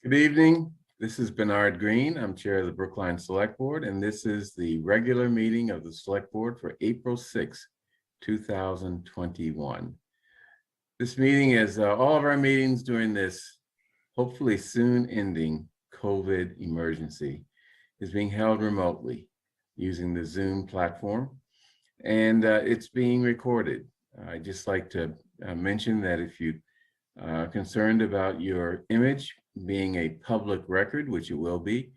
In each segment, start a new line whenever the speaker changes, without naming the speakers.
Good evening. This is Bernard Green. I'm chair of the Brookline Select Board, and this is the regular meeting of the Select Board for April 6, 2021. This meeting is all of our meetings during this hopefully soon ending COVID emergency is being held remotely using the Zoom platform, and it's being recorded. I'd just like to mention that if you are concerned about your image being a public record, which it will be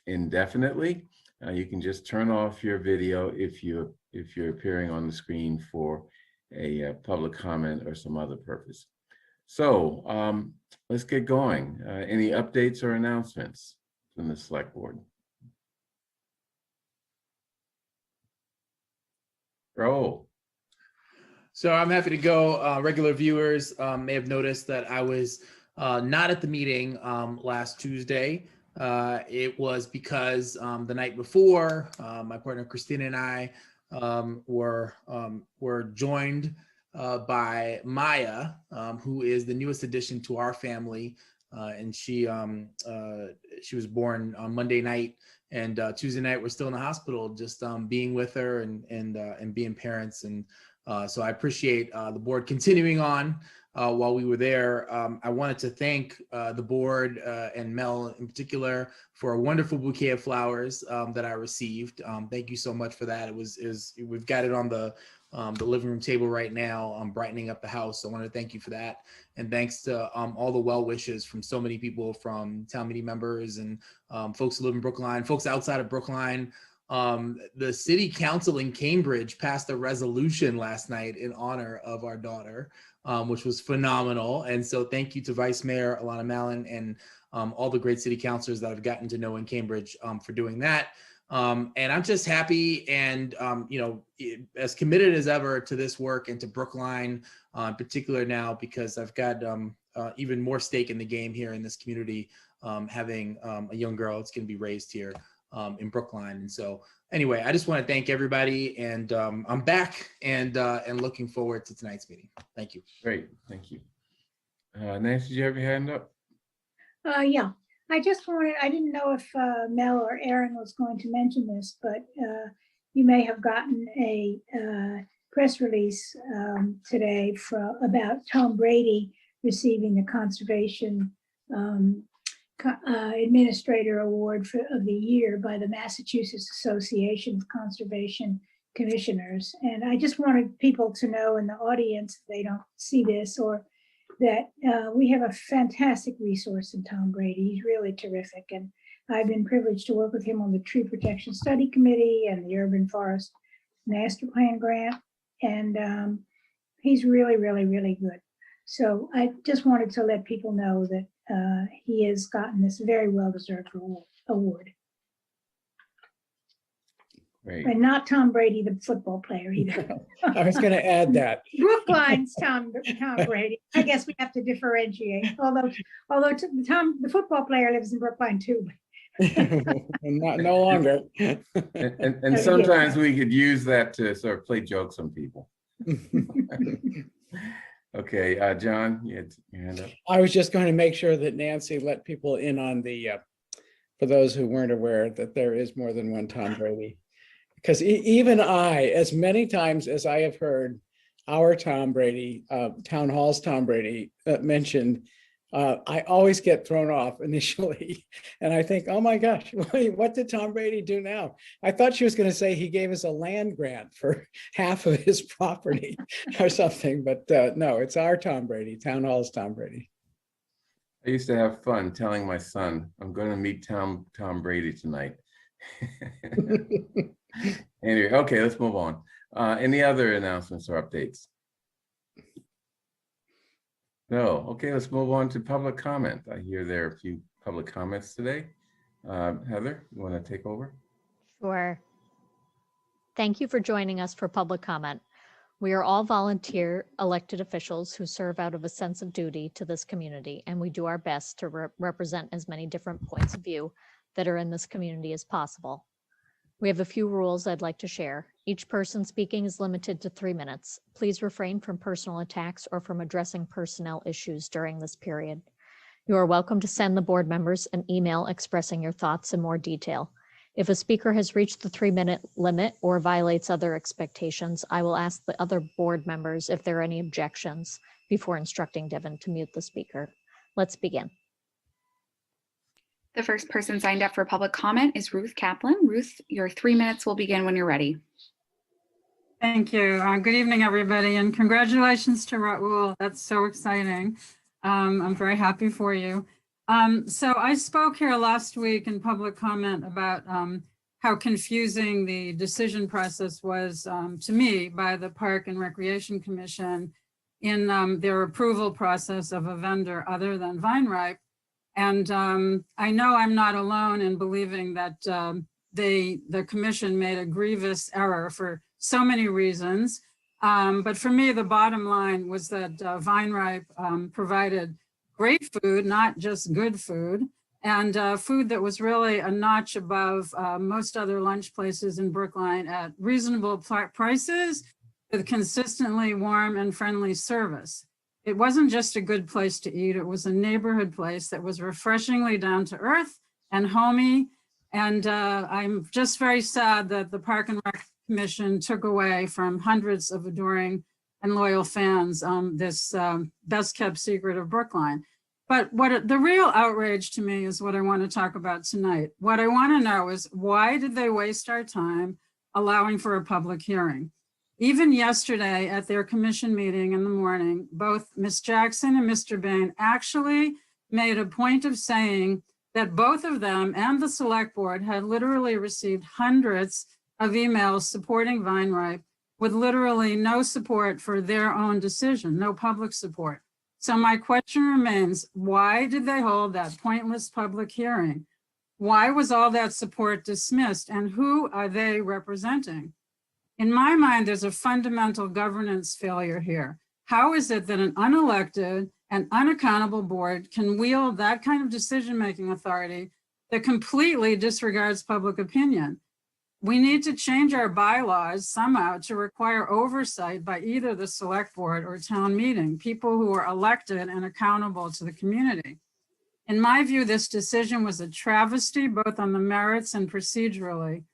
indefinitely, you can just turn off your video if you're appearing on the screen for a public comment or some other purpose. So let's get going. Any updates or announcements from the Select Board? Roll.
So I'm happy to go. Regular viewers may have noticed that I was not at the meeting last Tuesday. It was because the night before, my partner Christina and I were joined by Maya, who is the newest addition to our family, and she was born on Monday night, and Tuesday night we're still in the hospital, just being with her and being parents. And so I appreciate the board continuing on while we were there. I wanted to thank the board and Mel in particular for a wonderful bouquet of flowers that I received. Thank you so much for that. We've got it on the living room table right now, brightening up the house. So I want to thank you for that. And thanks to all the well wishes from so many people, from town meeting members and folks who live in Brookline, folks outside of Brookline. The city council in Cambridge passed a resolution last night in honor of our daughter, which was phenomenal. And so thank you to Vice Mayor Alana Mallon and all the great city councilors that I've gotten to know in Cambridge for doing that. And I'm just happy and, as committed as ever to this work and to Brookline in particular now, because I've got even more stake in the game here in this community, having a young girl that's going to be raised here in Brookline. And so anyway, I just want to thank everybody, and I'm back and looking forward to tonight's meeting. Thank you.
Great, thank you. Nancy, did you have your hand up?
Yeah, I didn't know if Mel or Aaron was going to mention this, but you may have gotten a press release today about Tom Brady receiving the Conservation Administrator Award of the Year by the Massachusetts Association of Conservation Commissioners. And I just wanted people to know in the audience, if they don't see this, or that we have a fantastic resource in Tom Brady. He's really terrific. And I've been privileged to work with him on the Tree Protection Study Committee and the Urban Forest Master Plan Grant. And he's really, really, really good. So I just wanted to let people know that he has gotten this very well-deserved award.
Great.
And not Tom Brady, the football player either.
I was going to add that.
Brookline's Tom Brady. I guess we have to differentiate. Although the football player lives in Brookline too.
No longer.
And sometimes we could use that to sort of play jokes on people. Okay, John, you had your hand up.
I was just going to make sure that Nancy let people in on the, for those who weren't aware, that there is more than one Tom Brady. Because even I, as many times as I have heard our Tom Brady, Town Hall's Tom Brady mentioned, I always get thrown off initially. And I think, oh my gosh, what did Tom Brady do now? I thought she was going to say he gave us a land grant for half of his property or something. But no, it's our Tom Brady, Town Hall's Tom Brady.
I used to have fun telling my son, I'm going to meet Tom Brady tonight. Anyway, okay, let's move on. Any other announcements or updates? No. Okay, let's move on to public comment. I hear there are a few public comments today. Heather, you want to take over?
Sure. Thank you for joining us for public comment. We are all volunteer elected officials who serve out of a sense of duty to this community, and we do our best to represent as many different points of view that are in this community as possible. We have a few rules I'd like to share. Each person speaking is limited to 3 minutes. Please refrain from personal attacks or from addressing personnel issues during this period. You are welcome to send the board members an email expressing your thoughts in more detail. If a speaker has reached the 3-minute limit or violates other expectations, I will ask the other board members if there are any objections before instructing Devin to mute the speaker. Let's begin.
The first person signed up for public comment is Ruth Kaplan. Ruth, your 3 minutes will begin when you're ready.
Thank you. Good evening, everybody, and congratulations to Raul. That's so exciting. I'm very happy for you. So I spoke here last week in public comment about how confusing the decision process was to me by the Park and Recreation Commission in their approval process of a vendor other than Vineripe. And I know I'm not alone in believing that the commission made a grievous error for so many reasons. But for me, the bottom line was that Vineripe provided great food, not just good food, and food that was really a notch above most other lunch places in Brookline at reasonable prices with consistently warm and friendly service. It wasn't just a good place to eat, it was a neighborhood place that was refreshingly down to earth and homey. And I'm just very sad that the Park and Rec Commission took away from hundreds of adoring and loyal fans this best kept secret of Brookline. But the real outrage to me is what I want to talk about tonight. What I want to know is, why did they waste our time allowing for a public hearing? Even yesterday at their commission meeting in the morning, both Ms. Jackson and Mr. Bain actually made a point of saying that both of them and the select board had literally received hundreds of emails supporting Vineripe with literally no support for their own decision, no public support. So my question remains, why did they hold that pointless public hearing? Why was all that support dismissed, and who are they representing? In my mind, there's a fundamental governance failure here. How is it that an unelected and unaccountable board can wield that kind of decision-making authority that completely disregards public opinion? We need to change our bylaws somehow to require oversight by either the select board or town meeting, people who are elected and accountable to the community. In my view, this decision was a travesty, both on the merits and procedurally.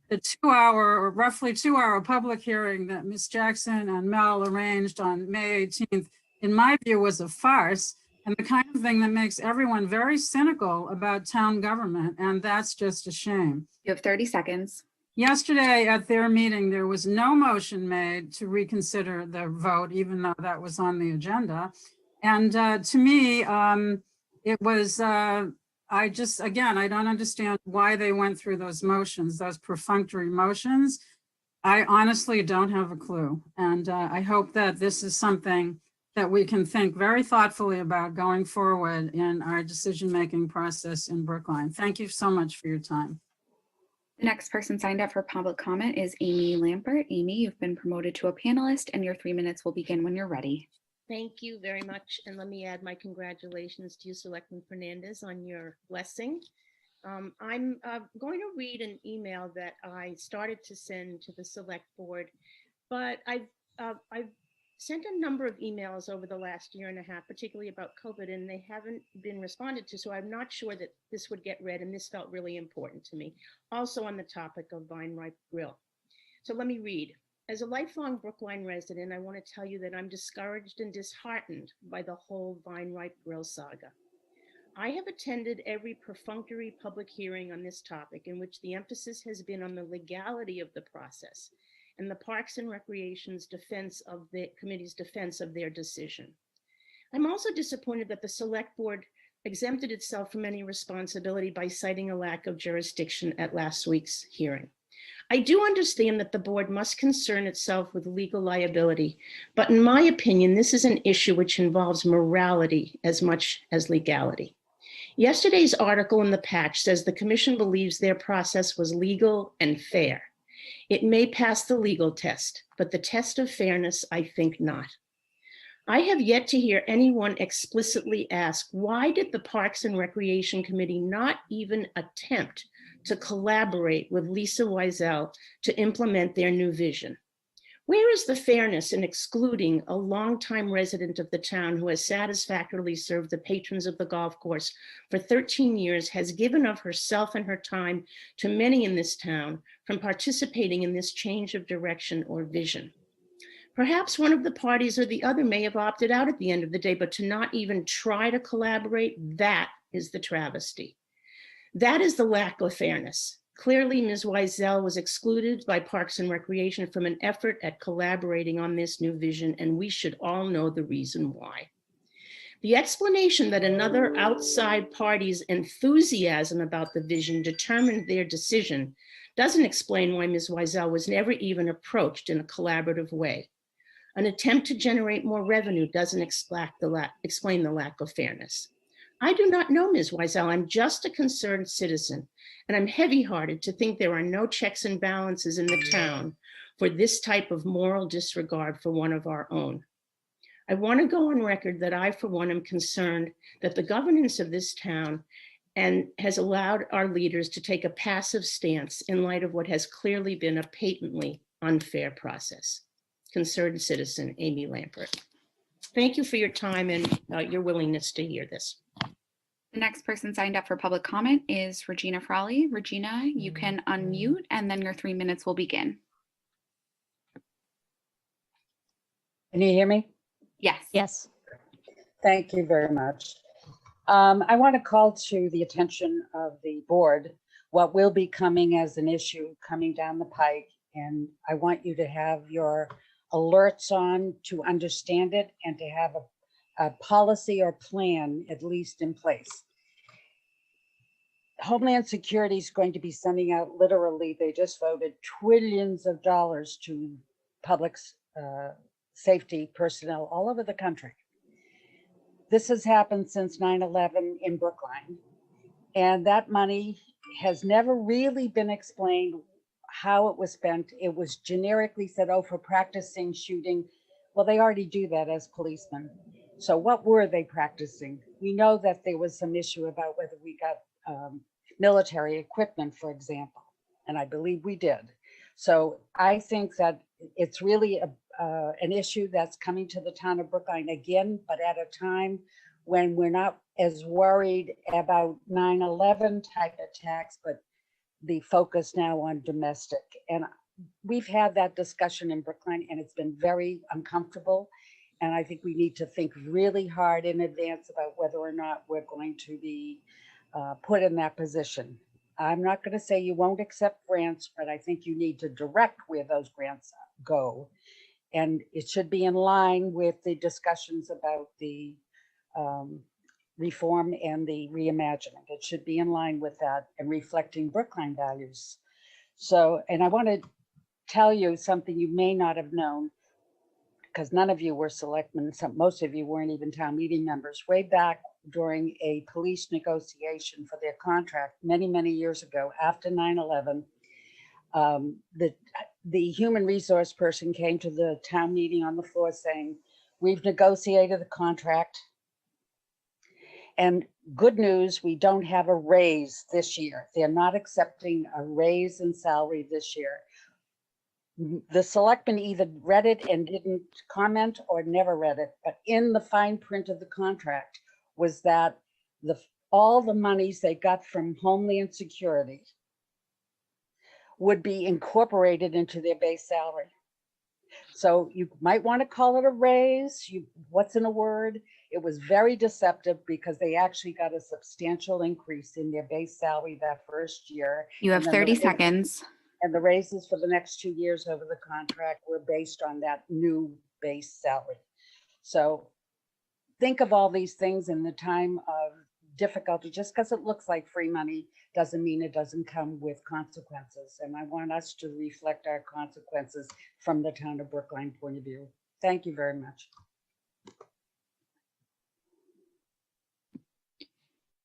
The 2-hour or roughly 2-hour public hearing that Ms. Jackson and Mel arranged on May 18th, in my view, was a farce and the kind of thing that makes everyone very cynical about town government. And that's just a shame.
You have 30 seconds.
Yesterday at their meeting, there was no motion made to reconsider the vote, even though that was on the agenda. And to me, it was, I don't understand why they went through those motions, those perfunctory motions. I honestly don't have a clue. And I hope that this is something that we can think very thoughtfully about going forward in our decision-making process in Brookline. Thank you so much for your time.
The next person signed up for public comment is Amy Lampert. Amy, you've been promoted to a panelist, and your 3 minutes will begin when you're ready.
Thank you very much. And let me add my congratulations to you, Selectman Fernandez, on your blessing. I'm going to read an email that I started to send to the select board, but I've sent a number of emails over the last year and a half, particularly about COVID, and they haven't been responded to. So I'm not sure that this would get read, and this felt really important to me. Also on the topic of Vineripe Grill. So let me read. As a lifelong Brookline resident, I want to tell you that I'm discouraged and disheartened by the whole Vineripe Grill saga. I have attended every perfunctory public hearing on this topic in which the emphasis has been on the legality of the process and the Parks and Recreation's defense of the committee's defense of their decision. I'm also disappointed that the select board exempted itself from any responsibility by citing a lack of jurisdiction at last week's hearing. I do understand that the board must concern itself with legal liability, but in my opinion, this is an issue which involves morality as much as legality. Yesterday's article in the Patch says the commission believes their process was legal and fair. It may pass the legal test, but the test of fairness, I think not. I have yet to hear anyone explicitly ask, why did the Parks and Recreation Committee not even attempt to collaborate with Lisa Wiesel to implement their new vision? Where is the fairness in excluding a longtime resident of the town who has satisfactorily served the patrons of the golf course for 13 years, has given of herself and her time to many in this town, from participating in this change of direction or vision? Perhaps one of the parties or the other may have opted out at the end of the day, but to not even try to collaborate, that is the travesty. That is the lack of fairness. Clearly, Ms. Wiesel was excluded by Parks and Recreation from an effort at collaborating on this new vision, and we should all know the reason why. The explanation that another outside party's enthusiasm about the vision determined their decision doesn't explain why Ms. Wiesel was never even approached in a collaborative way. An attempt to generate more revenue doesn't explain the lack of fairness. I do not know Ms. Wiesel. I'm just a concerned citizen, and I'm heavy-hearted to think there are no checks and balances in the town for this type of moral disregard for one of our own. I want to go on record that I, for one, am concerned that the governance of this town has allowed our leaders to take a passive stance in light of what has clearly been a patently unfair process. Concerned citizen, Amy Lampert. Thank you for your time and your willingness to hear this.
The next person signed up for public comment is Regina Frawley. Regina, you can unmute and then your 3 minutes will begin.
Can you hear me?
Yes.
Yes.
Thank you very much. I want to call to the attention of the board what will be coming as an issue coming down the pike, and I want you to have your alerts on to understand it and to have a policy or plan at least in place. Homeland Security is going to be sending out, literally, they just voted trillions of dollars to public safety personnel all over the country. This has happened since 9/11 in Brookline, and that money has never really been explained how it was spent. It was generically said, oh, for practicing shooting. Well, they already do that as policemen. So what were they practicing? We know that there was some issue about whether we got military equipment, for example, and I believe we did. So I think that it's really an issue that's coming to the town of Brookline again, but at a time when we're not as worried about 9/11 type attacks, but the focus now on domestic. And we've had that discussion in Brookline, and it's been very uncomfortable. And I think we need to think really hard in advance about whether or not we're going to be put in that position. I'm not going to say you won't accept grants, but I think you need to direct where those grants go. And it should be in line with the discussions about the reform and the reimagining. It should be in line with that and reflecting Brookline values. So, and I want to tell you something you may not have known, because none of you were selectmen, most of you weren't even town meeting members. Way back during a police negotiation for their contract many, many years ago, after 9/11, the human resource person came to the town meeting on the floor saying, we've negotiated the contract, and good news, we don't have a raise this year. They're not accepting a raise in salary this year. The selectmen either read it and didn't comment or never read it, but in the fine print of the contract was that all the monies they got from Homeland Security would be incorporated into their base salary. So you might want to call it a raise. What's in a word? It was very deceptive because they actually got a substantial increase in their base salary that first year.
You have 30 seconds.
And the raises for the next 2 years over the contract were based on that new base salary. So think of all these things in the time of difficulty. Just because it looks like free money doesn't mean it doesn't come with consequences. And I want us to reflect our consequences from the town of Brookline point of view. Thank you very much.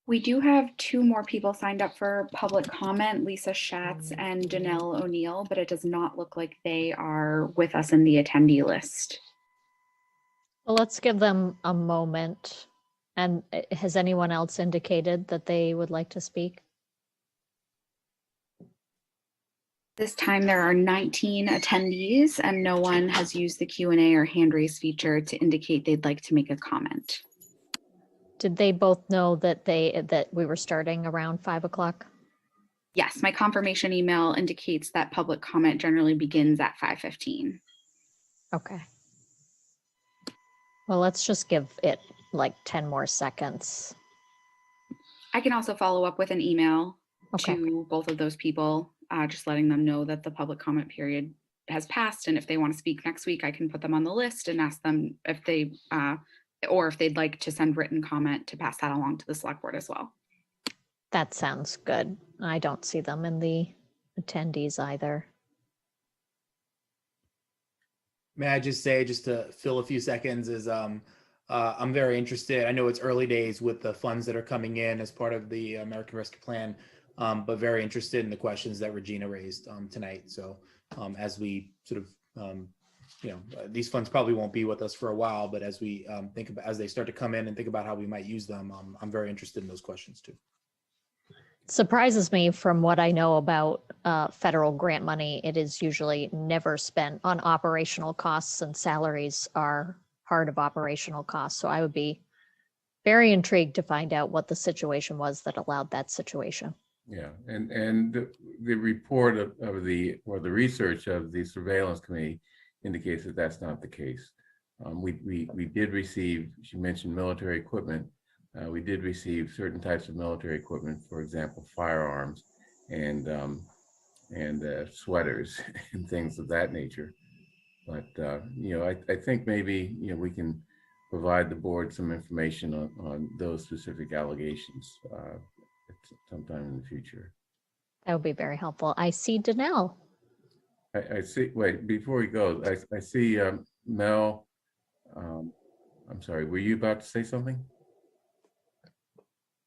We do have 2 more people signed up for public comment, Lisa Schatz and Danelle O'Neill, but it does not look like they are with us in the attendee list.
Well, let's give them a moment. And has anyone else indicated that they would like to speak?
This time there are 19 attendees and no one has used the Q&A or hand raise feature to indicate they'd like to make a comment.
Did they both know that we were starting around 5 o'clock?
Yes, my confirmation email indicates that public comment generally begins at 5:15.
Okay. Well, let's just give it like 10 more seconds.
I can also follow up with an email
Okay.
to both of those people, just letting them know that the public comment period has passed. And if they want to speak next week, I can put them on the list and ask them if they, or if they'd like to send written comment to pass that along to the select board as well.
That sounds good. I don't see them in the attendees either.
May I just say, just to fill a few seconds, is I'm very interested. I know it's early days with the funds that are coming in as part of the American Rescue Plan, but very interested in the questions that Regina raised tonight. So as we sort of, these funds probably won't be with us for a while, but as we think about, as they start to come in and think about how we might use them, I'm very interested in those questions too.
Surprises me from what I know about federal grant money. It is usually never spent on operational costs, and salaries are part of operational costs. So I would be very intrigued to find out what the situation was that allowed that situation.
Yeah, and the report of the research of the surveillance committee indicates that that's not the case. We did receive, she mentioned military equipment. We did receive certain types of military equipment, for example, firearms and sweaters and things of that nature. But I think maybe we can provide the board some information on those specific allegations sometime in the future.
That would be very helpful. I see Danelle.
I see. Wait, before we go, I see Mel. I'm sorry. Were you about to say something?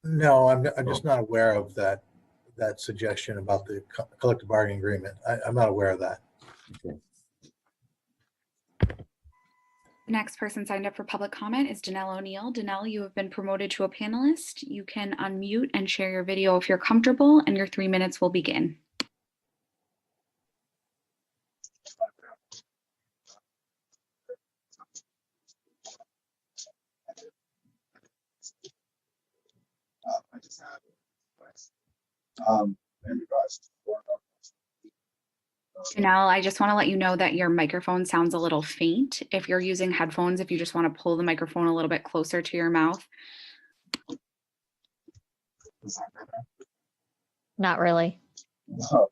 No, I'm just not aware of that suggestion about the collective bargaining agreement. I'm not aware of that.
Okay.
The next person signed up for public comment is Danelle O'Neill. Danelle, you have been promoted to a panelist. You can unmute and share your video if you're comfortable, and your 3 minutes will begin.
In regards to
Janelle, I just want to let you know that your microphone sounds a little faint. If you're using headphones, if you just want to pull the microphone a little bit closer to your mouth.
Not really.
No.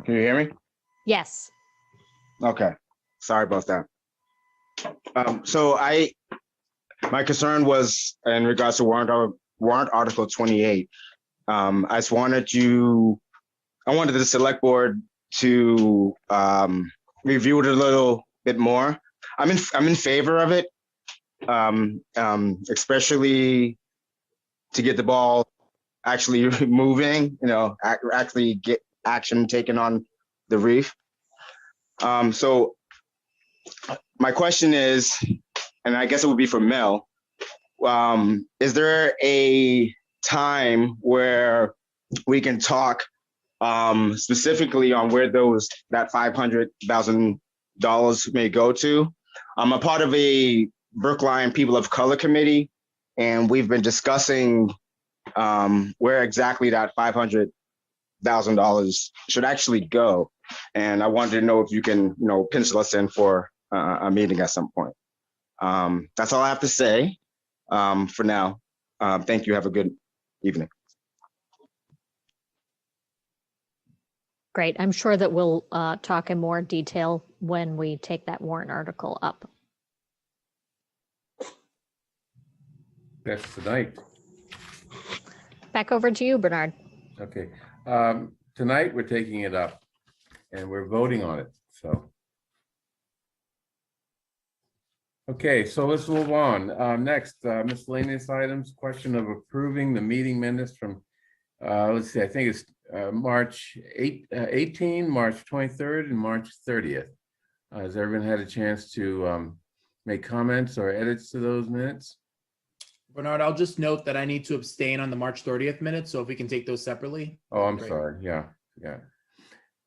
Can you hear me?
Yes.
Okay. Sorry about that. So my concern was in regards to warrant article 28. I wanted the select board to review it a little bit more. I'm in favor of it, especially to get the ball actually moving. Actually get action taken on the reef. So my question is, and I guess it would be for Mel, is there a time where we can talk specifically on where that $500,000 may go to? I'm a part of a Brookline People of Color committee, and we've been discussing where exactly that $500,000 should actually go. And I wanted to know if you can, pencil us in for a meeting at some point. That's all I have to say for now. Thank you. Have a good evening.
Great. I'm sure that we'll talk in more detail when we take that warrant article up.
That's tonight.
Back over to you, Bernard.
Okay. Tonight we're taking it up and we're voting on it. So. Okay, so let's move on. Next, miscellaneous items, question of approving the meeting minutes from, let's see, I think it's March 18, March 23rd, and March 30th. Has everyone had a chance to make comments or edits to those minutes?
Bernard, I'll just note that I need to abstain on the March 30th minutes, so if we can take those separately.
Oh, I'm
Great.
sorry. Yeah.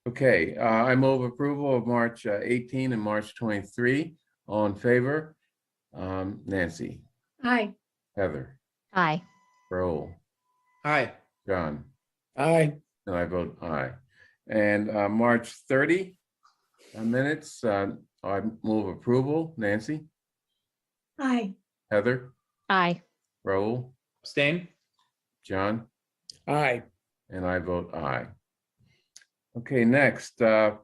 Okay, I move approval of March 18 and March 23. All in favor? Nancy,
Aye.
Heather,
Aye.
Raul,
Aye.
John,
Aye.
and I vote aye. And March 30 minutes, I move approval. Nancy,
Aye.
Heather,
Aye.
Raul,
Abstain?
John,
Aye.
and I vote aye. Okay, next, item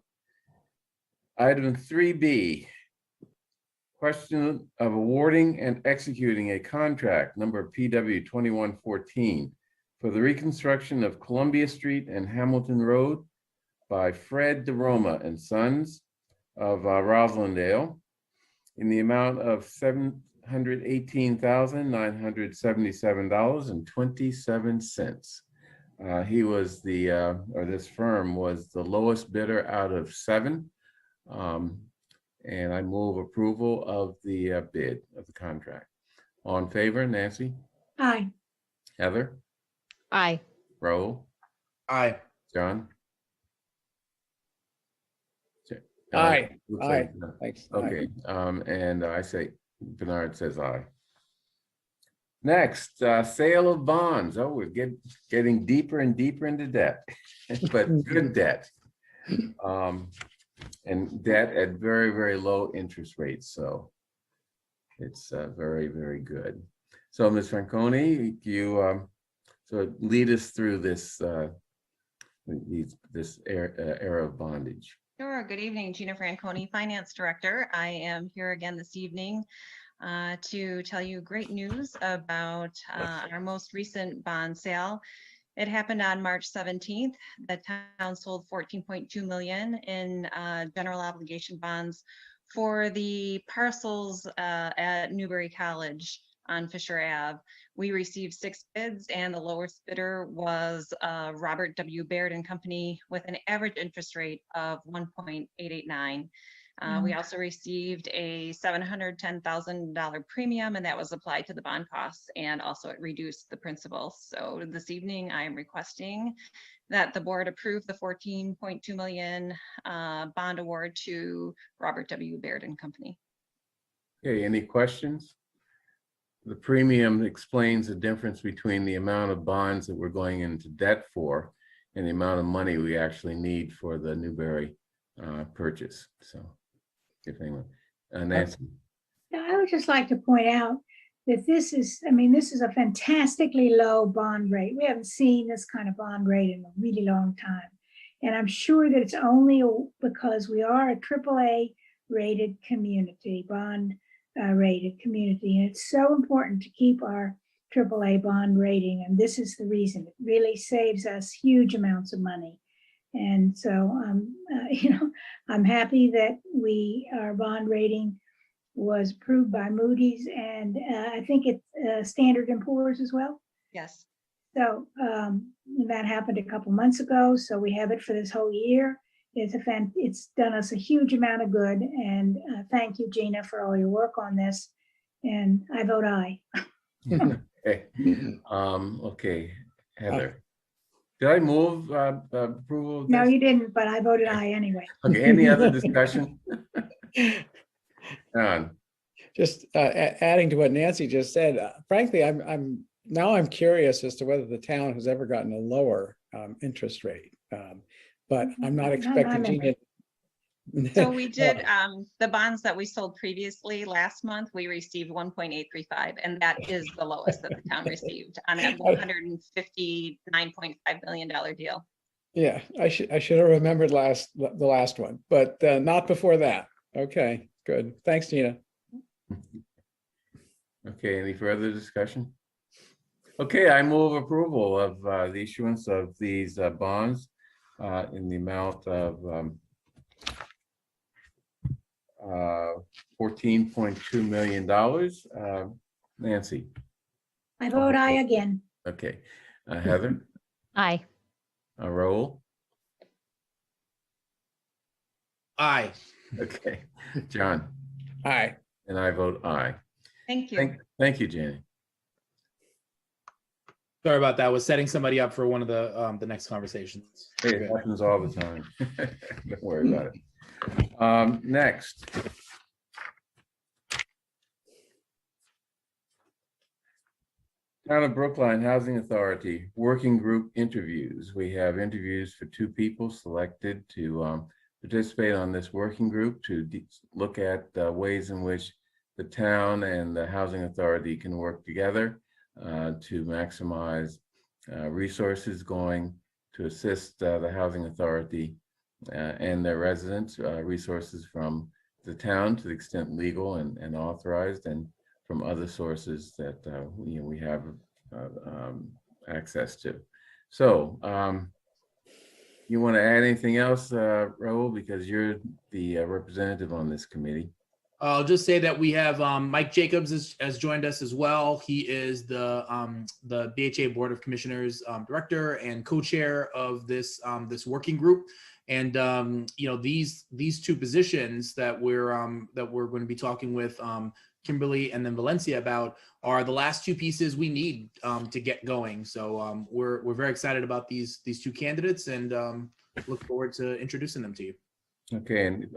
3B. Question of awarding and executing a contract number PW 2114 for the reconstruction of Columbia Street and Hamilton Road by Fred DeRoma and Sons of Roslindale in the amount of $718,977.27. He was the, or this firm was the lowest bidder out of 7. And I move approval of the bid of the contract. All in favor, Nancy,
Aye.
Heather,
Aye.
Raul,
Aye.
John?
Aye.
Looks
Aye.
like-
Thanks. Aye.
Okay, and I say, Bernard says aye. Next, sale of bonds. Oh, we're getting deeper and deeper into debt, but good debt. And debt at very, very low interest rates. So it's very, very good. So Ms. Franconi, you so lead us through this this era of bondage.
Sure. Good evening, Gina Franconi, Finance Director. I am here again this evening to tell you great news about our most recent bond sale. It happened on March 17th. The town sold 14.2 million in general obligation bonds for the parcels at Newbury College on Fisher Ave. We received 6 bids and the lowest bidder was Robert W. Baird and Company with an average interest rate of 1.889. We also received a $710,000 premium, and that was applied to the bond costs, and also it reduced the principal. So this evening, I am requesting that the board approve the 14.2 million bond award to Robert W. Baird and Company.
Okay, any questions? The premium explains the difference between the amount of bonds that we're going into debt for and the amount of money we actually need for the Newbury purchase. So, if anyone, Nancy.
I would just like to point out that this is, I mean, this is a fantastically low bond rate. We haven't seen this kind of bond rate in a really long time. And I'm sure that it's only because we are a AAA rated community, bond rated community. And it's so important to keep our AAA bond rating. And this is the reason. It really saves us huge amounts of money. And so, you know, I'm happy that our bond rating was approved by Moody's, and I think it's Standard & Poor's as well.
Yes.
So that happened a couple months ago. So we have it for this whole year. It's done us a huge amount of good. And thank you, Gina, for all your work on this. And I vote aye.
Okay, okay, Heather. Did I move approval of
No,
this?
you didn't, but I voted aye anyway.
Okay, any other discussion? John?
Just adding to what Nancy just said, frankly, I'm curious as to whether the town has ever gotten a lower interest rate. But I'm not expecting Gina.
So we did the bonds that we sold previously last month, we received 1.835, and that is the lowest that the town received on a $159.5 million deal.
Yeah, I should have remembered the last one, but not before that. Okay, good. Thanks, Gina.
Okay, any further discussion? Okay, I move approval of the issuance of these bonds in the amount of $14.2 million. Nancy?
I vote aye again.
Okay, Heather,
Aye.
Raul?
Aye.
Okay. John?
Aye.
And I vote aye.
Thank you.
Thank you, Jenny.
Sorry about that. I was setting somebody up for one of the next conversations.
Hey, it happens all the time. Don't worry about it. Next. Town of Brookline Housing Authority Working Group interviews. We have interviews for 2 people selected to participate on this working group to look at ways in which the town and the housing authority can work together to maximize resources going to assist the housing authority and their residents, resources from the town to the extent legal and authorized, and from other sources that we have access to. So you want to add anything else, Raul, because you're the representative on this committee?
I'll just say that we have Mike Jacobs has joined us as well. He is the BHA Board of Commissioners director and co-chair of this working group. And these 2 positions that we're going to be talking with Kimberly and then Valencia about are the last 2 pieces we need to get going. So we're very excited about these 2 candidates and look forward to introducing them to you.
Okay, and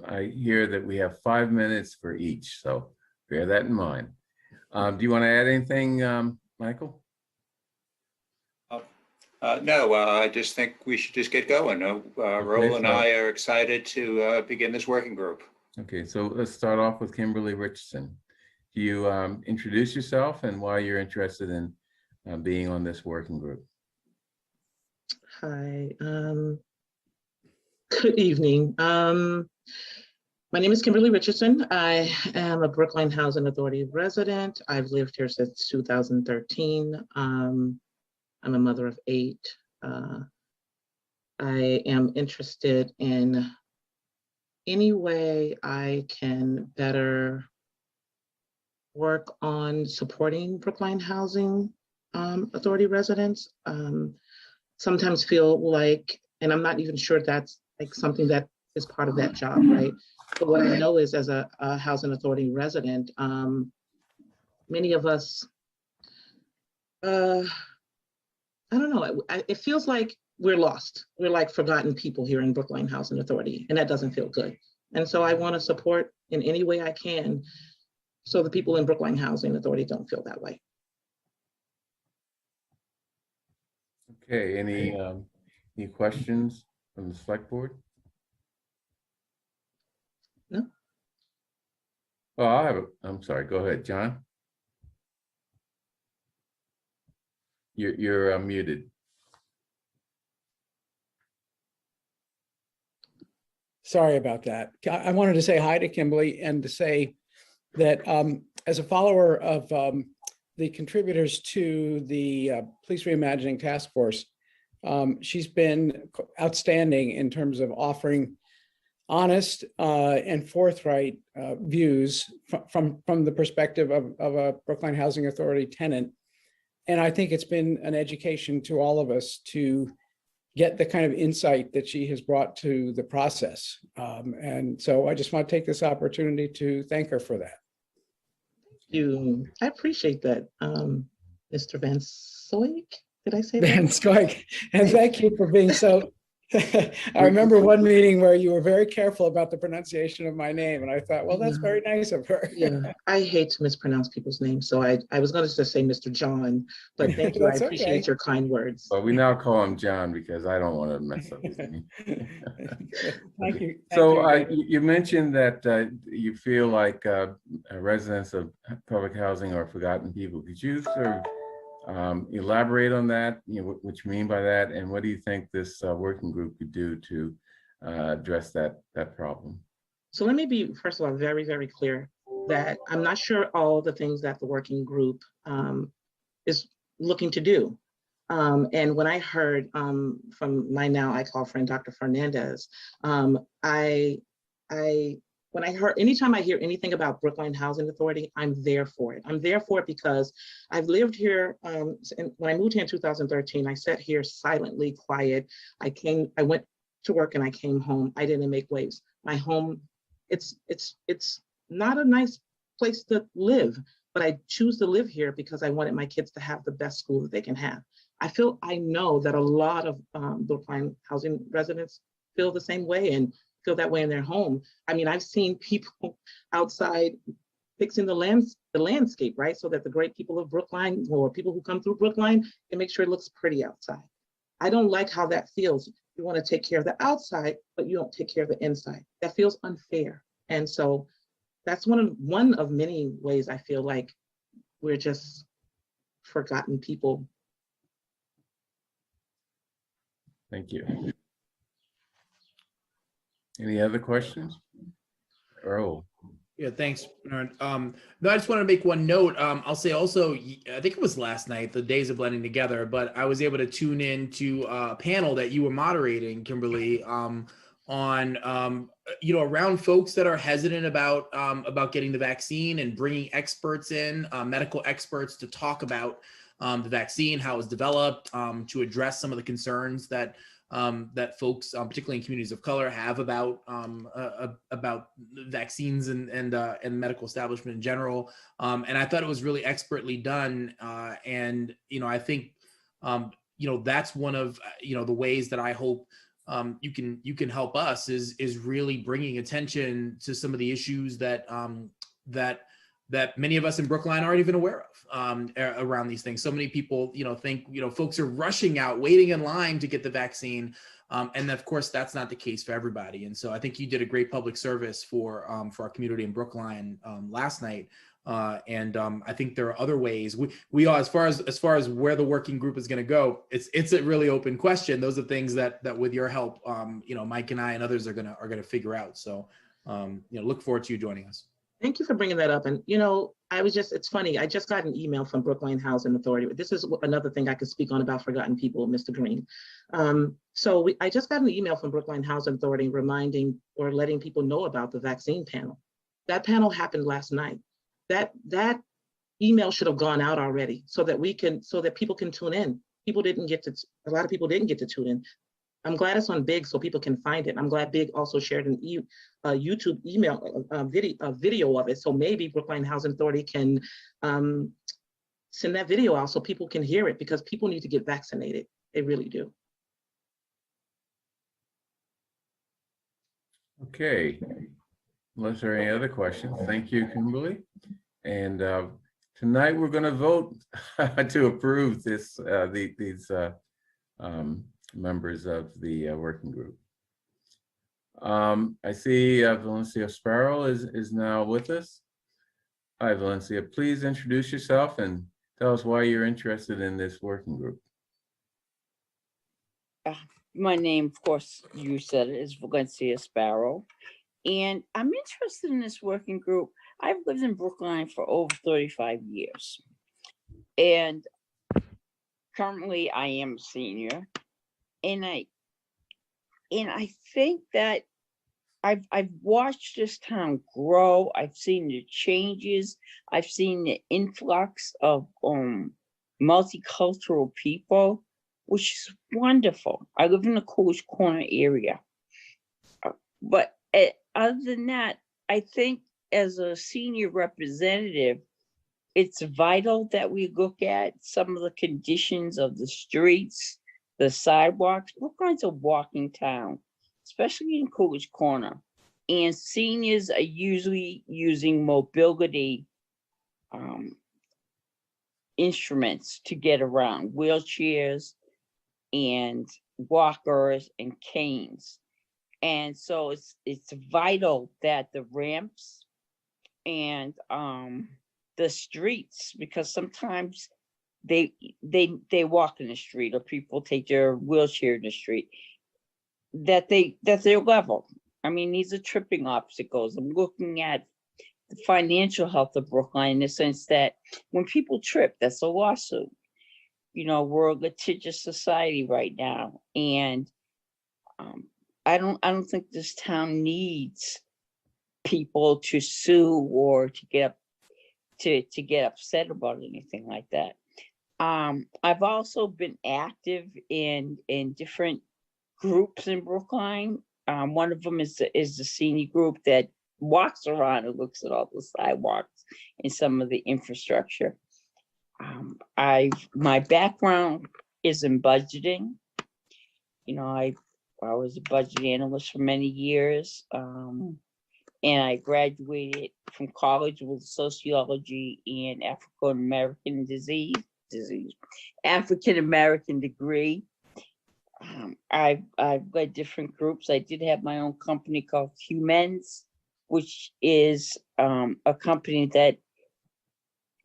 I hear that we have 5 minutes for each, so bear that in mind. Do you want to add anything, Michael?
No, I just think we should just get going. Raul and I are excited to begin this working group.
Okay, so let's start off with Kimberly Richardson. Do you introduce yourself and why you're interested in being on this working group?
Hi, good evening. My name is Kimberly Richardson. I am a Brookline Housing Authority resident. I've lived here since 2013. I'm a mother of 8. I am interested in any way I can better work on supporting Brookline Housing Authority residents. Sometimes feel like, and I'm not even sure that's like something that is part of that job, right? But what I know is as a housing authority resident, many of us, I don't know, it feels like we're lost. We're like forgotten people here in Brookline Housing Authority, and that doesn't feel good. And so I want to support in any way I can so the people in Brookline Housing Authority don't feel that way.
Okay, any questions from the select board?
No.
Oh, I'm sorry, go ahead, John. You're muted.
Sorry about that. I wanted to say hi to Kimberly and to say that as a follower of the contributors to the Police Reimagining Task Force, she's been outstanding in terms of offering honest and forthright views from the perspective of a Brookline Housing Authority tenant. And I think it's been an education to all of us to get the kind of insight that she has brought to the process. And so I just want to take this opportunity to thank her for that.
I appreciate that, Mr. Van Soik. Did I say
Van
that?
Scoik, and thank you for being so. I remember one meeting where you were very careful about the pronunciation of my name, and I thought, well, that's very nice of her.
Yeah, I hate to mispronounce people's names, so I was going to just say Mr. John, but thank you. I
That's
appreciate
okay.
your kind words.
Well, we now call him John because I don't want to mess up his name.
Thank you.
So you mentioned that you feel like residents of public housing are forgotten people. Could you sort of elaborate on that? What you mean by that, and what do you think this working group could do to address that problem?
So let me be, first of all, very, very clear that I'm not sure all the things that the working group is looking to do. And when I heard from my now I call friend Dr. Fernandez, I anytime I hear anything about Brookline Housing Authority, I'm there for it. I'm there for it because I've lived here, and when I moved here in 2013, I sat here silently, quiet. I went to work and I came home. I didn't make waves. My home, it's not a nice place to live, but I choose to live here because I wanted my kids to have the best school that they can have. I know that a lot of Brookline housing residents feel the same way and feel that way in their home. I mean, I've seen people outside fixing the landscape, right? So that the great people of Brookline or people who come through Brookline can make sure it looks pretty outside. I don't like how that feels. You want to take care of the outside, but you don't take care of the inside. That feels unfair. And so that's one of many ways I feel like we're just forgotten people.
Thank you. Any other questions? Earl.
Yeah, thanks, Bernard. No, I just want to make one note. I'll say also, I think it was last night, the days of blending together, but I was able to tune in to a panel that you were moderating, Kimberly, on around folks that are hesitant about getting the vaccine and bringing experts in, medical experts, to talk about the vaccine, how it's developed, to address some of the concerns that folks, particularly in communities of color, have about vaccines and medical establishment in general. And I thought it was really expertly done. And I think that's one of the ways that I hope you can help us is really bringing attention to some of the issues that many of us in Brookline aren't even aware of around these things. So many people, think, folks are rushing out, waiting in line to get the vaccine. And of course, that's not the case for everybody. And so I think you did a great public service for our community in Brookline last night. And I think there are other ways we are, as far as where the working group is going to go. It's a really open question. Those are things that with your help, Mike and I and others are going to figure out. So, look forward to you joining us.
Thank you for bringing that up. And, it's funny, I just got an email from Brookline Housing Authority. This is another thing I could speak on about forgotten people, Mr. Green. I just got an email from Brookline Housing Authority reminding or letting people know about the vaccine panel. That panel happened last night. That email should have gone out already so that people can tune in. A lot of people didn't get to tune in. I'm glad it's on Big so people can find it. I'm glad Big also shared an YouTube video of it. So maybe Brookline Housing Authority can send that video out so people can hear it, because people need to get vaccinated. They really do.
Okay. Unless there are any other questions, thank you, Kimberly. And tonight we're going to vote to approve these members of the working group. I see Valencia Sparrow is now with us. Hi, Valencia. Please introduce yourself and tell us why you're interested in this working group.
My name, of course, you said it, is Valencia Sparrow. And I'm interested in this working group. I've lived in Brookline for over 35 years. And currently I am a senior. And I think that I've watched this town grow. I've seen the changes. I've seen the influx of multicultural people, which is wonderful. I live in the Coolidge Corner area. But other than that, I think as a senior representative, it's vital that we look at some of the conditions of the streets, the sidewalks. Brookline's a walking town, especially in Coolidge Corner. And seniors are usually using mobility instruments to get around, wheelchairs and walkers and canes. And so it's vital that the ramps and the streets, because sometimes they walk in the street or people take their wheelchair in the street, that they're level. I mean, these are tripping obstacles. I'm looking at the financial health of Brookline in the sense that when people trip, that's a lawsuit. We're a litigious society right now, and I don't think this town needs people to sue or to get upset about anything like that. I've also been active in different groups in Brookline. One of them is the senior group that walks around and looks at all the sidewalks and some of the infrastructure. My background is in budgeting. You know, I was a budget analyst for many years. And I graduated from college with sociology and African American African American degree. I've led different groups. I did have my own company called Humans, which is a company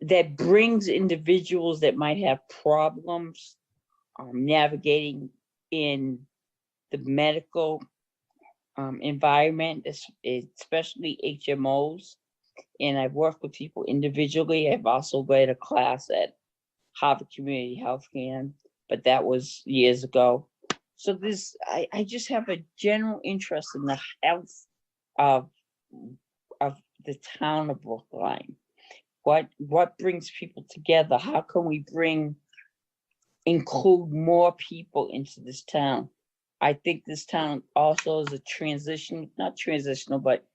that brings individuals that might have problems navigating in the medical environment, especially HMOs. And I've worked with people individually. I've also led a class at Harvard Community Health Plan, but that was years ago. So I just have a general interest in the health of the town of Brookline. What brings people together? How can we include more people into this town? I think this town also is not transitional, but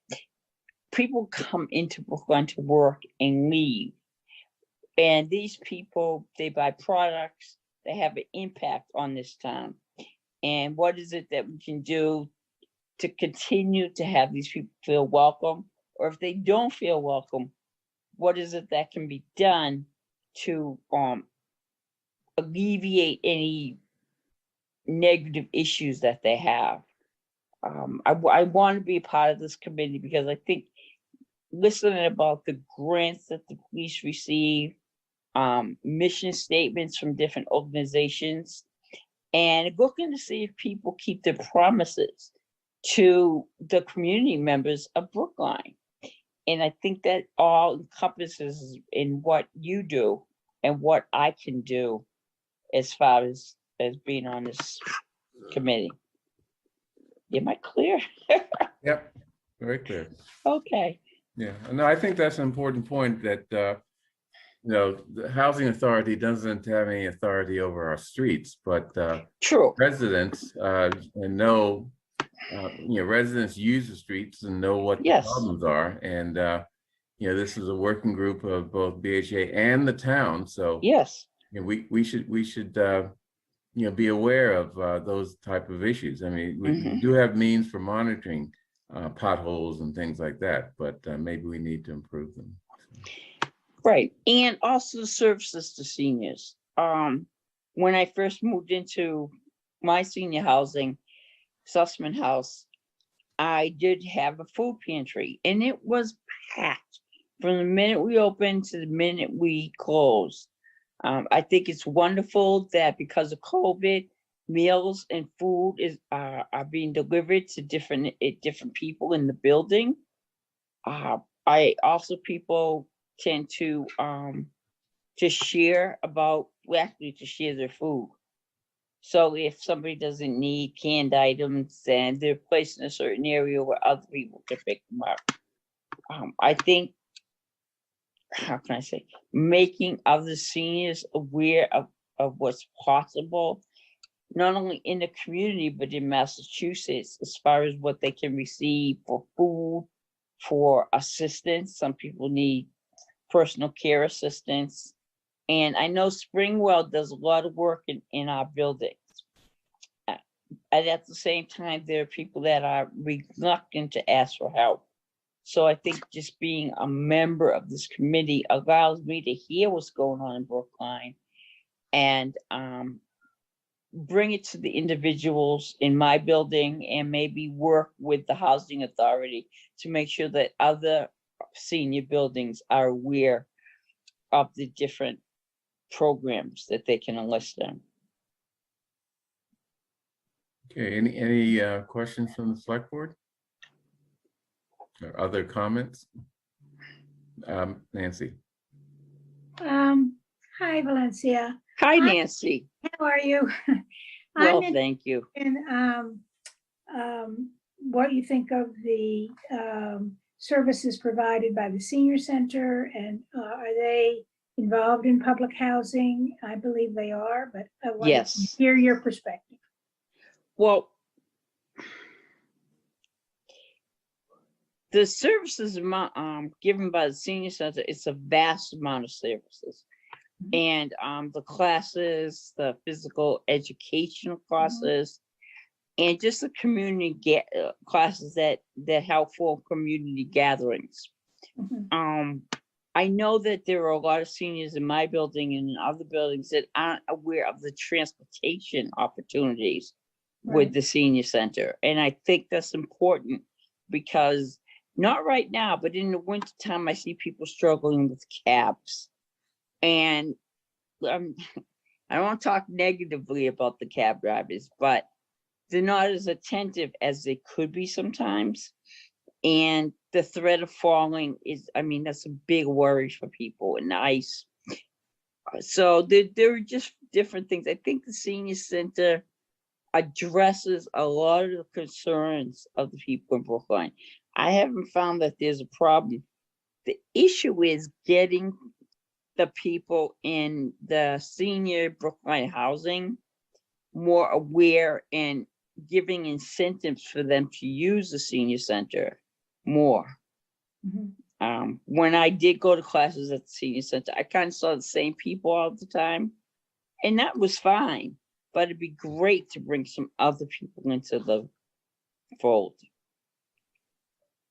people come into Brookline to work and leave. And these people, they buy products, they have an impact on this town. And what is it that we can do to continue to have these people feel welcome? Or if they don't feel welcome, what is it that can be done to alleviate any negative issues that they have? I want to be a part of this committee because I think listening about the grants that the police receive, mission statements from different organizations, and looking to see if people keep their promises to the community members of Brookline. And I think that all encompasses in what you do and what I can do as far as being on this committee. Am I clear?
Yep, very clear.
Okay.
Yeah, no, I think that's an important point that, the housing authority doesn't have any authority over our streets, but
true
residents and know, residents use the streets and know what the problems are. And, this is a working group of both BHA and the town. So
yes,
we should be aware of those type of issues. I mean, we do have means for monitoring potholes and things like that, but maybe we need to improve them.
Right, and also the services to seniors. When I first moved into my senior housing, Sussman House, I did have a food pantry, and it was packed from the minute we opened to the minute we closed. I think it's wonderful that because of COVID, meals and food are being delivered to different people in the building. People tend to share to share their food. So if somebody doesn't need canned items and they're placed in a certain area where other people can pick them up. I think, how can I say, making other seniors aware of what's possible, not only in the community, but in Massachusetts, as far as what they can receive for food, for assistance. Some people need personal care assistance. And I know Springwell does a lot of work in our buildings. And at the same time, there are people that are reluctant to ask for help. So I think just being a member of this committee allows me to hear what's going on in Brookline and bring it to the individuals in my building and maybe work with the housing authority to make sure that other senior buildings are aware of the different programs that they can enlist in.
Okay, any questions from the select board? Or other comments? Nancy.
Hi, Valencia.
Hi, Nancy.
How are you?
Well, thank you.
And what you think of the services provided by the senior center? And are they involved in public housing? I believe they are, but I want to
Yes.
hear your perspective.
Well, the services given by the senior center, it's a vast amount of services. And the classes, the physical educational classes, and just the community classes that help for community gatherings. I know that there are a lot of seniors in my building and in other buildings that aren't aware of the transportation opportunities with the senior center. And I think that's important because not right now, but in the wintertime, I see people struggling with cabs. And I don't want to talk negatively about the cab drivers, but they're not as attentive as they could be sometimes. And the threat of falling is, I mean, that's a big worry for people in the ice. So there are just different things. I think the senior center addresses a lot of the concerns of the people in Brookline. I haven't found that there's a problem. The issue is getting the people in the senior Brookline housing more aware and giving incentives for them to use the senior center more. When I did go to classes at the senior center, I kind of saw the same people all the time, and that was fine. But it'd be great to bring some other people into the fold.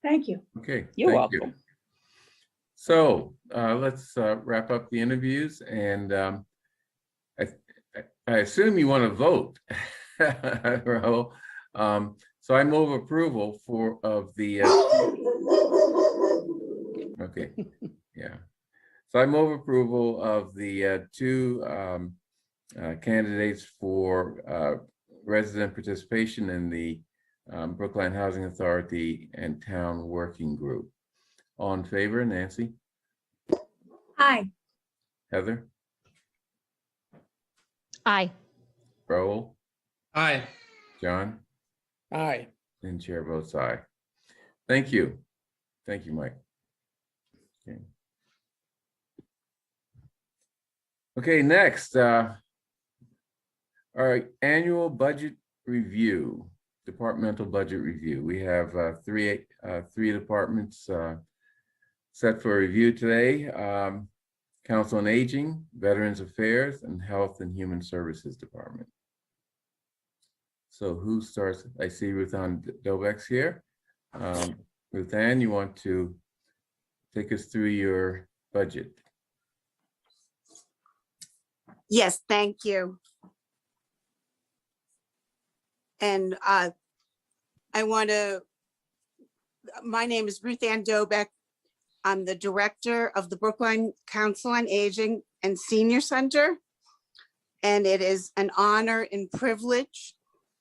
Thank you.
Okay.
You're
thank you.
welcome.
So let's wrap up the interviews, and I assume you want to vote, Rahul. So I move approval of the. Okay, yeah. So I move approval of the two candidates for resident participation in the Brookline Housing Authority and Town Working Group. All in favor, Nancy?
Aye.
Heather?
Aye.
Raul?
Aye.
John?
Aye.
And chair votes aye. Thank you. Thank you, Mike. Okay, okay, next, our annual budget review, departmental budget review. We have three departments set for review today. Council on Aging, Veterans Affairs, and Health and Human Services Department. So who starts? I see Ruth Ann Dobek's here. Ruth Ann, you want to take us through your budget?
Yes, thank you. And my name is Ruth Ann Dobek. I'm the director of the Brookline Council on Aging and Senior Center. And it is an honor and privilege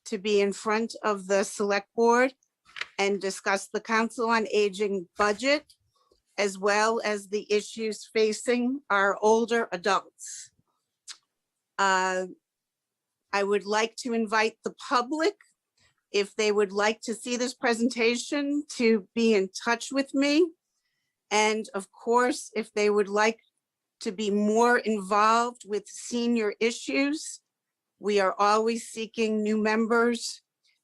to be in front of the select board and discuss the Council on Aging budget, as well as the issues facing our older adults. I would like to invite the public, if they would like to see this presentation, to be in touch with me. And of course, if they would like to be more involved with senior issues, we are always seeking new members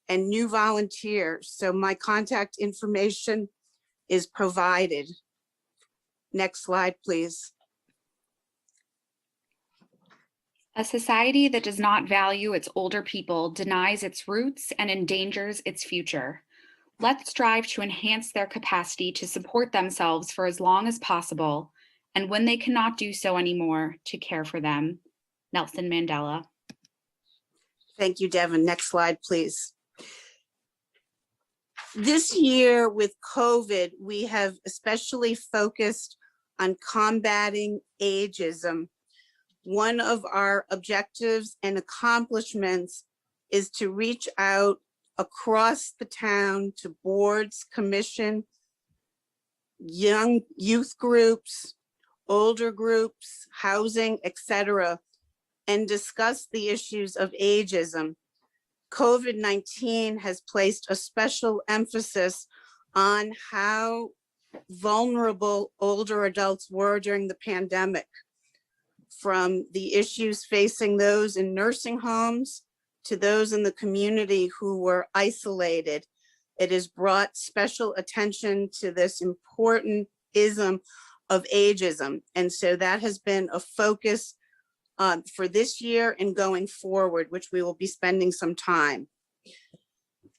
and new volunteers. So my contact information is provided. Next slide, please.
A society that does not value its older people denies its roots and endangers its future. Let's strive to enhance their capacity to support themselves for as long as possible, and when they cannot do so anymore, to care for them. Nelson Mandela.
Thank you, Devin. Next slide, please. This year with COVID, we have especially focused on combating ageism. One of our objectives and accomplishments is to reach out across the town to boards, commission, young youth groups, older groups, housing, etc., and discuss the issues of ageism. COVID-19 has placed a special emphasis on how vulnerable older adults were during the pandemic, from the issues facing those in nursing homes to those in the community who were isolated. It has brought special attention to this important ism of ageism. And so that has been a focus for this year and going forward, which we will be spending some time.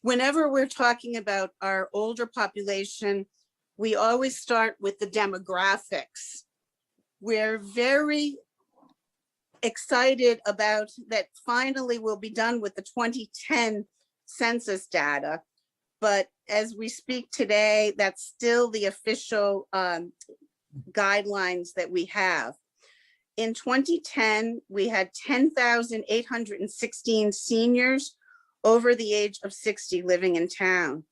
Whenever we're talking about our older population, we always start with the demographics. We're very excited about that finally we'll be done with the 2010 census data. But as we speak today, that's still the official guidelines that we have. In 2010, we had 10,816 seniors over the age of 60 living in town.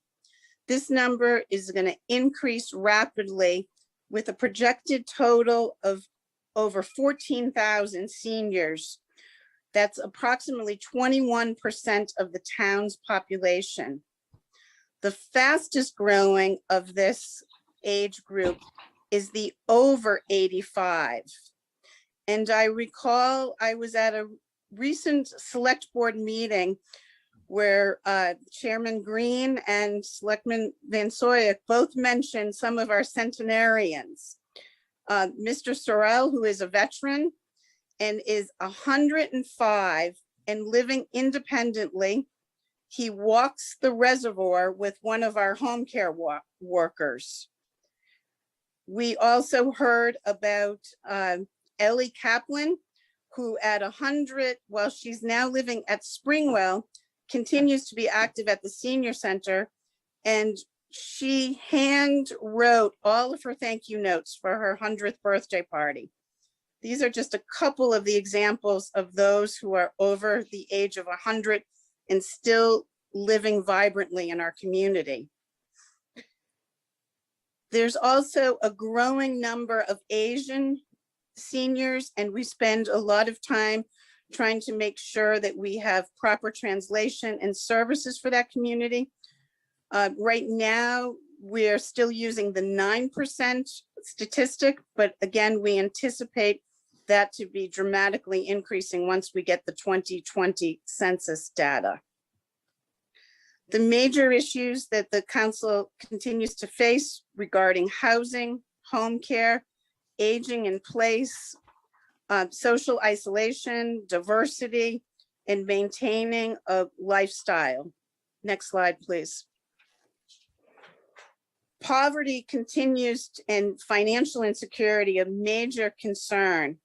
This number is going to increase rapidly with a projected total of over 14,000 seniors. That's approximately 21% of the town's population. The fastest growing of this age group is the over 85. And I recall I was at a recent select board meeting where Chairman Green and Selectman Van Soyek both mentioned some of our centenarians. Mr. Sorrell, who is a veteran and is 105 and living independently. He walks the reservoir with one of our home care workers. We also heard about Ellie Kaplan, who at 100, while she's now living at Springwell, continues to be active at the senior center. And she hand wrote all of her thank you notes for her 100th birthday party. These are just a couple of the examples of those who are over the age of 100 and still living vibrantly in our community. There's also a growing number of Asian seniors, and we spend a lot of time trying to make sure that we have proper translation and services for that community. Right now, we're still using the 9% statistic, but again, we anticipate that to be dramatically increasing once we get the 2020 census data. The major issues that the council continues to face regarding housing, home care, aging in place, social isolation, diversity, and maintaining a lifestyle. Next slide, please. Poverty continues and financial insecurity a major concern.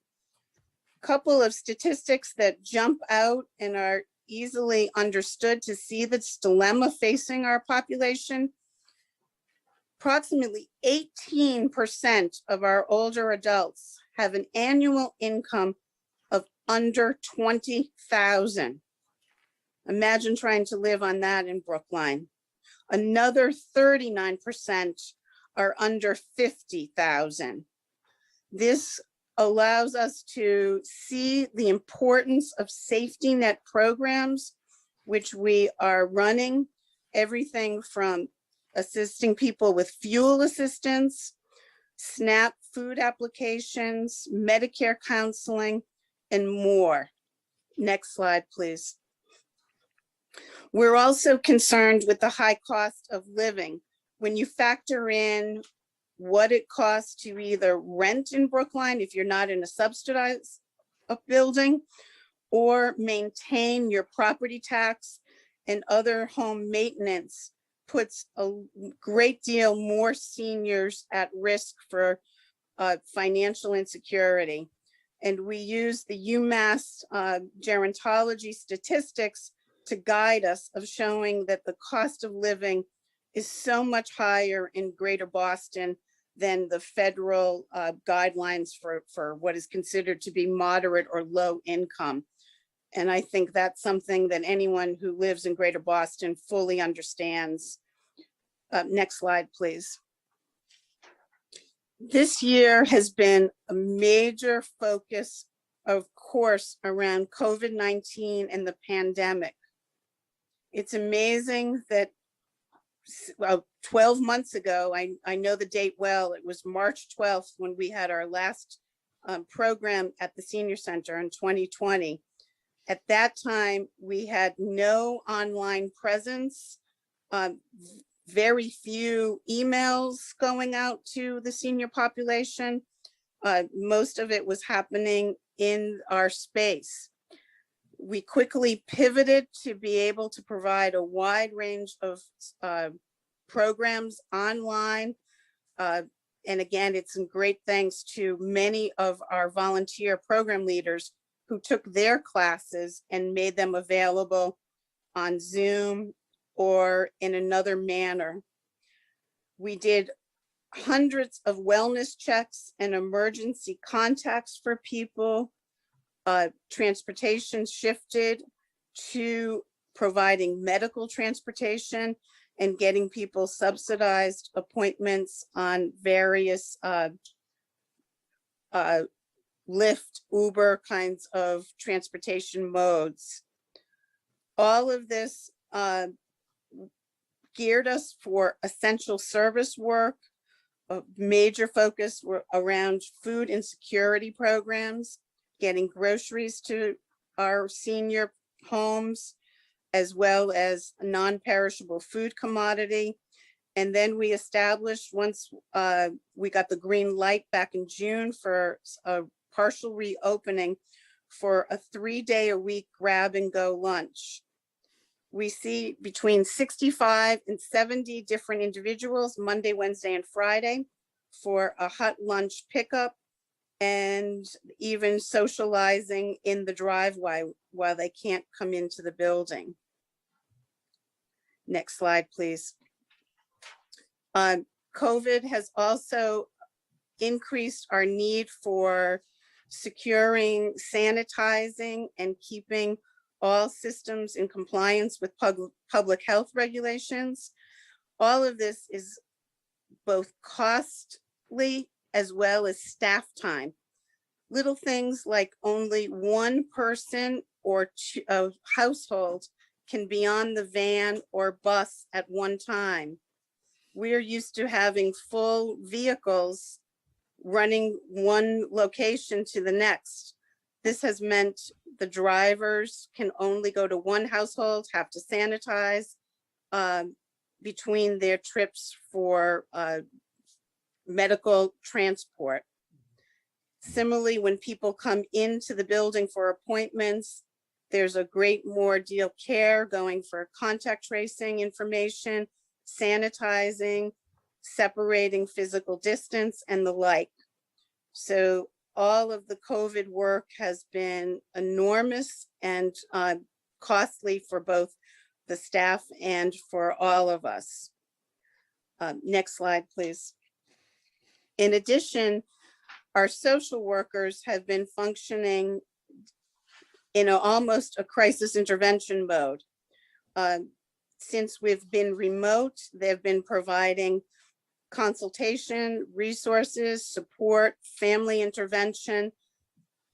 Couple of statistics that jump out and are easily understood to see this dilemma facing our population. Approximately 18% of our older adults have an annual income of under 20,000. Imagine trying to live on that in Brookline. Another 39% are under 50,000. This allows us to see the importance of safety net programs, which we are running, everything from assisting people with fuel assistance, SNAP food applications, Medicare counseling, and more. Next slide, please. We're also concerned with the high cost of living. When you factor in what it costs to either rent in Brookline if you're not in a subsidized building, or maintain your property tax and other home maintenance, puts a great deal more seniors at risk for financial insecurity. And we use the UMass gerontology statistics to guide us of showing that the cost of living is so much higher in Greater Boston than the federal guidelines for what is considered to be moderate or low income. And I think that's something that anyone who lives in Greater Boston fully understands. Next slide, please. This year has been a major focus, of course, around COVID-19 and the pandemic. It's amazing that well, 12 months ago, I know the date well, it was March 12th when we had our last program at the senior center in 2020. At that time, we had no online presence, very few emails going out to the senior population. Most of it was happening in our space. We quickly pivoted to be able to provide a wide range of programs online. And again, it's in great thanks to many of our volunteer program leaders who took their classes and made them available on Zoom or in another manner. We did hundreds of wellness checks and emergency contacts for people. Transportation shifted to providing medical transportation and getting people subsidized appointments on various Lyft, Uber kinds of transportation modes. All of this geared us for essential service work. A major focus were around food insecurity programs, getting groceries to our senior homes, as well as non-perishable food commodity. And then we established, once we got the green light back in June for a partial reopening, for a 3-day-a-week grab and go lunch. We see between 65 and 70 different individuals Monday, Wednesday, and Friday for a hot lunch pickup, and even socializing in the driveway while they can't come into the building. Next slide, please. COVID has also increased our need for securing, sanitizing, and keeping all systems in compliance with public health regulations. All of this is both costly as well as staff time. Little things like only one person or a household can be on the van or bus at one time. We're used to having full vehicles running one location to the next. This has meant the drivers can only go to one household, have to sanitize between their trips for medical transport. Similarly, when people come into the building for appointments, there's a great more deal care going for contact tracing information, sanitizing, separating physical distance, and the like. So all of the COVID work has been enormous and costly for both the staff and for all of us. Next slide, please. In addition, our social workers have been functioning in almost a crisis intervention mode. Since we've been remote, they've been providing consultation, resources, support, family intervention,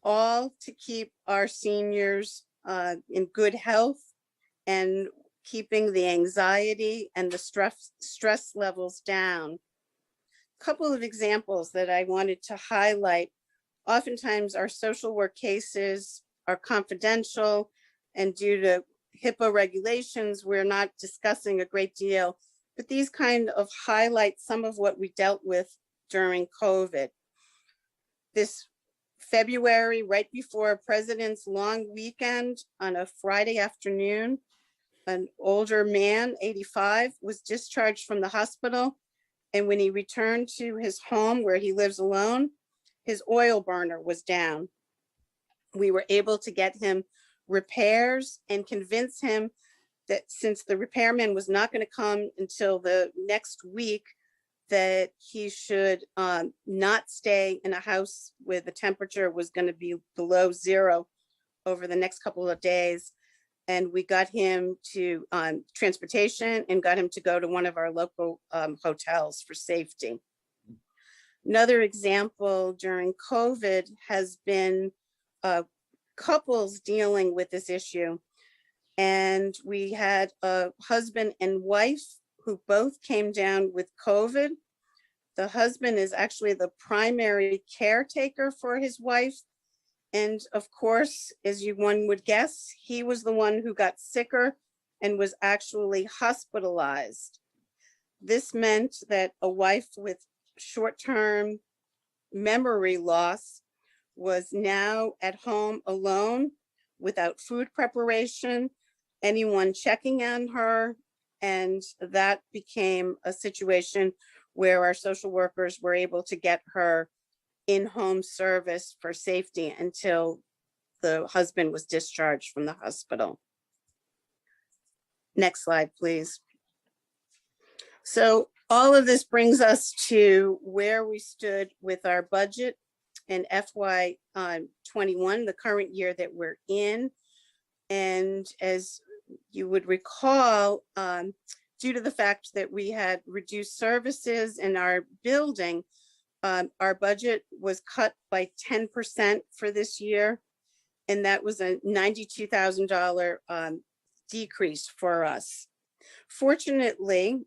all to keep our seniors in good health and keeping the anxiety and the stress levels down. A couple of examples that I wanted to highlight. Oftentimes our social work cases are confidential, and due to HIPAA regulations, we're not discussing a great deal, but these kind of highlight some of what we dealt with during COVID. This February, right before President's long weekend, on a Friday afternoon, an older man, 85, was discharged from the hospital. And when he returned to his home where he lives alone, his oil burner was down. We were able to get him repairs and convince him that since the repairman was not going to come until the next week, that he should not stay in a house where the temperature was going to be below 0 over the next couple of days. And we got him to transportation and got him to go to one of our local hotels for safety. Another example during COVID has been couples dealing with this issue. And we had a husband and wife who both came down with COVID. The husband is actually the primary caretaker for his wife. And of course, as one would guess, he was the one who got sicker and was actually hospitalized. This meant that a wife with short-term memory loss was now at home alone without food preparation, anyone checking on her. And that became a situation where our social workers were able to get her in-home service for safety until the husband was discharged from the hospital. Next slide, please. So all of this brings us to where we stood with our budget in FY 21, the current year that we're in. And as you would recall, due to the fact that we had reduced services in our building, our budget was cut by 10% for this year. And that was a $92,000 decrease for us. Fortunately,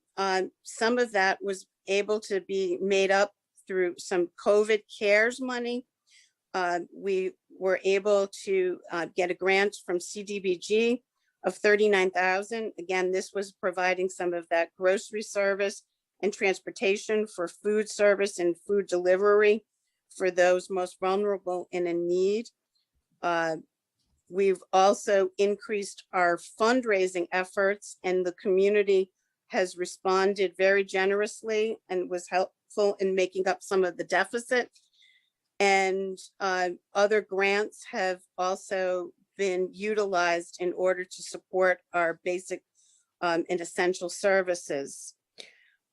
some of that was able to be made up through some COVID CARES money. We were able to get a grant from CDBG of $39,000. Again, this was providing some of that grocery service and transportation for food service and food delivery for those most vulnerable and in need. We've also increased our fundraising efforts, and the community has responded very generously and was helpful in making up some of the deficit. And other grants have also been utilized in order to support our basic and essential services.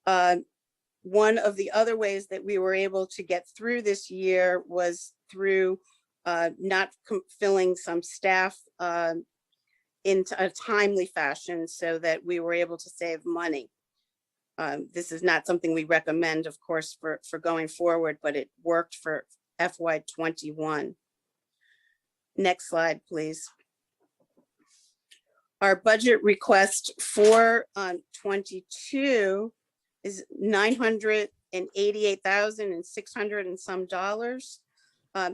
One of the other ways that we were able to get through this year was through not filling some staff in a timely fashion so that we were able to save money. This is not something we recommend, of course, for going forward, but it worked for FY 21. Next slide, please. Our budget request for 22 is $988,600 and some dollars.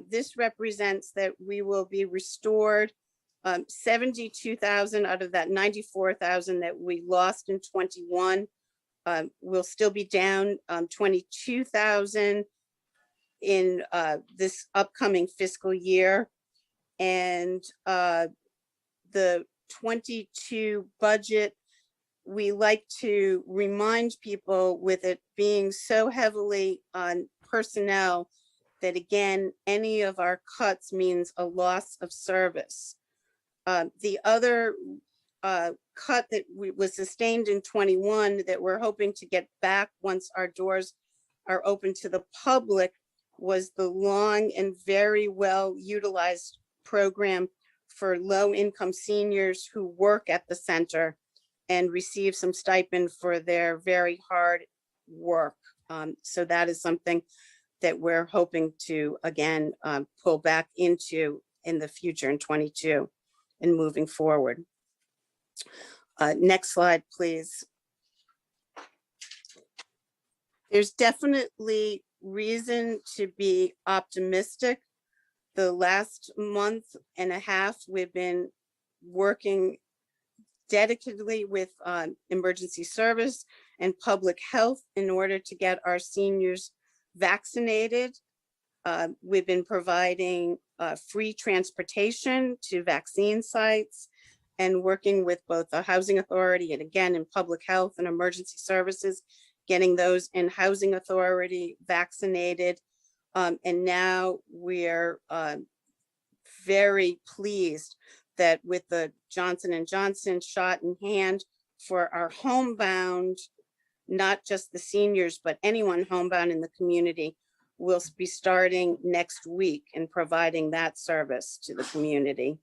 This represents that we will be restored 72,000 out of that 94,000 that we lost in 21. We'll still be down 22,000 in this upcoming fiscal year. And the 22 budget, we like to remind people with it being so heavily on personnel that again, any of our cuts means a loss of service. The other cut that was sustained in 21 that we're hoping to get back once our doors are open to the public was the long and very well utilized program for low-income seniors who work at the center and receive some stipend for their very hard work. So that is something that we're hoping to, again, pull back into in the future in 22 and moving forward. Next slide, please. There's definitely reason to be optimistic. The last month and a half, we've been working dedicatedly with emergency service and public health in order to get our seniors vaccinated. We've been providing free transportation to vaccine sites and working with both the housing authority and again in public health and emergency services, getting those in housing authority vaccinated. And now we're very pleased that with the Johnson & Johnson shot in hand for our homebound, not just the seniors, but anyone homebound in the community, will be starting next week and providing that service to the community.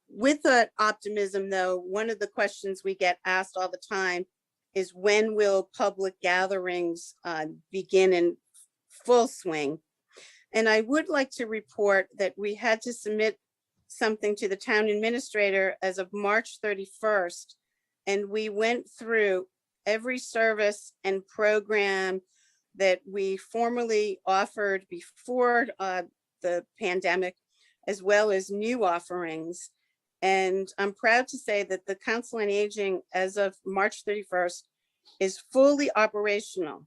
With that optimism though, one of the questions we get asked all the time is when will public gatherings begin in full swing? And I would like to report that we had to submit something to the town administrator as of March 31st And we went through every service and program that we formerly offered before the pandemic, as well as new offerings. And I'm proud to say that the Council on Aging, as of March 31st, is fully operational.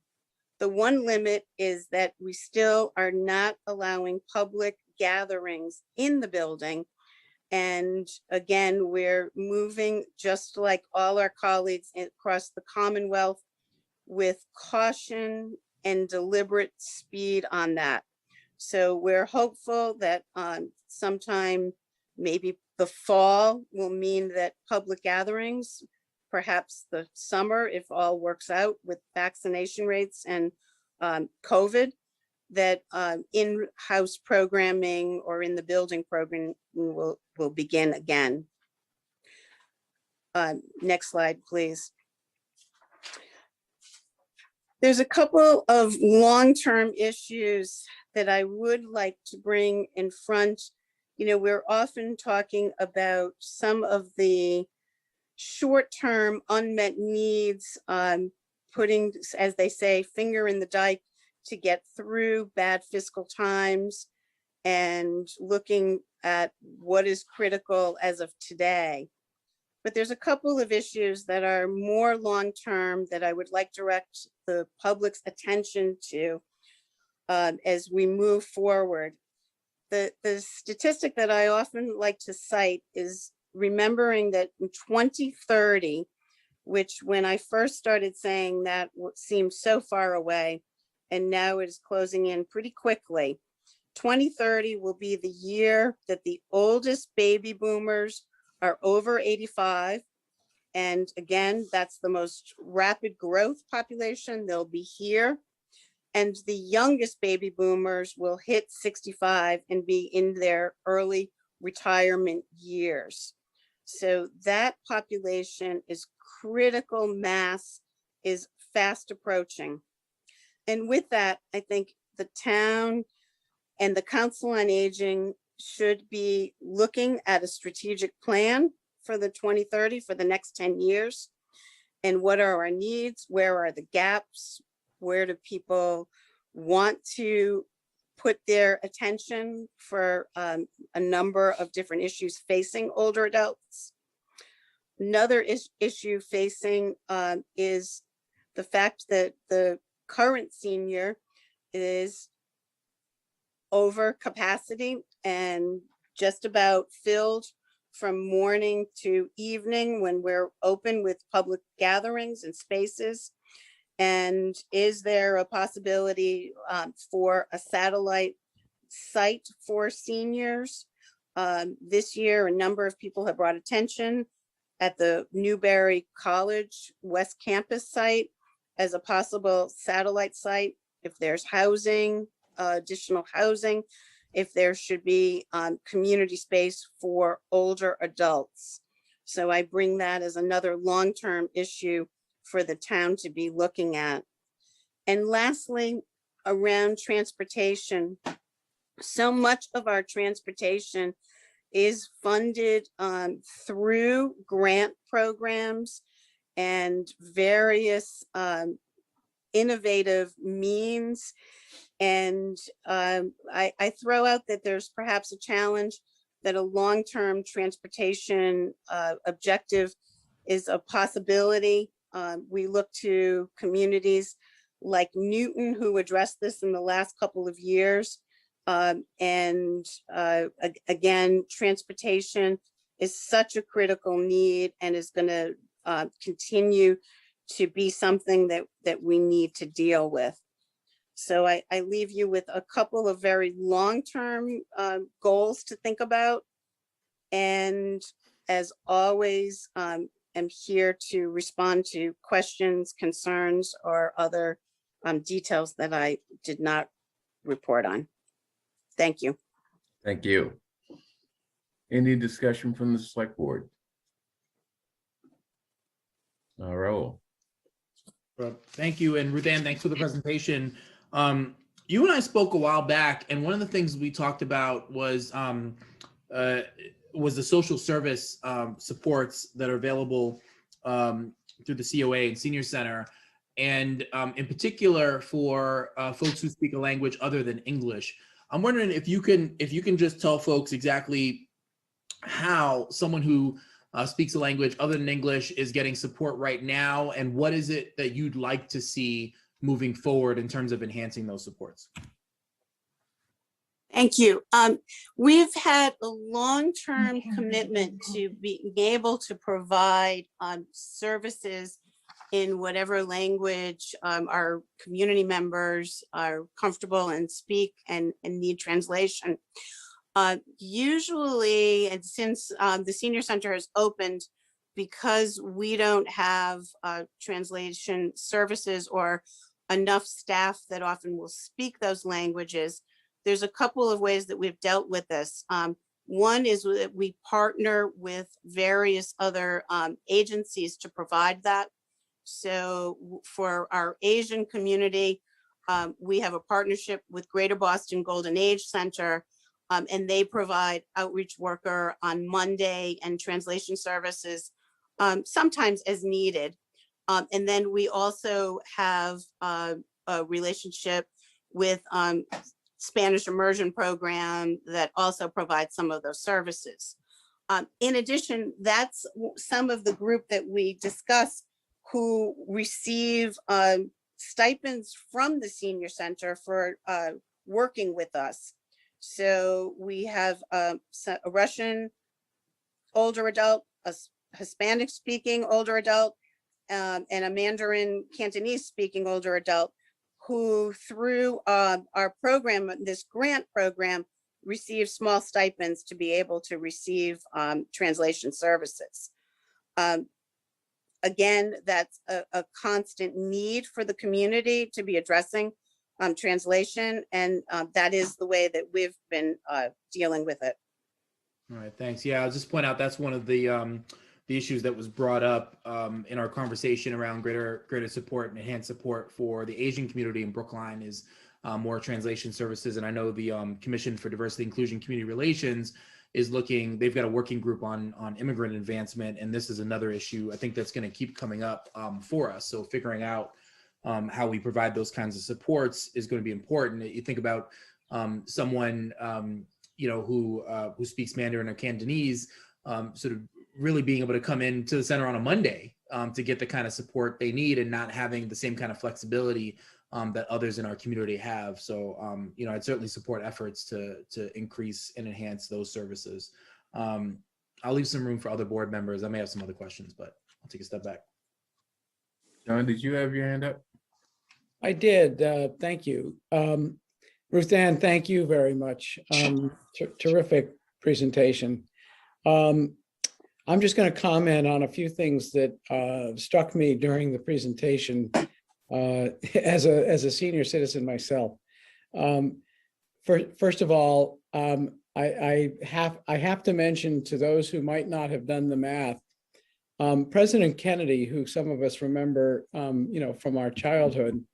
The one limit is that we still are not allowing public gatherings in the building. And again, we're moving, just like all our colleagues across the Commonwealth, with caution and deliberate speed on that. So we're hopeful that sometime maybe the fall will mean that public gatherings, perhaps the summer, if all works out with vaccination rates and COVID, that in-house programming or in the building program will begin again. Next slide, please. There's a couple of long-term issues that I would like to bring in front. You know, we're often talking about some of the short-term unmet needs, putting, as they say, finger in the dike to get through bad fiscal times and looking at what is critical as of today. But there's a couple of issues that are more long-term that I would like to direct the public's attention to as we move forward. The statistic that I often like to cite is remembering that in 2030, which when I first started saying that seemed so far away, and now it is closing in pretty quickly. 2030 will be the year that the oldest baby boomers are over 85. And again, that's the most rapid growth population. They'll be here. And the youngest baby boomers will hit 65 and be in their early retirement years. So that population is critical mass, is fast approaching. And with that, I think the town and the Council on Aging should be looking at a strategic plan for the 2030, for the next 10 years. And what are our needs? Where are the gaps? Where do people want to put their attention for a number of different issues facing older adults? Another issue facing is the fact that the current senior is over capacity and just about filled from morning to evening when we're open with public gatherings and spaces. And is there a possibility for a satellite site for seniors? This year, a number of people have brought attention at the Newberry College West Campus site as a possible satellite site. If there's housing, additional housing, if there should be community space for older adults. So I bring that as another long-term issue for the town to be looking at. And lastly, around transportation. So much of our transportation is funded through grant programs and various innovative means. And I throw out that there's perhaps a challenge that a long-term transportation objective is a possibility. We look to communities like Newton, who addressed this in the last couple of years. And again, transportation is such a critical need and is going to continue to be something that we need to deal with. So I leave you with a couple of very long-term goals to think about. And as always, I'm here to respond to questions, concerns, or other details that I did not report on. Thank you.
Thank you. Any discussion from the select board? Raul.
Thank you. And Ruth Ann, thanks for the presentation. You and I spoke a while back, and one of the things we talked about was the social service supports that are available through the COA and Senior Center, and in particular for folks who speak a language other than English. I'm wondering if you can just tell folks exactly how someone who speaks a language other than English is getting support right now, and what is it that you'd like to see moving forward in terms of enhancing those supports?
Thank you. We've had a long-term commitment to being able to provide services in whatever language our community members are comfortable and speak and need translation. Usually, and since the Senior Center has opened, because we don't have translation services or enough staff that often will speak those languages, there's a couple of ways that we've dealt with this. One is that we partner with various other agencies to provide that. So for our Asian community, we have a partnership with Greater Boston Golden Age Center, and they provide outreach worker on Monday and translation services, sometimes as needed. And then we also have a relationship with Spanish immersion program that also provides some of those services. In addition, that's some of the group that we discussed who receive stipends from the Senior Center for working with us. So we have a Russian older adult, a Hispanic speaking older adult, and a Mandarin Cantonese speaking older adult who through our program, this grant program, receive small stipends to be able to receive translation services. Again, that's a constant need for the community to be addressing translation, and that is the way that we've been dealing with it.
All right, thanks. Yeah, I'll just point out that's one of the issues that was brought up in our conversation around greater support and enhanced support for the Asian community in Brookline is more translation services. And I know the Commission for Diversity, Inclusion, Community Relations is looking, they've got a working group on immigrant advancement. And this is another issue I think that's going to keep coming up for us. So figuring out how we provide those kinds of supports is going to be important. You think about someone, who speaks Mandarin or Cantonese, sort of really being able to come into the center on a Monday to get the kind of support they need and not having the same kind of flexibility that others in our community have. So, I'd certainly support efforts to increase and enhance those services. I'll leave some room for other board members. I may have some other questions, but I'll take a step back.
John, did you have your hand up?
I did. Thank you. Ruth Ann, thank you very much. Terrific presentation. I'm just going to comment on a few things that struck me during the presentation as a senior citizen myself. First of all, I have to mention to those who might not have done the math, President Kennedy, who some of us remember, from our childhood,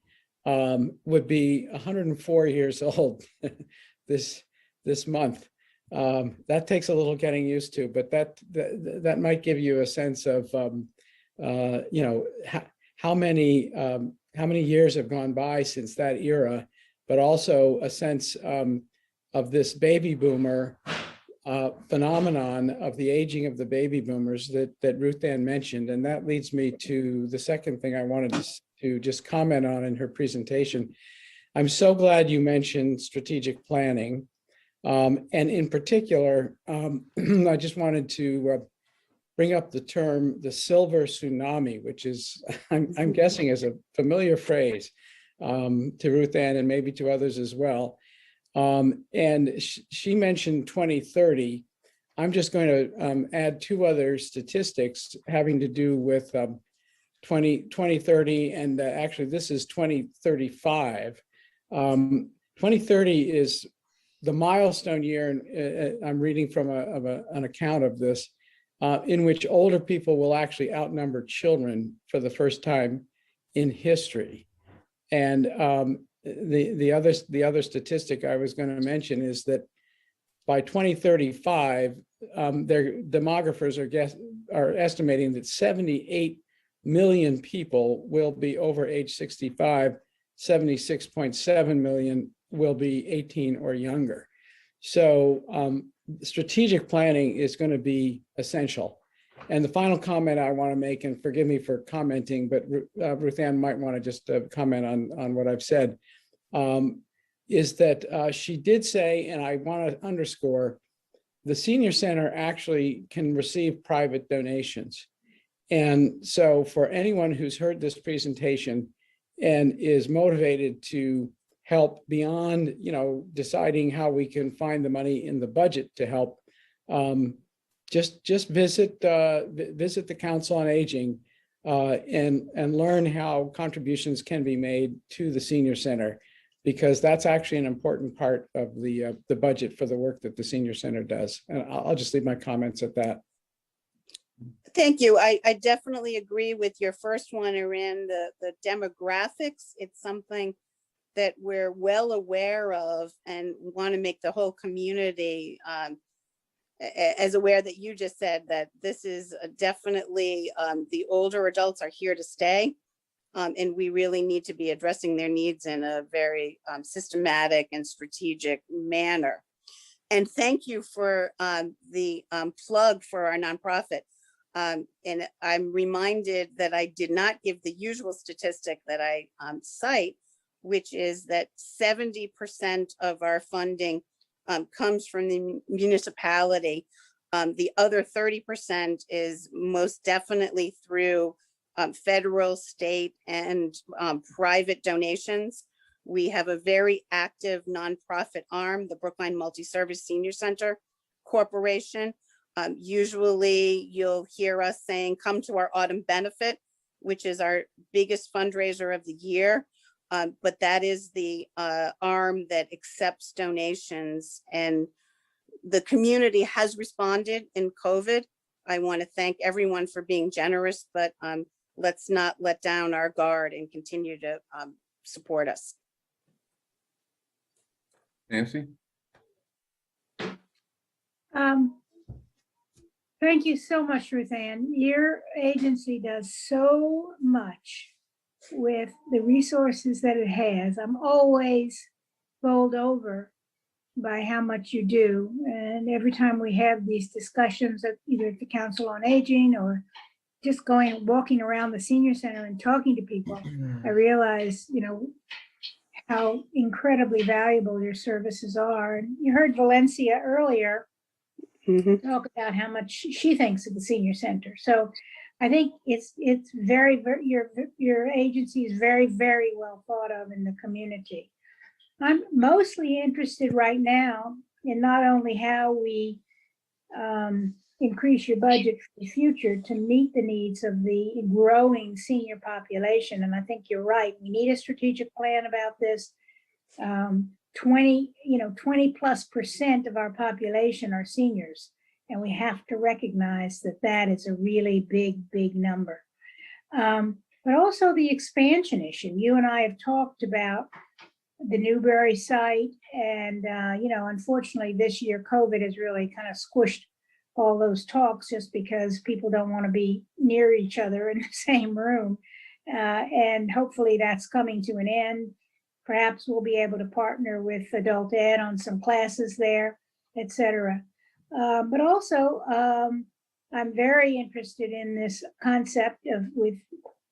would be 104 years old this month. That takes a little getting used to, but that might give you a sense of how many years have gone by since that era, but also a sense of this baby boomer phenomenon of the aging of the baby boomers that Ruth Ann mentioned. And that leads me to the second thing I wanted to just comment on in her presentation. I'm so glad you mentioned strategic planning. And in particular, I just wanted to bring up the term, the silver tsunami, which is, I'm guessing is a familiar phrase to Ruth Ann and maybe to others as well. And she mentioned 2030. I'm just going to add two other statistics having to do with 2030, and actually this is 2035. 2030 is the milestone year, and I'm reading from an account of this, in which older people will actually outnumber children for the first time in history. And the other statistic I was going to mention is that by 2035, their demographers are estimating that 78 million people will be over age 65, 76.7 million will be 18 or younger. So strategic planning is going to be essential. And the final comment I want to make, and forgive me for commenting, but Ruth Ann might want to just comment on what I've said, is that she did say, and I want to underscore, the senior center actually can receive private donations. And so for anyone who's heard this presentation and is motivated to help beyond, deciding how we can find the money in the budget to help, just visit the Council on Aging and learn how contributions can be made to the senior center, because that's actually an important part of the budget for the work that the senior center does. And I'll just leave my comments at that.
Thank you. I definitely agree with your first one around the demographics. It's something that we're well aware of and want to make the whole community as aware that you just said that this is definitely the older adults are here to stay. And we really need to be addressing their needs in a very systematic and strategic manner. And thank you for the plug for our nonprofit. And I'm reminded that I did not give the usual statistic that I cite, which is that 70% of our funding comes from the municipality. The other 30% is most definitely through federal, state, and private donations. We have a very active nonprofit arm, the Brookline Multi-Service Senior Center Corporation. Usually you'll hear us saying, come to our autumn benefit, which is our biggest fundraiser of the year. But that is the arm that accepts donations, and the community has responded in COVID. I want to thank everyone for being generous, but let's not let down our guard and continue to support us.
Nancy?
Thank you so much, Ruth Ann. Your agency does so much with the resources that it has. I'm always bowled over by how much you do. And every time we have these discussions at either at the Council on Aging or just walking around the senior center and talking to people, I realize, how incredibly valuable your services are. And you heard Valencia earlier talk about how much she thinks of the senior center. So I think it's very, your agency is very, very well thought of in the community. I'm mostly interested right now in not only how we increase your budget for the future to meet the needs of the growing senior population. And I think you're right. We need a strategic plan about this. 20+% of our population are seniors. And we have to recognize that that is a really big, big number. But also the expansion issue. You and I have talked about the Newberry site. And, unfortunately this year, COVID has really kind of squished all those talks just because people don't want to be near each other in the same room. And hopefully that's coming to an end. Perhaps we'll be able to partner with Adult Ed on some classes there, et cetera. But also, I'm very interested in this concept of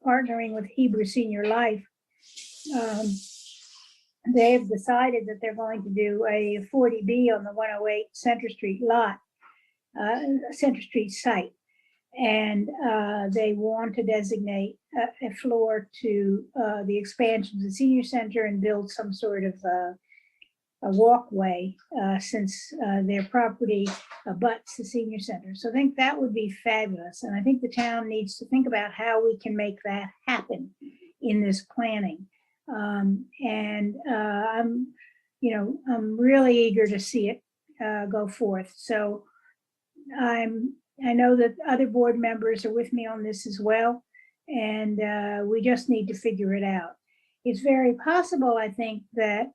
partnering with Hebrew Senior Life. They've decided that they're going to do a 40B on the 108 Center Street lot, Center Street site. And they want to designate a floor to the expansion of the senior center and build some sort of a walkway since their property abuts the senior center. So I think that would be fabulous. And I think the town needs to think about how we can make that happen in this planning. I'm really eager to see it go forth. So I know that other board members are with me on this as well, and we just need to figure it out. It's very possible, I think, that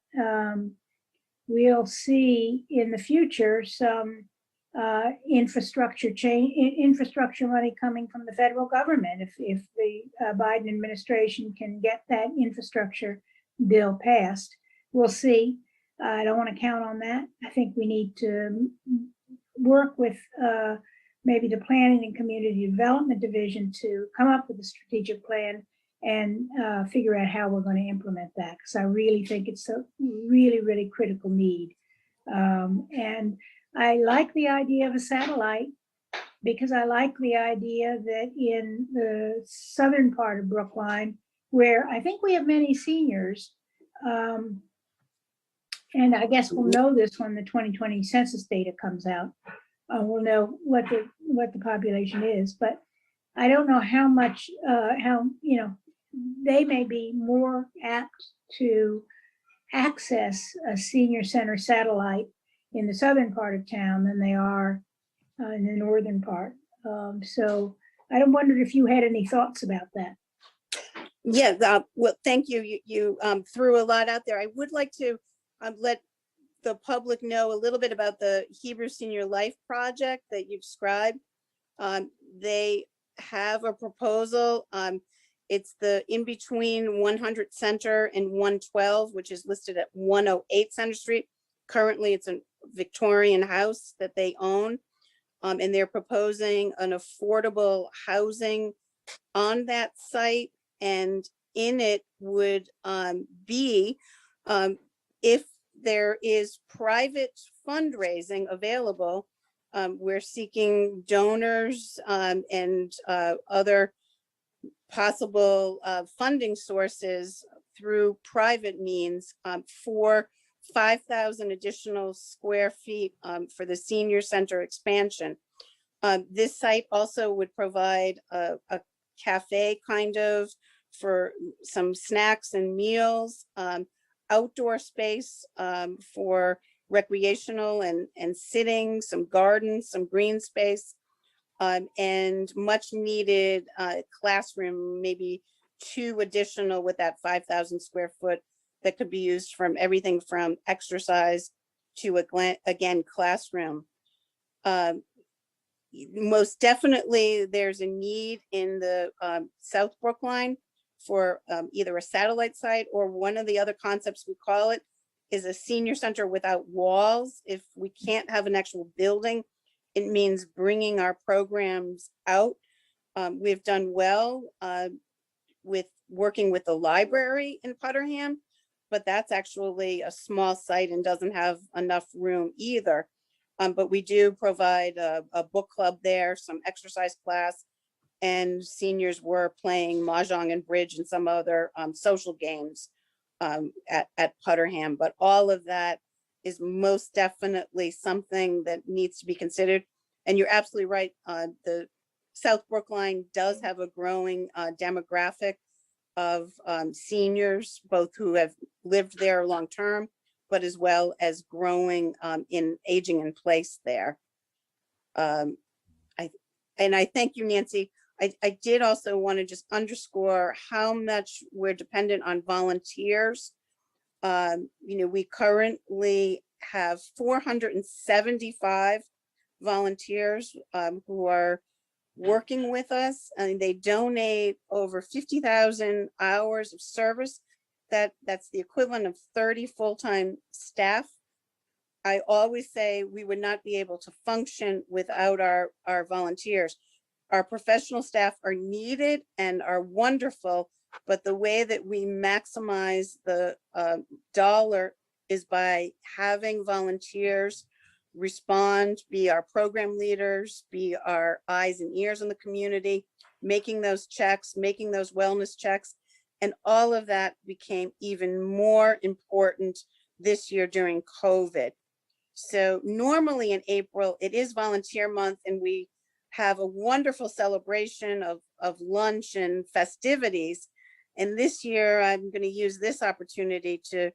we'll see in the future some infrastructure money coming from the federal government. If the Biden administration can get that infrastructure bill passed, we'll see. I don't want to count on that. I think we need to work with maybe the Planning and Community Development Division to come up with a strategic plan and figure out how we're going to implement that, because I really think it's a really, really critical need. And I like the idea of a satellite, because I like the idea that in the southern part of Brookline, where I think we have many seniors, and I guess we'll know this when the 2020 census data comes out. We'll know what the population is, but I don't know how much, they may be more apt to access a senior center satellite in the southern part of town than they are in the northern part. So I wondered if you had any thoughts about that.
Yeah, well, thank you. You threw a lot out there. I would like to let the public know a little bit about the Hebrew Senior Life Project that you described. They have a proposal. It's the in between 100 Center and 112, which is listed at 108 Center Street. Currently, it's a Victorian house that they own. And they're proposing an affordable housing on that site. And in it would be, if there is private fundraising available, we're seeking donors and other possible funding sources through private means for 5,000 additional square feet for the senior center expansion. This site also would provide a cafe kind of for some snacks and meals, outdoor space for recreational and sitting, some gardens, some green space, and much needed classroom, maybe 2 additional with that 5,000 square foot that could be used from everything from exercise to again, classroom. Most definitely there's a need in the South Brookline for either a satellite site, or one of the other concepts we call it is a senior center without walls. If we can't have an actual building, it means bringing our programs out. We've done well with working with the library in Putterham, but that's actually a small site and doesn't have enough room either. But we do provide a book club there, some exercise class, and seniors were playing mahjong and bridge and some other social games at Putterham. But all of that is most definitely something that needs to be considered. And you're absolutely right. The South Brookline does have a growing demographic of seniors, both who have lived there long-term, but as well as growing in aging in place there. I thank you, Nancy. I did also want to just underscore how much we're dependent on volunteers. We currently have 475 volunteers who are working with us, and they donate over 50,000 hours of service. That's the equivalent of 30 full-time staff. I always say we would not be able to function without our volunteers. Our professional staff are needed and are wonderful, but the way that we maximize the dollar is by having volunteers respond, be our program leaders, be our eyes and ears in the community, making those checks, making those wellness checks. And all of that became even more important this year during COVID. So normally in April, it is volunteer month, and we have a wonderful celebration of lunch and festivities. And this year, I'm going to use this opportunity to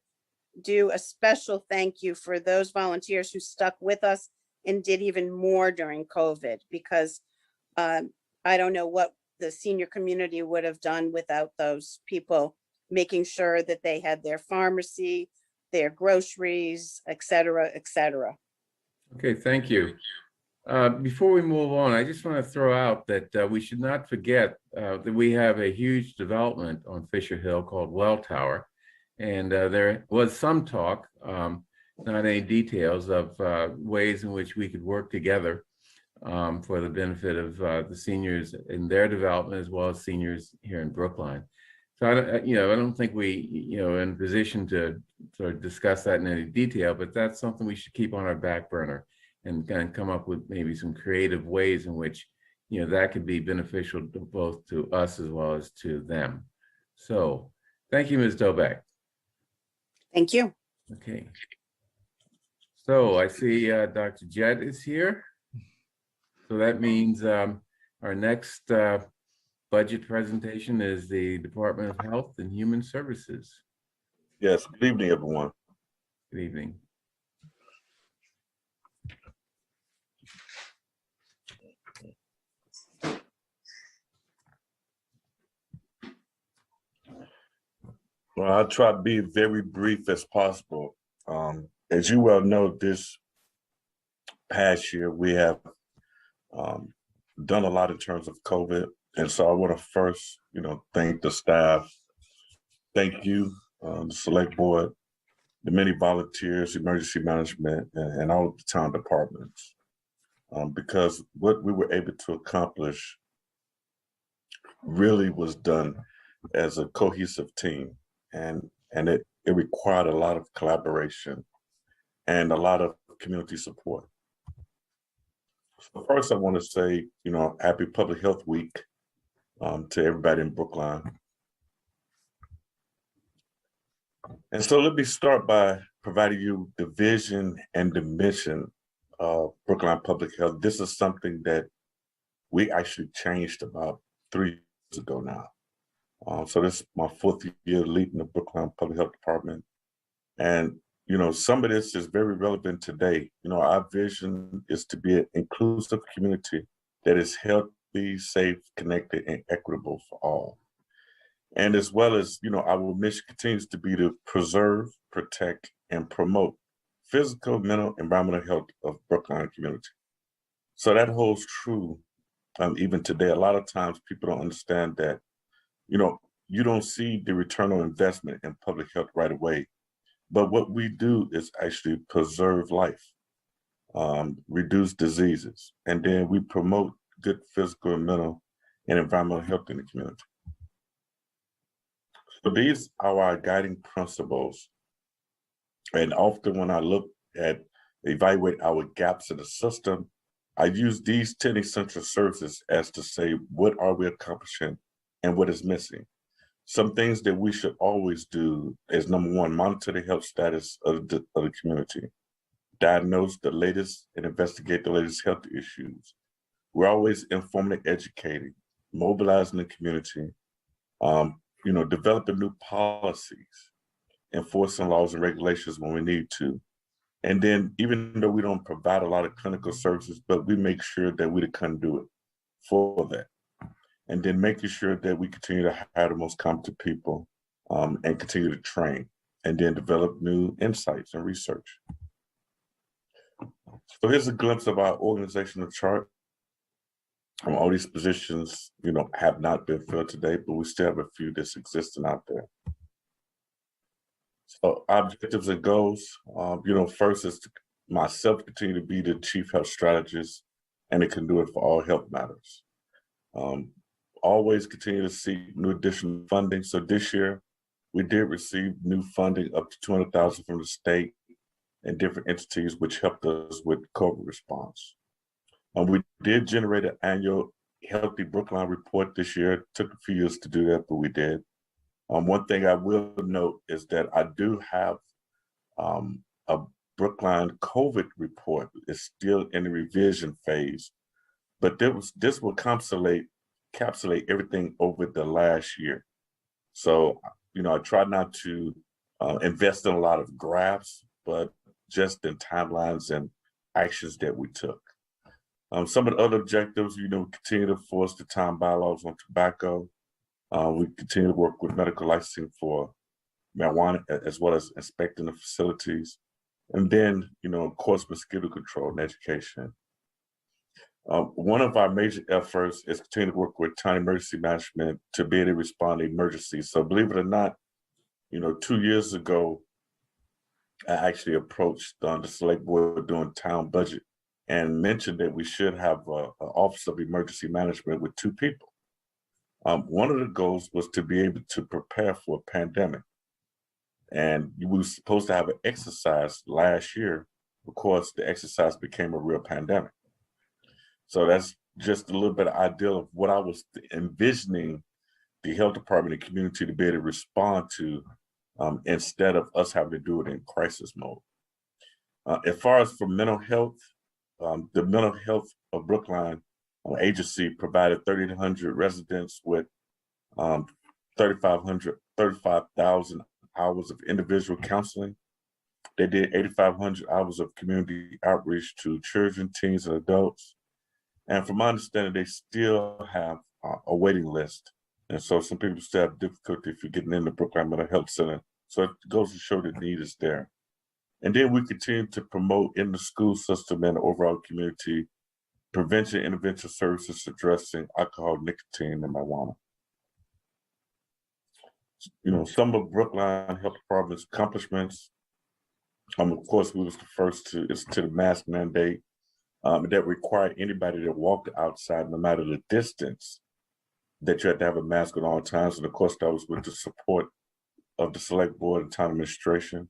do a special thank you for those volunteers who stuck with us and did even more during COVID, because I don't know what the senior community would have done without those people making sure that they had their pharmacy, their groceries, et cetera, et cetera.
Okay, thank you. Before we move on, I just want to throw out that we should not forget that we have a huge development on Fisher Hill called Well Tower. And there was some talk, not any details, of ways in which we could work together for the benefit of the seniors in their development as well as seniors here in Brookline. So I don't think we, are in a position to sort of discuss that in any detail, but that's something we should keep on our back burner and kind of come up with maybe some creative ways in which, that could be beneficial to both to us as well as to them. So thank you, Ms. Dobeck.
Thank you.
Okay. So I see Dr. Jett is here. So that means our next budget presentation is the Department of Health and Human Services.
Yes, good evening, everyone.
Good evening.
Well, I'll try to be very brief as possible. As you well know, this past year, we have done a lot in terms of COVID. And so I want to first, thank the staff. Thank you, the select board, the many volunteers, emergency management, and all of the town departments. Because what we were able to accomplish really was done as a cohesive team. And it required a lot of collaboration and a lot of community support. So first, I want to say, happy Public Health Week to everybody in Brookline. And so let me start by providing you the vision and the mission of Brookline Public Health. This is something that we actually changed about 3 years ago now. So this is my 4th year leading the Brookline Public Health Department. And, some of this is very relevant today. Our vision is to be an inclusive community that is healthy, safe, connected, and equitable for all. And as well as, our mission continues to be to preserve, protect, and promote physical, mental, environmental health of Brookline community. So that holds true even today. A lot of times people don't understand that, you don't see the return on investment in public health right away. But what we do is actually preserve life, reduce diseases, and then we promote good physical and mental and environmental health in the community. So these are our guiding principles. And often when I look at, evaluate our gaps in the system, I use these 10 essential services as to say, what are we accomplishing and what is missing? Some things that we should always do is, number one, monitor the health status of the community, diagnose the latest and investigate the latest health issues. We're always informing, educating, mobilizing the community, developing new policies, enforcing laws and regulations when we need to. And then even though we don't provide a lot of clinical services, but we make sure that we can do it for that. And then making sure that we continue to hire the most competent people and continue to train and then develop new insights and research. So here's a glimpse of our organizational chart. All these positions, have not been filled today, but we still have a few that's existing out there. So objectives and goals, first is to myself continue to be the chief health strategist and it can do it for all health matters. Always continue to seek new additional funding. So this year, we did receive new funding up to $200,000 from the state and different entities, which helped us with COVID response. We did generate an annual Healthy Brookline report this year. It took a few years to do that, but we did. One thing I will note is that I do have a Brookline COVID report. It's still in the revision phase, but this will encapsulate everything over the last year. So, I try not to invest in a lot of graphs, but just in timelines and actions that we took. Some of the other objectives, continue to enforce the town bylaws on tobacco. We continue to work with medical licensing for marijuana, as well as inspecting the facilities. And then, of course, mosquito control and education. One of our major efforts is continuing to work with county emergency management to be able to respond to emergencies. So believe it or not, 2 years ago, I actually approached the select board doing town budget and mentioned that we should have an Office of Emergency Management with 2 people. One of the goals was to be able to prepare for a pandemic. And we were supposed to have an exercise last year. Of course, the exercise became a real pandemic. So that's just a little bit of idea of what I was envisioning the health department and community to be able to respond to instead of us having to do it in crisis mode. As far as for mental health, the mental health of Brookline agency provided 3,800 residents with 35,000 hours of individual counseling. They did 8,500 hours of community outreach to children, teens, and adults. And from my understanding, they still have a waiting list. And so some people still have difficulty for getting in the Brookline Mental Health Center. So it goes to show the need is there. And then we continue to promote in the school system and the overall community prevention intervention services addressing alcohol, nicotine, and marijuana. Some of Brookline Health Department's accomplishments, of course, we was the first to the mask mandate that required anybody that walked outside, no matter the distance, that you had to have a mask at all times. And of course, that was with the support of the select board and town administration.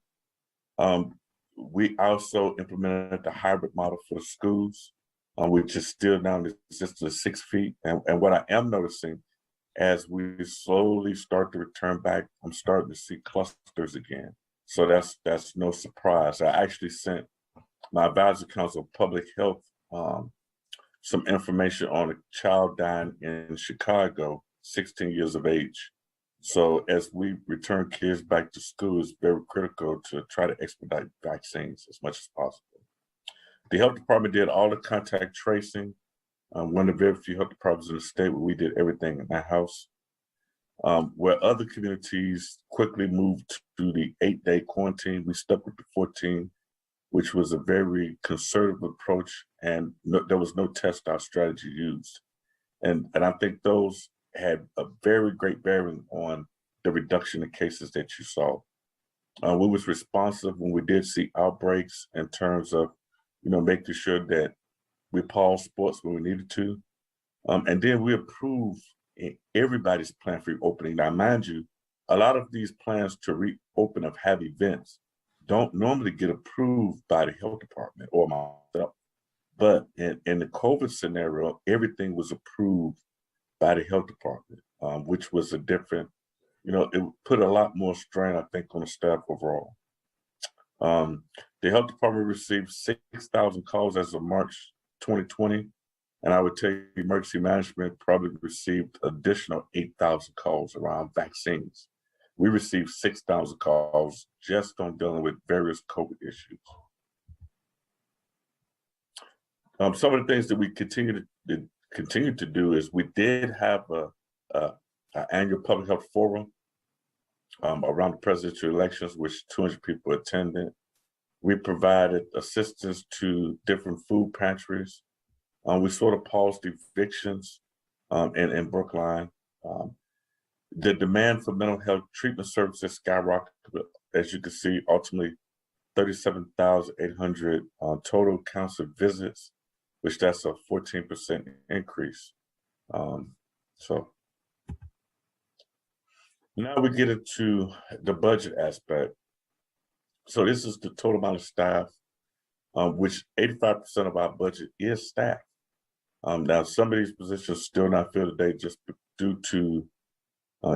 We also implemented the hybrid model for the schools, which is still now just to 6 feet. And what I am noticing, as we slowly start to return back, I'm starting to see clusters again. So that's no surprise. I actually sent my advisory council of public health some information on a child dying in Chicago, 16 years of age. So as we return kids back to school, it's very critical to try to expedite vaccines as much as possible. The health department did all the contact tracing. One of the very few health departments in the state where we did everything in that house. Where other communities quickly moved to the 8-day quarantine, we stuck with the 14, which was a very conservative approach, and there was no test out strategy used. And I think those had a very great bearing on the reduction in cases that you saw. We was responsive when we did see outbreaks in terms of, making sure that we paused sports when we needed to. And then we approved everybody's plan for reopening. Now, mind you, a lot of these plans to reopen of have events don't normally get approved by the health department or myself. But in the COVID scenario, everything was approved by the health department, which was a different, it put a lot more strain, I think, on the staff overall. The health department received 6,000 calls as of March 2020. And I would tell you, emergency management probably received additional 8,000 calls around vaccines. We received 6,000 calls just on dealing with various COVID issues. Some of the things that we continue to do is we did have an annual public health forum around the presidential elections, which 200 people attended. We provided assistance to different food pantries. We sort of paused evictions in Brookline. The demand for mental health treatment services skyrocketed. As you can see, ultimately 37,800 total counselor visits, which that's a 14% increase. So now we get into the budget aspect. So this is the total amount of staff, which 85% of our budget is staff. Now, some of these positions still not filled today just due to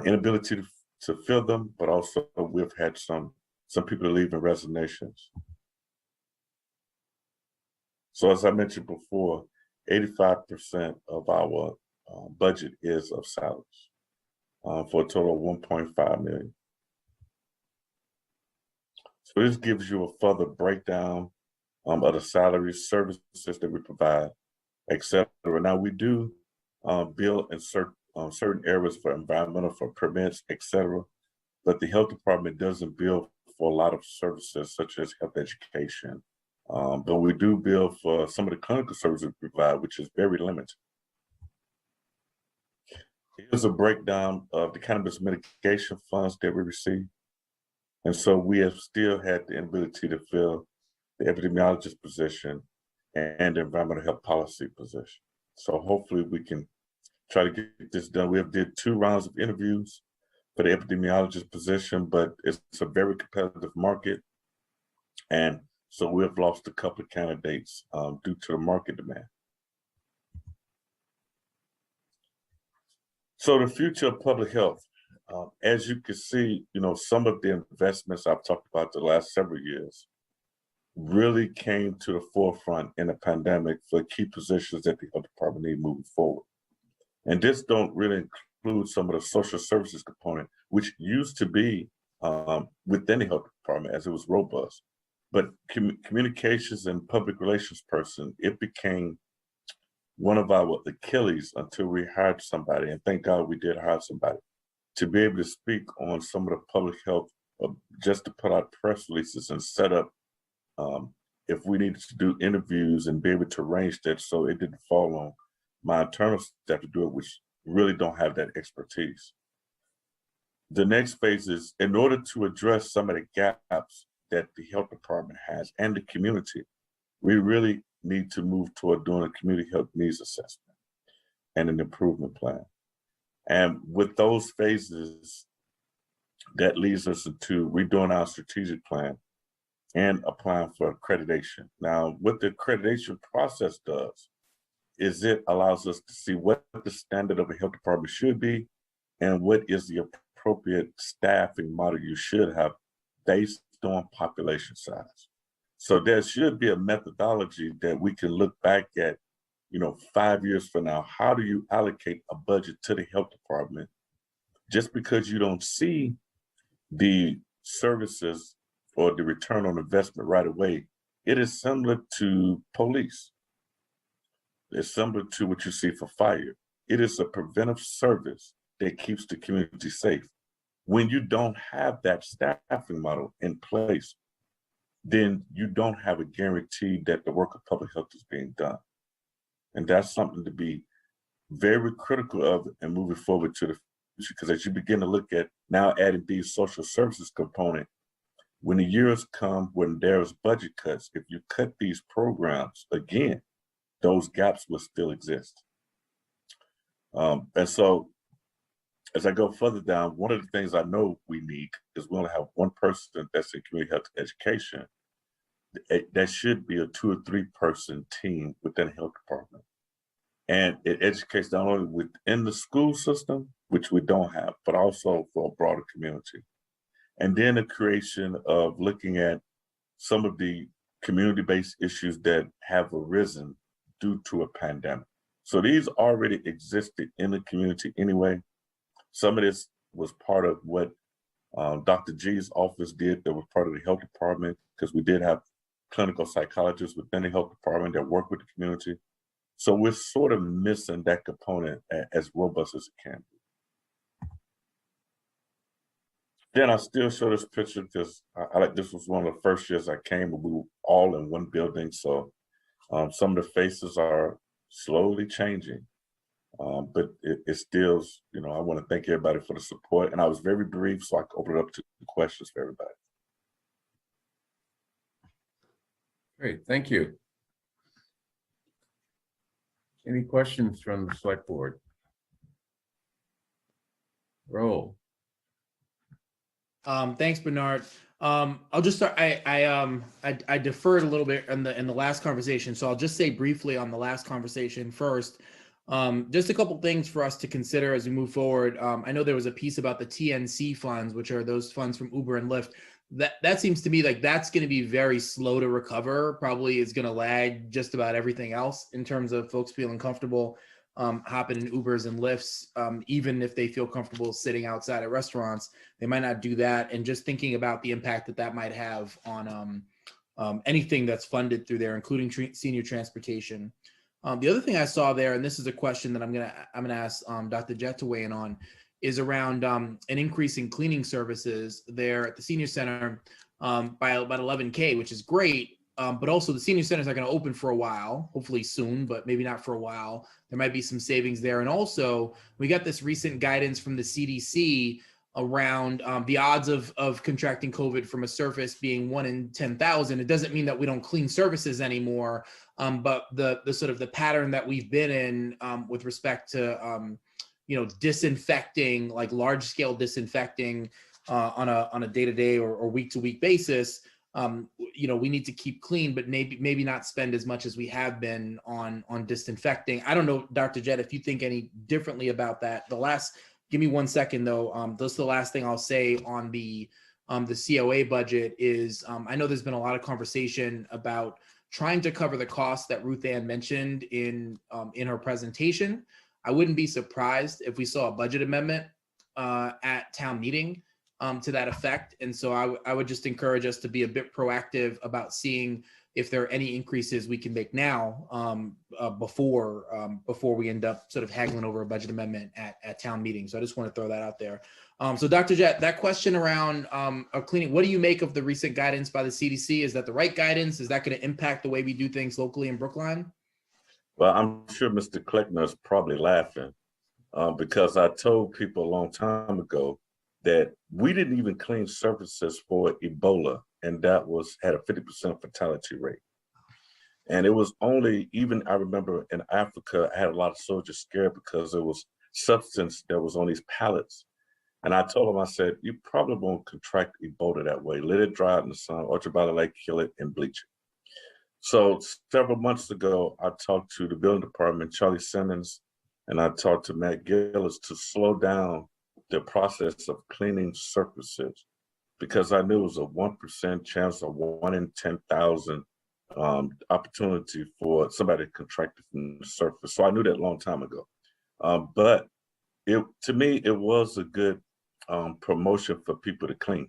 inability to fill them, but also we've had some people leave in resignations. So as I mentioned before, 85% of our budget is of salaries for a total of 1.5 million. So this gives you a further breakdown of the salaries, services that we provide, etc. Now we do bill in certain areas for environmental, for permits, etc. But the health department doesn't bill for a lot of services such as health education, But we do bill for some of the clinical services we provide, which is very limited. Here's a breakdown of the cannabis mitigation funds that we receive. And so we have still had the inability to fill the epidemiologist position and the environmental health policy position. So hopefully we can try to get this done. We have did 2 rounds of interviews for the epidemiologist position, but it's a very competitive market. And so we have lost a couple of candidates due to the market demand. So the future of public health, as you can see, some of the investments I've talked about the last several years really came to the forefront in the pandemic for key positions that the health department need moving forward. And this don't really include some of the social services component, which used to be within the health department as it was robust. But communications and public relations person, it became one of our Achilles until we hired somebody, and thank God we did hire somebody, to be able to speak on some of the public health, just to put out press releases and set up if we needed to do interviews and be able to arrange that so it didn't fall on my internal staff to do it, which really don't have that expertise. The next phase is, in order to address some of the gaps that the health department has and the community, we really need to move toward doing a community health needs assessment and an improvement plan. And with those phases, that leads us into redoing our strategic plan and applying for accreditation. Now, what the accreditation process does is it allows us to see what the standard of a health department should be and what is the appropriate staffing model you should have based on population size. So there should be a methodology that we can look back at, 5 years from now. How do you allocate a budget to the health department? Just because you don't see the services or the return on investment right away, it is similar to police. It's similar to what you see for fire. It is a preventive service that keeps the community safe. When you don't have that staffing model in place, then you don't have a guarantee that the work of public health is being done. And that's something to be very critical of and moving forward to the future, because as you begin to look at now adding these social services component, when the years come when there's budget cuts, if you cut these programs again, those gaps will still exist. And so as I go further down, one of the things I know we need is we only have one person that's in community health education. That should be a 2 or 3 person team within the health department. And it educates not only within the school system, which we don't have, but also for a broader community. And then the creation of looking at some of the community-based issues that have arisen due to a pandemic. So these already existed in the community anyway. Some of this was part of what Dr. G's office did that was part of the health department, because we did have clinical psychologists within the health department that work with the community. So we're sort of missing that component as robust as it can be. Then I still show this picture because I like, this was one of the first years I came and we were all in one building. So some of the faces are slowly changing, but it still, I want to thank everybody for the support. And I was very brief, so I can open it up to questions for everybody.
Great, thank you. Any questions from the select board? Roll.
Thanks, Bernard. I'll just start. I deferred a little bit in the last conversation, so I'll just say briefly on the last conversation first. Just a couple things for us to consider as we move forward. I know there was a piece about the TNC funds, which are those funds from Uber and Lyft. That seems to me like that's going to be very slow to recover. Probably is going to lag just about everything else in terms of folks feeling comfortable hopping in Ubers and Lyfts, even if they feel comfortable sitting outside at restaurants. They might not do that. And just thinking about the impact that that might have on anything that's funded through there, including senior transportation. The other thing I saw there, and this is a question that I'm gonna ask Dr. Jett to weigh in on, is around an increase in cleaning services there at the senior center by about 11K, which is great. but also the senior centers are going to open for a while, hopefully soon, but maybe not for a while. There might be some savings there. And also we got this recent guidance from the CDC around the odds of contracting COVID from a surface being 1 in 10,000. It doesn't mean that we don't clean surfaces anymore, but the sort of the pattern that we've been in with respect to disinfecting, like large scale disinfecting on a day-to-day or week-to-week basis. We need to keep clean, but maybe not spend as much as we have been on disinfecting. I don't know, Dr. Jett, if you think any differently about that. Give me 1 second though. This is the last thing I'll say on the COA budget is I know there's been a lot of conversation about trying to cover the costs that Ruth Ann mentioned in her presentation. I wouldn't be surprised if we saw a budget amendment at town meeting to that effect. And so I would just encourage us to be a bit proactive about seeing if there are any increases we can make now before we end up sort of haggling over a budget amendment at town meeting. So I just want to throw that out there. So Dr. Jett, that question around cleaning, what do you make of the recent guidance by the CDC? Is that the right guidance? Is that going to impact the way we do things locally in Brookline?
Well, I'm sure Mr. Kleckner is probably laughing because I told people a long time ago that we didn't even clean surfaces for Ebola, and that had a 50% fatality rate. And it was only, even I remember in Africa, I had a lot of soldiers scared because there was substance that was on these pallets. And I told them, I said, you probably won't contract Ebola that way. Let it dry out in the sun, ultraviolet light, kill it, and bleach it. So several months ago, I talked to the building department, Charlie Simmons, and I talked to Matt Gillis to slow down the process of cleaning surfaces because I knew it was a 1% chance of 1 in 10,000 opportunity for somebody to contract it from the surface. So I knew that a long time ago. But to me, it was a good promotion for people to clean.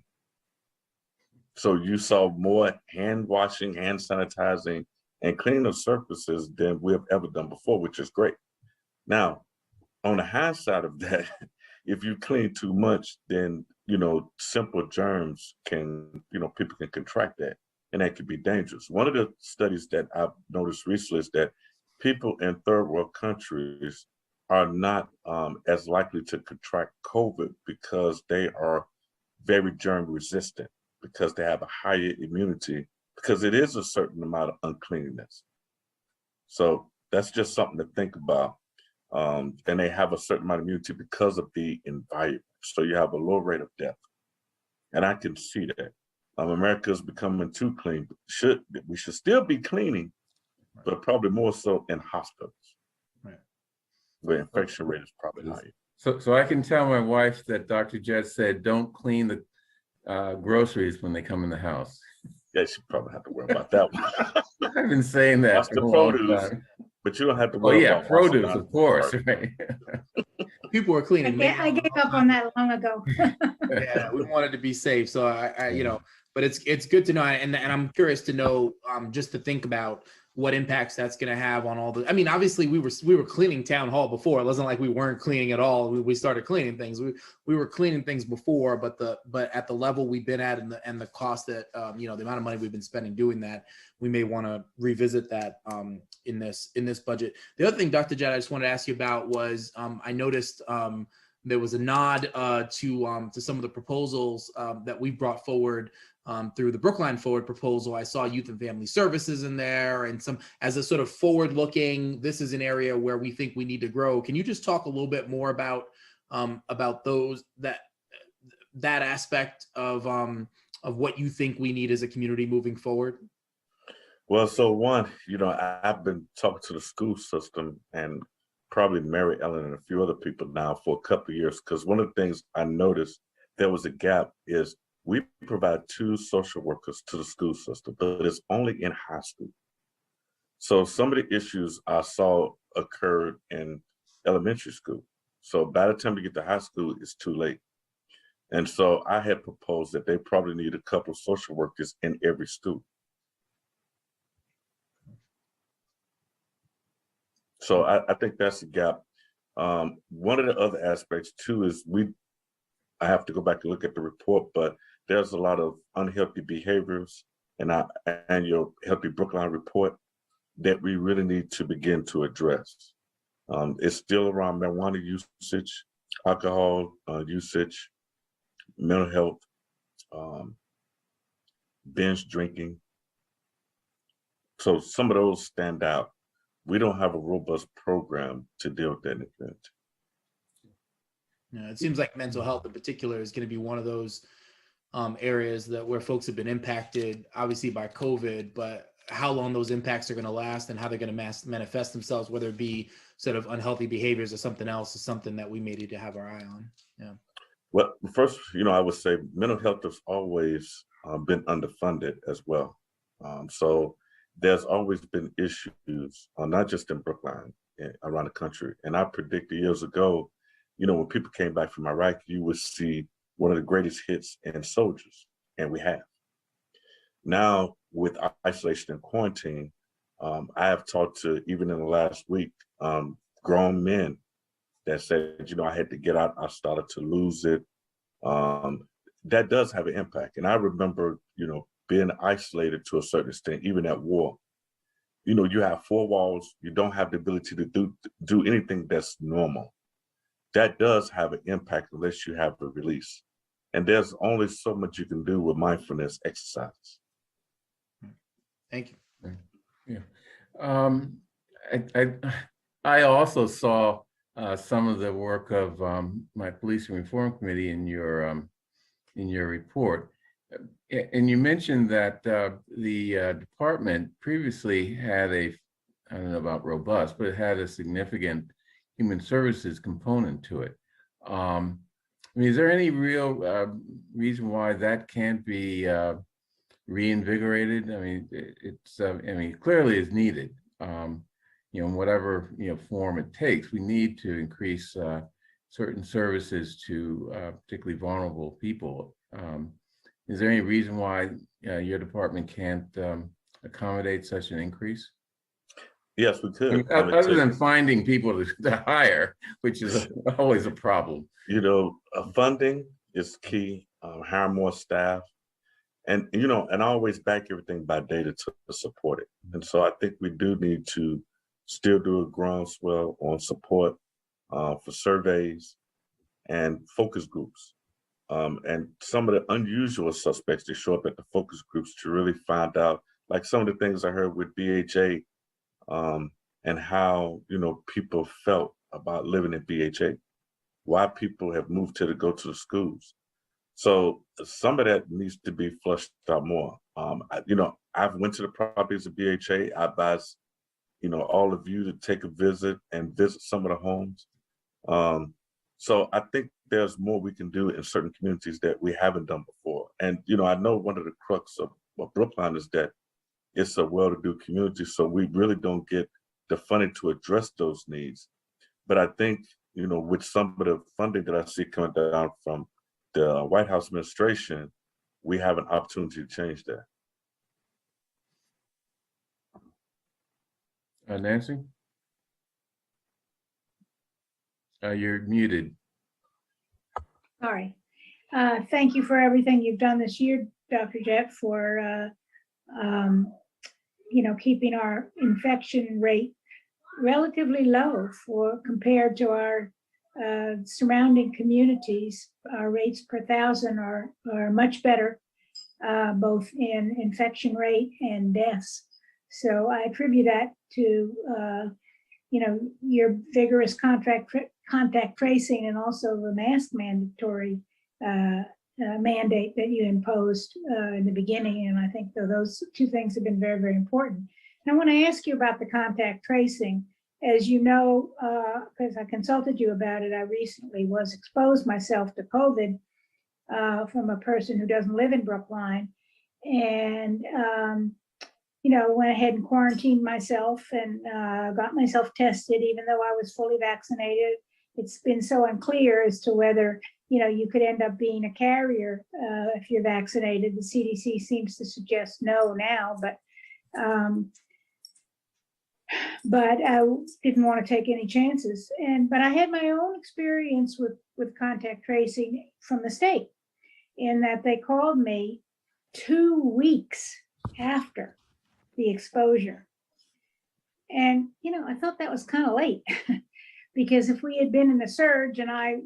So you saw more hand washing, hand sanitizing, and cleaning of surfaces than we have ever done before, which is great. Now, on the high side of that, if you clean too much, then, simple germs people can contract that, and that could be dangerous. One of the studies that I've noticed recently is that people in third world countries are not as likely to contract COVID because they are very germ resistant, because they have a higher immunity, because it is a certain amount of uncleanliness. So that's just something to think about. And they have a certain amount of immunity because of the environment. So you have a low rate of death. And I can see that. America is becoming too clean. We should still be cleaning, but probably more so in hospitals,
right,
where infection rate is probably higher.
So I can tell my wife that Dr. Jett said, don't clean the groceries when they come in the house.
Yeah, she probably have to worry about that one.
I've been saying that
Wash
for
the
a long
produce,
time.
but you don't have to worry about
produce,
washing
of course,
out.
right?
People are cleaning.
I gave up on that long ago.
Yeah, we wanted to be safe. So but it's good to know. And I'm curious to know, just to think about what impacts that's going to have on all the, obviously we were cleaning town hall before. It wasn't like we weren't cleaning at all. We started cleaning things. We were cleaning things before, but at the level we've been at and the cost that, the amount of money we've been spending doing that, we may want to revisit that in this budget. The other thing, Dr. Jett, I just wanted to ask you about was, I noticed there was a nod to some of the proposals that we brought forward through the Brookline Forward proposal. I saw youth and family services in there, and some as a sort of forward-looking. This is an area where we think we need to grow. Can you just talk a little bit more about those that aspect of what you think we need as a community moving forward?
Well, so one, I've been talking to the school system and probably Mary Ellen and a few other people now for a couple of years, because one of the things I noticed there was a gap is we provide 2 social workers to the school system, but it's only in high school. So some of the issues I saw occurred in elementary school. So by the time you get to high school, it's too late. And so I had proposed that they probably need a couple of social workers in every school. So I think that's a gap. One of the other aspects too is I have to go back and look at the report, but there's a lot of unhealthy behaviors in our annual Healthy Brookline report that we really need to begin to address. It's still around marijuana usage, alcohol usage, mental health, binge drinking. So some of those stand out. We don't have a robust program to deal with that event.
Yeah, it seems like mental health in particular is going to be one of those areas that where folks have been impacted, obviously by COVID, but how long those impacts are going to last and how they're going to manifest themselves, whether it be sort of unhealthy behaviors or something else, is something that we may need to have our eye on. Yeah.
Well, first, I would say mental health has always been underfunded as well. So there's always been issues, not just in Brookline, around the country. And I predicted years ago, when people came back from Iraq, you would see one of the greatest hits in soldiers, and we have. Now, with isolation and quarantine, I have talked to, even in the last week, grown men that said, I had to get out, I started to lose it. That does have an impact. And I remember, being isolated to a certain extent, even at war. You have four walls, you don't have the ability to do anything that's normal. That does have an impact unless you have a release. And there's only so much you can do with mindfulness exercise.
Thank you.
Yeah. I also saw some of the work of my Police and Reform Committee in your report. And you mentioned that the department previously had I don't know about robust, but it had a significant human services component to it. Is there any real reason why that can't be reinvigorated? It clearly is needed. In whatever form it takes, we need to increase certain services to particularly vulnerable people. Is there any reason why your department can't accommodate such an increase?
Yes, we could.
Other than finding people to hire, which is always a problem.
Funding is key. Hire more staff, and and I always back everything by data to support it. And so I think we do need to still do a groundswell on support for surveys and focus groups. And some of the unusual suspects to show up at the focus groups to really find out, like some of the things I heard with BHA, and how people felt about living in BHA, why people have moved to go to the schools. So some of that needs to be flushed out more. I've went to the properties of BHA. I advise all of you to take a visit and visit some of the homes. So I think there's more we can do in certain communities that we haven't done before. And, I know one of the crux of Brookline is that it's a well-to-do community, so we really don't get the funding to address those needs. But I think, with some of the funding that I see coming down from the White House administration, we have an opportunity to change that.
Nancy? You're muted.
Sorry. Thank you for everything you've done this year, Dr. Jett, for keeping our infection rate relatively low compared to our surrounding communities. Our rates per thousand are much better, both in infection rate and deaths. So I attribute that to your vigorous contact tracing and also the mask mandatory mandate that you imposed in the beginning. And I think those two things have been very, very important. And I want to ask you about the contact tracing. As you know, because I consulted you about it, I recently was exposed myself to COVID from a person who doesn't live in Brookline. And, went ahead and quarantined myself and got myself tested, even though I was fully vaccinated. It's been so unclear as to whether, you could end up being a carrier if you're vaccinated. The CDC seems to suggest no now, but I didn't want to take any chances. But I had my own experience with contact tracing from the state, in that they called me 2 weeks after the exposure. And, I thought that was kind of late because if we had been in the surge and I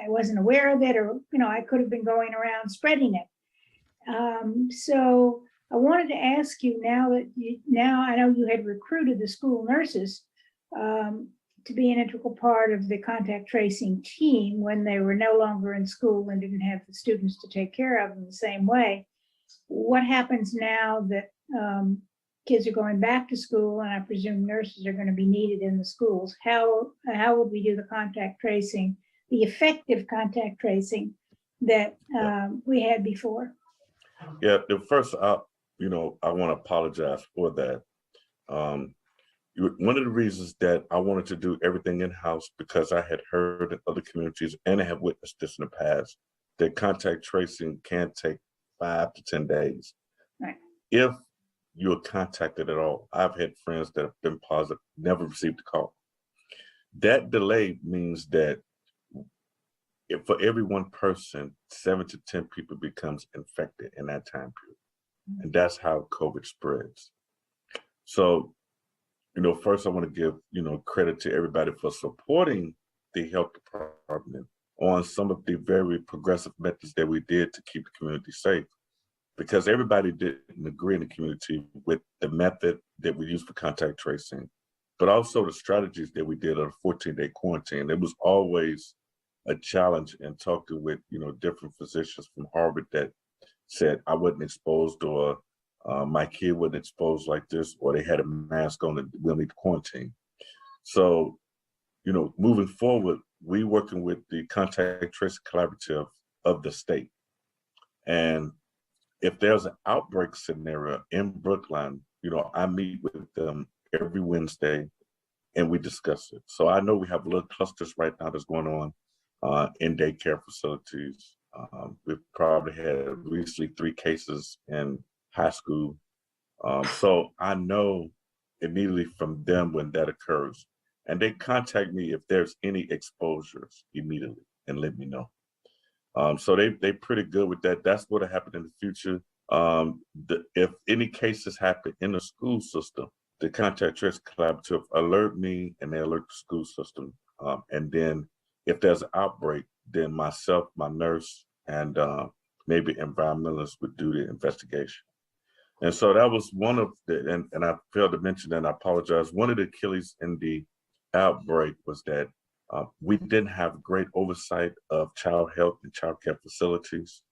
wasn't aware of it, or, I could have been going around spreading it. So I wanted to ask you now I know you had recruited the school nurses to be an integral part of the contact tracing team when they were no longer in school and didn't have the students to take care of in the same way. What happens now that kids are going back to school, and I presume nurses are going to be needed in the schools? How would we do the contact tracing, the effective contact tracing that we had before?
Yeah, the first, I want to apologize for that. One of the reasons that I wanted to do everything in-house, because I had heard in other communities and I have witnessed this in the past, that contact tracing can take 5 to 10 days.
Right.
If you're contacted at all. I've had friends that have been positive, never received a call. That delay means that if for every one person, 7 to 10 people becomes infected in that time period. And that's how COVID spreads. So, first I want to give, credit to everybody for supporting the health department on some of the very progressive methods that we did to keep the community safe. Because everybody didn't agree in the community with the method that we used for contact tracing, but also the strategies that we did on a 14-day quarantine. It was always a challenge in talking with, different physicians from Harvard that said I wasn't exposed, or my kid wasn't exposed like this, or they had a mask on and we'll need to quarantine. So, moving forward, we working with the Contact Tracing Collaborative of the state. And if there's an outbreak scenario in Brookline, I meet with them every Wednesday and we discuss it. So I know we have little clusters right now that's going on in daycare facilities. We've probably had recently 3 cases in high school. So I know immediately from them when that occurs. And they contact me if there's any exposures immediately and let me know. So they pretty good with that. That's what'll happen in the future. If any cases happen in the school system, the Contact Tracing Collaborative alert me and they alert the school system. And then if there's an outbreak, then myself, my nurse, and maybe environmentalists would do the investigation. And so that was one of the, and I failed to mention that, and I apologize. One of the Achilles in the outbreak was that we didn't have great oversight of child health and child care facilities.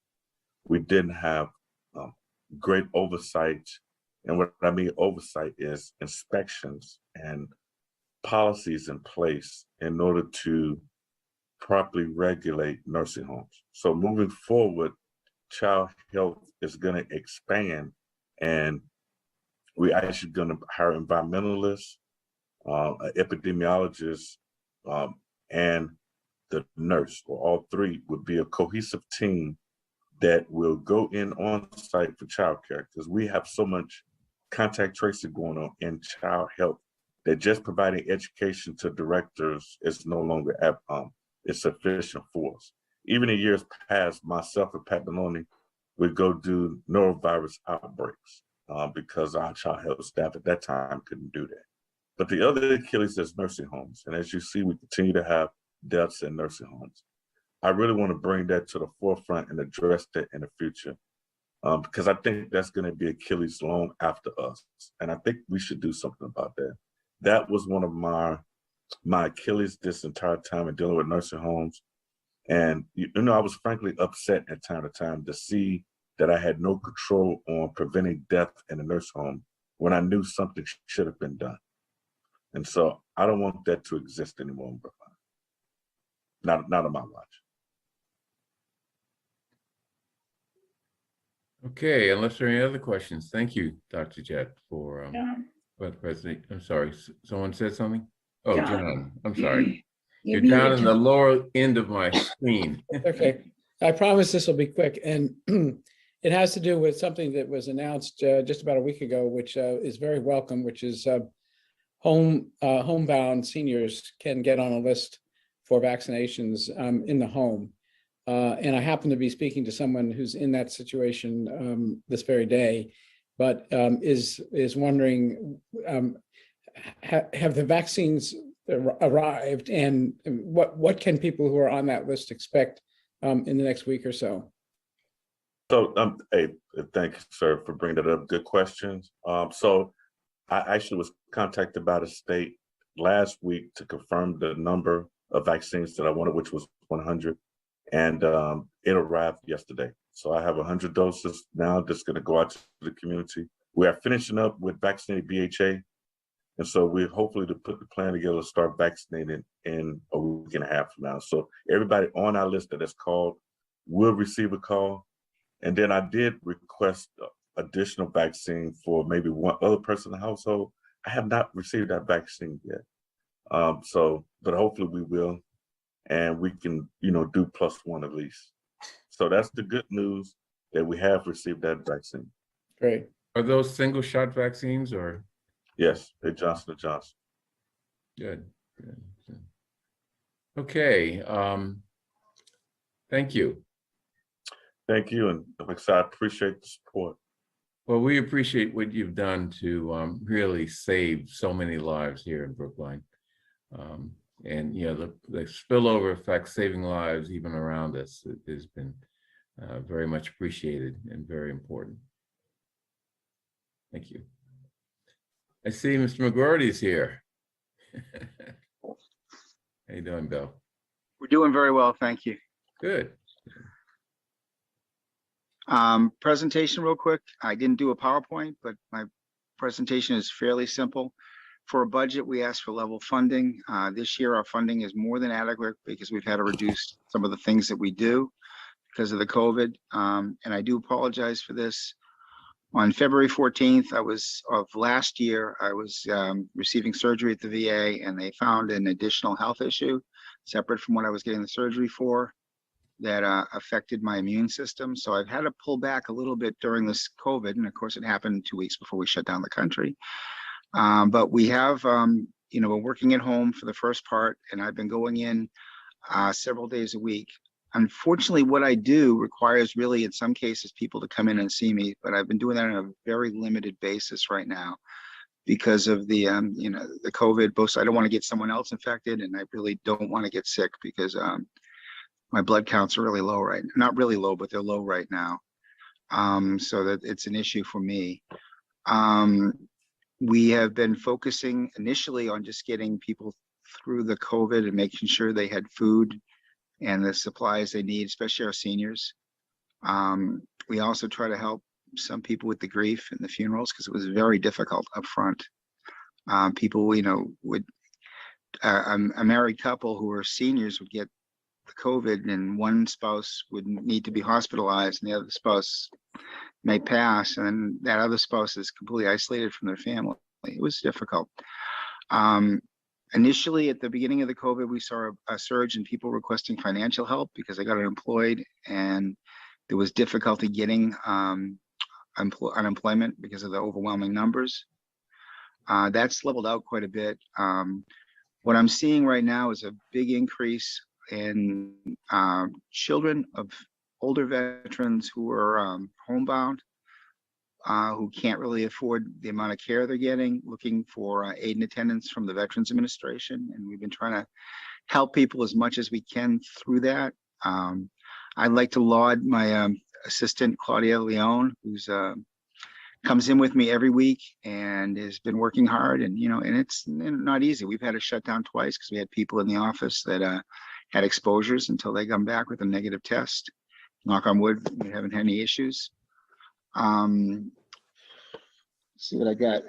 We didn't have great oversight. And what I mean oversight is inspections and policies in place in order to properly regulate nursing homes. So moving forward, child health is going to expand, and we're actually going to hire environmentalists, epidemiologists, and the nurse, or all 3 would be a cohesive team that will go in on site for childcare, because we have so much contact tracing going on in child health that just providing education to directors is no longer it's sufficient for us. Even in years past, myself and Pat Maloney would go do norovirus outbreaks because our child health staff at that time couldn't do that. But the other Achilles is nursing homes. And as you see, we continue to have deaths in nursing homes. I really want to bring that to the forefront and address that in the future, because I think that's going to be Achilles long after us. And I think we should do something about that. That was one of my Achilles this entire time in dealing with nursing homes. And, I was frankly upset at time to time to see that I had no control on preventing death in a nursing home when I knew something should have been done. And so I don't want that to exist anymore in Brookline. Not on my watch.
Okay, unless there are any other questions. Thank you, Dr. Jett, for the president. I'm sorry, someone said something? Oh, John, I'm sorry. You're down in the lower end of my screen.
Okay, I promise this will be quick. And it has to do with something that was announced just about a week ago, which is very welcome, which is homebound seniors can get on a list for vaccinations in the home. And I happen to be speaking to someone who's in that situation this very day, but is wondering, have the vaccines arrived, and what can people who are on that list expect in the next week or so?
So, hey, thank you, sir, for bringing that up. Good questions. So I actually was contacted by the state last week to confirm the number of vaccines that I wanted, which was 100. And it arrived yesterday. So I have 100 doses now that's going to go out to the community. We are finishing up with vaccinating BHA. And so we're hopefully to put the plan together to start vaccinating in a week and a half from now. So everybody on our list that is called will receive a call. And then I did request additional vaccine for maybe one other person in the household. I have not received that vaccine yet. But hopefully we will. And we can, do +1 at least. So that's the good news, that we have received that vaccine.
Great.
Are those single shot vaccines or?
Yes, they're Johnson & Johnson.
Good. Okay. Thank you.
Thank you, and like I said, I appreciate the support.
Well, we appreciate what you've done to really save so many lives here in Brookline. And the spillover effect, saving lives even around us, has been very much appreciated and very important. Thank you. I see Mr. McGroarty is here. How you doing, Bill?
We're doing very well, thank you.
Good.
Presentation real quick. I didn't do a PowerPoint, but my presentation is fairly simple. For a budget, we asked for level funding. This year, our funding is more than adequate because we've had to reduce some of the things that we do because of the COVID. And I do apologize for this. On February 14th of last year, I was receiving surgery at the VA, and they found an additional health issue separate from what I was getting the surgery for that affected my immune system. So I've had to pull back a little bit during this COVID. And of course, it happened 2 weeks before we shut down the country. But we have, we're working at home for the first part, and I've been going in several days a week. Unfortunately, what I do requires really, in some cases, people to come in and see me, but I've been doing that on a very limited basis right now because of the, the COVID. Both, I don't want to get someone else infected, and I really don't want to get sick because my blood counts are really low right now. Not really low, but they're low right now. So that it's an issue for me. We have been focusing initially on just getting people through the COVID and making sure they had food and the supplies they need, especially our seniors. We also try to help some people with the grief and the funerals because it was very difficult up front. People, a married couple who were seniors would get the COVID, and one spouse would need to be hospitalized and the other spouse may pass, and that other spouse is completely isolated from their family. It was difficult. Initially, at the beginning of the COVID, we saw a surge in people requesting financial help because they got unemployed, and there was difficulty getting unemployment because of the overwhelming numbers. That's leveled out quite a bit. What I'm seeing right now is a big increase in children of older veterans who are homebound, who can't really afford the amount of care they're getting, looking for aid and attendance from the Veterans Administration. And we've been trying to help people as much as we can through that. I'd like to laud my assistant, Claudia Leone, who's comes in with me every week and has been working hard. And, and it's not easy. We've had to shut down twice because we had people in the office that had exposures until they come back with a negative test. Knock on wood, we haven't had any issues. See what I got.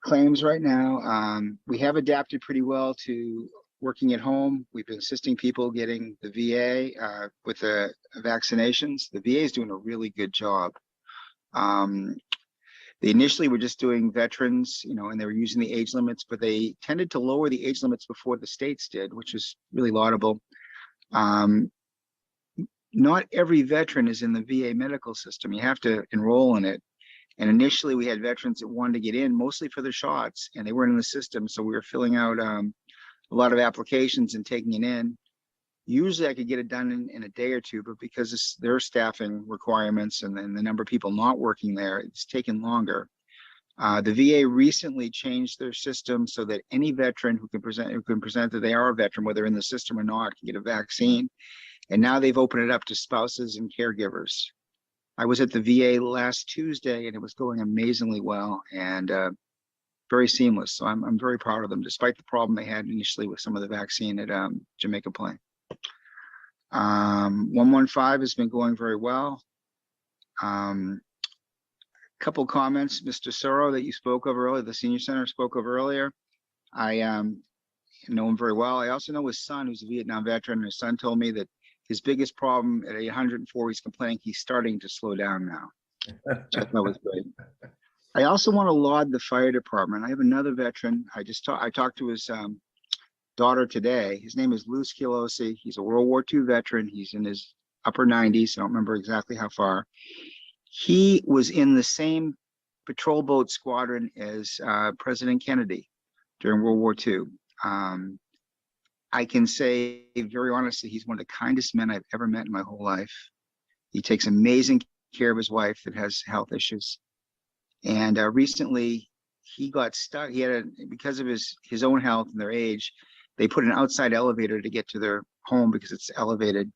Claims right now. We have adapted pretty well to working at home. We've been assisting people getting the VA with the vaccinations. The VA is doing a really good job. They initially were just doing veterans, and they were using the age limits, but they tended to lower the age limits before the states did, which is really laudable. Not every veteran is in the VA medical system. You have to enroll in it. And initially we had veterans that wanted to get in mostly for the shots, and they weren't in the system. So we were filling out a lot of applications and taking it in. Usually I could get it done in a day or two, but because it's their staffing requirements and then the number of people not working there, it's taken longer. The VA recently changed their system so that any veteran who can present that they are a veteran, whether in the system or not, can get a vaccine. And now they've opened it up to spouses and caregivers. I was at the VA last Tuesday and it was going amazingly well and very seamless. So I'm very proud of them, despite the problem they had initially with some of the vaccine at Jamaica Plain. 115 has been going very well. Couple comments, Mr. Soro, that you spoke of earlier, the senior center spoke of earlier. I know him very well. I also know his son, who's a Vietnam veteran. His son told me that his biggest problem at 104, he's complaining he's starting to slow down now. Which I thought was great. I also want to laud the fire department. I have another veteran. I talked to his daughter today. His name is Lou Schilosi. He's a World War II veteran. He's in his upper 90s. I don't remember exactly how far. He was in the same patrol boat squadron as President Kennedy during World War II. I can say very honestly, he's one of the kindest men I've ever met in my whole life. He takes amazing care of his wife that has health issues. And recently he got stuck. He had because of his own health and their age, they put an outside elevator to get to their home because it's elevated.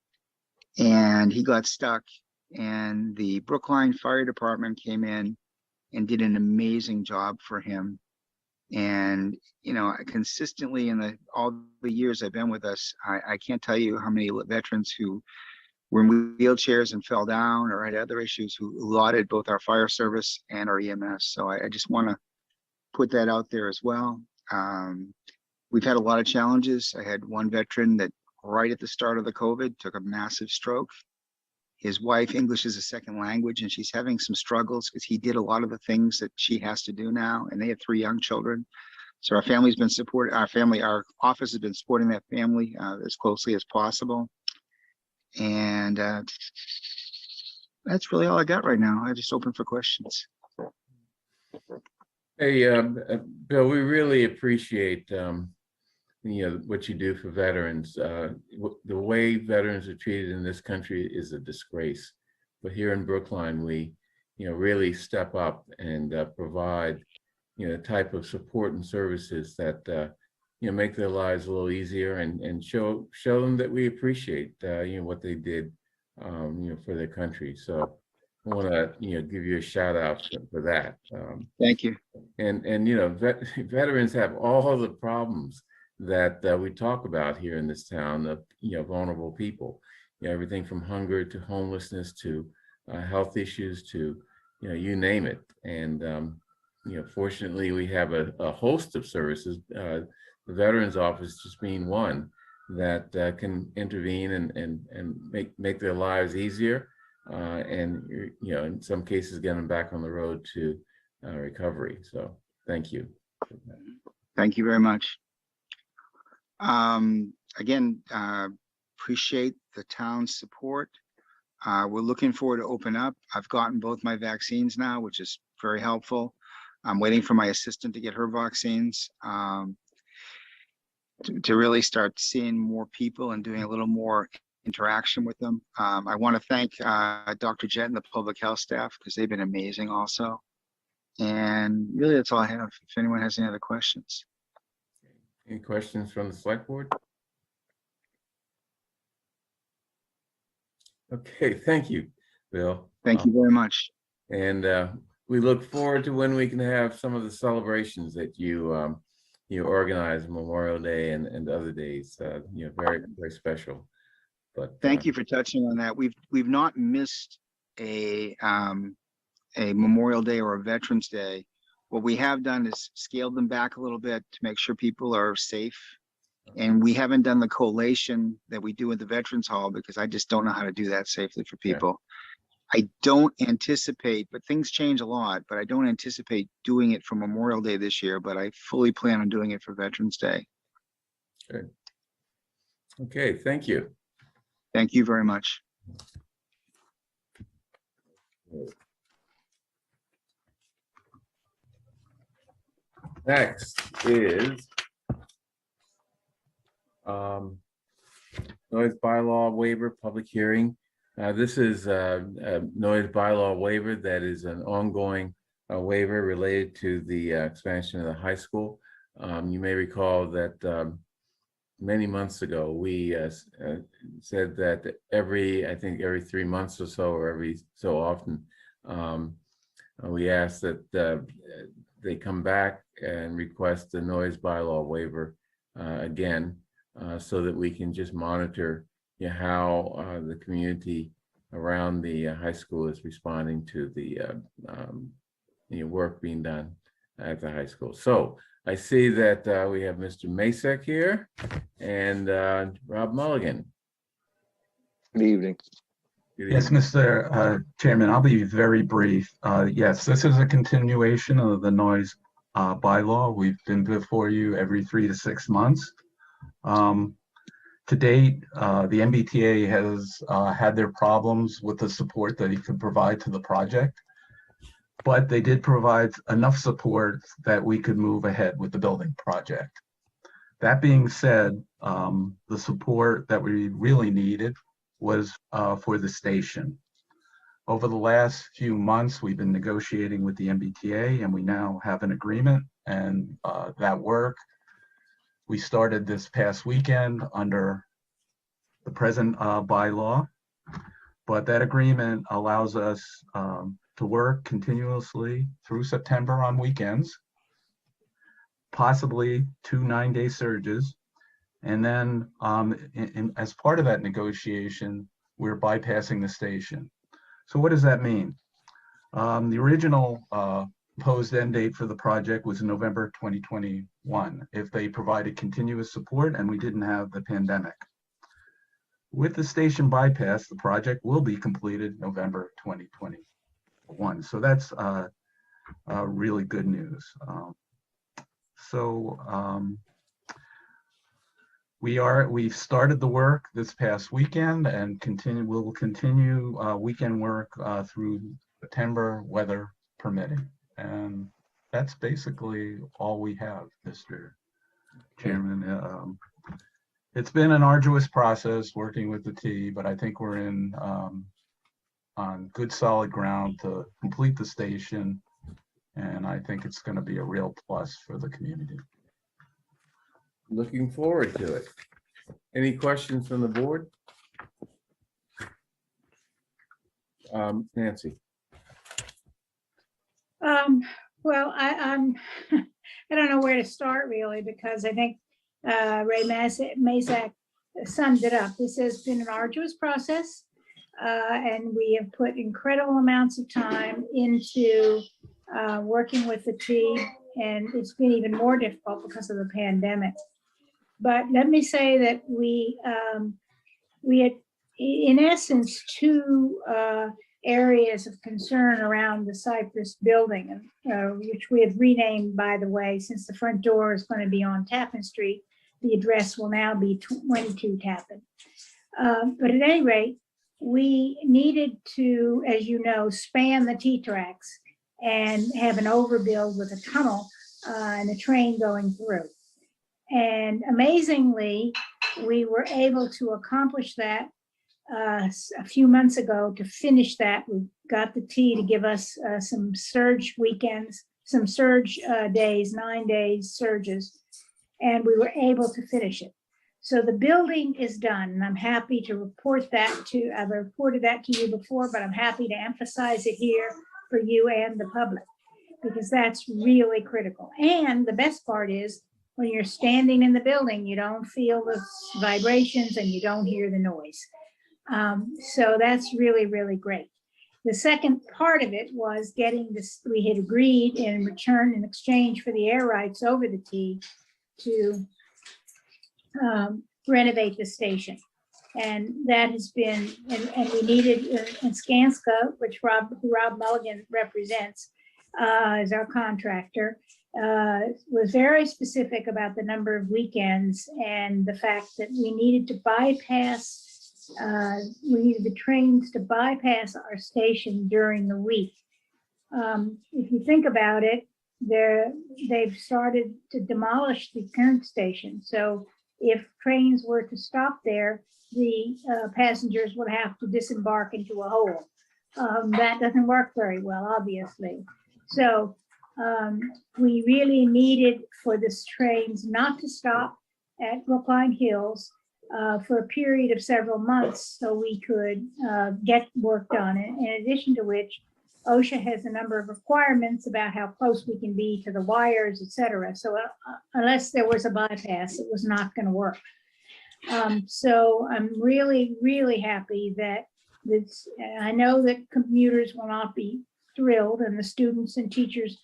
And he got stuck. And the Brookline Fire Department came in and did an amazing job for him. And, you know, consistently in all the years I've been with us, I can't tell you how many veterans who were in wheelchairs and fell down or had other issues who lauded both our fire service and our EMS. So I just want to put that out there as well. We've had a lot of challenges. I had one veteran that right at the start of the COVID took a massive stroke. His wife, English is a second language, and she's having some struggles because he did a lot of the things that she has to do now. And they have 3 young children. So our family's been supporting, our office has been supporting that family as closely as possible. And that's really all I got right now. I just open for questions.
Hey, Bill, we really appreciate what you do for veterans. The way veterans are treated in this country is a disgrace. But here in Brookline, we really step up and provide the type of support and services that make their lives a little easier and show them that we appreciate what they did for their country. So I want to give you a shout out for that.
Thank you.
And veterans have all the problems that we talk about here in this town of vulnerable people. Everything from hunger to homelessness to health issues to you name it. And fortunately, we have a host of services. The Veterans Office just being one that can intervene and make their lives easier, and in some cases get them back on the road to recovery. So thank you.
Thank you very much. Again, appreciate the town's support. We're looking forward to open up. I've gotten both my vaccines now, which is very helpful. I'm waiting for my assistant to get her vaccines to really start seeing more people and doing a little more interaction with them. I want to thank Dr. Jet and the public health staff because they've been amazing also. And really, that's all I have. If anyone has any other questions.
Any questions from the select board? Okay, thank you, Bill.
Thank you very much.
And we look forward to when we can have some of the celebrations that you organize, Memorial Day and other days. Very, very special. But
thank you for touching on that. We've not missed a Memorial Day or a Veterans Day. What we have done is scaled them back a little bit to make sure people are safe. And we haven't done the collation that we do at the Veterans Hall because I just don't know how to do that safely for people. Yeah. I don't anticipate, but things change a lot, but I don't anticipate doing it for Memorial Day this year, but I fully plan on doing it for Veterans Day.
Good. Okay, thank you.
Thank you very much.
Next is noise bylaw waiver public hearing. This is a noise bylaw waiver that is an ongoing waiver related to the expansion of the high school. You may recall that many months ago, we said that I think every 3 months or so, or every so often, we asked that they come back and request the noise bylaw waiver again, so that we can just monitor how the community around the high school is responding to the work being done at the high school. So I see that we have Mr. Masek here and Rob Mulligan.
Good evening.
Good
Yes,
evening.
Mr. Chairman, I'll be very brief. Yes, this is a continuation of the noise bylaw. We've been before you every 3 to 6 months. To date, the MBTA has had their problems with the support that it could provide to the project, but they did provide enough support that we could move ahead with the building project. That being said, the support that we really needed was for the station. Over the last few months, we've been negotiating with the MBTA, and we now have an agreement, and that work we started this past weekend under the present bylaw, but that agreement allows us to work continuously through September on weekends, possibly 2 9-day surges. And then as part of that negotiation, we're bypassing the station. So what does that mean? The original proposed end date for the project was November 2021, if they provided continuous support and we didn't have the pandemic. With the station bypass, the project will be completed November 2021. So that's really good news. We've started the work this past weekend and we'll continue weekend work through September, weather permitting. And that's basically all we have, Mr. Chairman. It's been an arduous process working with the T, but I think we're on good solid ground to complete the station. And I think it's going to be a real plus for the community.
Looking forward to it. Any questions from the board? Nancy.
Well, I don't know where to start really, because I think Ray Mazak summed it up. This has been an arduous process, and we have put incredible amounts of time into working with the T, and it's been even more difficult because of the pandemic. But let me say that we had, in essence, 2 areas of concern around the Cypress building, which we have renamed, by the way, since the front door is going to be on Tappan Street. The address will now be 22 Tappan. But at any rate, we needed to, as you know, span the T-tracks and have an overbuild with a tunnel and a train going through. And amazingly, we were able to accomplish that a few months ago. To finish that, we got the T to give us some surge weekends, some surge days, 9 days surges, and we were able to finish it. So the building is done, and I'm happy to report that to, I've reported that to you before, but I'm happy to emphasize it here for you and the public, because that's really critical. And the best part is, when you're standing in the building, you don't feel the vibrations and you don't hear the noise. So that's really, really great. The second part of it was getting this, we had agreed in return, in exchange for the air rights over the T, to renovate the station. And that has been, and we needed, in Skanska, which Rob Mulligan represents, as our contractor, was very specific about the number of weekends and the fact that we needed to bypass, we needed the trains to bypass our station during the week. If you think about it, they've started to demolish the current station. So if trains were to stop there, the passengers would have to disembark into a hole. That doesn't work very well, obviously. So we really needed for this trains not to stop at Brookline Hills for a period of several months so we could get work done. In addition to which, OSHA has a number of requirements about how close we can be to the wires, et cetera. So unless there was a bypass, it was not going to work. So I'm really, really happy that this, I know that commuters will not be thrilled, and the students and teachers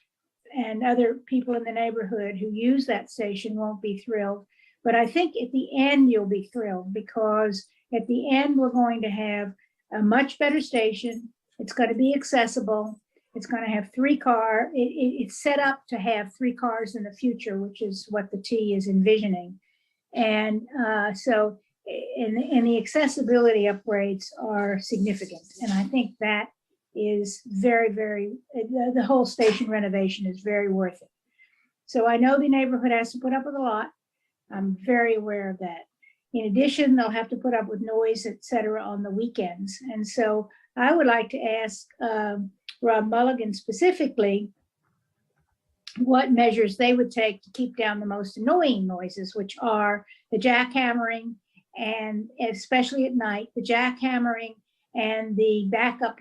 and other people in the neighborhood who use that station won't be thrilled. But I think at the end, you'll be thrilled, because at the end, we're going to have a much better station. It's going to be accessible. It's going to have it's set up to have 3 cars in the future, which is what the T is envisioning. And so the accessibility upgrades are significant. And I think that is very, very, the whole station renovation is very worth it. So I know the neighborhood has to put up with a lot. I'm very aware of that. In addition, they'll have to put up with noise, et cetera, on the weekends. And so I would like to ask Rob Mulligan specifically what measures they would take to keep down the most annoying noises, which are the jackhammering, and especially at night, the jackhammering and the backup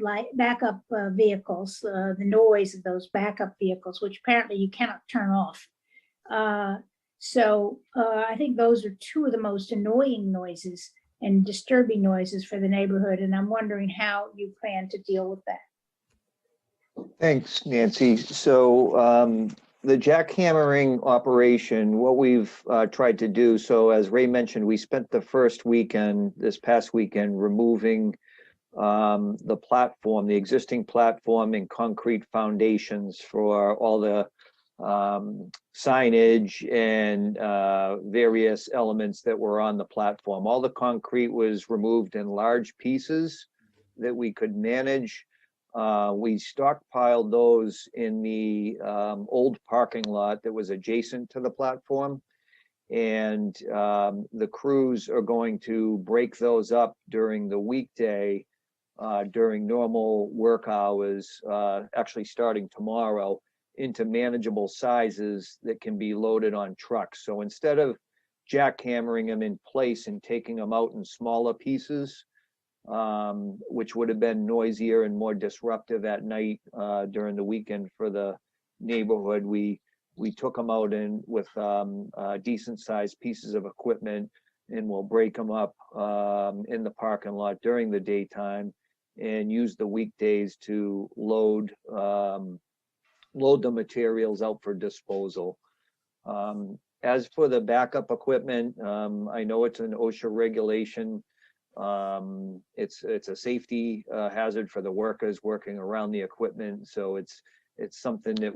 vehicles, the noise of those backup vehicles, which apparently you cannot turn off. So I think those are 2 of the most annoying noises and disturbing noises for the neighborhood. And I'm wondering how you plan to deal with that.
Thanks, Nancy. So the jackhammering operation, what we've tried to do, so as Ray mentioned, we spent the first weekend, this past weekend, removing the platform, the existing platform and concrete foundations for all the signage and various elements that were on the platform. All the concrete was removed in large pieces that we could manage. We stockpiled those in the old parking lot that was adjacent to the platform. And the crews are going to break those up during the weekday, during normal work hours, actually starting tomorrow, into manageable sizes that can be loaded on trucks. So instead of jackhammering them in place and taking them out in smaller pieces, which would have been noisier and more disruptive at night during the weekend for the neighborhood, we took them out with decent sized pieces of equipment, and we'll break them up in the parking lot during the daytime and use the weekdays to load the materials out for disposal. As for the backup equipment, I know it's an OSHA regulation. It's a safety hazard for the workers working around the equipment. So it's something that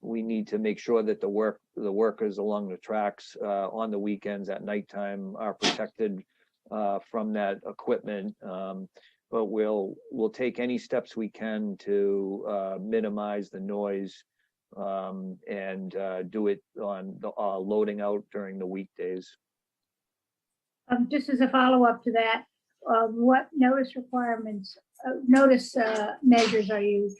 we need to make sure that the workers along the tracks on the weekends at nighttime are protected from that equipment. But we'll take any steps we can to minimize the noise and do it on the loading out during the weekdays.
Just as a follow-up to that, what notice measures are you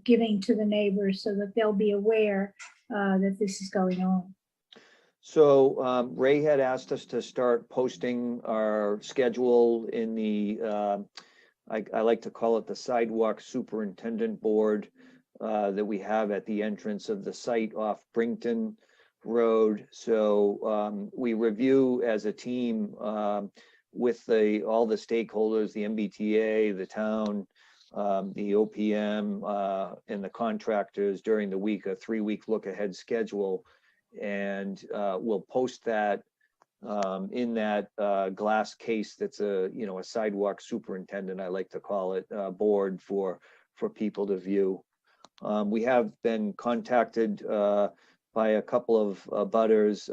giving to the neighbors so that they'll be aware that this is going on?
So Ray had asked us to start posting our schedule in the, I like to call it the sidewalk superintendent board that we have at the entrance of the site off Brington Road. So we review as a team with all the stakeholders, the MBTA, the town, the OPM, and the contractors during the week, a 3-week look ahead schedule. And we'll post that in that glass case that's a sidewalk superintendent, I like to call it, board for people to view. We have been contacted by a couple of butters,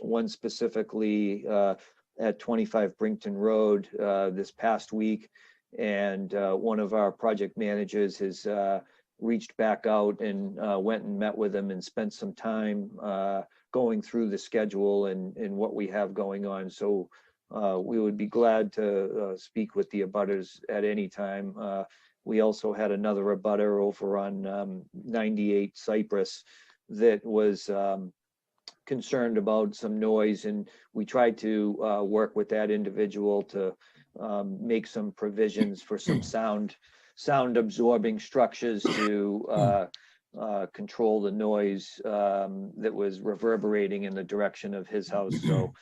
one specifically at 25 Brington Road this past week. And one of our project managers has reached back out and went and met with them and spent some time going through the schedule and what we have going on. So we would be glad to speak with the abutters at any time. We also had another abutter over on 98 Cypress that was concerned about some noise, and we tried to work with that individual to make some provisions for some sound absorbing structures to control the noise that was reverberating in the direction of his house. So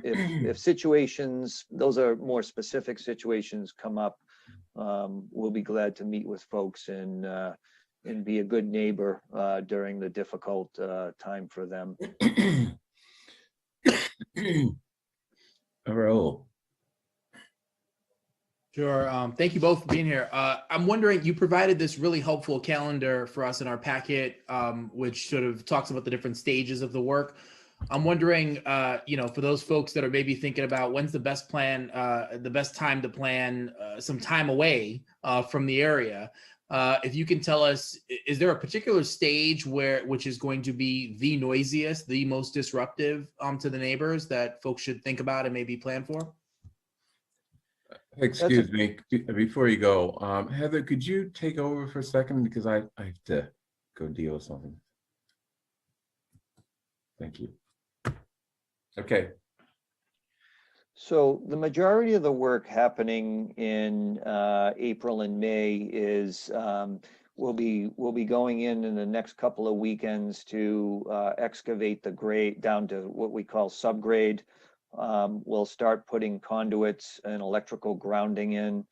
if situations, those are more specific situations, come up, we'll be glad to meet with folks and be a good neighbor during the difficult time for them.
Raul.
Sure. Thank you both for being here. I'm wondering, you provided this really helpful calendar for us in our packet, which sort of talks about the different stages of the work. I'm wondering, for those folks that are maybe thinking about when's the best time to plan some time away from the area. If you can tell us, is there a particular stage which is going to be the noisiest, the most disruptive to the neighbors that folks should think about and maybe plan for?
Excuse me, before you go, Heather, could you take over for a second? Because I have to go deal with something. Thank you. Okay.
So the majority of the work happening in April and May is we'll be going in the next couple of weekends to excavate the grade down to what we call subgrade. We'll start putting conduits and electrical grounding in.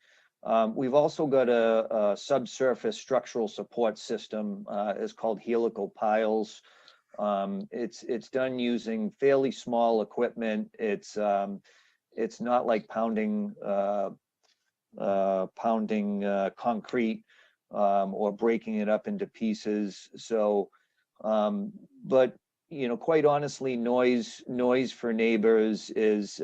We've also got a subsurface structural support system. It's called helical piles. It's done using fairly small equipment. It's not like pounding concrete or breaking it up into pieces. So, but quite honestly, noise for neighbors is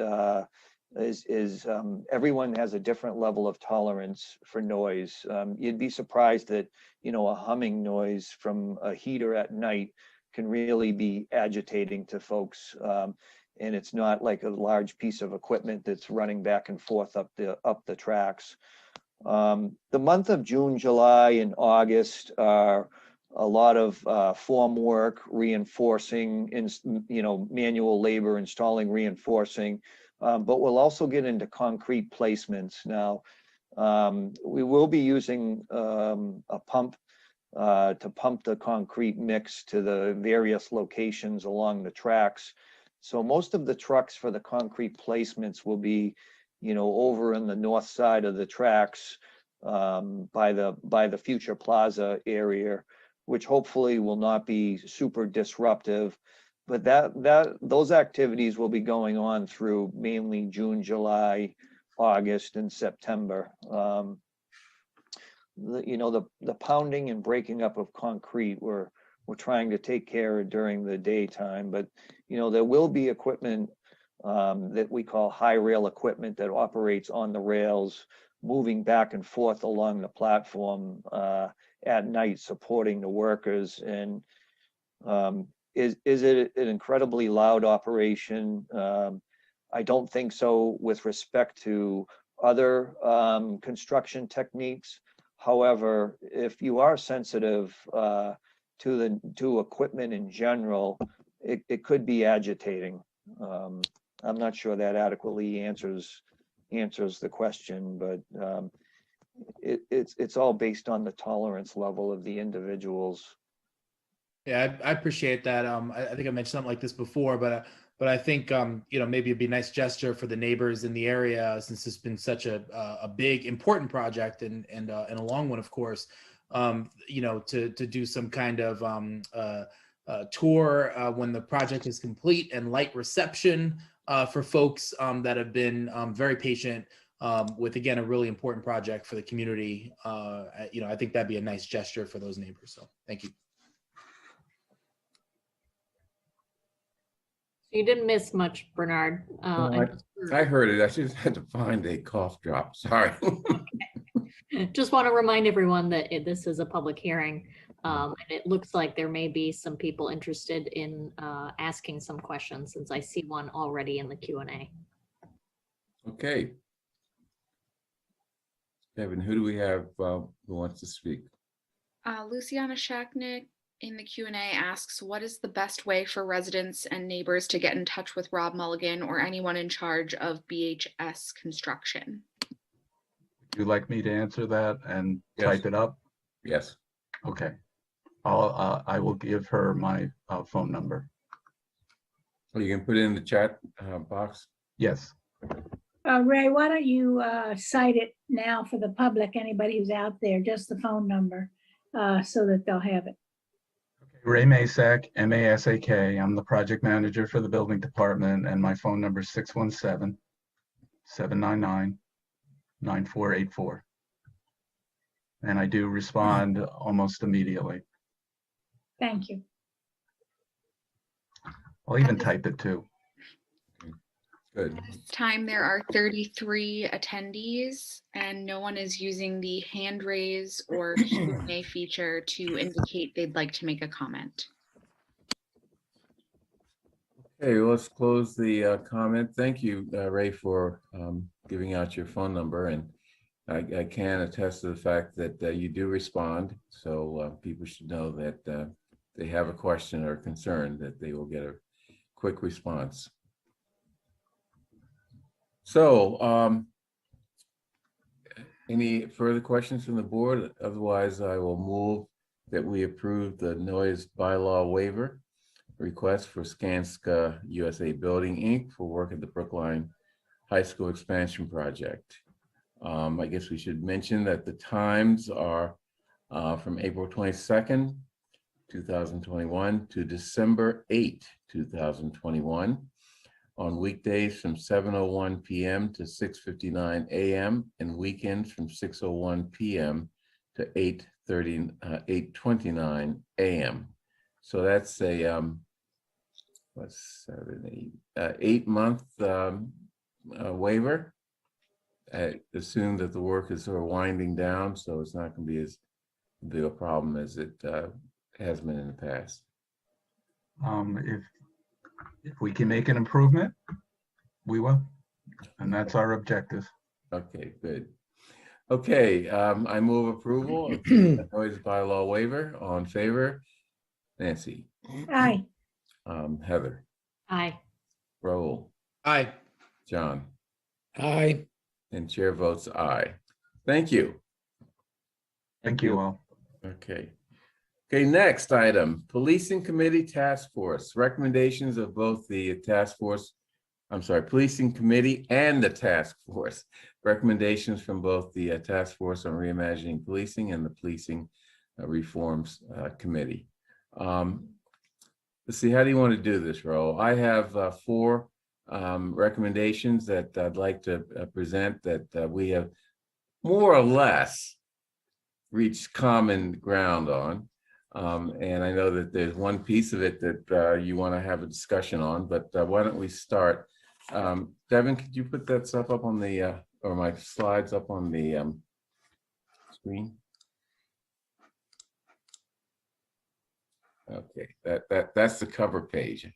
everyone has a different level of tolerance for noise. You'd be surprised that a humming noise from a heater at night can really be agitating to folks. And it's not like a large piece of equipment that's running back and forth up the tracks. The month of June, July, and August are a lot of form work, reinforcing, manual labor, installing, reinforcing, but we'll also get into concrete placements. Now, we will be using a pump to pump the concrete mix to the various locations along the tracks. So most of the trucks for the concrete placements will be, over in the north side of the tracks by the future plaza area, which hopefully will not be super disruptive. But those activities will be going on through mainly June, July, August, and September. The pounding and breaking up of concrete, we're trying to take care of during the daytime, but there will be equipment that we call high rail equipment that operates on the rails, moving back and forth along the platform at night, supporting the workers. And is it an incredibly loud operation? I don't think so with respect to other construction techniques. However, if you are sensitive to equipment in general, it could be agitating. I'm not sure that adequately answers the question, but it's all based on the tolerance level of the individuals.
Yeah, I appreciate that. I think I mentioned something like this before, but I think maybe it'd be a nice gesture for the neighbors in the area, since it's been such a big, important project and a long one, of course. To do some kind of tour when the project is complete, and light reception for folks that have been very patient with, again, a really important project for the community. I think that'd be a nice gesture for those neighbors. So thank you.
You didn't miss much, Bernard.
I heard it. I just had to find a cough drop. Sorry.
Just want to remind everyone that this is a public hearing. And it looks like there may be some people interested in asking some questions, since I see one already in the Q&A.
Okay. Kevin, who do we have who wants to speak?
Luciana Shaknick in the Q&A asks, what is the best way for residents and neighbors to get in touch with Rob Mulligan or anyone in charge of BHS construction?
Would you like me to answer that and
Yes.
type it up?
Yes.
Okay. I will give her my phone number.
Well, you can put it in the chat box.
Yes.
Ray, why don't you cite it now for the public, anybody who's out there, just the phone number, so that they'll have it.
Ray Masak, M-A-S-A-K. I'm the project manager for the building department, and my phone number is 617-799-9484. And I do respond almost immediately.
Thank you.
I'll even type it too.
Good.
At this time, there are 33 attendees, and no one is using the hand raise or Q&A feature to indicate they'd like to make a comment.
Okay, well, let's close the comment. Thank you, Ray, for giving out your phone number. And I can attest to the fact that you do respond. So people should know that they have a question or concern, that they will get a quick response. So any further questions from the board? Otherwise, I will move that we approve the noise bylaw waiver request for Skanska USA Building, Inc. for work at the Brookline High School expansion project. I guess we should mention that the times are from April 22nd, 2021 to December 8, 2021. On weekdays from 7:01 p.m. to 6:59 a.m. and weekends from 6:01 p.m. to 8:29 a.m. So that's a what's 8-month waiver. I assume that the work is sort of winding down, so it's not going to be as big a problem as it has been in the past.
If we can make an improvement, we will. And that's our objective.
Okay, good. Okay, I move approval of the noise bylaw waiver. All in favor? Nancy?
Aye.
Heather?
Aye.
Raul?
Aye.
John?
Aye.
And chair votes aye. Thank you.
Thank you all.
Okay. Okay, next item, Policing Committee Task Force. Recommendations of both the Policing Committee and the Task Force. Recommendations from both the Task Force on Reimagining Policing and the Policing Reforms Committee. Let's see, how do you want to do this, Raul? I have 4 recommendations that I'd like to present that we have more or less reached common ground on. And I know that there's one piece of it that you want to have a discussion on, but why don't we start? Devin, could you put that stuff up on the, or my slides up on the screen? Okay, that's the cover page.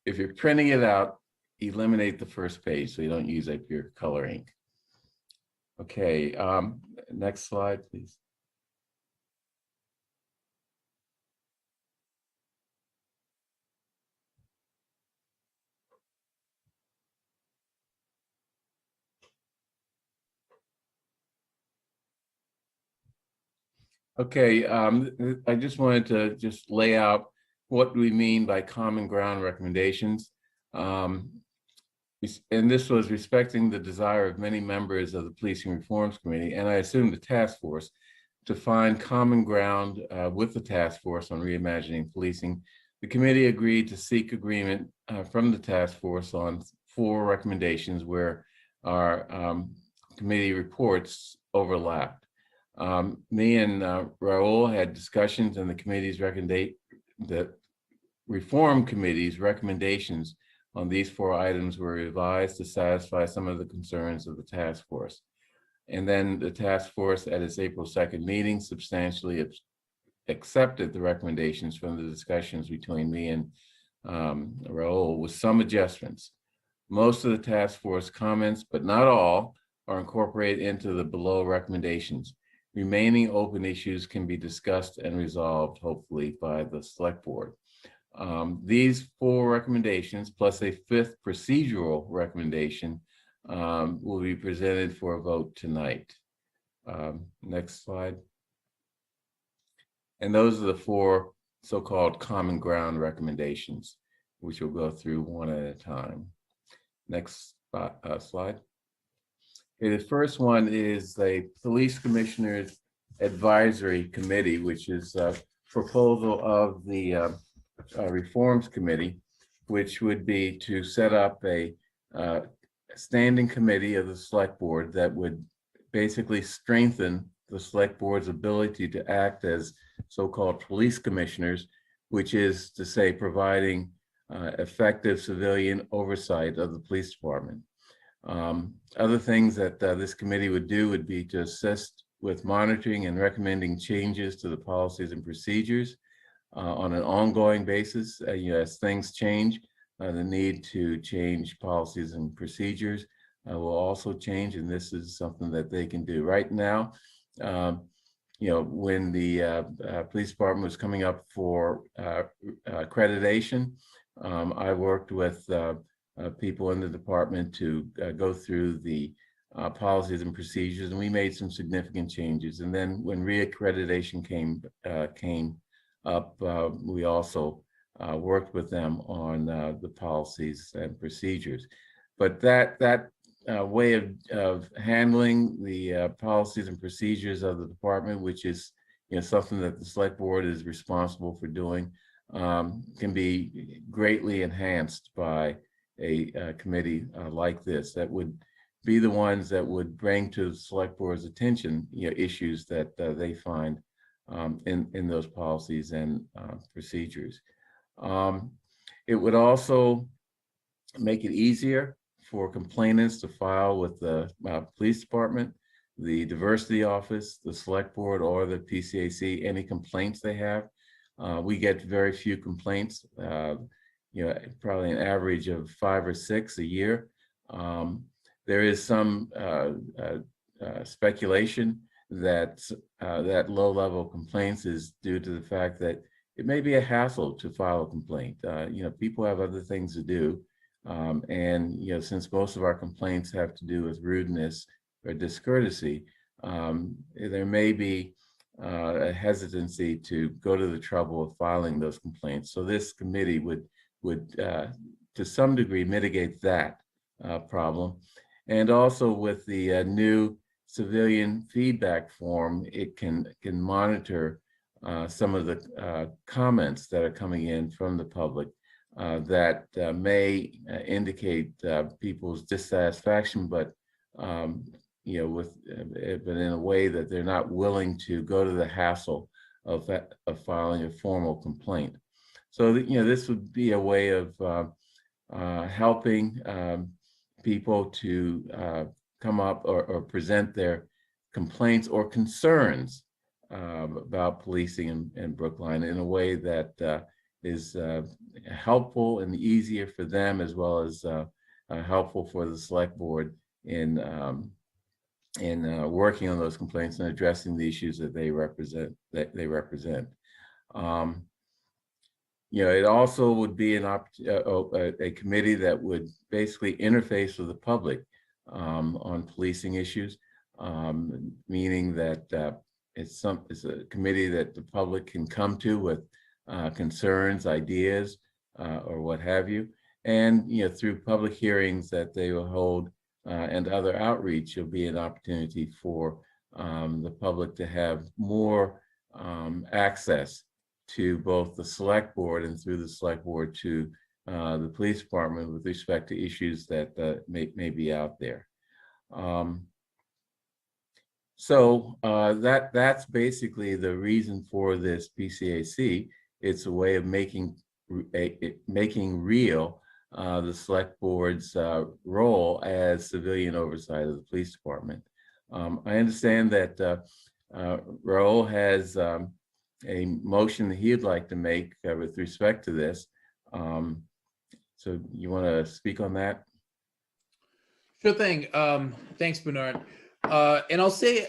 If you're printing it out, eliminate the first page so you don't use up your color ink. Okay, next slide, please. Okay, I just wanted to just lay out what we mean by common ground recommendations. And this was respecting the desire of many members of the Policing Reforms Committee, and I assume the task force, to find common ground with the task force on reimagining policing. The committee agreed to seek agreement from the task force on 4 recommendations where our committee reports overlapped. Me and Raul had discussions, and the Reform Committee's recommendations on these 4 items were revised to satisfy some of the concerns of the task force. And then the task force at its April 2nd meeting substantially accepted the recommendations from the discussions between me and Raul with some adjustments. Most of the task force comments, but not all, are incorporated into the below recommendations. Remaining open issues can be discussed and resolved, hopefully, by the select board. These 4 recommendations, plus a 5th procedural recommendation, will be presented for a vote tonight. Next slide. And those are the 4 so-called common ground recommendations, which we'll go through one at a time. Next slide. Okay, the first one is the Police Commissioners Advisory Committee, which is a proposal of the Reforms Committee, which would be to set up a standing committee of the Select Board that would basically strengthen the Select Board's ability to act as so-called police commissioners, which is to say providing effective civilian oversight of the police department. Other things that this committee would do would be to assist with monitoring and recommending changes to the policies and procedures on an ongoing basis. As things change, the need to change policies and procedures will also change, and this is something that they can do. Right now, when the police department was coming up for accreditation, I worked with people in the department to go through the policies and procedures, and we made some significant changes. And then when reaccreditation came up, we also worked with them on the policies and procedures. But that way of handling the policies and procedures of the department, which is something that the Select Board is responsible for doing, can be greatly enhanced by a committee like this that would be the ones that would bring to the Select Board's attention issues that they find in those policies and procedures. It would also make it easier for complainants to file with the police department, the diversity office, the Select Board, or the PCAC, any complaints they have. We get very few complaints, probably an average of 5 or 6 a year. There is some speculation that that low-level complaints is due to the fact that it may be a hassle to file a complaint. People have other things to do. And since most of our complaints have to do with rudeness or discourtesy, there may be a hesitancy to go to the trouble of filing those complaints. So this committee would to some degree mitigate that problem. And also with the new civilian feedback form, it can monitor some of the comments that are coming in from the public that may indicate people's dissatisfaction, but but in a way that they're not willing to go to the hassle of filing a formal complaint. So this would be a way of helping people to come up or present their complaints or concerns about policing in Brookline in a way that is helpful and easier for them, as well as helpful for the Select Board in working on those complaints and addressing the issues that they represent. It also would be a committee that would basically interface with the public on policing issues, meaning that it's a committee that the public can come to with concerns, ideas, or what have you. And through public hearings that they will hold and other outreach, will be an opportunity for the public to have more access to both the Select Board and through the Select Board to the police department with respect to issues that may be out there. So that's basically the reason for this PCAC. It's a way of making real the Select Board's role as civilian oversight of the police department. I understand that Raul has a motion that he'd like to make with respect to this. So you want to speak on that?
Sure thing. Thanks, Bernard. And I'll say,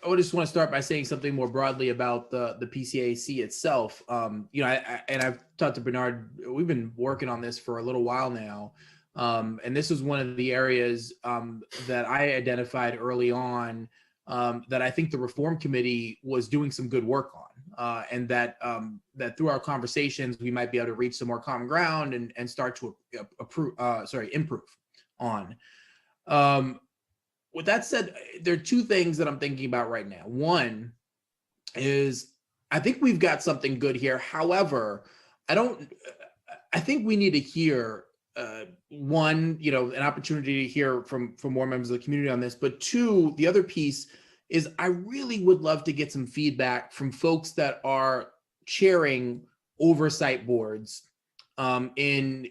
I just want to start by saying something more broadly about the PCAC itself. I've talked to Bernard, we've been working on this for a little while now. And this was one of the areas that I identified early on that I think the Reform Committee was doing some good work on. And that through our conversations, we might be able to reach some more common ground and start to improve on. With that said, there are two things that I'm thinking about right now. One is I think we've got something good here. However, I think we need to hear one, an opportunity to hear from more members of the community on this. But two, the other piece is I really would love to get some feedback from folks that are chairing oversight boards in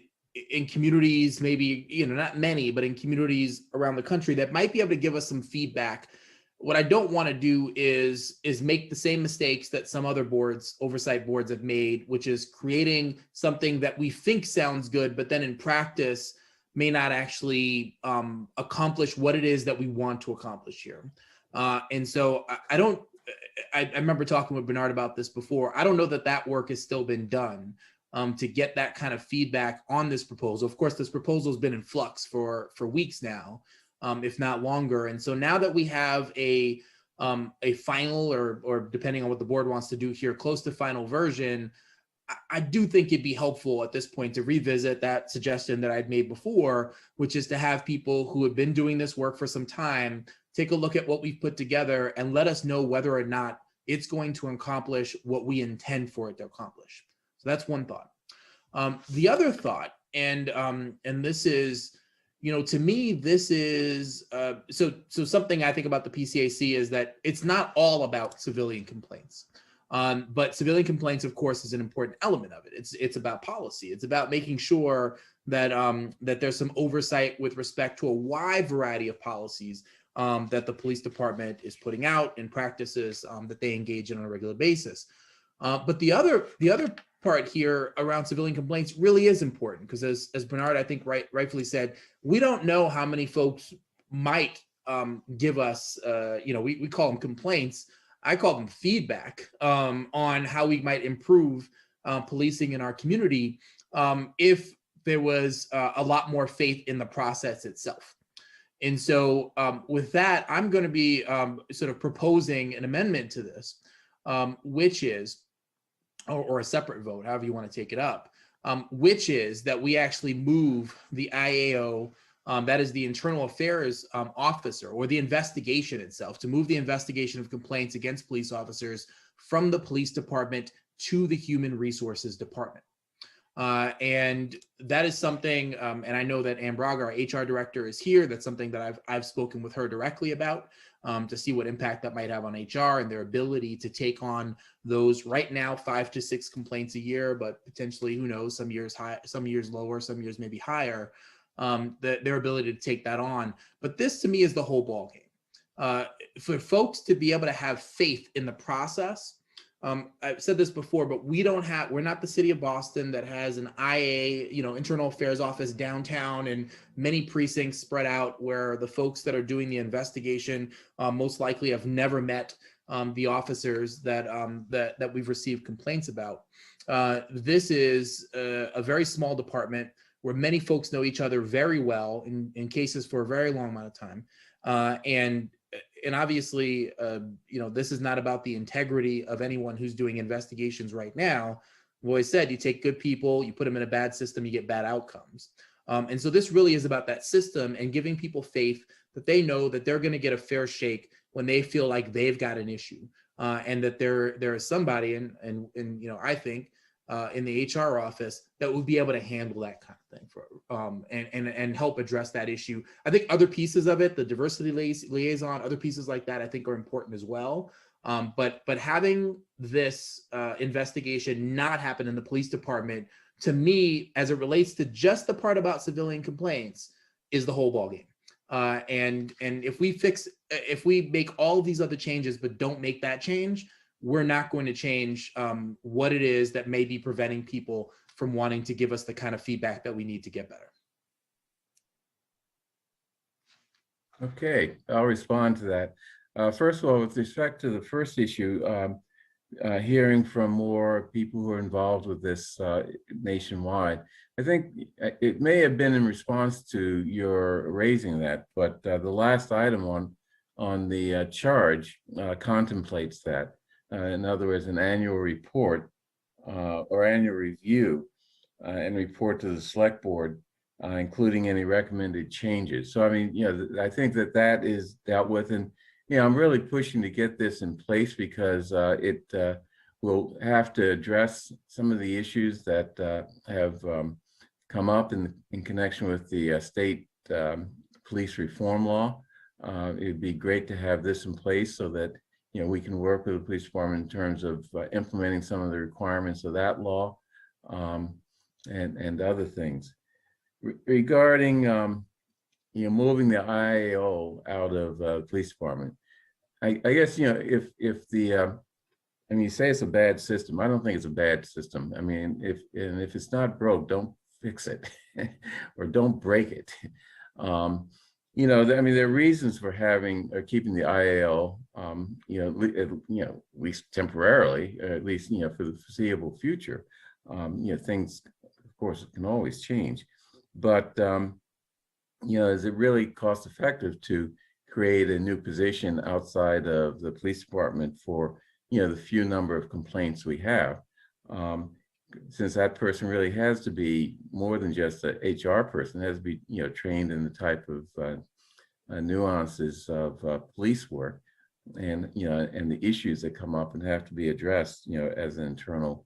communities, maybe, not many, but in communities around the country that might be able to give us some feedback. What I don't want to do is make the same mistakes that some other oversight boards have made, which is creating something that we think sounds good, but then in practice may not actually accomplish what it is that we want to accomplish here. And so I remember talking with Bernard about this before. I don't know that work has still been done to get that kind of feedback on this proposal. Of course, this proposal has been in flux for weeks now, if not longer. And so now that we have a final or depending on what the board wants to do here, close to final version, I do think it'd be helpful at this point to revisit that suggestion that I'd made before, which is to have people who have been doing this work for some time take a look at what we've put together and let us know whether or not it's going to accomplish what we intend for it to accomplish. So that's one thought. The other thought, and this is, to me, this is so something I think about the PCAC is that it's not all about civilian complaints, but civilian complaints, of course, is an important element of it. It's about policy. It's about making sure that that there's some oversight with respect to a wide variety of policies that the police department is putting out and practices that they engage in on a regular basis. But the other part here around civilian complaints really is important because as Bernard, I think rightfully said, we don't know how many folks might give us, we call them complaints. I call them feedback on how we might improve policing in our community if there was a lot more faith in the process itself. And so with that, I'm going to be sort of proposing an amendment to this, which is, or a separate vote, however you want to take it up, which is that we actually move the IAO, that is the Internal Affairs Officer, or the investigation itself, to move the investigation of complaints against police officers from the police department to the Human Resources Department. And that is something, and I know that Ann Braga, our HR director, is here. That's something that I've spoken with her directly about to see what impact that might have on HR and their ability to take on those right now 5 to 6 complaints a year, but potentially, who knows, some years high, some years lower, some years maybe higher, their ability to take that on. But this to me is the whole ballgame. For folks to be able to have faith in the process, I've said this before, but we're not the city of Boston that has an IA, internal affairs office downtown and many precincts spread out where the folks that are doing the investigation most likely have never met the officers that we've received complaints about. This is a very small department where many folks know each other very well in cases for a very long amount of time. And obviously, this is not about the integrity of anyone who's doing investigations right now. I've always said, you take good people, you put them in a bad system, you get bad outcomes. And so this really is about that system and giving people faith that they know that they're going to get a fair shake when they feel like they've got an issue, and that there is somebody, and I think in the HR office that would be able to handle that kind of thing and help address that issue. I think other pieces of it, the diversity liaison, other pieces like that, I think are important as well. But having this investigation not happen in the police department, to me, as it relates to just the part about civilian complaints, is the whole ballgame. And if we make all these other changes but don't make that change, we're not going to change what it is that may be preventing people from wanting to give us the kind of feedback that we need to get better.
Okay, I'll respond to that. First of all, with respect to the first issue, hearing from more people who are involved with this nationwide, I think it may have been in response to your raising that, but the last item on the charge contemplates that. In other words, an annual report or annual review and report to the select board, including any recommended changes. So, I mean, I think that is dealt with, and, I'm really pushing to get this in place because it will have to address some of the issues that have come up in connection with the state police reform law. It'd be great to have this in place so that, we can work with the police department in terms of implementing some of the requirements of that law and other things. Regarding, moving the IAO out of the police department, I guess, if the, you say it's a bad system. I don't think it's a bad system. I mean, if it's not broke, don't fix it or don't break it. There are reasons for keeping the IAO, at least temporarily, or at least, for the foreseeable future. Things, of course, can always change. But, is it really cost effective to create a new position outside of the police department for, the few number of complaints we have? Since that person really has to be more than just a HR person, has to be, trained in the type of nuances of police work and, and the issues that come up and have to be addressed, as an internal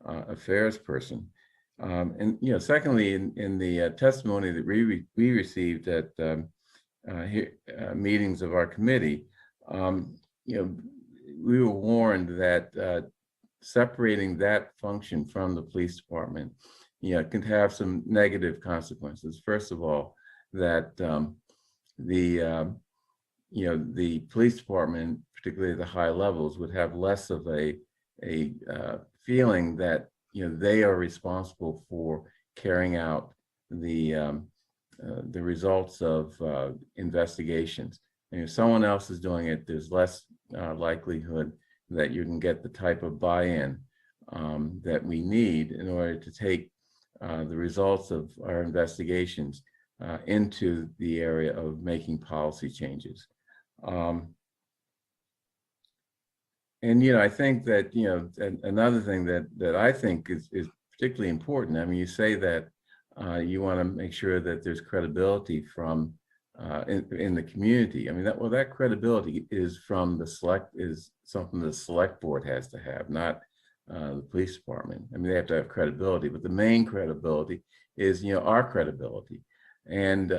affairs person. And secondly, in the testimony that we received at meetings of our committee, we were warned that separating that function from the police department, can have some negative consequences. First of all, that the police department, particularly at the high levels, would have less of a feeling that they are responsible for carrying out the results of investigations. And if someone else is doing it, there's less likelihood that you can get the type of buy-in that we need in order to take the results of our investigations into the area of making policy changes. And, I think that, another thing that I think is particularly important, you say that you want to make sure that there's credibility from in the community. That credibility is from is something the select board has to have, not the police department. They have to have credibility, but the main credibility is, our credibility. And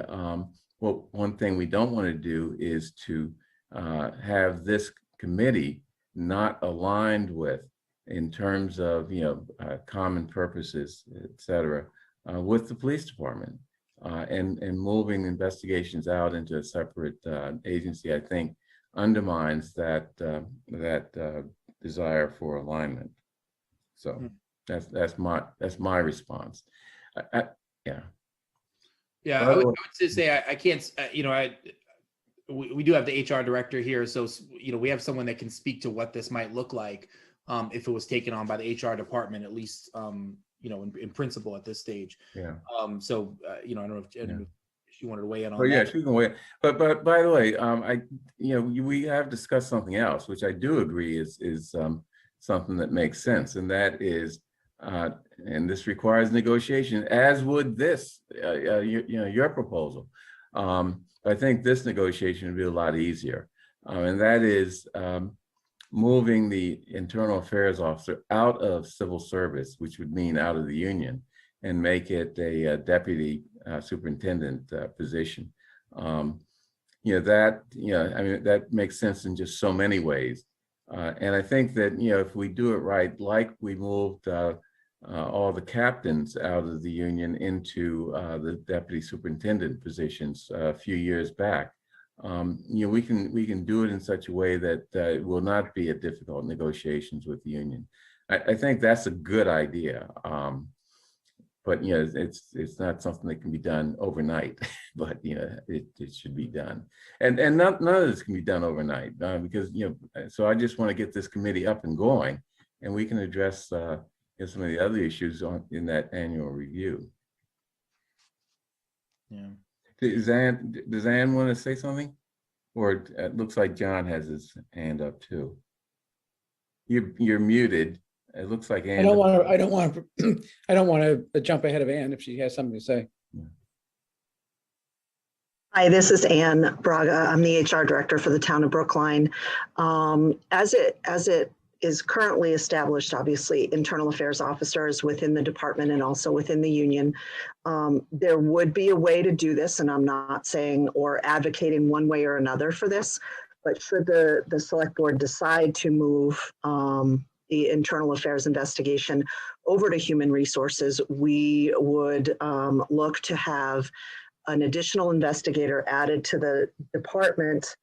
one thing we don't want to do is to have this committee not aligned with, in terms of, common purposes, et cetera, with the police department. And moving investigations out into a separate agency, I think, undermines that desire for alignment. So that's my response. Yeah.
Yeah, I would just say I can't. We do have the HR director here, so we have someone that can speak to what this might look like if it was taken on by the HR department, at least in principle at this stage.
Yeah.
I don't know if she wanted to weigh in on
that. Yeah,
that.
she can weigh in. But by the way, we have discussed something else, which I do agree is something that makes sense, and that is, and this requires negotiation, as would this, your proposal. I think this negotiation would be a lot easier, and that is moving the internal affairs officer out of civil service, which would mean out of the union, and make it a deputy superintendent position. That makes sense in just so many ways. And I think that, if we do it right, like we moved all the captains out of the union into the deputy superintendent positions a few years back. We can do it in such a way that it will not be a difficult negotiations with the union. I think that's a good idea. But it's not something that can be done overnight, but it should be done. And none of this can be done overnight because so I just want to get this committee up and going, and we can address some of the other issues in that annual review.
Yeah.
Does Ann want to say something? Or it looks like John has his hand up too. You're muted. It looks like Ann.
I don't want to jump ahead of Ann if she has something to say.
Hi, this is Ann Braga. I'm the HR director for the town of Brookline. As it is currently established, obviously, internal affairs officers within the department and also within the union. There would be a way to do this, and I'm not saying or advocating one way or another for this, but should the select board decide to move the internal affairs investigation over to human resources, we would look to have an additional investigator added to the department.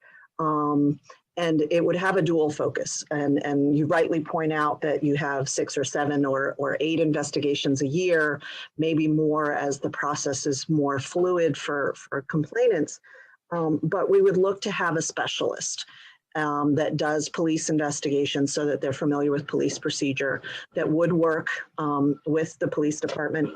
And it would have a dual focus. And you rightly point out that you have 6 or 7 or 8 investigations a year, maybe more as the process is more fluid for complainants. But we would look to have a specialist that does police investigations so that they're familiar with police procedure, that would work with the police department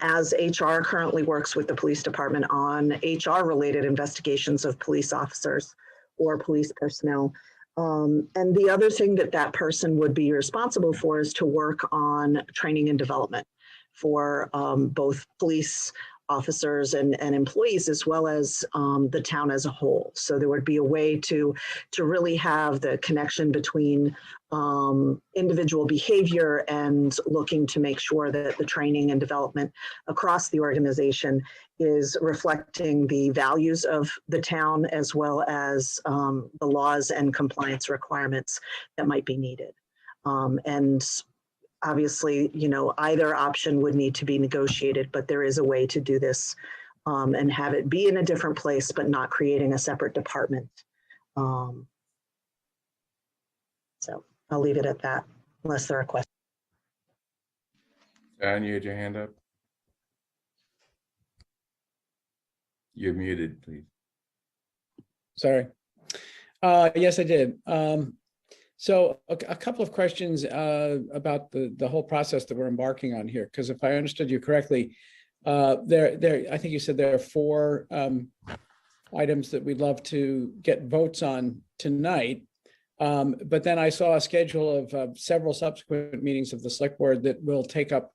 as HR currently works with the police department on HR related investigations of police officers or police personnel. And the other thing that person would be responsible for is to work on training and development for both police officers and employees, as well as the town as a whole. So there would be a way to really have the connection between individual behavior and looking to make sure that the training and development across the organization is reflecting the values of the town, as well as the laws and compliance requirements that might be needed. And obviously, either option would need to be negotiated, but there is a way to do this and have it be in a different place, but not creating a separate department. So I'll leave it at that, unless there are questions.
John, you had your hand up? You're muted, please.
Sorry. Yes, I did. So a couple of questions about the whole process that we're embarking on here, because if I understood you correctly, I think you said there are 4 items that we'd love to get votes on tonight. But then I saw a schedule of several subsequent meetings of the select board that will take up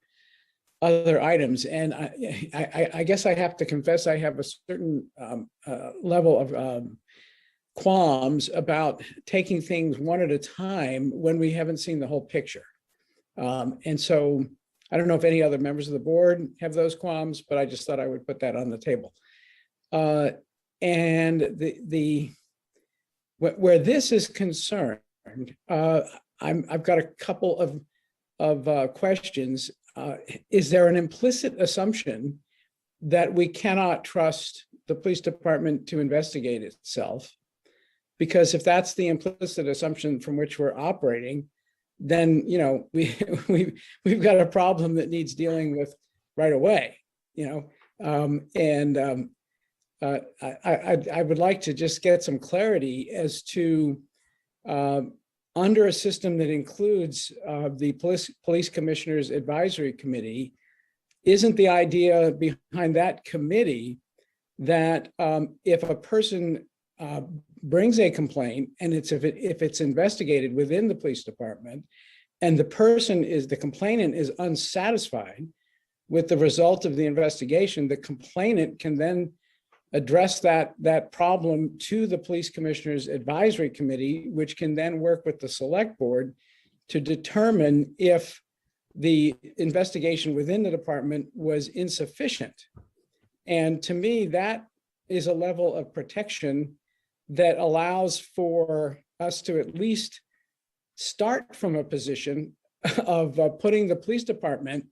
other items. And I guess I have to confess, I have a certain level of qualms about taking things one at a time when we haven't seen the whole picture. And so I don't know if any other members of the board have those qualms, but I just thought I would put that on the table. And where this is concerned, I've got a couple of questions. Is there an implicit assumption that we cannot trust the police department to investigate itself? Because if that's the implicit assumption from which we're operating, then we've got a problem that needs dealing with right away. I would like to just get some clarity as to under a system that includes the police commissioners advisory committee, isn't the idea behind that committee that if a person brings a complaint and if it's investigated within the police department and the complainant is unsatisfied with the result of the investigation, the complainant can then address that problem to the police commissioners advisory committee, which can then work with the select board to determine if the investigation within the department was insufficient. And to me, that is a level of protection that allows for us to at least start from a position of putting the police department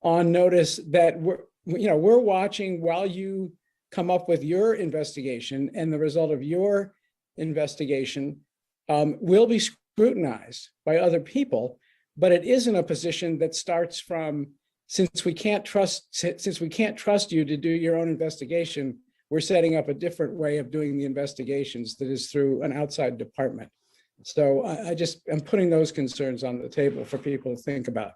on notice that we're watching while you come up with your investigation, and the result of your investigation will be scrutinized by other people, but it isn't a position that starts from, since we can't trust you to do your own investigation, we're setting up a different way of doing the investigations that is through an outside department. So I'm putting those concerns on the table for people to think about.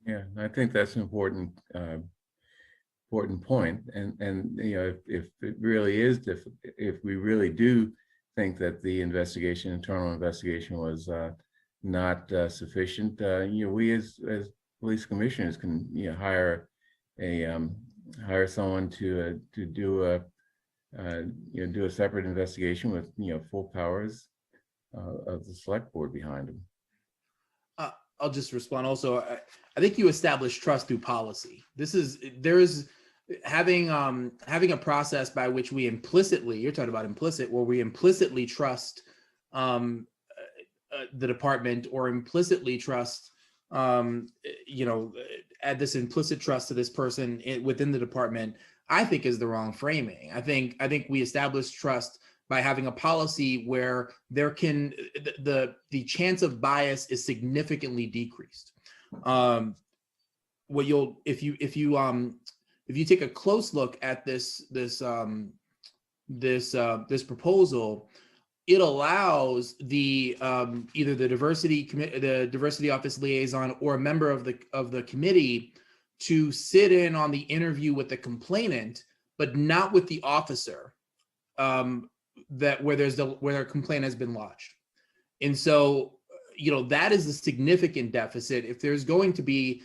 Yeah, I think that's an important point. And if it really is if we really do think that the internal investigation was not sufficient, we as police commissioners can hire someone to do a separate investigation with full powers of the select board behind them.
I'll just respond also. I think you establish trust through policy. There's having a process by which we implicitly, you're talking about implicit, where we implicitly trust the department, or implicitly trust add this implicit trust to this person within the department, I think is the wrong framing. I think we establish trust by having a policy where there can the chance of bias is significantly decreased. If you take a close look at this proposal, it allows either the diversity office liaison or a member of the committee to sit in on the interview with the complainant, but not with the officer where a complaint has been lodged. And so, that is a significant deficit. If there's going to be,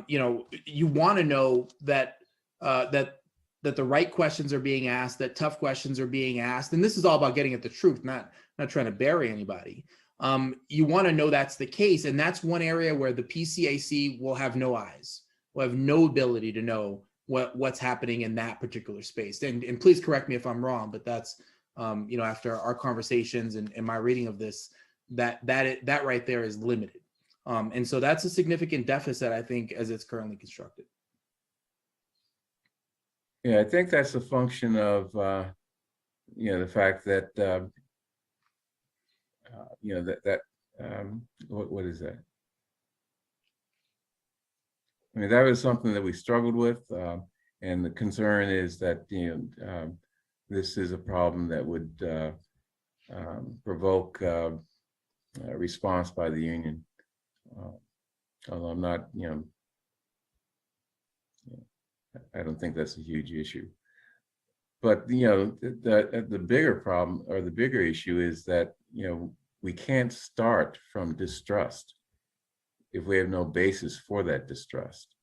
you want to know that the right questions are being asked, that tough questions are being asked. And this is all about getting at the truth, not trying to bury anybody. You want to know that's the case. And that's one area where the PCAC will have no eyes, will have no ability to know what's happening in that particular space. And please correct me if I'm wrong, but that's, after our conversations and my reading of this, that right there is limited. And so that's a significant deficit, I think, as it's currently constructed.
Yeah, I think that's a function of, the fact that, what is that? I mean, that was something that we struggled with. And the concern is that, this is a problem that would provoke a response by the union. Although I'm not, I don't think that's a huge issue. But the bigger problem, or the bigger issue, is that we can't start from distrust if we have no basis for that distrust.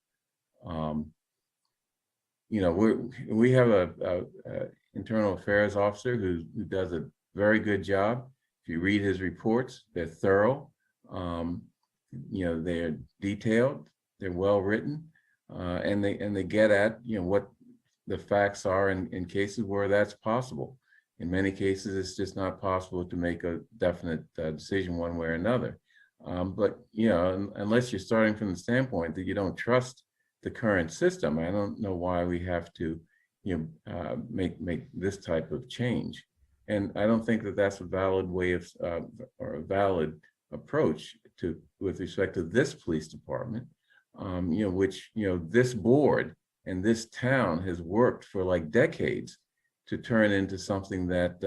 We have a internal affairs officer who does a very good job. If you read his reports, they're thorough. They're detailed, they're well written, and they get at what the facts are in cases where that's possible. In many cases, it's just not possible to make a definite decision one way or another. But unless you're starting from the standpoint that you don't trust the current system, I don't know why we have to make this type of change. And I don't think that that's a valid way of or a valid approach with respect to this police department, which this board and this town has worked for like decades to turn into something that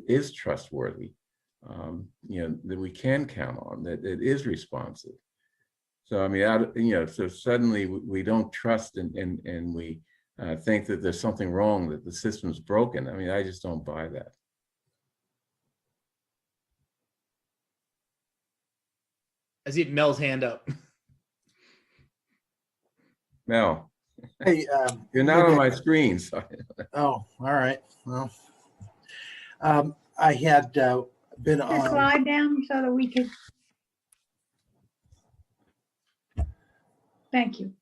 is trustworthy, that we can count on, that it is responsive. So I mean, so suddenly we don't trust and we think that there's something wrong, that the system's broken. I mean, I just don't buy that.
I see Mel's hand up.
Mel,
Hey,
you're not on my screen. So.
Oh, all right. Well, I had been
The
on.
slide down so that we could. Thank you.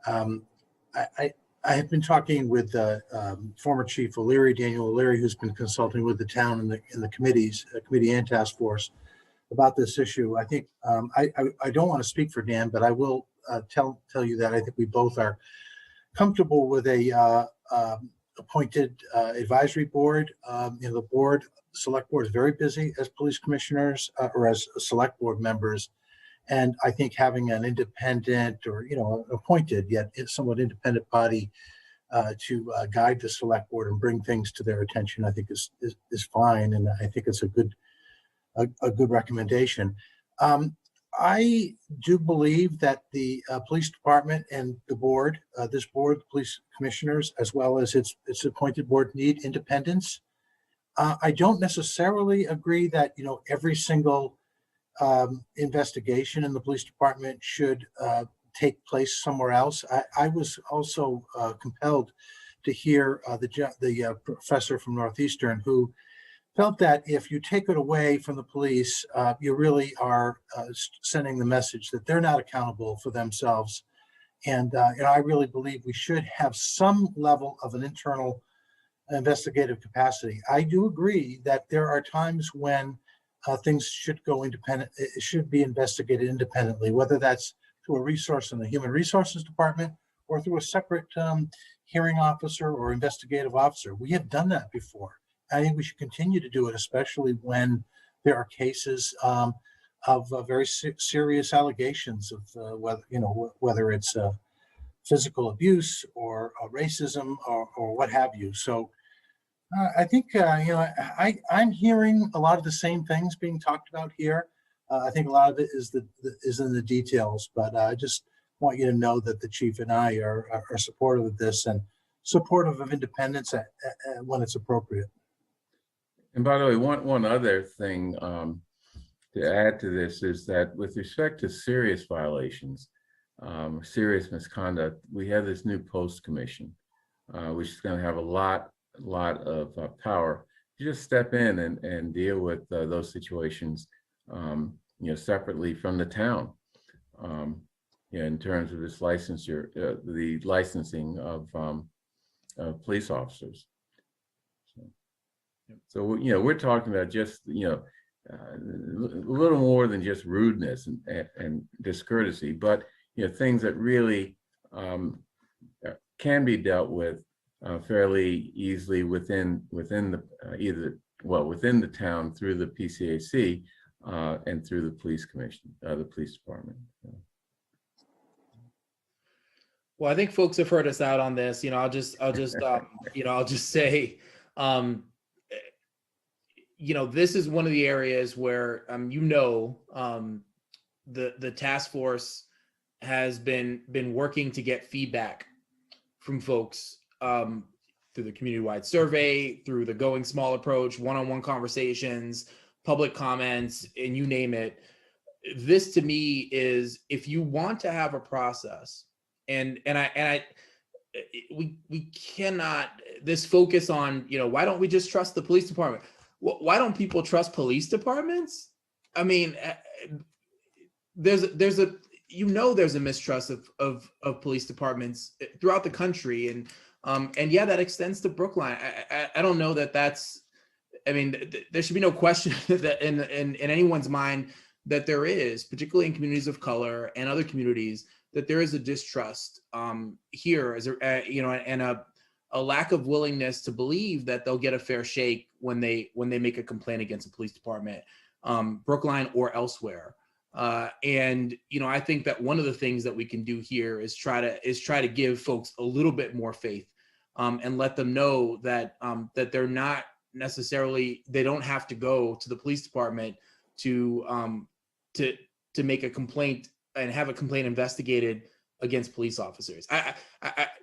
I have been talking with former Chief O'Leary, Daniel O'Leary, who's been consulting with the town and the committees, committee and task force, about this issue. I think I don't want to speak for Dan, but I will tell you that I think we both are comfortable with a appointed advisory board. The select board is very busy as police commissioners or as select board members. And I think having an independent or, appointed yet somewhat independent body to guide the select board and bring things to their attention, I think is fine. And I think it's a good recommendation. I do believe that the police department and the board, this board, police commissioners, as well as its appointed board, need independence. I don't necessarily agree that every single investigation in the police department should take place somewhere else. I was also compelled to hear the professor from Northeastern who felt that if you take it away from the police, you really are sending the message that they're not accountable for themselves. And I really believe we should have some level of an internal investigative capacity. I do agree that there are times when things should go independent, it should be investigated independently, whether that's through a resource in the Human Resources Department or through a separate hearing officer or investigative officer. We have done that before. I think we should continue to do it, especially when there are cases of very serious allegations of whether it's physical abuse or racism or what have you. So I think I'm hearing a lot of the same things being talked about here. I think a lot of it is in the details, but I just want you to know that the chief and I are supportive of this and supportive of independence when it's appropriate.
And by the way, one other thing to add to this is that with respect to serious violations, serious misconduct, we have this new post commission, which is going to have a lot of power to just step in and deal with those situations, separately from the town, in terms of this licensure, the licensing of police officers. So we're talking about just a little more than just rudeness and discourtesy, but things that really can be dealt with fairly easily within the within the town through the PCAC and through the police commission, the police department.
Well, I think folks have heard us out on this. I'll just say, this is one of the areas where, the task force has been working to get feedback from folks through the community-wide survey, through the going small approach, one-on-one conversations, public comments, and you name it. This to me is, if you want to have a process, we cannot, this focus on, why don't we just trust the police department? Why don't people trust police departments? I mean, there's a mistrust of police departments throughout the country, and yeah, that extends to Brookline. I don't know that's. I mean, there should be no question that in anyone's mind that there is, particularly in communities of color and other communities, that there is a distrust here, as and a lack of willingness to believe that they'll get a fair shake when they make a complaint against a police department, Brookline or elsewhere. I think that one of the things that we can do here is try to give folks a little bit more faith, and let them know that that they're not necessarily, they don't have to go to the police department to make a complaint and have a complaint investigated against police officers.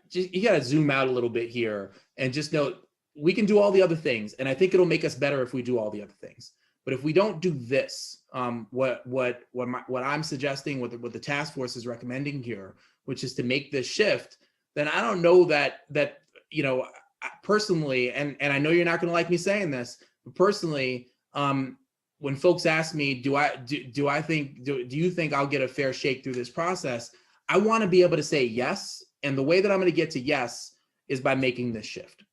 You got to zoom out a little bit here and just know we can do all the other things, and I think it'll make us better if we do all the other things. But if we don't do this, what I'm suggesting, what the task force is recommending here, which is to make this shift, then I don't know that personally, and I know you're not going to like me saying this, but personally, when folks ask me, do you think I'll get a fair shake through this process? I want to be able to say yes, and the way that I'm going to get to yes is by making this shift.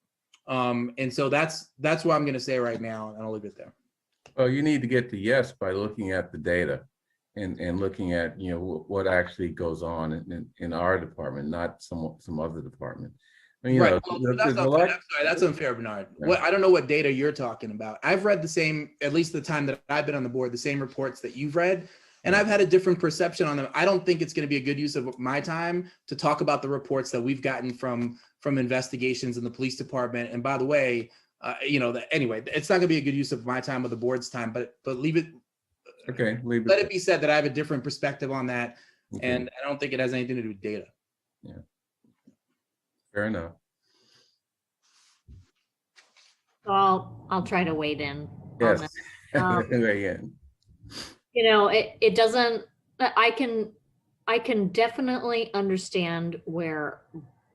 And so that's what I'm going to say right now, and I'll leave it there.
Well, you need to get to yes by looking at the data and looking at, what actually goes on in our department, not some other department. I mean,
Right. Well, that's unfair. I'm sorry, that's unfair, Bernard.
Yeah.
I don't know what data you're talking about. I've read the same, at least the time that I've been on the board, the same reports that you've read, and I've had a different perception on them. I don't think it's going to be a good use of my time to talk about the reports that we've gotten from investigations in the police department. And by the way, anyway, it's not going to be a good use of my time or the board's time. But leave it.
Okay, leave it.
Let it be said that I have a different perspective on that,
Okay.
and I don't think it has anything to do with data.
Yeah. Fair enough.
So I'll try to wade in.
Yes.
On this.
Weigh in.
It doesn't, I can definitely understand where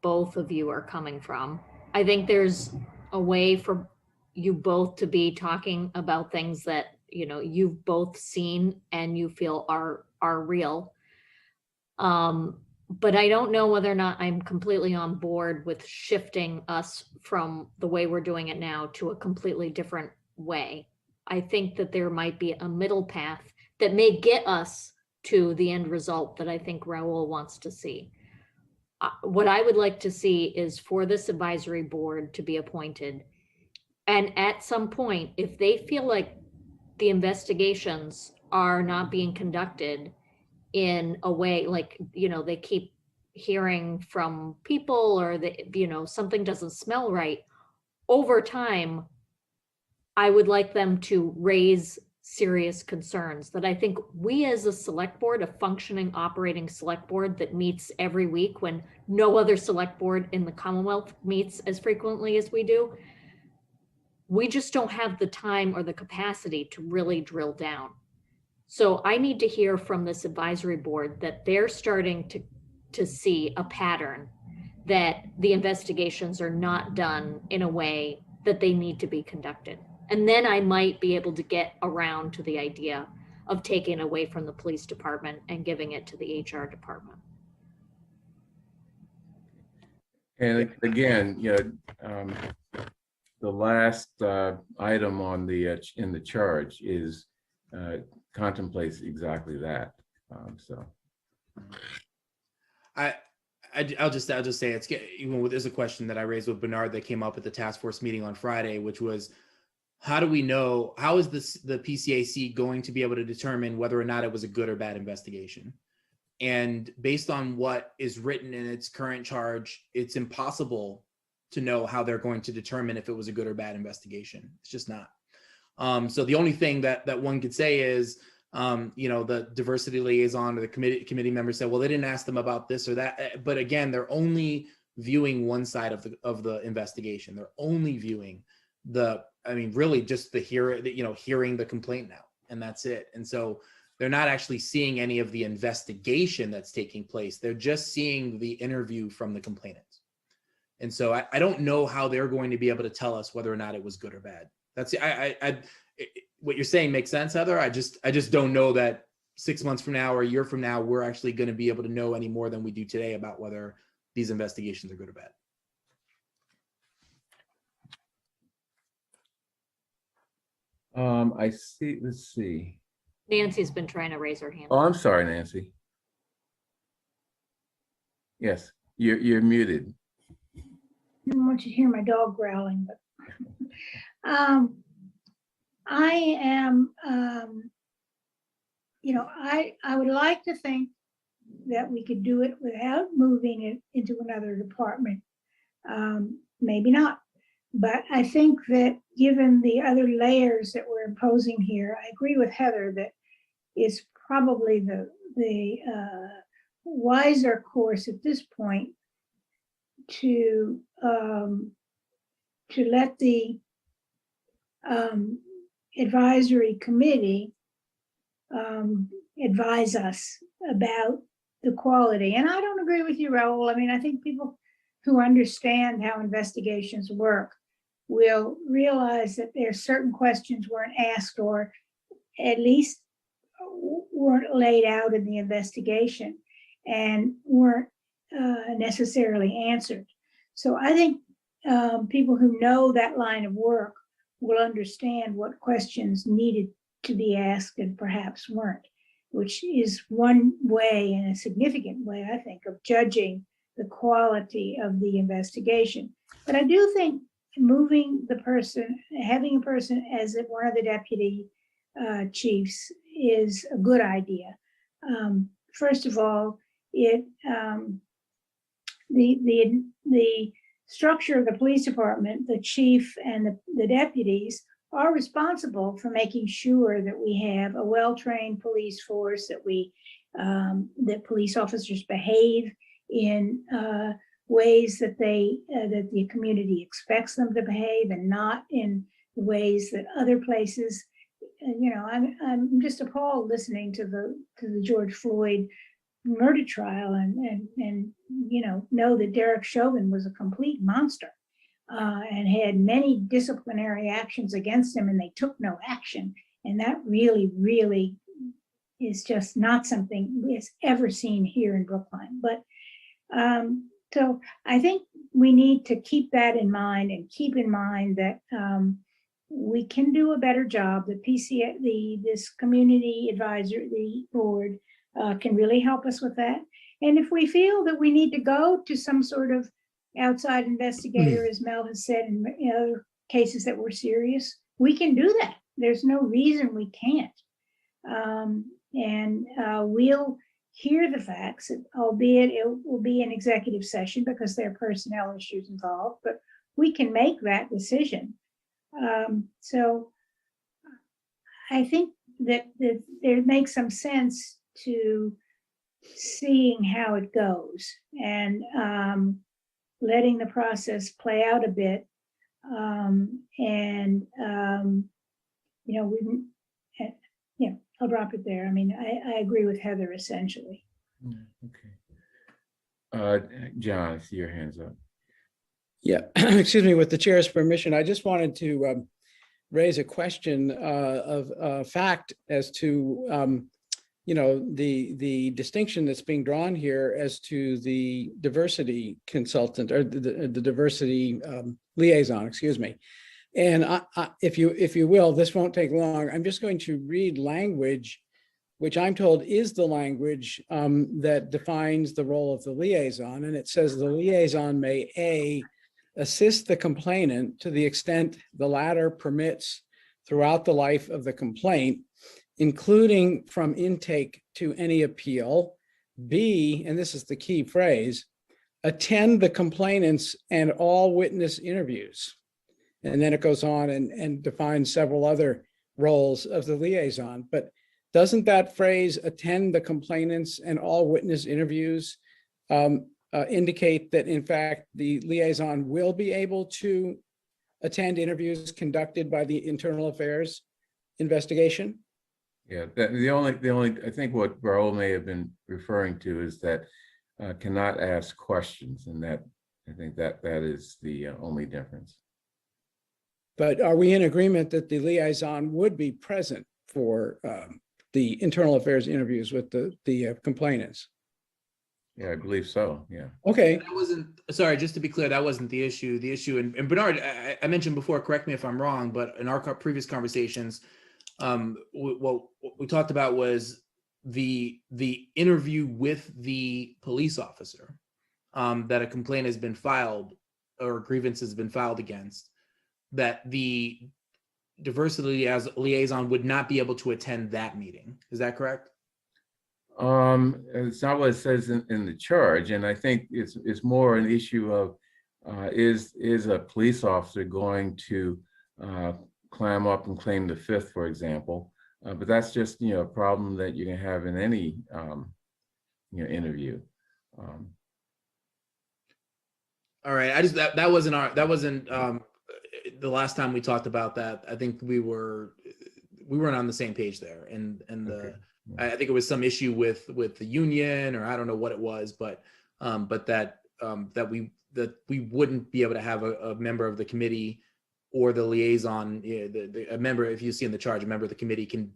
both of you are coming from. I think there's a way for you both to be talking about things that, you've both seen and you feel are real. But I don't know whether or not I'm completely on board with shifting us from the way we're doing it now to a completely different way. I think that there might be a middle path that may get us to the end result that I think Raul wants to see. What I would like to see is for this advisory board to be appointed. And at some point, if they feel like the investigations are not being conducted in a way like, they keep hearing from people or something doesn't smell right, over time, I would like them to raise serious concerns that I think we as a select board, a functioning operating select board that meets every week when no other select board in the Commonwealth meets as frequently as we do, we just don't have the time or the capacity to really drill down. So I need to hear from this advisory board that they're starting to see a pattern that the investigations are not done in a way that they need to be conducted. And then I might be able to get around to the idea of taking away from the police department and giving it to the HR department.
And again, the last item on in the charge is contemplates exactly that.
I'll just say it's there's a question that I raised with Bernard that came up at the task force meeting on Friday, which was, how do we know, how is the PCAC going to be able to determine whether or not it was a good or bad investigation? And based on what is written in its current charge, it's impossible to know how they're going to determine if it was a good or bad investigation. It's just not. So the only thing that one could say is, the diversity liaison or the committee member said, well, they didn't ask them about this or that. But again, they're only viewing one side of the investigation. They're only viewing really just hearing the complaint now, and that's it. And so they're not actually seeing any of the investigation that's taking place. They're just seeing the interview from the complainants. And so I don't know how they're going to be able to tell us whether or not it was good or bad. That's what you're saying makes sense, Heather. I just don't know that 6 months from now or a year from now, we're actually going to be able to know any more than we do today about whether these investigations are good or bad.
I see. Let's see.
Nancy's been trying to raise her hand.
Oh, I'm sorry, Nancy. Yes, you're muted.
I don't want you to hear my dog growling, but I am, I would like to think that we could do it without moving it into another department. Maybe not, but I think that given the other layers that we're imposing here, I agree with Heather that it's probably the wiser course at this point to let the advisory committee advise us about the quality. And I don't agree with you, Raul. I mean, I think people who understand how investigations work will realize that there are certain questions weren't asked or at least weren't laid out in the investigation and weren't necessarily answered. So I think people who know that line of work will understand what questions needed to be asked and perhaps weren't, which is one way, and a significant way, I think, of judging the quality of the investigation. But I do think moving the person, having a person as one of the deputy chiefs is a good idea. First of all, the structure of the police department, the chief and the deputies are responsible for making sure that we have a well-trained police force, that police officers behave in ways that that the community expects them to behave, and not in ways that other places. I'm just appalled listening to the George Floyd murder trial, and know that Derek Chauvin was a complete monster, and had many disciplinary actions against him, and they took no action. And that really, really is just not something we've ever seen here in Brookline. But so I think we need to keep that in mind, and keep in mind that we can do a better job. The this community advisory board can really help us with that. And if we feel that we need to go to some sort of outside investigator, as Mel has said, in other cases that were serious, we can do that. There's no reason we can't. We'll hear the facts, albeit it will be an executive session because there are personnel issues involved, but we can make that decision. So I think that there makes some sense to seeing how it goes, and letting the process play out a bit. I'll drop it there. I mean, I agree with Heather essentially.
Okay. John, I see your hands up.
Yeah, excuse me, with the chair's permission, I just wanted to raise a question of fact as to, the distinction that's being drawn here as to the diversity consultant, or the diversity liaison, excuse me. And if you will, this won't take long. I'm just going to read language, which I'm told is the language that defines the role of the liaison. And it says the liaison may A, assist the complainant to the extent the latter permits throughout the life of the complaint, including from intake to any appeal. B, and this is the key phrase, attend the complainants and all witness interviews. And then it goes on and defines several other roles of the liaison. But doesn't that phrase, attend the complainants and all witness interviews, indicate that in fact the liaison will be able to attend interviews conducted by the internal affairs investigation?
Yeah, the only I think what Raul may have been referring to is that cannot ask questions, and that I think that is the only difference.
But are we in agreement that the liaison would be present for the internal affairs interviews with the complainants?
Yeah, I believe so. Yeah.
Okay.
That wasn't, sorry, just to be clear, that wasn't the issue. The issue, and Bernard, I mentioned before, correct me if I'm wrong, but in our previous conversations, what we talked about was the interview with the police officer, that a complaint has been filed or a grievance has been filed against, that the diversity as liaison would not be able to attend that meeting. Is that correct?
It's not what it says in the charge, and I think it's more an issue of is a police officer going to climb up and claim the fifth, for example, but that's just a problem that you can have in any interview.
All right, I just that wasn't the last time we talked about that. I think we weren't on the same page there, and okay. I think it was some issue with the union, or I don't know what it was, but that we wouldn't be able to have a member of the committee or the liaison, a member, if you see in the charge, a member of the committee can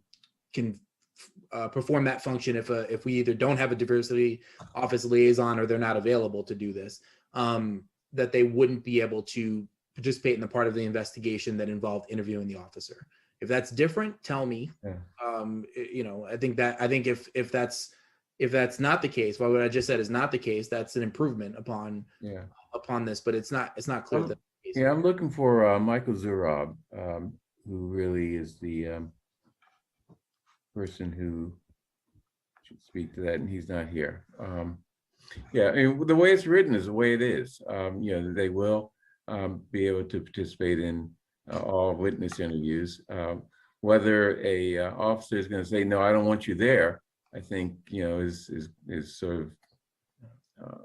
perform that function if we either don't have a diversity office liaison or they're not available to do this, that they wouldn't be able to participate in the part of the investigation that involved interviewing the officer. If that's different, tell me.
Yeah.
I think if that's not the case, what I just said is not the case, that's an improvement upon this, but it's not clear that.
Yeah, I'm looking for Michael Zurab, who really is the person who should speak to that, and he's not here. Yeah, I mean, the way it's written is the way it is. They will be able to participate in all witness interviews. Whether a officer is going to say, "No, I don't want you there," I think is sort of a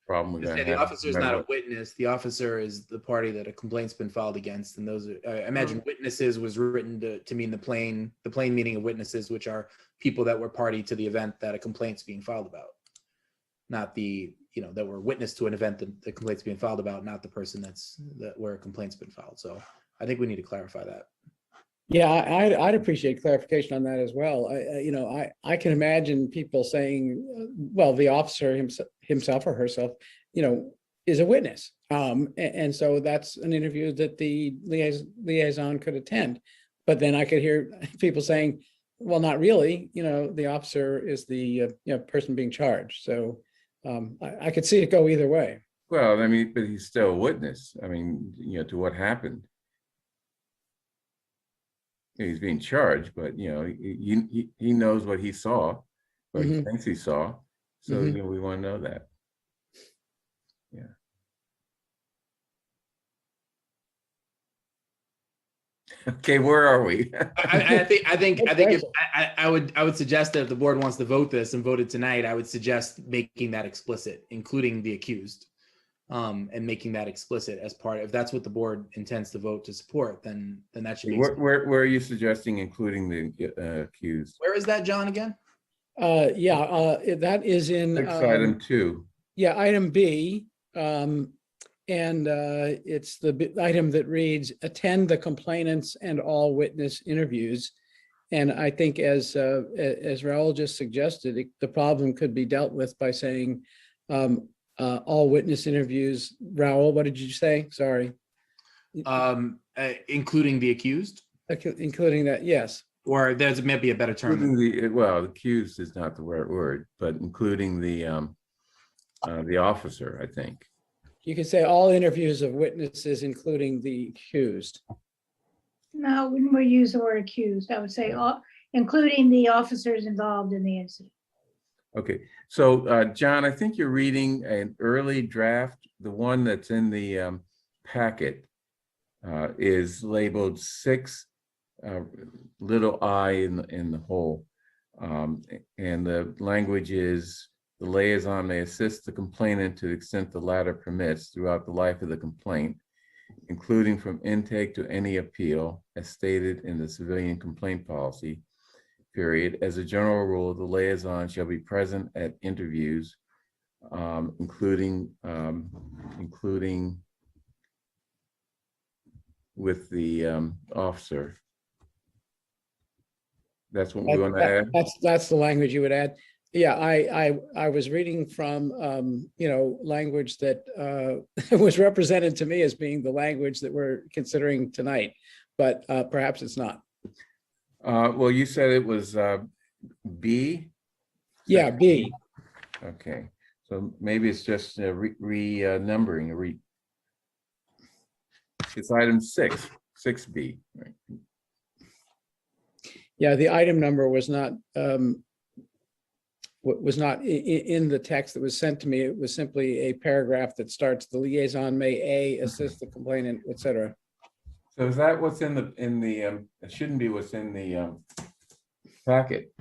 problem we're going to have.
The officer is not a witness. The officer is the party that a complaint's been filed against, and those are. I imagine witnesses was written to mean the plain meaning of witnesses, which are people that were party to the event that a complaint's being filed about, not that were witness to an event that the complaint's being filed about, not the person where a complaint's been filed. So I think we need to clarify that.
Yeah, I'd appreciate clarification on that as well. I can imagine people saying, well, the officer himself or herself, is a witness. And so that's an interview that the liaison could attend. But then I could hear people saying, well, not really, the officer is the person being charged. So I could see it go either way.
Well, I mean, but he's still a witness. I mean, to what happened. He's being charged, but he knows what he saw, what he thinks he saw. So we want to know that. Yeah. Okay, where are we?
I would suggest that if the board wants to vote this and vote it tonight, I would suggest making that explicit, including the accused. And making that explicit as part, if that's what the board intends to vote to support, then that should be.
Where are you suggesting including the accused?
Where is that, John, again?
That is in
item 2.
Yeah, item B. And it's the item that reads, attend the complainants and all witness interviews. And I think as Raul just suggested, the problem could be dealt with by saying, all witness interviews. Raul, what did you say? Sorry.
Including the accused?
Including that, yes.
Or there's maybe a better term.
Accused is not the right word, but including the officer, I think.
You could say all interviews of witnesses, including the accused.
No, we wouldn't use the word accused. I would say all, including the officers involved in the incident.
Okay, so John, I think you're reading an early draft. The one that's in the packet is labeled 6 little I in the whole. And the language is, the liaison may assist the complainant to the extent the latter permits throughout the life of the complaint, including from intake to any appeal, as stated in the civilian complaint policy. Period. As a general rule, the liaison shall be present at interviews, including with the officer. That's what we want to add.
That's the language you would add. Yeah, I was reading from language that was represented to me as being the language that we're considering tonight, but perhaps it's not.
Well, you said it was B?
Yeah, B.
Okay, so maybe it's just numbering. It's item 6, 6B. Right?
Yeah, the item number was not in the text that was sent to me. It was simply a paragraph that starts, the liaison may assist the complainant, etc.
So is that what's in the it shouldn't be what's in the packet?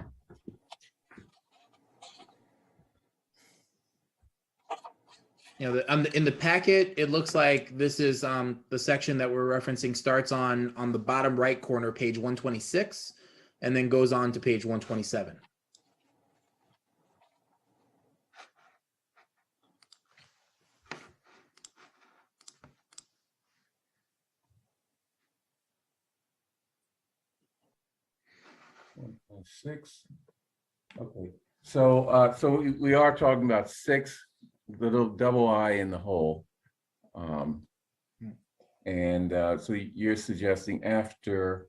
In the packet, it looks like this is the section that we're referencing starts on the bottom right corner, page 126, and then goes on to page 127.
Six. Okay, so we are talking about 6 little double I in the hole. And so you're suggesting after,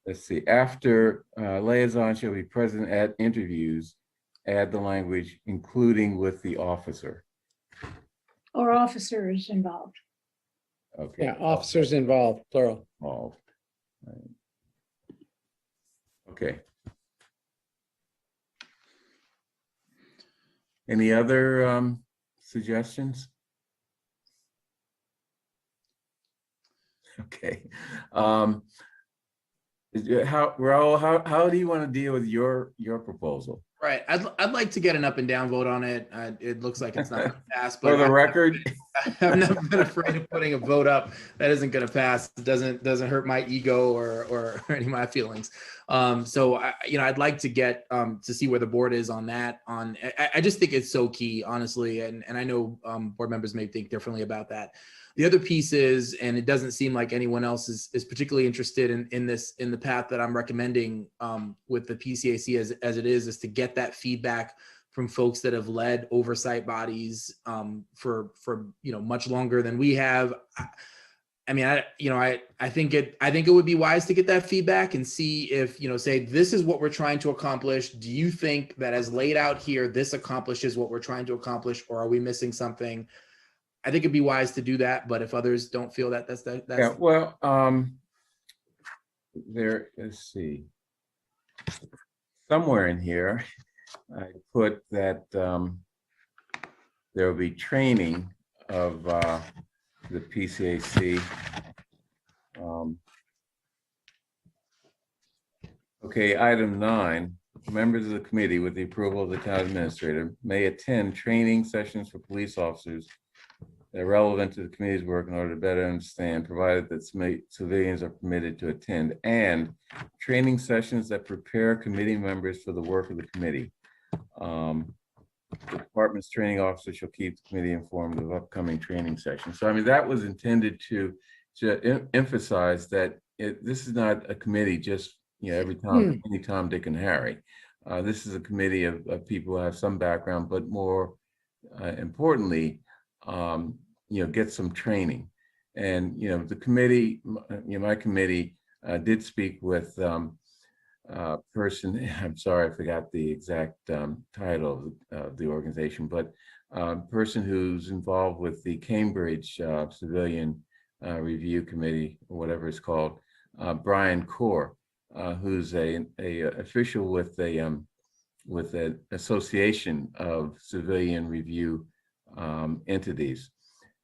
let's see, after liaison shall be present at interviews, add the language including with the officer.
Or officers involved.
Okay.
Yeah, officers involved, plural.
Involved. Right. Okay. Any other suggestions? Okay. How, Raul, how do you want to deal with your proposal?
Right. I'd like to get an up and down vote on it. It looks like it's not going to pass,
For
but
the record,
I've never been afraid of putting a vote up that isn't going to pass. It doesn't hurt my ego or any of my feelings. So I'd like to get to see where the board is on that. I just think it's so key, honestly, and I know board members may think differently about that. The other piece is, and it doesn't seem like anyone else is particularly interested in the path that I'm recommending with the PCAC as it is to get that feedback from folks that have led oversight bodies for much longer than we have. I mean, I think it would be wise to get that feedback and see if, say, this is what we're trying to accomplish. Do you think that as laid out here, this accomplishes what we're trying to accomplish, or are we missing something? I think it'd be wise to do that, but if others don't feel that, that's
yeah. Well, let's see. Somewhere in here, I put that there will be training of the PCAC. Okay, item 9. Members of the committee, with the approval of the town administrator, may attend training sessions for police officers that are relevant to the committee's work in order to better understand, provided that civilians are permitted to attend, and training sessions that prepare committee members for the work of the committee. The department's training officer shall keep the committee informed of upcoming training sessions. So, I mean, that was intended to emphasize that this is not a committee just, every time, any Tom, Dick, and Harry. This is a committee of people who have some background, but more importantly, get some training. And, the committee, my committee did speak with person, I'm sorry, I forgot the exact title of the organization, but person who's involved with the Cambridge Civilian Review Committee, or whatever it's called, Brian Core, who's a official with an association of civilian review entities.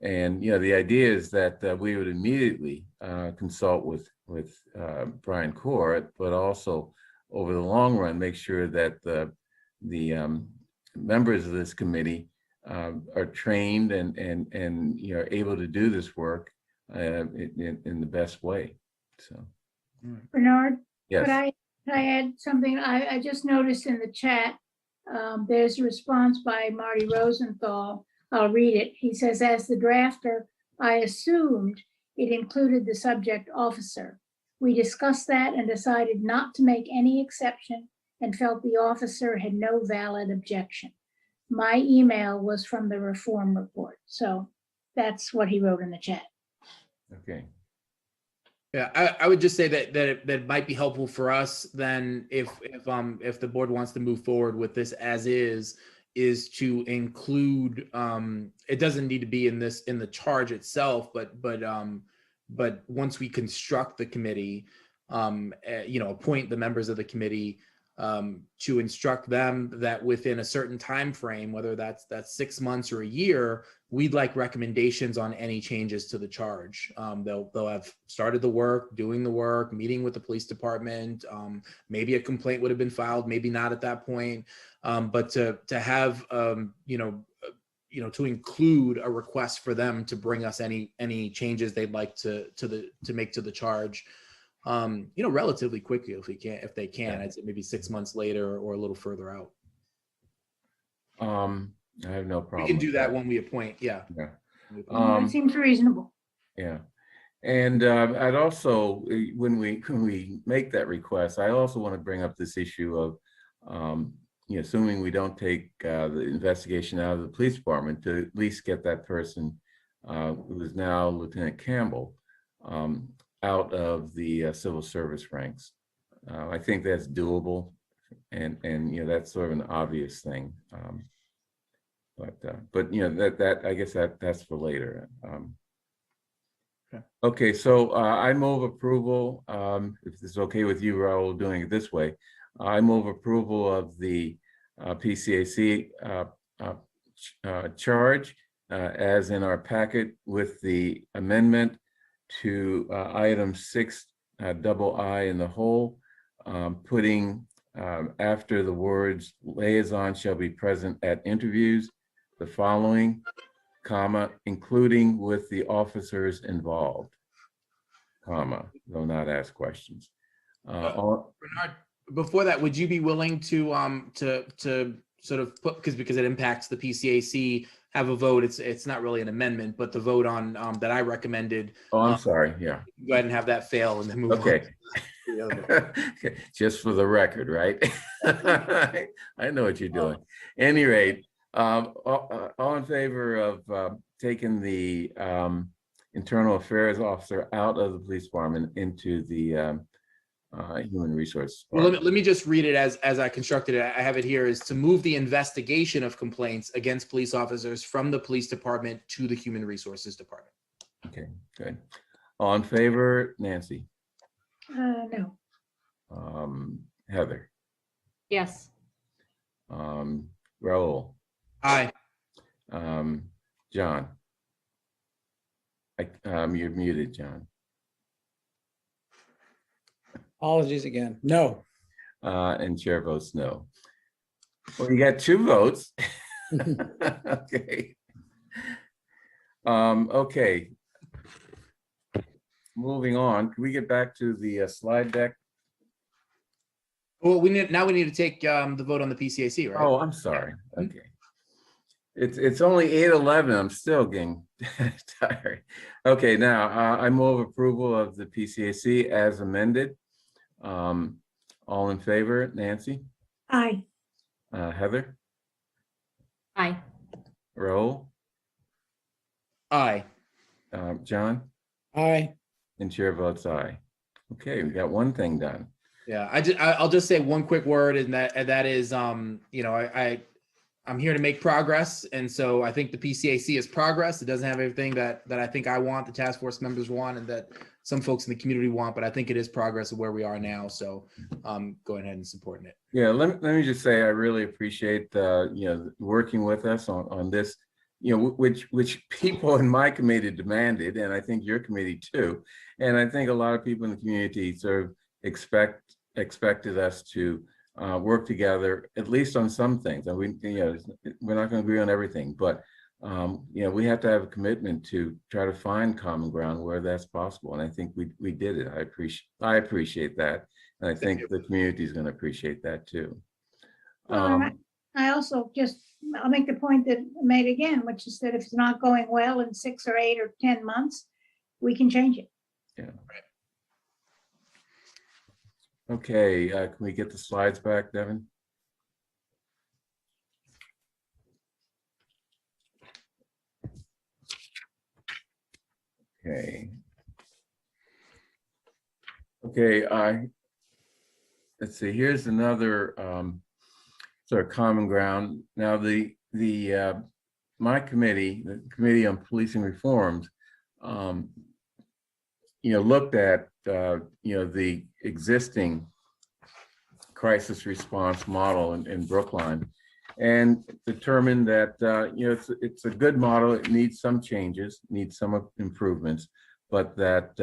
And the idea is that we would immediately consult with Brian Core, but also over the long run make sure that the members of this committee are trained and able to do this work in the best way. So,
Bernard,
yes.
could I add something? I just noticed in the chat, there's a response by Marty Rosenthal. I'll read it. He says, as the drafter, I assumed it included the subject officer. We discussed that and decided not to make any exception and felt the officer had no valid objection. My email was from the reform report. So that's what he wrote in the chat.
Okay.
Yeah, I would just say that might be helpful for us then if the board wants to move forward with this as is to include, it doesn't need to be in the charge itself, but once we construct the committee, appoint the members of the committee to instruct them that within a certain time frame, whether that's 6 months or a year, we'd like recommendations on any changes to the charge. They'll have started the work, doing the work, meeting with the police department. Maybe a complaint would have been filed, maybe not at that point. But to have to include a request for them to bring us any changes they'd like to make to the charge, relatively quickly if they can. I'd say maybe 6 months later or a little further out.
I have no problem.
We can do that when we appoint. Yeah.
It seems reasonable.
Yeah. And I'd also, when we make that request, I also want to bring up this issue of, assuming we don't take the investigation out of the police department, to at least get that person who is now Lieutenant Campbell out of the civil service ranks. I think that's doable, and that's sort of an obvious thing. But that I guess that's for later. Okay, so I move approval. If it's okay with you, Raul, doing it this way, I move approval of the PCAC charge as in our packet, with the amendment to item 6II in the whole, putting after the words liaison shall be present at interviews, the following, comma, including with the officers involved, comma, though not ask questions.
Bernard, before that, would you be willing to sort of put, because it impacts the PCAC, have a vote? It's not really an amendment, but the vote on that I recommended.
Oh, I'm sorry. Yeah.
Go ahead and have that fail and then move
Okay.
on.
Okay. Just for the record, right? I know what you're doing. Any rate, all in favor of taking the internal affairs officer out of the police department into the human resources
Well,
department?
let me just read it as I constructed it. I have it here, is to move the investigation of complaints against police officers from the police department to the human resources department.
Okay, good. All in favor, Nancy?
No.
Heather?
Yes.
Raul?
Aye.
John? You're muted, John.
Apologies again. No.
And chair votes no. Well, you got 2 votes. Okay. Okay. Moving on, can we get back to the slide deck?
Well, we need to take the vote on the PCAC, right?
Oh, I'm sorry. Okay. It's only 8:11. I'm still getting tired. Okay, now I move approval of the PCAC as amended. All in favor, Nancy?
Aye.
Heather?
Aye.
Raul?
Aye.
John?
Aye.
And chair votes aye. Okay, we got one thing done.
Yeah, I'll just say one quick word, and that is, I'm here to make progress, and so I think the PCAC is progress. It doesn't have everything that I think I want, the task force members want, and that some folks in the community want, but I think it is progress of where we are now. So going ahead and supporting it.
Yeah, let me just say I really appreciate working with us on this, which people in my committee demanded, and I think your committee too, and I think a lot of people in the community sort of expected us to work together, at least on some things. And we're not going to agree on everything, but we have to have a commitment to try to find common ground where that's possible. And I think we did it. I appreciate that, and I think the community is going to appreciate that too.
I also I'll make the point that I made again, which is that if it's not going well in 6 or 8 or 10 months, we can change it.
Yeah. Okay, can we get the slides back, Devin? Okay. Okay, let's see, here's another sort of common ground. Now my committee, the Committee on Policing Reforms, looked at the existing crisis response model in Brookline, and determined that it's a good model. It needs some changes, needs some improvements, but that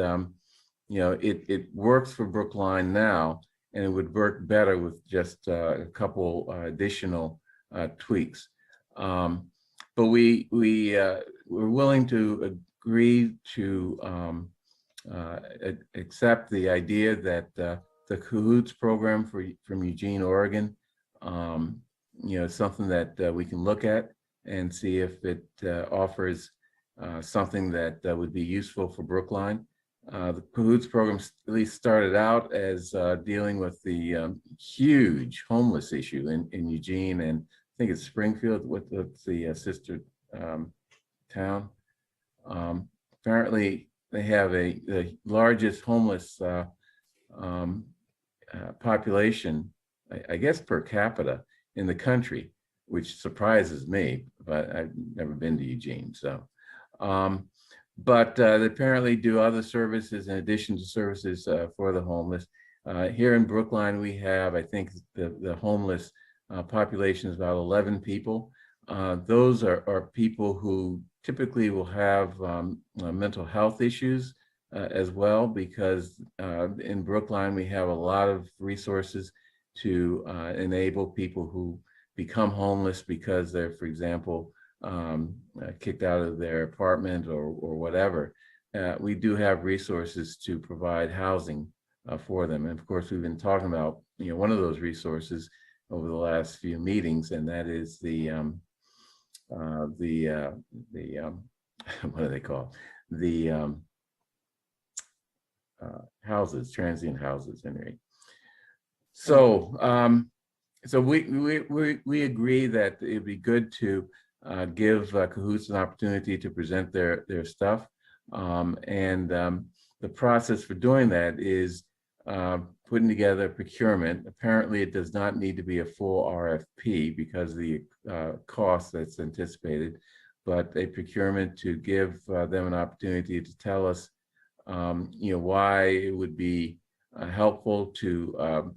it works for Brookline now, and it would work better with just a couple additional tweaks. But we're willing to agree to accept the idea that the CAHOOTS program from Eugene, Oregon, something that we can look at and see if it offers something that would be useful for Brookline. The Cahoots program at least started out as dealing with the huge homeless issue in Eugene, and I think it's Springfield with the sister town. Apparently, they have the largest homeless population, I guess, per capita in the country, which surprises me, but I've never been to Eugene. So, but they apparently do other services in addition to services for the homeless. Here in Brookline, we have, I think, the homeless population is about 11 people. Those are people who typically will have mental health issues as well, because in Brookline, we have a lot of resources to enable people who become homeless because they're, for example, kicked out of their apartment or whatever. We do have resources to provide housing for them. And of course, we've been talking about, one of those resources over the last few meetings, and that is the what do they call it? The houses, transient houses, anyway. So, so we agree that it'd be good to give Cahoots an opportunity to present their stuff, and the process for doing that is putting together procurement. Apparently, it does not need to be a full RFP because of the cost that's anticipated, but a procurement to give them an opportunity to tell us, why it would be helpful to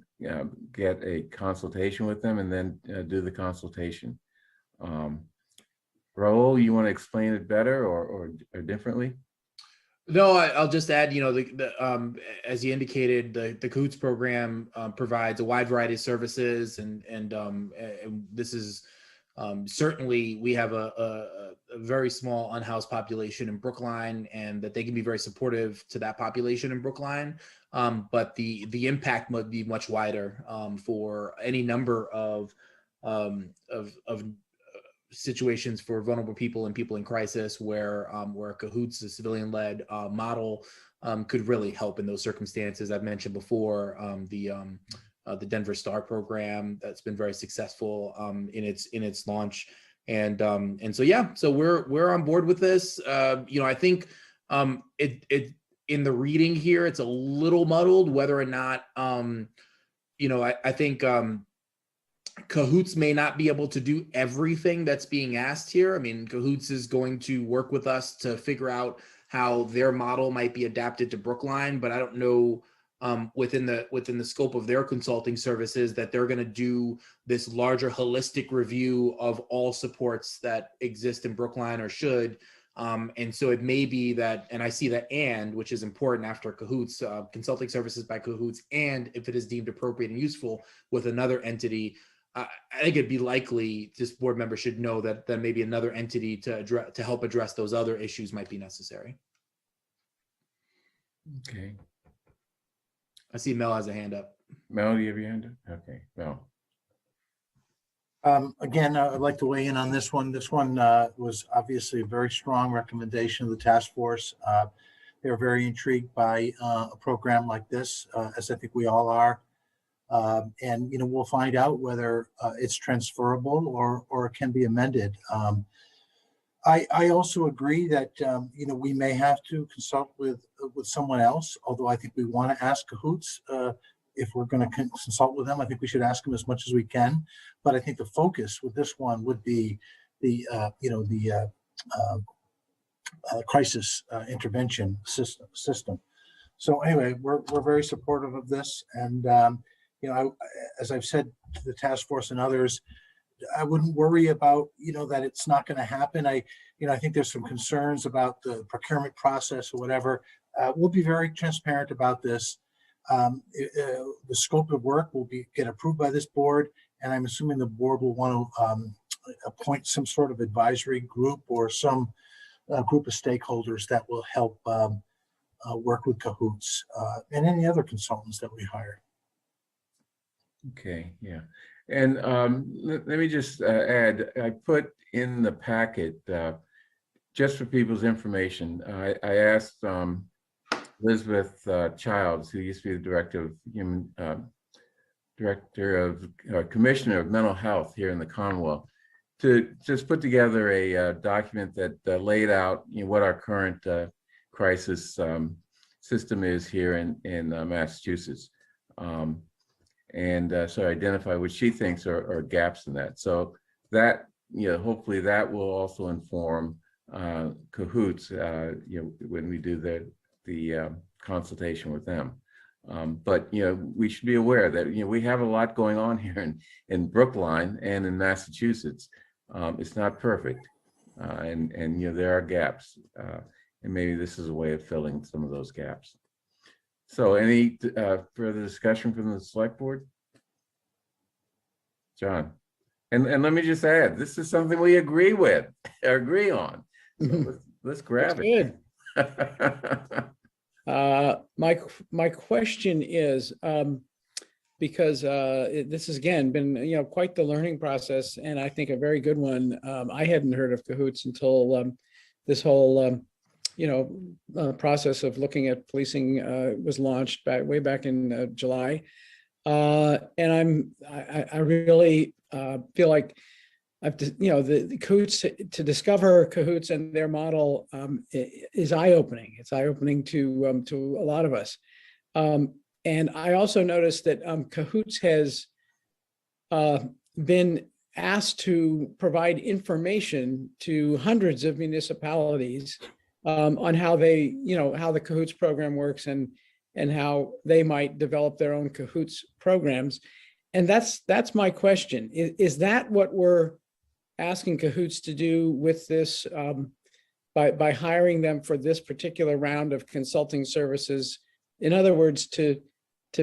get a consultation with them and then do the consultation. Raul, you want to explain it better or differently?
No, I'll just add, as you indicated, the Cahoots program provides a wide variety of services, and this is certainly, we have a very small unhoused population in Brookline, and that they can be very supportive to that population in Brookline. But the impact would be much wider for any number of situations for vulnerable people and people in crisis, where Cahoots, a civilian-led model, could really help in those circumstances. I've mentioned before the Denver Star program that's been very successful in its launch, and so yeah, so we're on board with this. I think it in the reading here, it's a little muddled whether or not I think Cahoots may not be able to do everything that's being asked here. I mean, Cahoots is going to work with us to figure out how their model might be adapted to Brookline, but I don't know within the scope of their consulting services that they're going to do this larger holistic review of all supports that exist in Brookline or should. And so it may be that, and I see that, and which is important after Cahoots, consulting services by Cahoots, and if it is deemed appropriate and useful with another entity. I think it'd be likely this board member should know that maybe another entity to help address those other issues might be necessary.
Okay.
I see Mel has a hand up.
Mel, do you have your hand up? Okay, Mel.
Again, I'd like to weigh in on this one. This one was obviously a very strong recommendation of the task force. They're very intrigued by a program like this, as I think we all are. And we'll find out whether it's transferable or it can be amended. I also agree that we may have to consult with someone else, although I think we want to ask Cahoots if we're going to consult with them. I think we should ask them as much as we can, but I think the focus with this one would be the crisis intervention system. So anyway, we're very supportive of this, and as I've said to the task force and others, I wouldn't worry about, that it's not going to happen. I think there's some concerns about the procurement process or whatever. We'll be very transparent about this. The scope of work will get approved by this board, and I'm assuming the board will want to appoint some sort of advisory group or some group of stakeholders that will help work with Cahoots and any other consultants that we hire.
Okay, yeah. And let me just add, I put in the packet, just for people's information, I asked Elizabeth Childs, who used to be the Commissioner of Mental Health here in the Commonwealth, to just put together a document that laid out what our current crisis system is here in Massachusetts, and so identify what she thinks are gaps in that. So that, hopefully that will also inform Cahoots, when we do the consultation with them. But we should be aware that we have a lot going on here in Brookline and in Massachusetts. It's not perfect, and there are gaps, and maybe this is a way of filling some of those gaps. So, any further discussion from the select board? John, and let me just add, this is something we agree with, or agree on. So let's grab
That's
it.
Good. My question is, because this has again been quite the learning process, and I think a very good one. I hadn't heard of Cahoots until this whole process of looking at policing was launched way back in July, and I really feel like the Cahoots, to discover Cahoots and their model is eye-opening. It's eye-opening to a lot of us. And I also noticed that Cahoots has been asked to provide information to hundreds of municipalities on how how the Cahoots program works and how they might develop their own Cahoots programs. And that's my question. Is that what we're asking Cahoots to do with this, by hiring them for this particular round of consulting services? In other words, to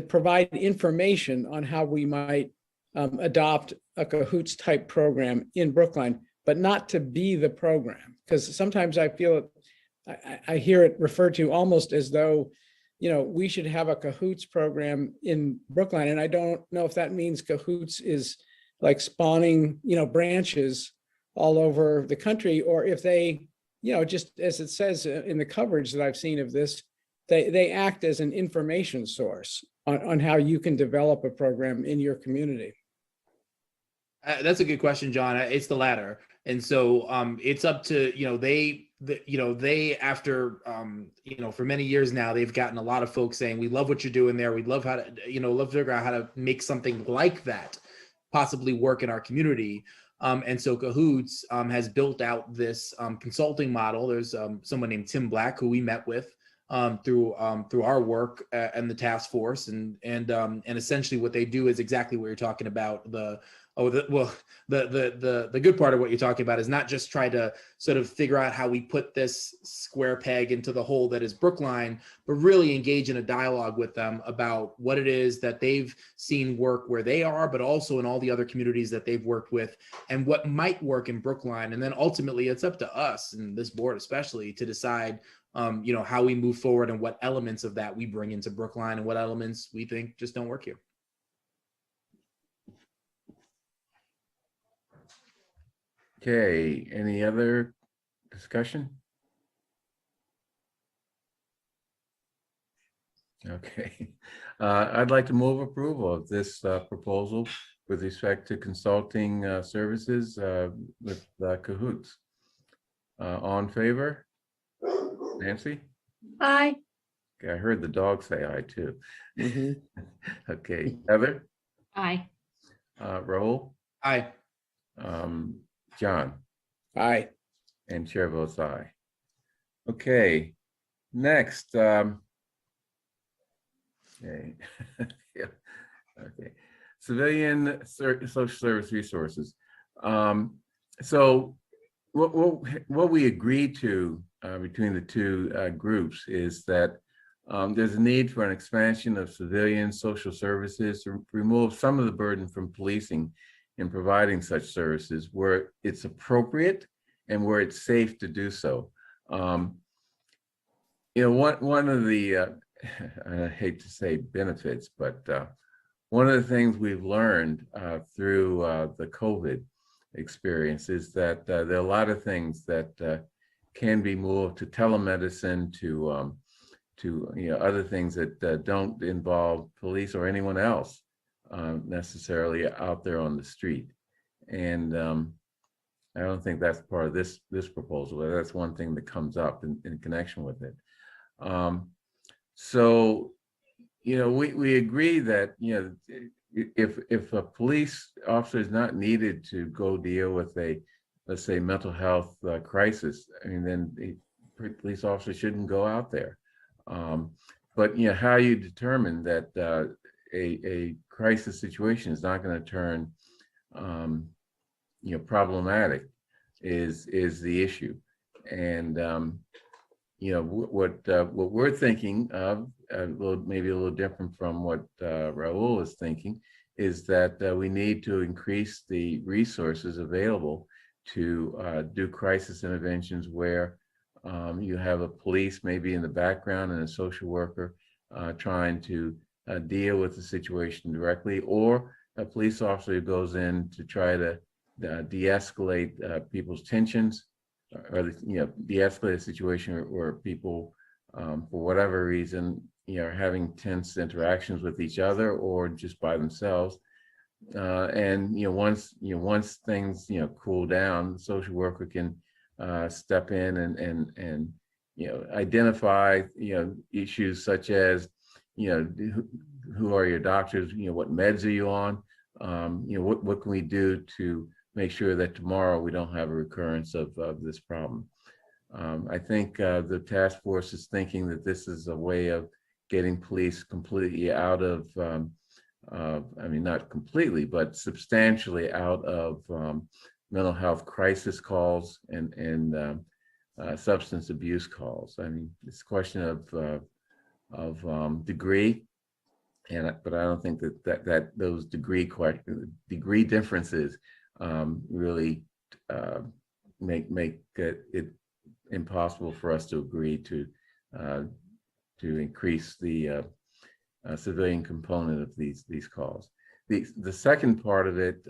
provide information on how we might adopt a Cahoots type program in Brookline, but not to be the program. Because sometimes I feel I hear it referred to almost as though, we should have a Cahoots program in Brookline. And I don't know if that means Cahoots is like spawning, branches all over the country, or if they, just as it says in the coverage that I've seen of this, they act as an information source on how you can develop a program in your community.
That's a good question, John. It's the latter. And so it's up to, they after, for many years now, they've gotten a lot of folks saying, we love what you're doing there. We'd love how to, love to figure out how to make something like that possibly work in our community. And so Cahoots has built out this consulting model. There's someone named Tim Black, who we met with through our work and the task force, and essentially what they do is exactly what you're talking about. The good part of what you're talking about is not just try to sort of figure out how we put this square peg into the hole that is Brookline, but really engage in a dialogue with them about what it is that they've seen work where they are, but also in all the other communities that they've worked with, and what might work in Brookline. And then ultimately it's up to us, and this board especially, to decide how we move forward and what elements of that we bring into Brookline and what elements we think just don't work here.
Okay, any other discussion? Okay, I'd like to move approval of this proposal with respect to consulting services with Cahoots. All in favor? Nancy?
Aye.
Okay, I heard the dog say aye too.
Mm-hmm.
Okay, Heather?
Aye.
Rahul?
Aye.
John?
Aye.
And chair votes aye. Okay, next. Okay. Yeah. Okay. Civilian social service resources. So what we agreed to between the two groups is that there's a need for an expansion of civilian social services to remove some of the burden from policing in providing such services where it's appropriate and where it's safe to do so. One of the, I hate to say benefits, but one of the things we've learned through the COVID experience is that there are a lot of things that can be moved to telemedicine, to other things that don't involve police or anyone else necessarily out there on the street. And I don't think that's part of this proposal, but that's one thing that comes up in connection with it. So, we agree that, if a police officer is not needed to go deal with a, let's say, mental health crisis, I mean, then the police officer shouldn't go out there. But how you determine that a crisis situation is not going to turn problematic is the issue. And what we're thinking of, maybe a little different from what Raul is thinking, is that we need to increase the resources available to do crisis interventions where you have a police maybe in the background and a social worker trying to deal with the situation directly, or a police officer who goes in to try to de-escalate people's tensions, or de-escalate a situation where people, for whatever reason, are having tense interactions with each other or just by themselves. And once things cool down, the social worker can step in and identify issues such as who are your doctors, what meds are you on, what can we do to make sure that tomorrow we don't have a recurrence of this problem. I think the task force is thinking that this is a way of getting police completely out of, I mean, not completely, but substantially out of mental health crisis calls and substance abuse calls. I mean, it's a question of degree, but I don't think that those degree differences really make it impossible for us to agree to increase the civilian component of these calls. The second part of it,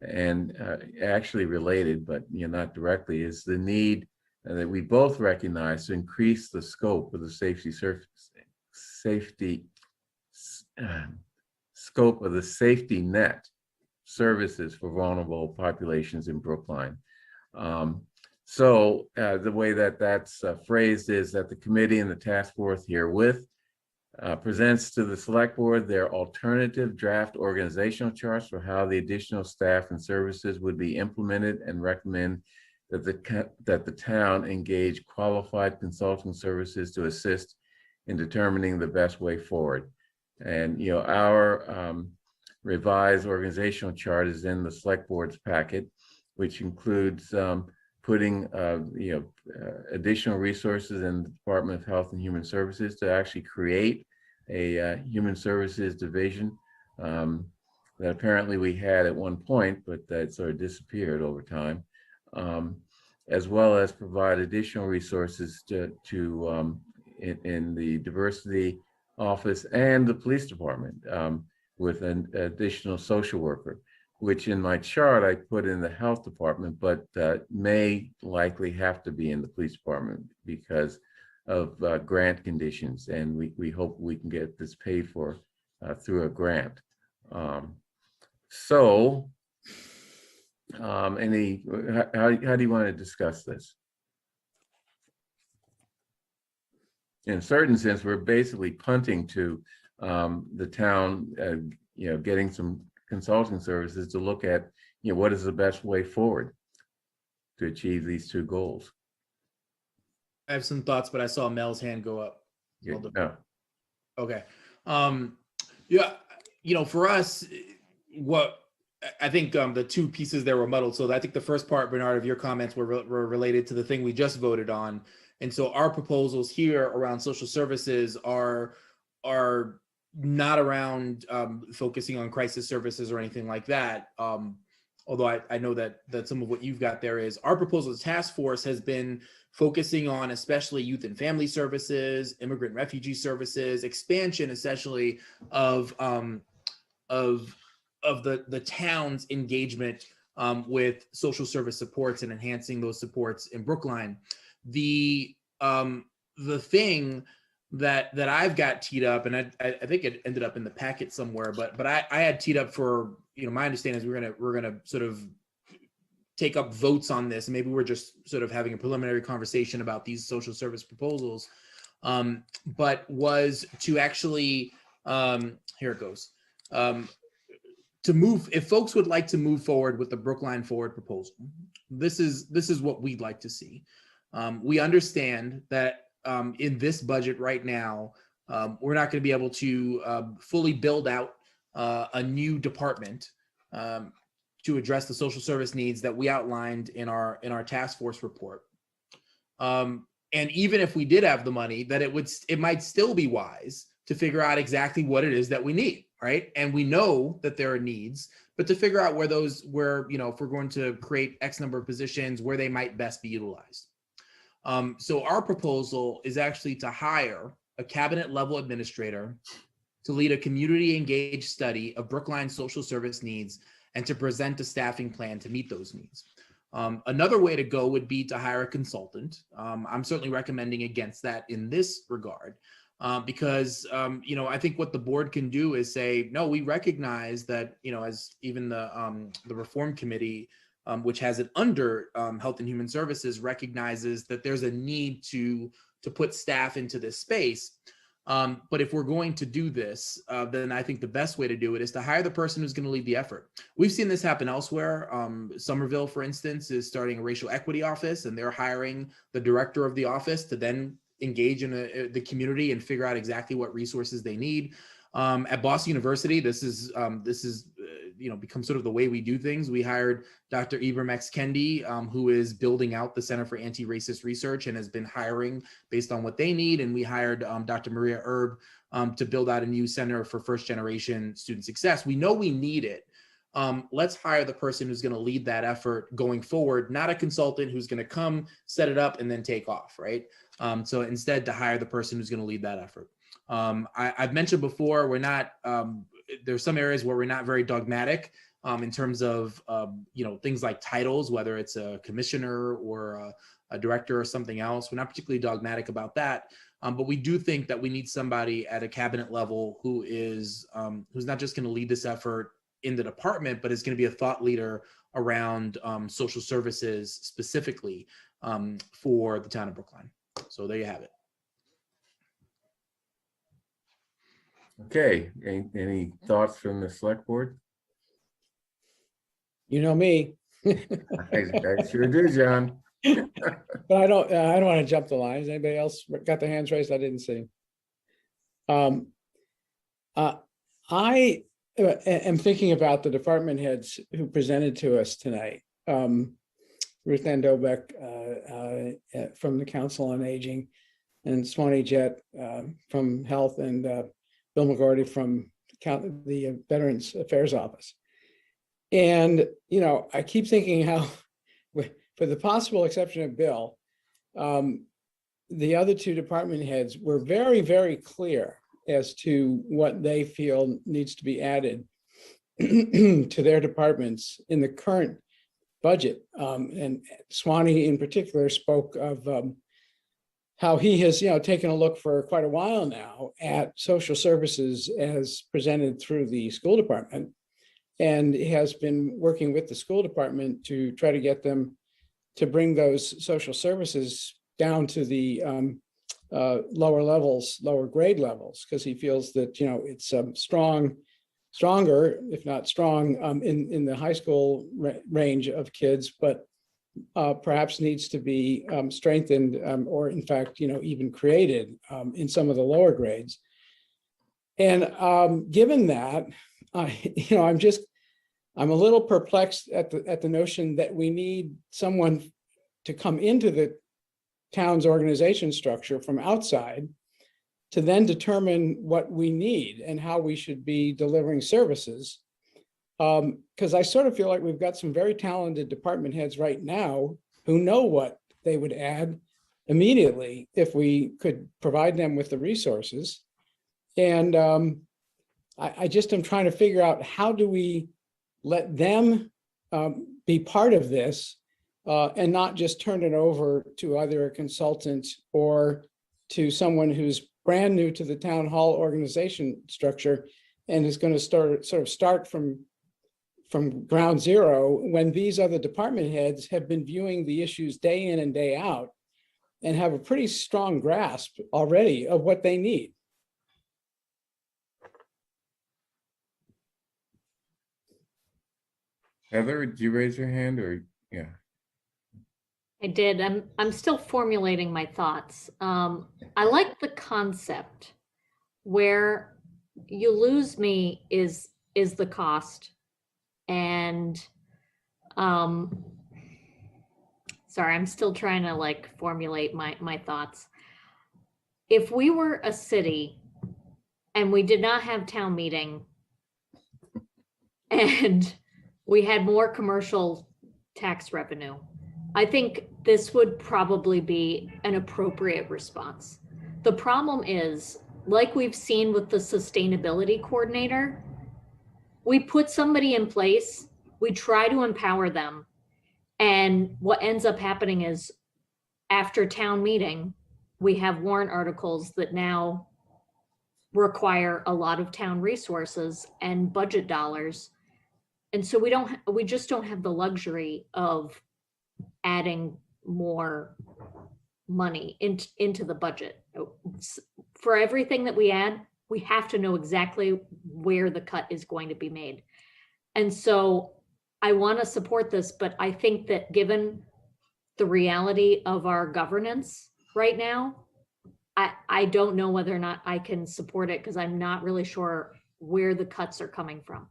and actually related, but not directly, is the need that we both recognize to increase the scope of the scope of the safety net services for vulnerable populations in Brookline. So the way that's phrased is that the committee and the task force herewith presents to the select board their alternative draft organizational charts for how the additional staff and services would be implemented, and recommend that the town engage qualified consulting services to assist in determining the best way forward. And our revised organizational chart is in the select board's packet, which includes putting additional resources in the Department of Health and Human Services to actually create a human services division that apparently we had at one point, but that sort of disappeared over time, as well as provide additional resources in the diversity office and the police department with an additional social worker, which in my chart I put in the health department, but may likely have to be in the police department because of grant conditions, and we hope we can get this paid for through a grant. How do you want to discuss this? In a certain sense, we're basically punting to the town, getting some consulting services to look at, what is the best way forward to achieve these two goals.
I have some thoughts, but I saw Mel's hand go up.
Yeah.
Okay. For us, what I think the two pieces there were muddled. So I think the first part, Bernard, of your comments were related to the thing we just voted on. And so our proposals here around social services are not around focusing on crisis services or anything like that. Although I know that some of what you've got there is our proposal as task force has been focusing on especially youth and family services, immigrant refugee services, expansion essentially of the town's engagement with social service supports and enhancing those supports in Brookline. The thing that I've got teed up, and I think it ended up in the packet somewhere, but I had teed up for, my understanding is we're gonna sort of take up votes on this. Maybe we're just sort of having a preliminary conversation about these social service proposals, but was to actually, here it goes. To move, if folks would like to move forward with the Brookline Forward proposal, this is what we'd like to see. We understand that in this budget right now, we're not going to be able to fully build out a new department to address the social service needs that we outlined in our task force report. And even if we did have the money, that it might still be wise to figure out exactly what it is that we need, right? And we know that there are needs, but to figure out where if we're going to create X number of positions, where they might best be utilized. So our proposal is actually to hire a cabinet level administrator to lead a community engaged study of Brookline's social service needs and to present a staffing plan to meet those needs. Another way to go would be to hire a consultant. I'm certainly recommending against that in this regard, because I think what the board can do is say, no, we recognize that, as even the reform committee, which has it under Health and Human Services, recognizes that there's a need to put staff into this space. But if we're going to do this, then I think the best way to do it is to hire the person who's going to lead the effort. We've seen this happen elsewhere. Somerville, for instance, is starting a racial equity office, and they're hiring the director of the office to then engage in the community and figure out exactly what resources they need. At Boston University, this is become sort of the way we do things. We hired Dr. Ibram X. Kendi, who is building out the Center for Anti-Racist Research and has been hiring based on what they need. And we hired Dr. Maria Erb to build out a new Center for First Generation Student Success. We know we need it. Let's hire the person who's going to lead that effort going forward, not a consultant who's going to come, set it up, and then take off, right? So instead, to hire the person who's going to lead that effort. I've mentioned before, we're not, there's some areas where we're not very dogmatic in terms of, things like titles, whether it's a commissioner or a director or something else. We're not particularly dogmatic about that. But we do think that we need somebody at a cabinet level who is, who's not just going to lead this effort in the department, but is going to be a thought leader around social services specifically for the town of Brookline. So there you have it.
Okay, any thoughts from the select board?
You know me.
I sure do, John.
But I don't want to jump the lines. Anybody else got their hands raised? I didn't see. I am thinking about the department heads who presented to us tonight. Ruth Ann Dobeck from the Council on Aging, and Swanee Jett from Health, and Bill McGordy from the Veterans Affairs Office. And, I keep thinking how, for the possible exception of Bill, the other two department heads were very, very clear as to what they feel needs to be added to their departments in the current budget. And Swanee in particular spoke of how he has, taken a look for quite a while now at social services as presented through the school department, and has been working with the school department to try to get them to bring those social services down to the lower levels, lower grade levels, because he feels that, it's stronger, if not strong, in the high school range of kids, but perhaps needs to be strengthened or in fact, even created in some of the lower grades. And given that, I'm a little perplexed at the notion that we need someone to come into the town's organization structure from outside to then determine what we need and how we should be delivering services. Because I sort of feel like we've got some very talented department heads right now who know what they would add immediately if we could provide them with the resources. And I just am trying to figure out, how do we let them be part of this and not just turn it over to either a consultant or to someone who's brand new to the town hall organization structure and is going to start from ground zero, when these other department heads have been viewing the issues day in and day out and have a pretty strong grasp already of what they need.
Heather, did you raise your hand or, yeah?
I did. I'm still formulating my thoughts. I like the concept. Where you lose me is the cost. And sorry, I'm still trying to like formulate my thoughts. If we were a city and we did not have town meeting and we had more commercial tax revenue, I think this would probably be an appropriate response. The problem is, like we've seen with the sustainability coordinator, we put somebody in place, we try to empower them, and what ends up happening is after town meeting, we have warrant articles that now require a lot of town resources and budget dollars. And so we just don't have the luxury of adding more money into the budget. For everything that we add, we have to know exactly where the cut is going to be made. And so I want to support this, but I think that given the reality of our governance right now, I don't know whether or not I can support it because I'm not really sure where the cuts are coming from.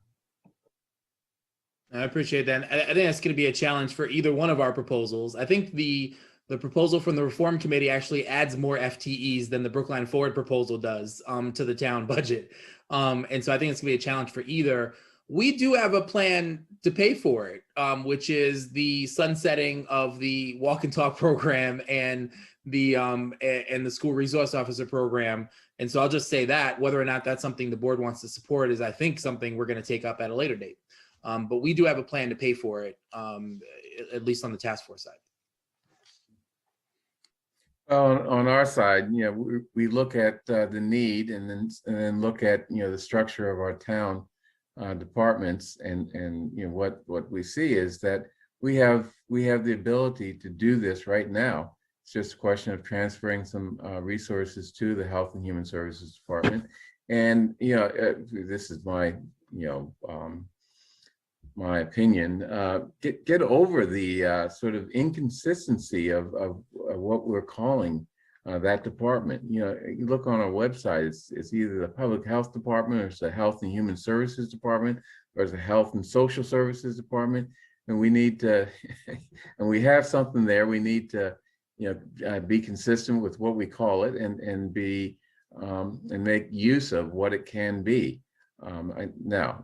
I appreciate that. I think that's going to be a challenge for either one of our proposals. I think the proposal from the Reform Committee actually adds more FTEs than the Brookline Forward proposal does to the town budget. And so I think it's going to be a challenge for either. We do have a plan to pay for it, which is the sunsetting of the walk and talk program and the school resource officer program. And so I'll just say that whether or not that's something the board wants to support is, I think, something we're going to take up at a later date. But we do have a plan to pay for it, at least on the task force side.
On our side, we look at the need and then look at the structure of our town departments, and what we see is that we have the ability to do this right now. It's just a question of transferring some resources to the Health and Human Services Department, and this is my my opinion. Get over the sort of inconsistency of what we're calling that department. You look on our website, it's either the Public Health Department, or it's the Health and Human Services Department, or it's the Health and Social Services Department. And we need to, and we have something there. We need to, be consistent with what we call it, and be and make use of what it can be. Now,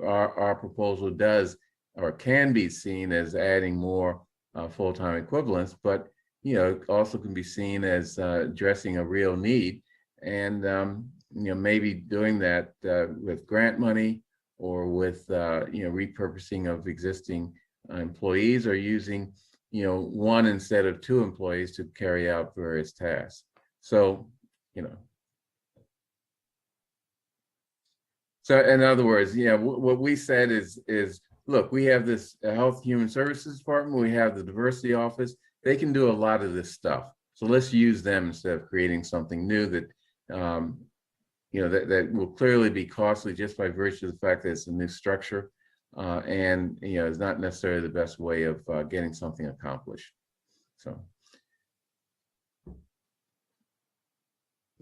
our proposal does or can be seen as adding more full-time equivalents, but it also can be seen as addressing a real need, and maybe doing that with grant money, or with repurposing of existing employees, or using one instead of two employees to carry out various tasks. So So in other words, what we said is look, we have this Health and Human Services Department, we have the Diversity Office. They can do a lot of this stuff. So let's use them instead of creating something new that, that will clearly be costly just by virtue of the fact that it's a new structure, and is not necessarily the best way of getting something accomplished. So.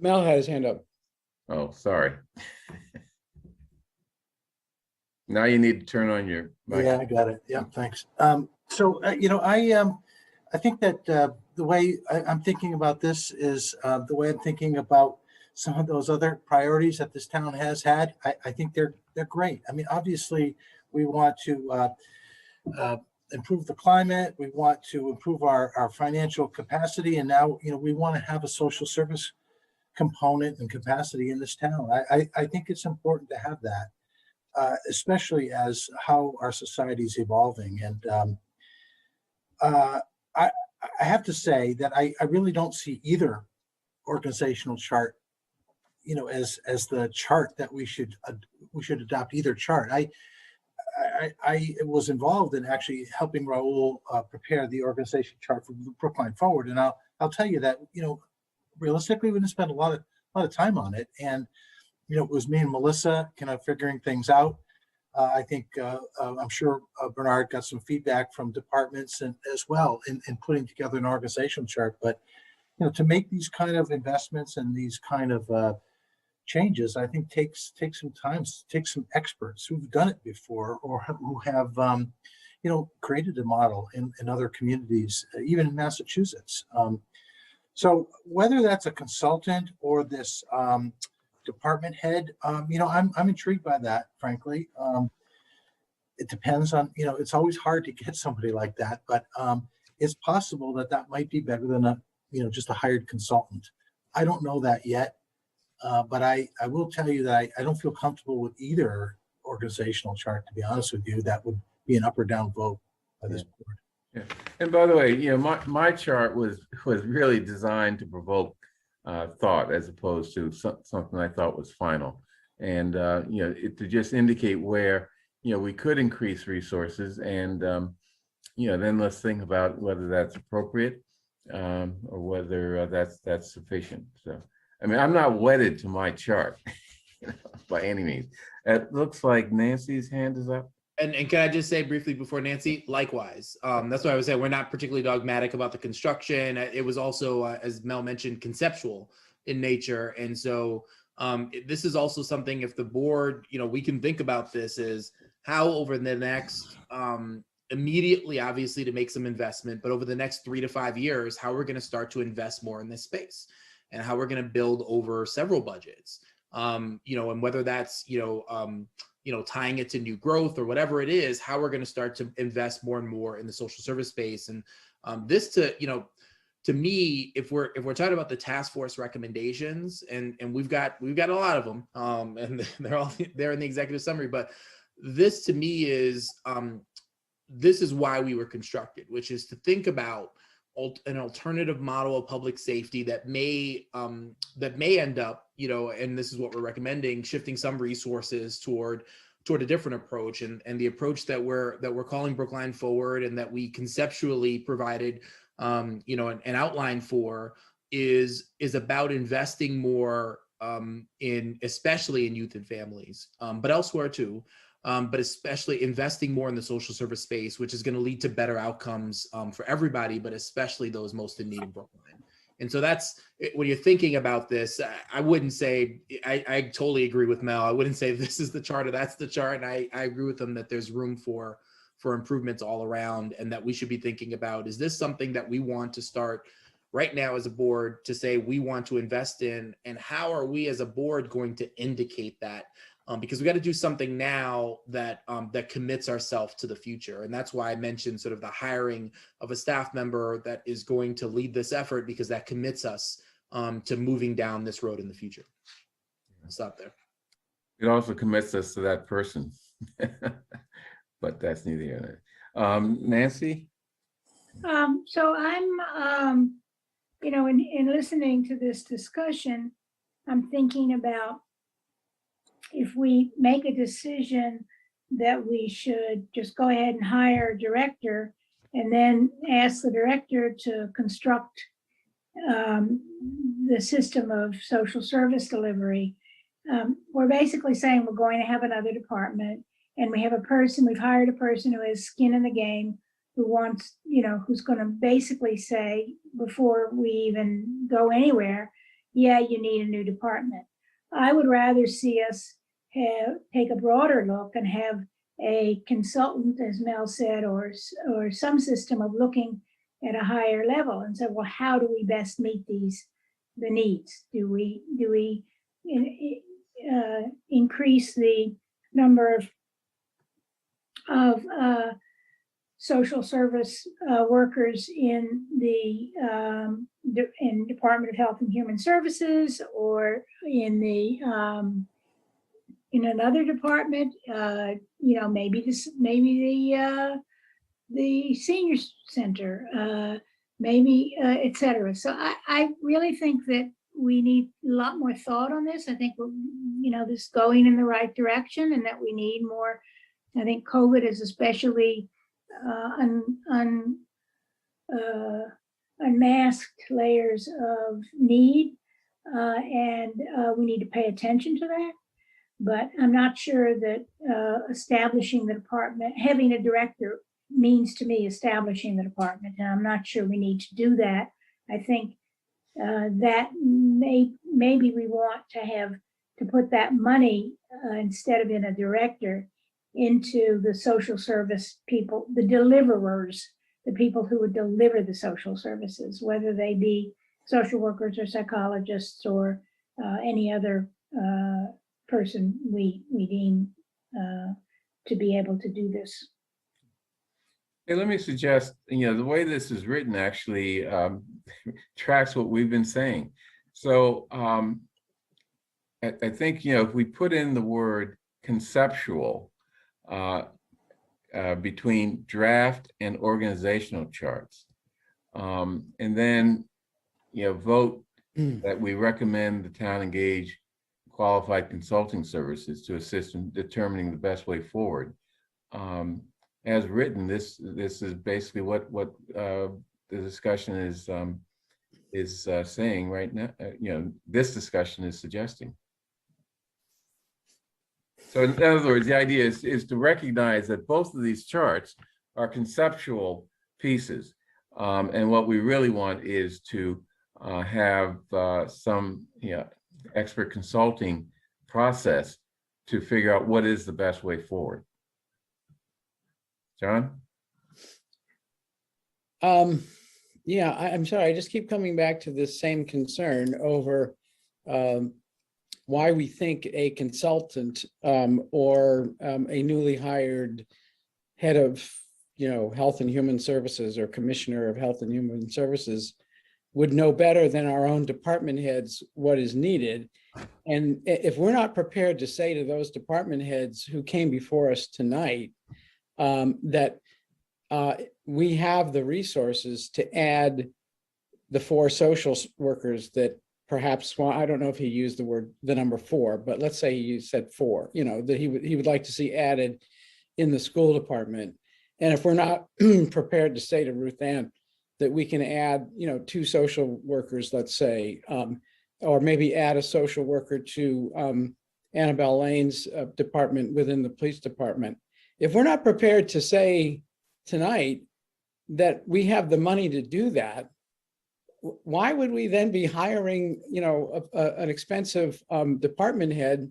Mel had his hand up.
Oh, sorry. Now you need to turn on your mic.
Yeah, I got it. Yeah, thanks. So, I think that the way I'm thinking about this is the way I'm thinking about some of those other priorities that this town has had. I think they're great. I mean, obviously, we want to improve the climate. We want to improve our financial capacity, and now we want to have a social service component and capacity in this town. I think it's important to have that. Especially as how our society is evolving. And I have to say that I really don't see either organizational chart, as the chart that we should adopt either chart. I was involved in actually helping Raul prepare the organization chart for Brookline Forward, and I'll tell you that realistically we didn't spend a lot of time on it, and it was me and Melissa kind of figuring things out. I think I'm sure Bernard got some feedback from departments and as well in putting together an organizational chart. But to make these kind of investments and these kind of changes, I think takes some time, takes some experts who've done it before or who have created a model in other communities, even in Massachusetts. So whether that's a consultant or this department head, I'm intrigued by that, frankly. It depends on, it's always hard to get somebody like that, but it's possible that might be better than just a hired consultant. I don't know that yet, but I will tell you that I don't feel comfortable with either organizational chart, to be honest with you. That would be an up or down vote by this board.
Yeah. And by the way, my chart was really designed to provoke thought as opposed to something I thought was final, and to just indicate where we could increase resources, and then let's think about whether that's appropriate or whether that's sufficient. So, I mean, I'm not wedded to my chart by any means. It looks like Nancy's hand is up.
And can I just say briefly before Nancy, likewise, that's why I was saying we're not particularly dogmatic about the construction. It was also, as Mel mentioned, conceptual in nature. And so this is also something, if the board, we can think about this is how over the next, immediately, obviously, to make some investment, but over the next 3 to 5 years, how we're going to start to invest more in this space and how we're going to build over several budgets, and whether that's, tying it to new growth or whatever it is, how we're going to start to invest more and more in the social service space. And this to me, if we're talking about the task force recommendations, and we've got a lot of them, and they're in the executive summary, but this to me is this is why we were constructed, which is to think about an alternative model of public safety that may end up, and this is what we're recommending, shifting some resources toward a different approach, and the approach that we're calling Brookline Forward, and that we conceptually provided, an outline for is about investing more especially in youth and families, but elsewhere too. But especially investing more in the social service space, which is going to lead to better outcomes for everybody, but especially those most in need in Brookline. And so that's, when you're thinking about this, I wouldn't say, I totally agree with Mel. I wouldn't say this is the chart or that's the chart. And I agree with them that there's room for improvements all around, and that we should be thinking about, is this something that we want to start right now as a board to say we want to invest in, and how are we as a board going to indicate that? Because we got to do something now that commits ourselves to the future. And that's why I mentioned sort of the hiring of a staff member that is going to lead this effort, because that commits us to moving down this road in the future. I'll stop there.
It also commits us to that person, but that's neither here nor there. Nancy?
So I'm, in listening to this discussion, I'm thinking about, if we make a decision that we should just go ahead and hire a director and then ask the director to construct the system of social service delivery, we're basically saying we're going to have another department, and we've hired a person who has skin in the game, who wants, who's going to basically say, before we even go anywhere, yeah, you need a new department. I would rather see us take a broader look and have a consultant, as Mel said, or some system of looking at a higher level and say, well, how do we best meet the needs? Do we increase the number of social service workers in the Department of Health and Human Services, or in another department, maybe the senior center, maybe, et cetera. So I really think that we need a lot more thought on this. I think we're, this is going in the right direction, and that we need more. I think COVID is especially unmasked layers of need, and we need to pay attention to that. But I'm not sure that establishing the department, having a director, means to me establishing the department, and I'm not sure we need to do that. I think that maybe we want to put that money instead of in a director into the social service people, the deliverers, the people who would deliver the social services, whether they be social workers or psychologists or any other person we deem to be able to do this.
Hey, let me suggest, the way this is written actually tracks what we've been saying. So I think, if we put in the word conceptual between draft and organizational charts, and then, vote that we recommend the town engage qualified consulting services to assist in determining the best way forward. As written, this is basically what the discussion is saying right now. This discussion is suggesting. So in other words, the idea is to recognize that both of these charts are conceptual pieces, and what we really want is to have some expert consulting process to figure out what is the best way forward. John?
Yeah, I'm sorry. I just keep coming back to this same concern over why we think a consultant or a newly hired head of, Health and Human Services or Commissioner of Health and Human Services would know better than our own department heads what is needed. And if we're not prepared to say to those department heads who came before us tonight that we have the resources to add the 4 social workers that perhaps, well, I don't know if he used the number 4, but let's say he said 4, that he would like to see added in the school department. And if we're not prepared to say to Ruth Ann that we can add, 2 social workers, let's say, or maybe add a social worker to Annabelle Lane's department within the police department. If we're not prepared to say tonight that we have the money to do that, why would we then be hiring, an expensive department head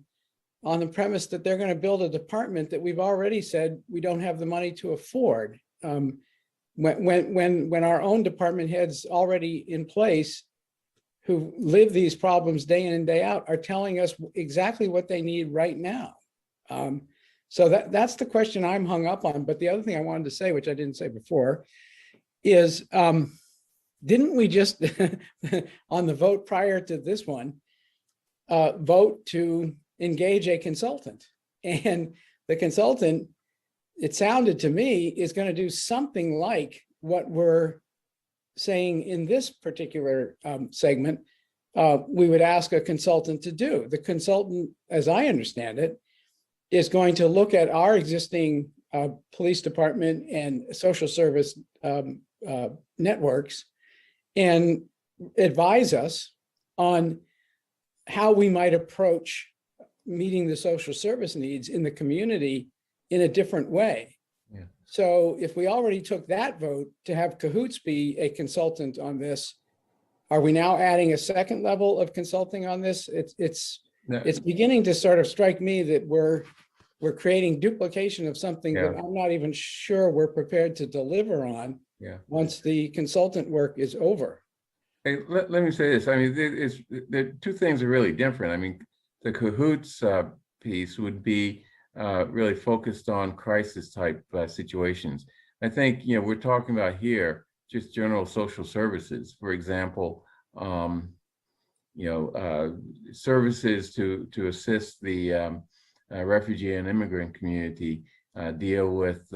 on the premise that they're going to build a department that we've already said we don't have the money to afford? When our own department heads already in place who live these problems day in and day out are telling us exactly what they need right now. So that's the question I'm hung up on. But the other thing I wanted to say, which I didn't say before, is didn't we just, on the vote prior to this one, vote to engage a consultant? And the consultant, it sounded to me, is going to do something like what we're saying in this particular segment. We would ask a consultant to do. The consultant, as I understand it, is going to look at our existing police department and social service networks and advise us on how we might approach meeting the social service needs in the community in a different way.
Yeah.
So if we already took that vote to have Cahoots be a consultant on this, are we now adding a second level of consulting on this? It's beginning to sort of strike me that we're creating duplication of something that I'm not even sure we're prepared to deliver on once the consultant work is over.
Hey, let me say this. I mean, the 2 things are really different. I mean, the Cahoots piece would be really focused on crisis type situations. I think, we're talking about here just general social services. For example, services to assist the refugee and immigrant community deal with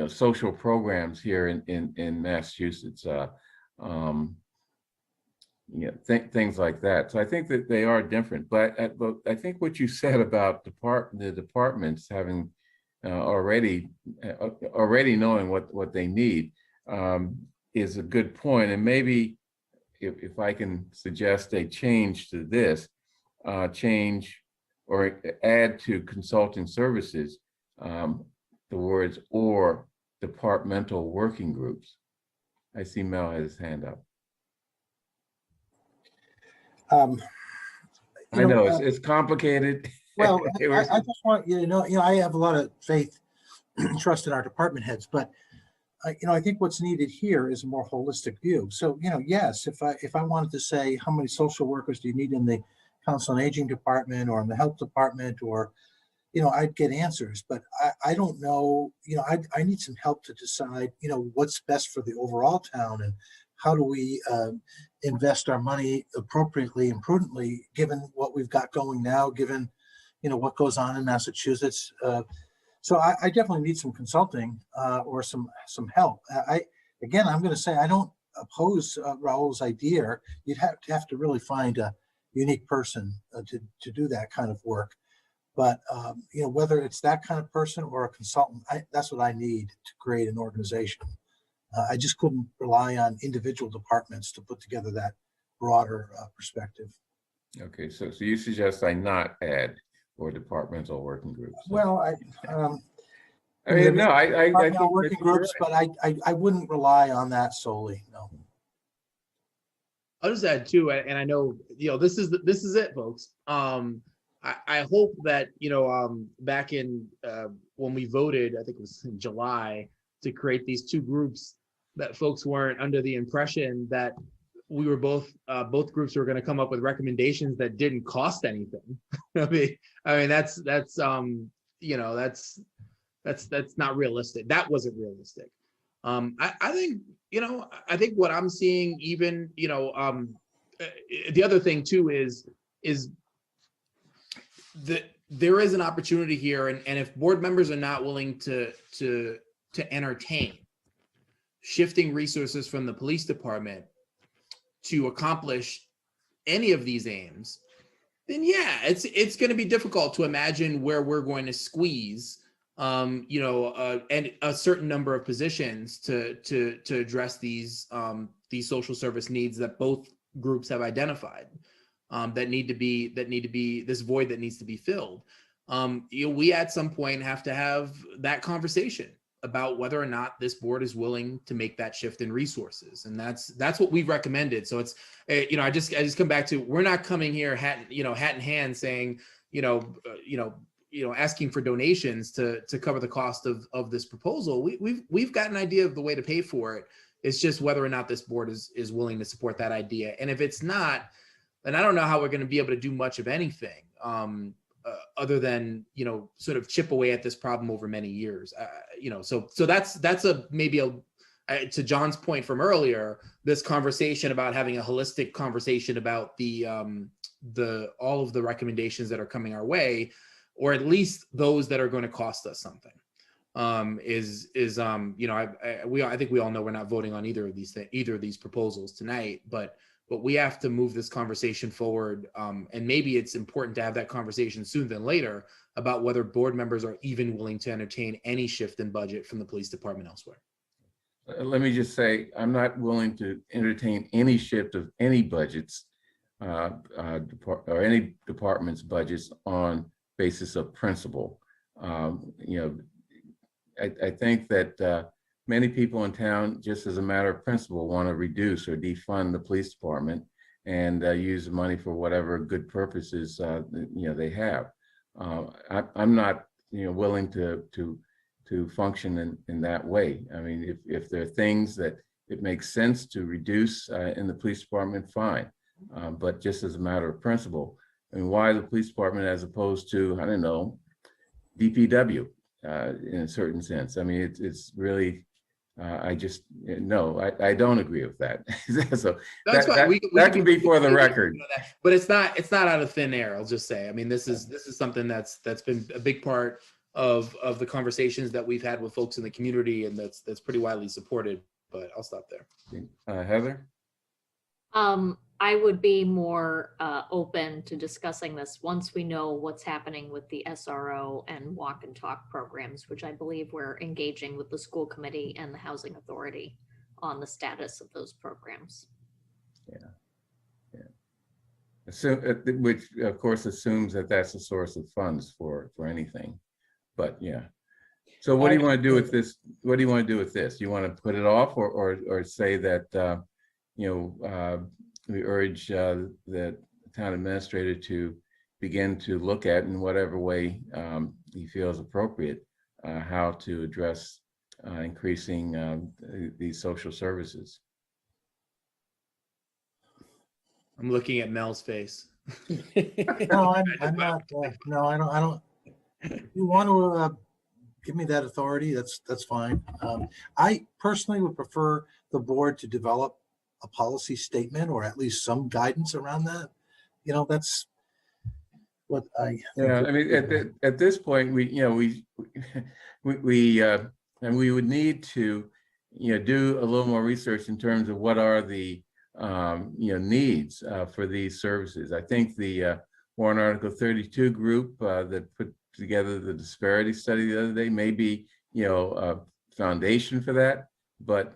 social programs here in Massachusetts. things like that. So I think that they are different. But I think what you said about the departments having already knowing what they need is a good point. And maybe if I can suggest a change to this, change or add to consulting services the words "or departmental working groups." I see Mel has his hand up. I know it's complicated.
Well, I just want you to know, I have a lot of faith and trust in our department heads, but I think what's needed here is a more holistic view. So, yes, if I wanted to say how many social workers do you need in the Council on Aging department or in the health department, or I'd get answers, but I don't know, I need some help to decide, what's best for the overall town, and how do we invest our money appropriately and prudently, given what we've got going now, given, what goes on in Massachusetts. So I definitely need some consulting or some help. I'm going to say I don't oppose Raul's idea. You'd have to really find a unique person to do that kind of work. But whether it's that kind of person or a consultant, that's what I need to create an organization. I just couldn't rely on individual departments to put together that broader perspective.
Okay, so you suggest I not add or departmental working groups?
Well, I
mean, no, I think
working groups, right. But I wouldn't rely on that solely. No.
I'll just add too, and I know this is it, folks. I hope that back in when we voted, I think it was in July, to create these two groups, that folks weren't under the impression that we were both groups were going to come up with recommendations that didn't cost anything. I mean that's not realistic. That wasn't realistic. I think what I'm seeing, even the other thing too is that there is an opportunity here, and if board members are not willing to entertain shifting resources from the police department to accomplish any of these aims, then yeah, it's going to be difficult to imagine where we're going to squeeze and a certain number of positions to address these social service needs that both groups have identified, that need to be this void that needs to be filled. We at some point have to have that conversation about whether or not this board is willing to make that shift in resources, and that's what we've recommended. So it's I just come back to, we're not coming here hat in hand saying asking for donations to cover the cost of this proposal. We've got an idea of the way to pay for it. It's just whether or not this board is willing to support that idea. And if it's not, then I don't know how we're going to be able to do much of anything other than sort of chip away at this problem over many years. So that's maybe to John's point from earlier, this conversation about having a holistic conversation about all of the recommendations that are coming our way, or at least those that are going to cost us something. I think we all know we're not voting on either of these proposals tonight, but we have to move this conversation forward. And maybe it's important to have that conversation sooner than later about whether board members are even willing to entertain any shift in budget from the police department elsewhere.
Let me just say, I'm not willing to entertain any shift of any budgets or any department's budgets on basis of principle. I think that many people in town, just as a matter of principle, want to reduce or defund the police department and use the money for whatever good purposes they have. I'm not willing to function in that way. I mean, if there are things that it makes sense to reduce in the police department, fine. But just as a matter of principle, I mean, why the police department as opposed to, I don't know, DPW in a certain sense? I mean, it's really, I don't agree with that. So
that's fine.
That can be for the record.
But it's not out of thin air. I'll just say. I mean, this is something that's been a big part of the conversations that we've had with folks in the community, and that's pretty widely supported. But I'll stop there.
Heather?
I would be more open to discussing this once we know what's happening with the SRO and walk and talk programs, which I believe we're engaging with the school committee and the housing authority on the status of those programs.
Which of course assumes that that's a source of funds for anything. But yeah. So what do you want to do with this? What do you want to do with this? You want to put it off or say that, we urge the town administrator to begin to look at in whatever way he feels appropriate, how to address increasing these social services.
I'm looking at Mel's face.
No, I'm not. No, I don't. If you want to give me that authority, that's fine. I personally would prefer the board to develop a policy statement or at least some guidance around that. That's what I.
Yeah, I mean, at this point, we would need to, do a little more research in terms of what are the needs for these services. I think the Warrant Article 32 group that put together the disparity study the other day may be, a foundation for that. But,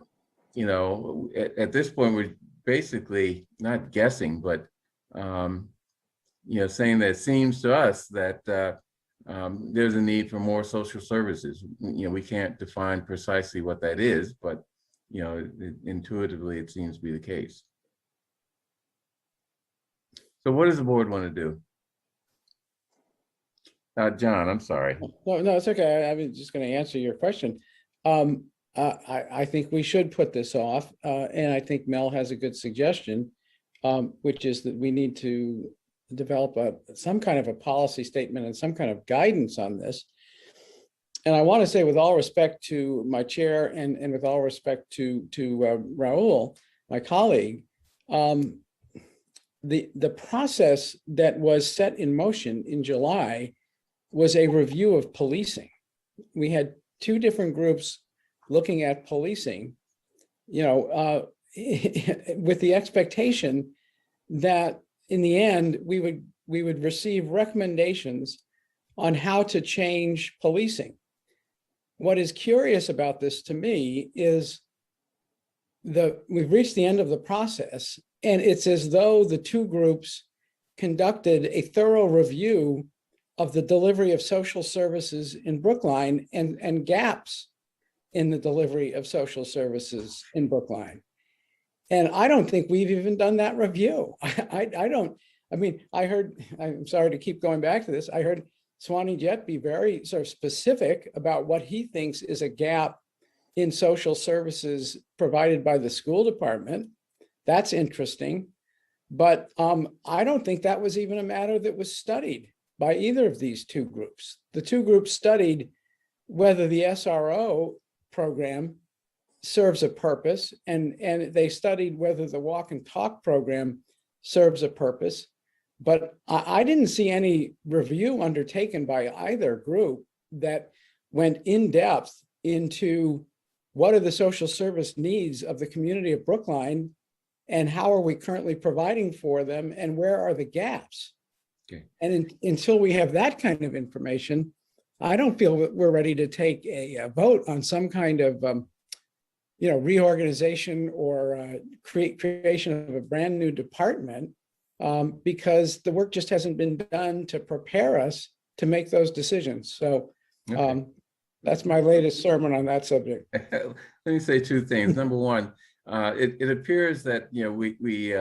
at this point, we're basically not guessing, but, saying that it seems to us that there's a need for more social services. We can't define precisely what that is, but intuitively, it seems to be the case. So what does the board want to do? John, I'm sorry.
No, it's okay. I was just going to answer your question. I think we should put this off. And I think Mel has a good suggestion, which is that we need to develop some kind of a policy statement and some kind of guidance on this. And I want to say, with all respect to my chair and with all respect to Raul, my colleague, the process that was set in motion in July was a review of policing. We had two different groups looking at policing, with the expectation that in the end we would receive recommendations on how to change policing. What is curious about this to me is we've reached the end of the process, and it's as though the two groups conducted a thorough review of the delivery of social services in Brookline and gaps in the delivery of social services in Brookline. And I don't think we've even done that review. I'm sorry to keep going back to this. I heard Swanee Jett be very sort of specific about what he thinks is a gap in social services provided by the school department. That's interesting. But I don't think that was even a matter that was studied by either of these two groups. The two groups studied whether the SRO program serves a purpose, and they studied whether the walk and talk program serves a purpose. But I didn't see any review undertaken by either group that went in depth into what are the social service needs of the community of Brookline and how are we currently providing for them and where are the gaps?
Okay.
And until we have that kind of information, I don't feel that we're ready to take a vote on some kind of reorganization or creation of a brand new department, because the work just hasn't been done to prepare us to make those decisions. So that's my latest sermon on that subject.
Let me say two things. Number one, it appears that we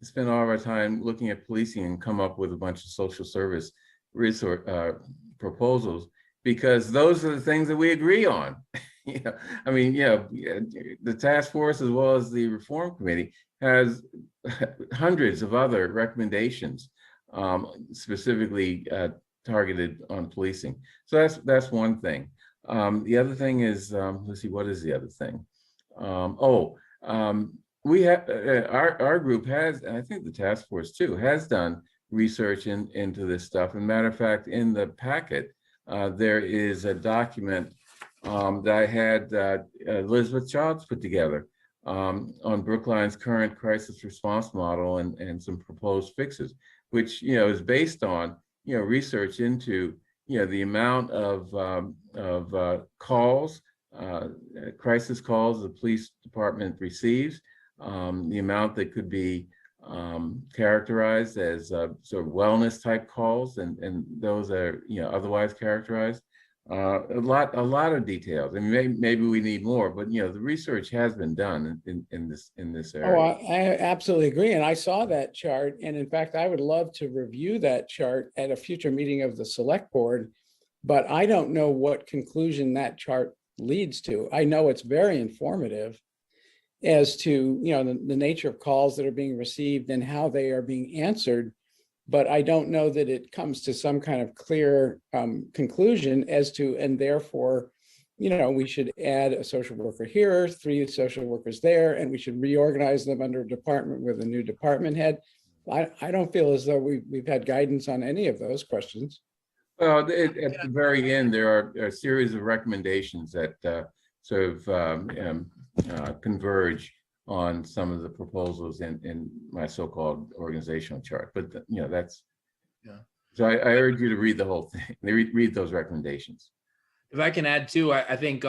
spend all of our time looking at policing and come up with a bunch of social service resource proposals because those are the things that we agree on. The task force as well as the reform committee has hundreds of other recommendations specifically targeted on policing. So that's one thing. The other thing is, let's see, what is the other thing? We have our group has, and I think the task force too, has done research into this stuff. As a matter of fact, in the packet, there is a document that I had Elizabeth Childs put together on Brookline's current crisis response model and some proposed fixes, which, you know, is based on, you know, research into, you know, the amount of calls, crisis calls the police department receives, the amount that could be characterized as sort of wellness type calls, and those are, you know, otherwise characterized. A lot of details. I mean, maybe we need more, but you know, the research has been done in this
Oh,
area.
I absolutely agree. And I saw that chart. And in fact, I would love to review that chart at a future meeting of the select board, but I don't know what conclusion that chart leads to. I know it's very informative as to, you know, the nature of calls that are being received and how they are being answered. But I don't know that it comes to some kind of clear conclusion as to, and therefore, you know, we should add a social worker here, 3 social workers there, and we should reorganize them under a department with a new department head. I don't feel as though we've had guidance on any of those questions.
Well, at the very end, there are a series of recommendations that sort of converge on some of the proposals in my so-called organizational chart. But you know, that's,
yeah.
So I urge you to read the whole thing. Read those recommendations.
If I can add too, I think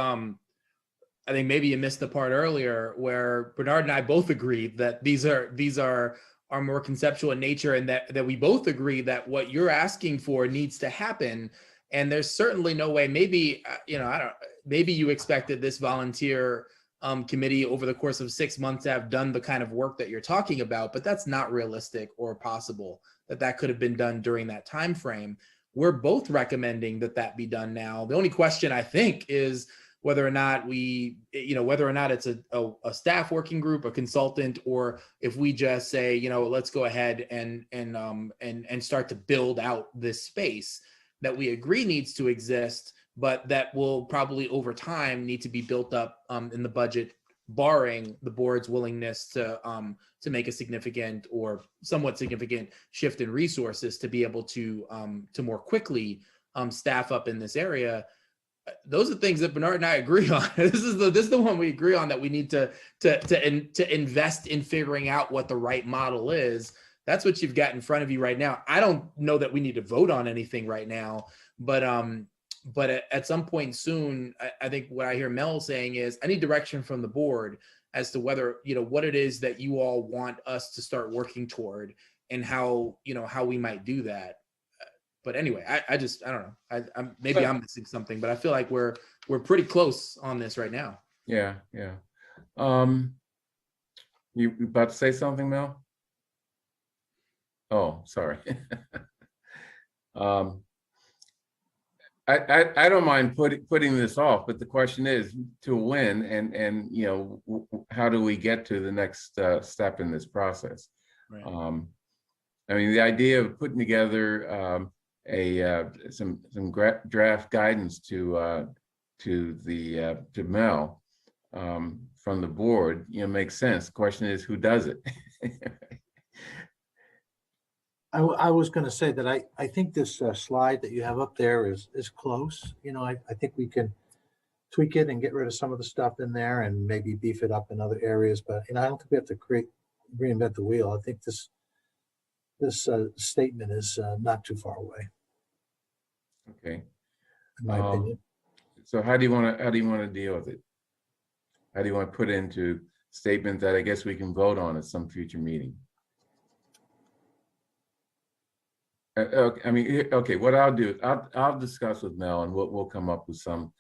maybe you missed the part earlier where Bernard and I both agreed that these are more conceptual in nature, and that we both agree that what you're asking for needs to happen. And there's certainly no way, maybe, you know, maybe you expected this volunteer committee over the course of 6 months to have done the kind of work that you're talking about, but that's not realistic or possible that could have been done during that time frame. We're both recommending that be done now. The only question, I think, is whether or not it's a staff working group, a consultant, or if we just say, you know, let's go ahead and start to build out this space that we agree needs to exist, but that will probably over time need to be built up in the budget, barring the board's willingness to make a significant or somewhat significant shift in resources to be able to more quickly staff up in this area. Those are things that Bernard and I agree on. This is the one we agree on, that we need to invest in figuring out what the right model is. That's what you've got in front of you right now. I don't know that we need to vote on anything right now, but at some point soon, I think what I hear Mel saying is, I need direction from the board as to whether, you know, what it is that you all want us to start working toward, and how we might do that. But anyway, I don't know. Maybe I'm missing something, but I feel like we're pretty close on this right now.
Yeah. You about to say something, Mel? Oh, sorry. I don't mind putting this off, but the question is to when, and you know, how do we get to the next step in this process?
Right.
I mean, the idea of putting together some draft guidance to Mel from the board, you know, makes sense. The question is, who does it?
I was going to say that I think this slide that you have up there is close. You know, I think we can tweak it and get rid of some of the stuff in there and maybe beef it up in other areas. But you know, I don't think we have to reinvent the wheel. I think this statement is not too far away.
Okay.
In my opinion.
So how do you want to deal with it? How do you want to put into statement that I guess we can vote on at some future meeting? I mean, okay, what I'll do, I'll discuss with Mel, and we'll come up with some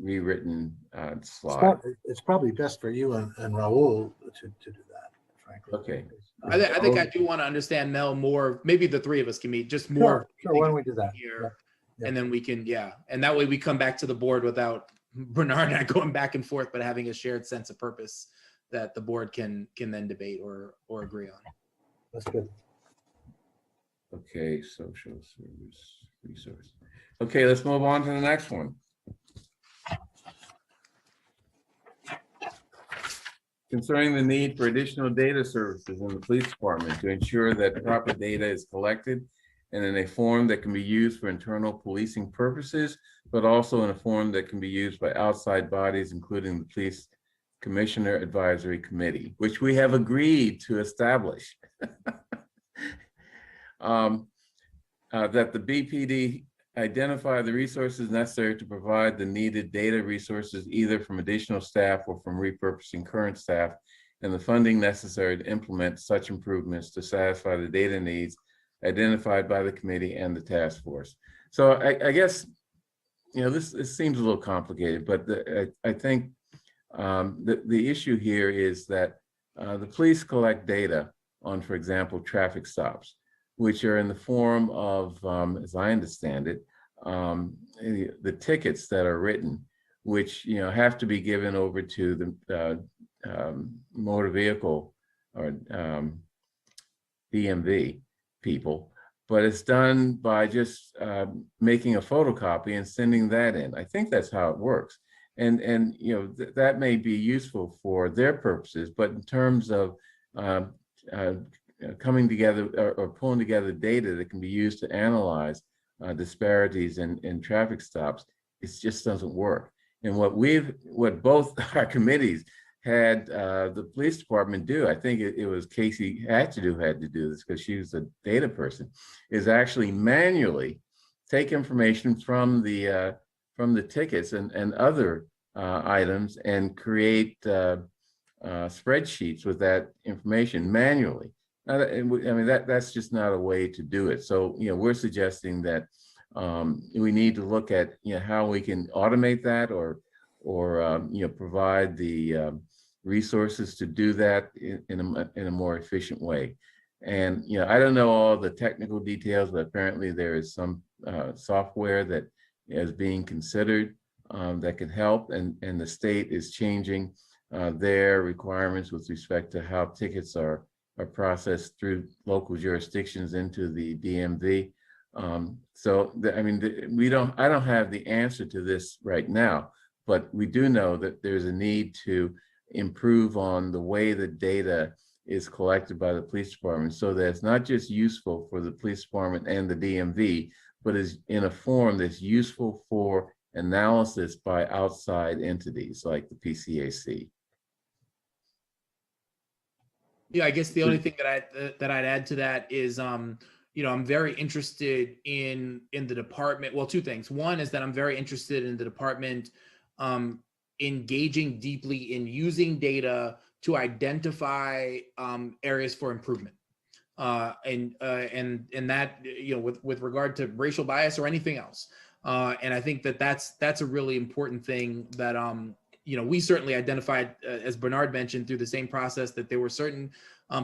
rewritten slide.
It's probably best for you and Raul to do that, frankly.
Okay.
I think I do want to understand Mel more. Maybe the 3 of us can meet just more.
Sure. Why don't we do that?
Here,
yeah.
And then we can, and that way we come back to the board without Bernard and I going back and forth, but having a shared sense of purpose that the board can then debate or agree on.
That's good.
Okay, social service resource. Okay, let's move on to the next one. Concerning the need for additional data services in the police department to ensure that proper data is collected and in a form that can be used for internal policing purposes, but also in a form that can be used by outside bodies, including the police Commissioner Advisory Committee, which we have agreed to establish. That the BPD identify the resources necessary to provide the needed data resources, either from additional staff or from repurposing current staff, and the funding necessary to implement such improvements to satisfy the data needs identified by the committee and the task force. So I guess, you know, this seems a little complicated, but I think the issue here is that the police collect data on, for example, traffic stops, which are in the form of, as I understand it, the tickets that are written, which, you know, have to be given over to the motor vehicle or DMV people, but it's done by just making a photocopy and sending that in. I think that's how it works. And you know, that may be useful for their purposes, but in terms of coming together or pulling together data that can be used to analyze disparities in traffic stops, it just doesn't work. And what both our committees had the police department do, I think it was Casey Hatchett who had to do this because she was a data person, is actually manually take information from the tickets and other items and create spreadsheets with that information manually. I mean, that's just not a way to do it. So, you know, we're suggesting that we need to look at, you know, how we can automate that or you know, provide the resources to do that in a more efficient way. And, you know, I don't know all the technical details, but apparently there is some software that is being considered that can help, and the state is changing their requirements with respect to how tickets are processed through local jurisdictions into the DMV. So I mean, I don't have the answer to this right now, but we do know that there's a need to improve on the way the data is collected by the police department so that it's not just useful for the police department and the DMV, but is in a form that's useful for analysis by outside entities like the PCAC.
Yeah, I guess the only thing that I'd add to that is, you know, I'm very interested in the department. Well, two things. One is that I'm very interested in the department engaging deeply in using data to identify areas for improvement. And that, you know, with regard to racial bias or anything else. And I think that that's a really important thing that, you know, we certainly identified, as Bernard mentioned, through the same process, that there were certain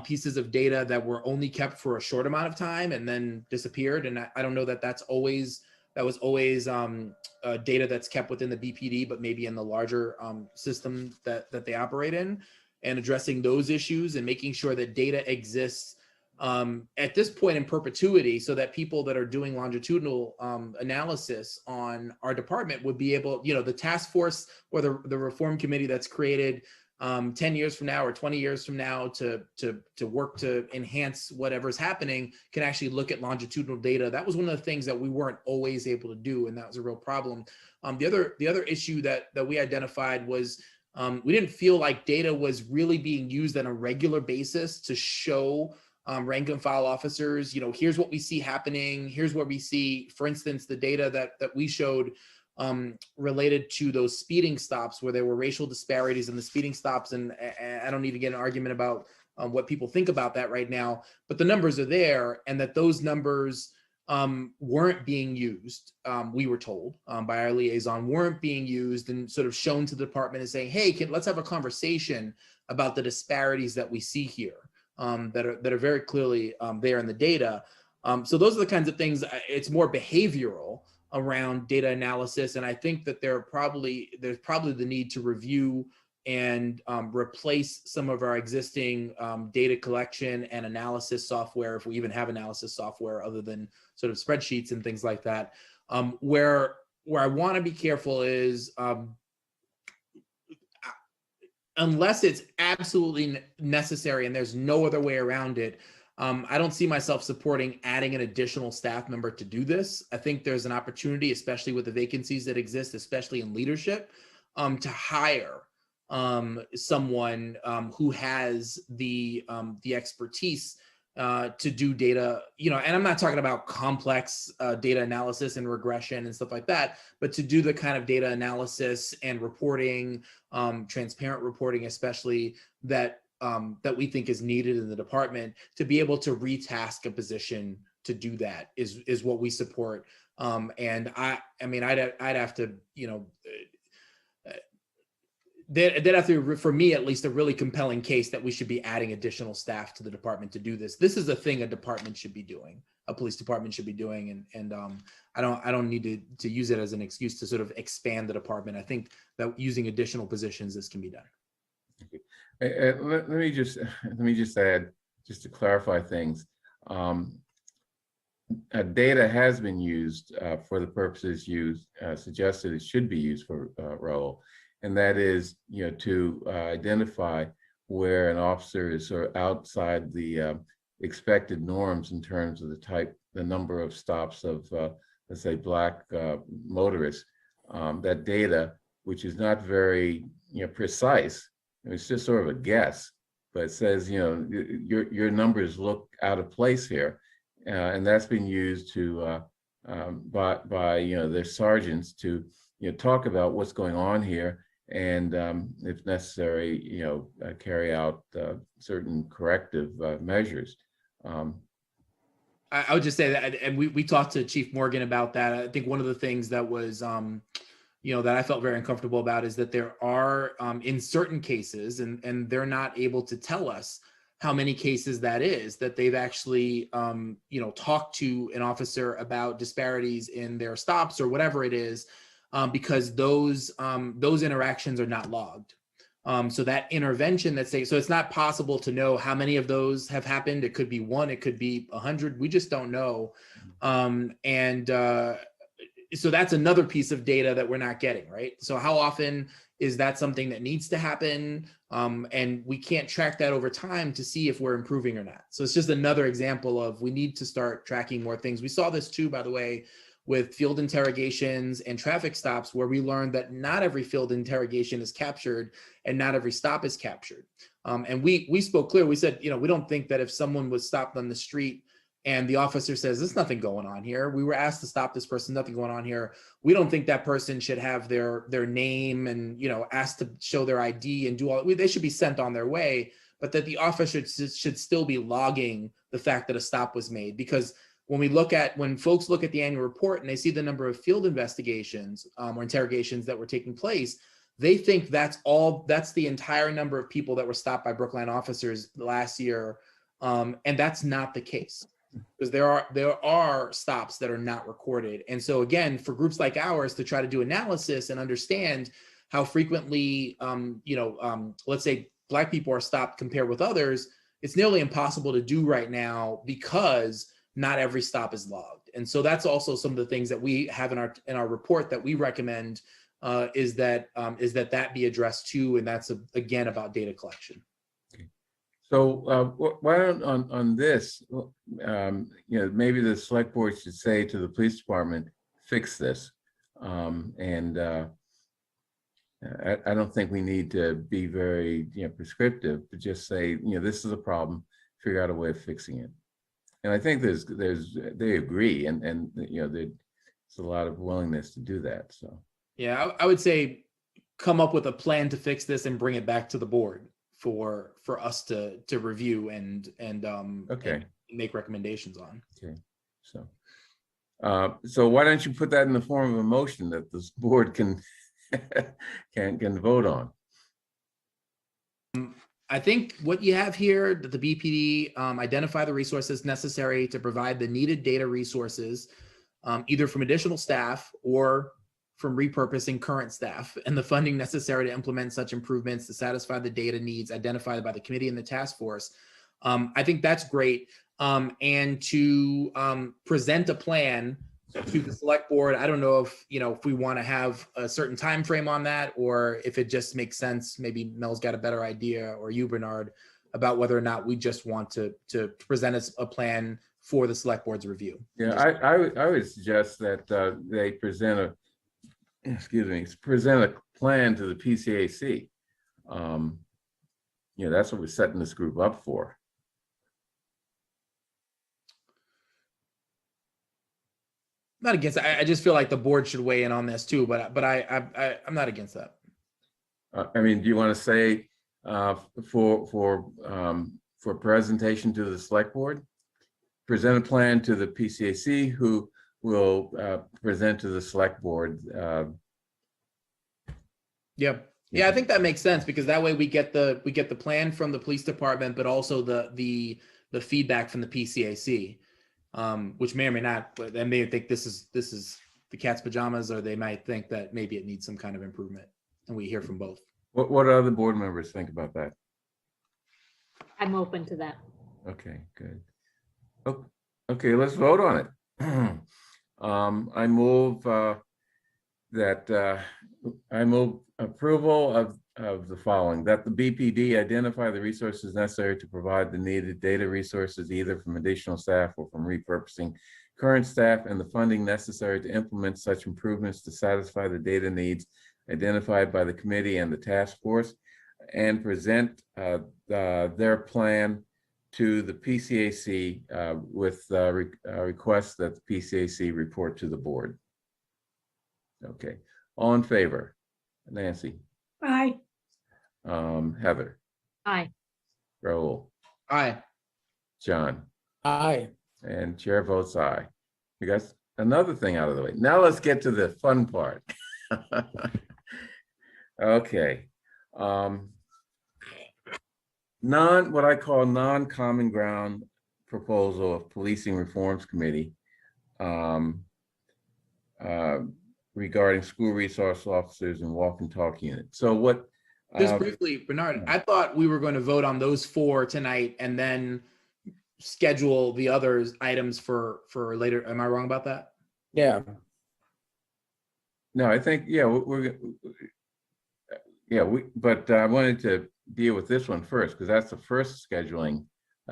pieces of data that were only kept for a short amount of time and then disappeared. And I don't know that that was always data that's kept within the BPD, but maybe in the larger system that they operate in, and addressing those issues and making sure that data exists at this point in perpetuity, so that people that are doing longitudinal analysis on our department would be able, you know, the task force or the reform committee that's created 10 years from now or 20 years from now to work to enhance whatever's happening can actually look at longitudinal data. That was one of the things that we weren't always able to do, and that was a real problem. The other issue that we identified was we didn't feel like data was really being used on a regular basis to show rank and file officers, you know, here's what we see happening. Here's where we see, for instance, the data that we showed related to those speeding stops where there were racial disparities in the speeding stops. And I don't need to get an argument about what people think about that right now, but the numbers are there, and that those numbers weren't being used, we were told by our liaison, weren't being used and sort of shown to the department and saying, hey, let's have a conversation about the disparities that we see here. That are very clearly there in the data. So those are the kinds of things. It's more behavioral around data analysis, and I think that there's probably the need to review and replace some of our existing data collection and analysis software, if we even have analysis software other than sort of spreadsheets and things like that. Where I want to be careful is, unless it's absolutely necessary and there's no other way around it, I don't see myself supporting adding an additional staff member to do this. I think there's an opportunity, especially with the vacancies that exist, especially in leadership, to hire someone who has the expertise to do data, and I'm not talking about complex data analysis and regression and stuff like that, but to do the kind of data analysis and reporting, transparent reporting, especially that we think is needed in the department, to be able to retask a position to do that is what we support. And I mean, I'd have to, they'd have to, for me at least, a really compelling case that we should be adding additional staff to the department to do this. This is a thing a department should be doing, a police department should be doing, and I don't need to use it as an excuse to sort of expand the department. I think that using additional positions, this can be done.
Let me just add, just to clarify things. Data has been used for the purposes you suggested it should be used for, Raul, and that is, to identify where an officer is sort of outside the expected norms in terms of the number of stops of, let's say, Black motorists. That data, which is not very precise, it's just sort of a guess, but it says, your numbers look out of place here. And that's been used to by their sergeants to talk about what's going on here, and if necessary, carry out certain corrective measures.
I would just say that, and we talked to Chief Morgan about that. I think one of the things that was that I felt very uncomfortable about is that there are in certain cases, and they're not able to tell us how many cases that is, that they've actually, talked to an officer about disparities in their stops or whatever it is, because those interactions are not logged. So that intervention so it's not possible to know how many of those have happened. It could be 1, it could be 100. We just don't know. So that's another piece of data that we're not getting, right? So how often is that something that needs to happen? And we can't track that over time to see if we're improving or not. So it's just another example of, we need to start tracking more things. We saw this too, by the way, with field interrogations and traffic stops, where we learned that not every field interrogation is captured and not every stop is captured. And we spoke clear. We said, we don't think that if someone was stopped on the street and the officer says, there's nothing going on here, we were asked to stop this person, nothing going on here, we don't think that person should have their name and, asked to show their ID and do all, they should be sent on their way, but that the officer should still be logging the fact that a stop was made. Because when folks look at the annual report and they see the number of field investigations or interrogations that were taking place, they think that's the entire number of people that were stopped by Brookline officers last year. And that's not the case. Because there are stops that are not recorded. And so again, for groups like ours to try to do analysis and understand how frequently, let's say Black people are stopped compared with others, it's nearly impossible to do right now because not every stop is logged. And so that's also some of the things that we have in our report that we recommend is that be addressed too. And that's again about data collection.
So why don't on this, maybe the select board should say to the police department, fix this. And I don't think we need to be very prescriptive, but just say, this is a problem, figure out a way of fixing it. And I think they agree, and there's a lot of willingness to do that. So
yeah, I would say come up with a plan to fix this and bring it back to the board for us to review and make recommendations on.
Okay, so why don't you put that in the form of a motion that this board can vote on?
I think what you have here, that the BPD identify the resources necessary to provide the needed data resources, either from additional staff or from repurposing current staff, and the funding necessary to implement such improvements to satisfy the data needs identified by the committee and the task force. I think that's great. And to present a plan to the select board. I don't know if we want to have a certain time frame on that, or if it just makes sense. Maybe Mel's got a better idea, or you, Bernard, about whether or not we just want to present a plan for the select board's review.
Yeah, I would suggest that they present a plan to the PCAC, That's what we're setting this group up for.
Not against it. I just feel like the board should weigh in on this too, but I'm not against that.
I mean, do you want to say for presentation to the select board? Present a plan to the PCAC, who will present to the select board.
Yeah, I think that makes sense, because that way we get the plan from the police department, but also the feedback from the PCAC, which may or may not. They may think this is the cat's pajamas, or they might think that maybe it needs some kind of improvement, and we hear from both.
What other board members think about that?
I'm open to that.
Okay, good. Oh, okay, let's vote on it. I move I move approval of the following: that the BPD identify the resources necessary to provide the needed data resources, either from additional staff or from repurposing current staff, and the funding necessary to implement such improvements to satisfy the data needs identified by the committee and the task force, and present their plan to the PCAC with requests that the PCAC report to the board. Okay, all in favor? Nancy?
Aye.
Heather?
Aye.
Raul?
Aye.
John?
Aye.
And chair votes aye. We got another thing out of the way. Now let's get to the fun part. Okay. What I call non-common ground proposal of policing reforms committee regarding school resource officers and walk and talk unit. So what?
Just briefly, Bernard, I thought we were going to vote on those 4 tonight and then schedule the other items for later. Am I wrong about that?
Yeah.
No, I think, but I wanted to deal with this one first, because that's the first scheduling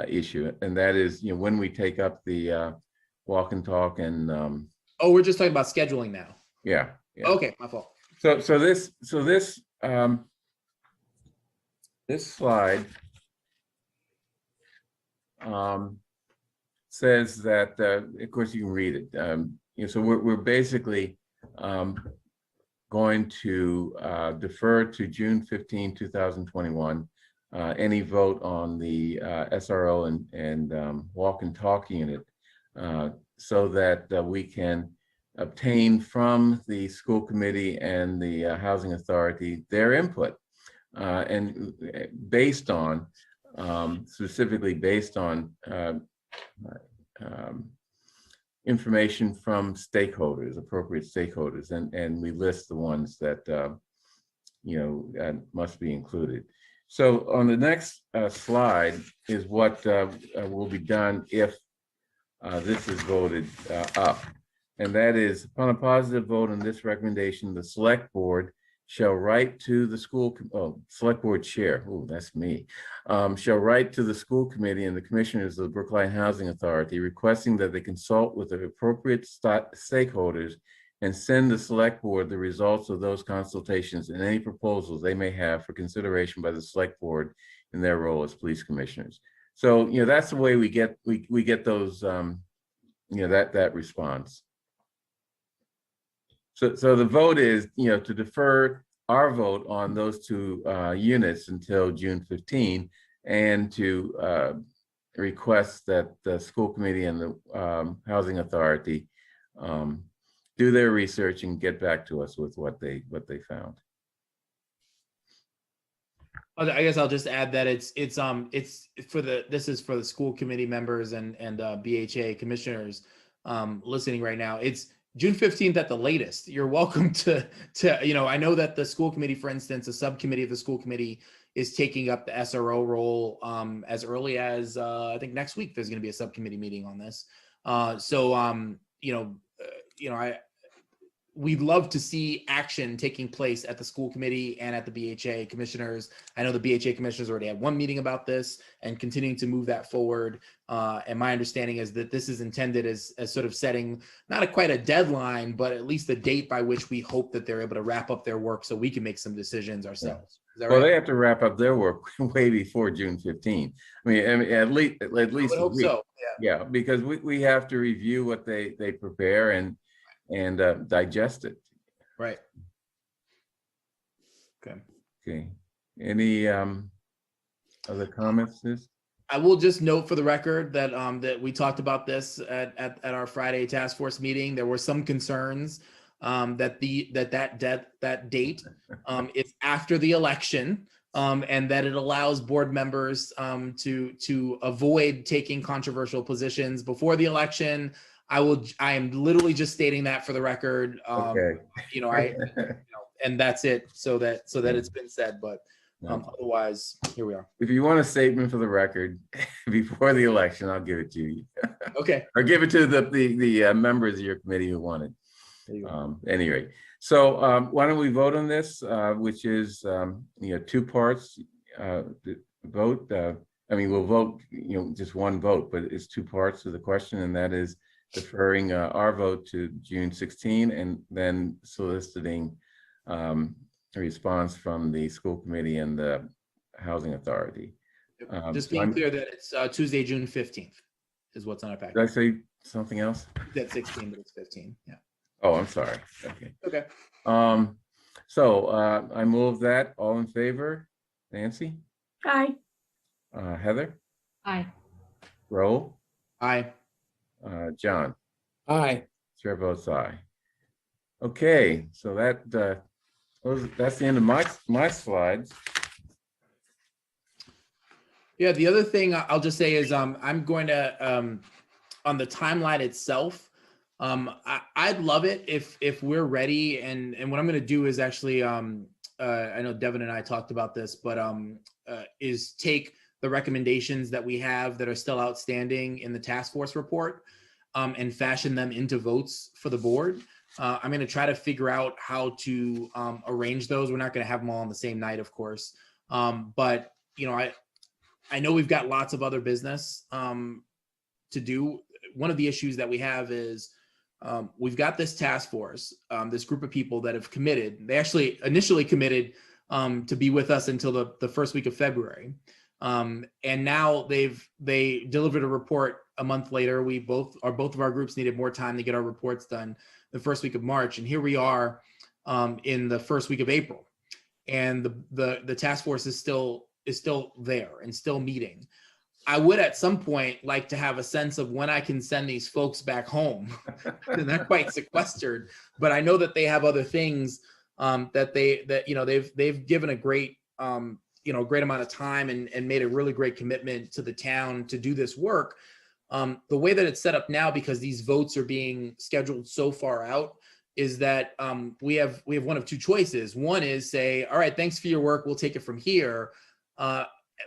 issue, and that is, when we take up the walk and talk and.
Oh, we're just talking about scheduling now.
Yeah.
Okay, my fault.
So this slide says that, of course, you can read it. So we're basically going to defer to June 15, 2021, any vote on the SRO and walk and talk unit, so that we can obtain from the school committee and the housing authority their input, and based on, specifically based on information from stakeholders, appropriate stakeholders, and we list the ones that must be included. So on the next slide is what will be done if this is voted up, and that is, upon a positive vote on this recommendation, the select board shall write to the select board chair, that's me, shall write to the school committee and the commissioners of the Brookline Housing Authority, requesting that they consult with the appropriate stakeholders and send the select board the results of those consultations and any proposals they may have for consideration by the select board in their role as police commissioners. So, that's the way we get those, that response. So the vote is, to defer our vote on those 2 units until June 15, and to request that the school committee and the housing authority do their research and get back to us with what they found.
I guess I'll just add that this is for the school committee members and BHA commissioners listening right now. It's June 15th at the latest. You're welcome to I know that the school committee, for instance, a subcommittee of the school committee is taking up the SRO role as early as I think next week. There's going to be a subcommittee meeting on this. We'd love to see action taking place at the school committee and at the BHA commissioners. I know the BHA commissioners already had 1 meeting about this and continuing to move that forward. And my understanding is that this is intended as sort of setting not quite a deadline, but at least a date by which we hope that they're able to wrap up their work so we can make some decisions ourselves. that
Well,
right?
they have to wrap up their work way before June 15. I mean, at least
I would
a
hope
week.
so, yeah.
Yeah, because we have to review what they prepare and digest it.
Right. Okay.
Okay. Any other comments, Sis?
I will just note for the record that that we talked about this at our Friday task force meeting. There were some concerns that that date is after the election, and that it allows board members to avoid taking controversial positions before the election. I am literally just stating that for the record.
Okay.
And that's it. So that it's been said, but. Otherwise, here we are.
If you want a statement for the record before the election, I'll give it to you.
Okay.
Or give it to the members of your committee who want it. Anyway, so why don't we vote on this, which is 2 parts. Vote. I mean, we'll vote, just one vote, but it's 2 parts of the question, and that is deferring our vote to June 16 and then soliciting a response from the school committee and the housing authority.
Just being clear that it's Tuesday, June 15th is what's on our packet.
Did I say something else?
That's 16, but it's 15. Yeah.
Oh, I'm sorry. Okay.
Okay.
So I move that. All in favor? Nancy?
Aye.
Heather?
Aye.
Raul?
Aye.
John?
Aye.
Chair votes aye. Okay, so that's the end of my slides.
Yeah, the other thing I'll just say is I'm going to on the timeline itself. I'd love it if we're ready, and what I'm going to do is actually I know Devin and I talked about this, but is take the recommendations that we have that are still outstanding in the task force report and fashion them into votes for the board. I'm going to try to figure out how to arrange those. We're not going to have them all on the same night, of course. But, I know we've got lots of other business to do. One of the issues that we have is we've got this task force, this group of people that have committed. They actually initially committed to be with us until the first week of February. And now they delivered a report a month later. Both of our groups needed more time to get our reports done the first week of March. And here we are in the first week of April. And the task force is still there and still meeting. I would at some point like to have a sense of when I can send these folks back home. They're not quite sequestered, but I know that they have other things that they've given a great great amount of time and made a really great commitment to the town to do this work. The way that it's set up now, because these votes are being scheduled so far out, is that we have one of 2 choices. One is say, all right, thanks for your work, we'll take it from here.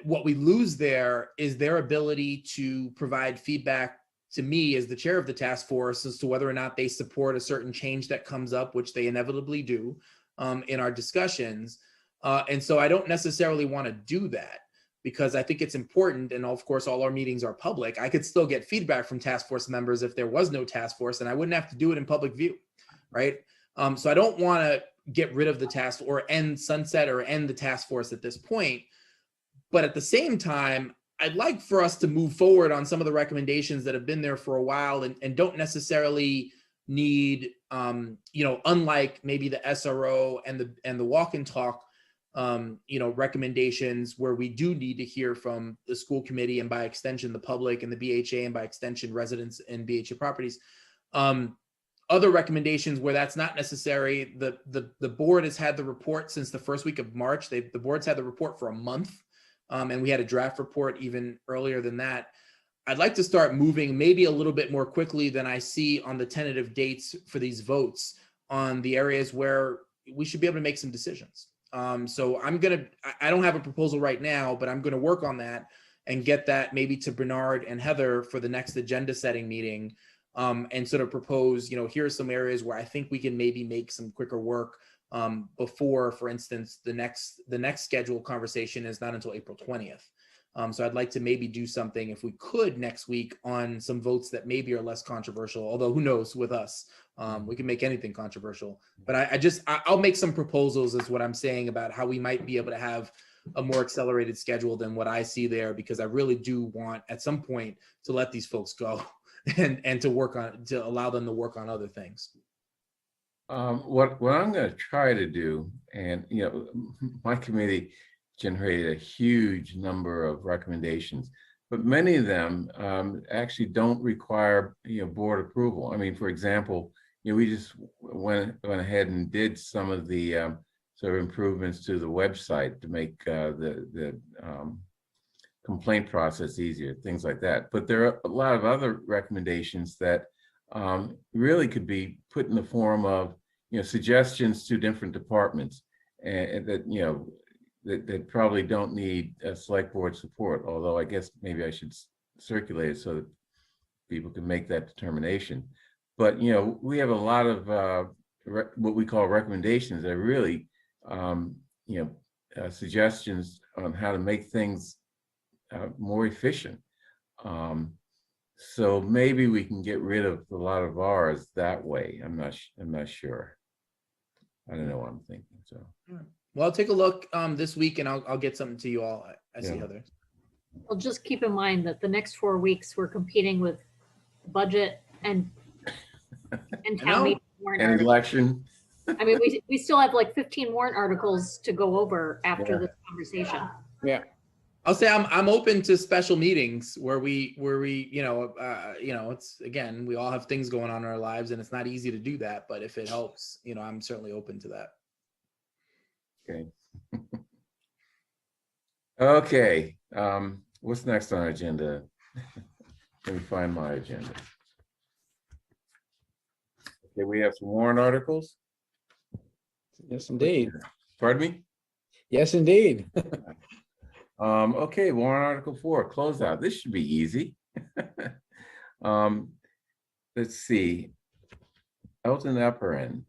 What we lose there is their ability to provide feedback to me as the chair of the task force as to whether or not they support a certain change that comes up, which they inevitably do in our discussions. And so I don't necessarily want to do that because I think it's important. And of course, all our meetings are public. I could still get feedback from task force members if there was no task force, and I wouldn't have to do it in public view, right? So I don't want to get rid of the task or end the task force at this point. But at the same time, I'd like for us to move forward on some of the recommendations that have been there for a while and don't necessarily need, unlike maybe the SRO and the walk and talk, recommendations where we do need to hear from the school committee and by extension, the public and the BHA and by extension, residents and BHA properties. Other recommendations where that's not necessary. The board has had the report since the first week of March. The board's had the report for a month. And we had a draft report even earlier than that. I'd like to start moving maybe a little bit more quickly than I see on the tentative dates for these votes on the areas where we should be able to make some decisions. So I don't have a proposal right now, but I'm going to work on that and get that maybe to Bernard and Heather for the next agenda setting meeting and sort of propose, here are some areas where I think we can maybe make some quicker work before, for instance, the next scheduled conversation is not until April 20th. So I'd like to maybe do something, if we could, next week on some votes that maybe are less controversial, although who knows with us, we can make anything controversial. But I'll make some proposals is what I'm saying about how we might be able to have a more accelerated schedule than what I see there, because I really do want at some point to let these folks go and to allow them to work on other things.
What I'm going to try to do, and my committee generated a huge number of recommendations, but many of them actually don't require board approval. I mean, for example, we just went ahead and did some of the sort of improvements to the website to make the complaint process easier, things like that. But there are a lot of other recommendations that really could be put in the form of suggestions to different departments, and that probably don't need select board support, although I guess maybe I should circulate it so that people can make that determination. But we have a lot of what we call recommendations that are really suggestions on how to make things more efficient. So maybe we can get rid of a lot of ours that way. I'm not sure. I don't know what I'm thinking. So.
Well, I'll take a look this week, and I'll get something to you all. I see Heather.
Well, just keep in mind that the next 4 weeks we're competing with budget and town meeting warrant
An
articles.
election.
I mean, we still have like 15 warrant articles to go over after this conversation.
Yeah.
I'll say I'm open to special meetings where we it's, again, we all have things going on in our lives, and it's not easy to do that. But if it helps, I'm certainly open to that.
Okay. Okay. What's next on our agenda? Let me find my agenda. Okay, we have some warrant articles.
Yes, indeed.
Pardon me?
Yes, indeed.
Okay, warrant article 4, closeout. This should be easy. Let's see. Elton Elperin.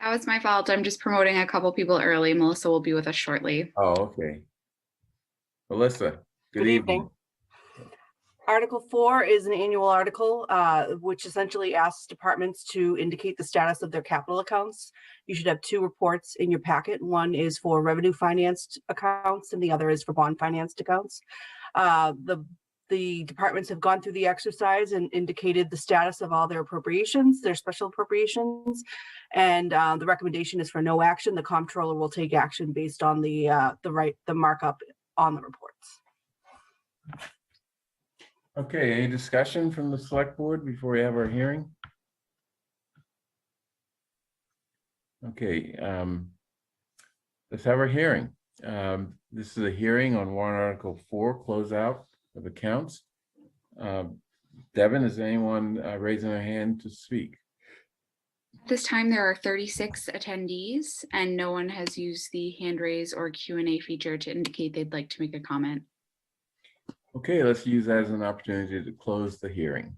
That was my fault. I'm just promoting a couple people early. Melissa will be with us shortly.
Oh, okay. Melissa, good evening.
Article 4 is an annual article, which essentially asks departments to indicate the status of their capital accounts. You should have 2 reports in your packet. One is for revenue financed accounts, and the other is for bond financed accounts. The departments have gone through the exercise and indicated the status of all their appropriations, their special appropriations, and the recommendation is for no action. The comptroller will take action based on the markup on the reports.
Okay, any discussion from the select board before we have our hearing? Okay, let's have our hearing. This is a hearing on warrant article 4, closeout of accounts. Devin, is anyone raising their hand to speak?
This time there are 36 attendees, and no one has used the hand raise or Q&A feature to indicate they'd like to make a comment.
Okay, let's use that as an opportunity to close the hearing.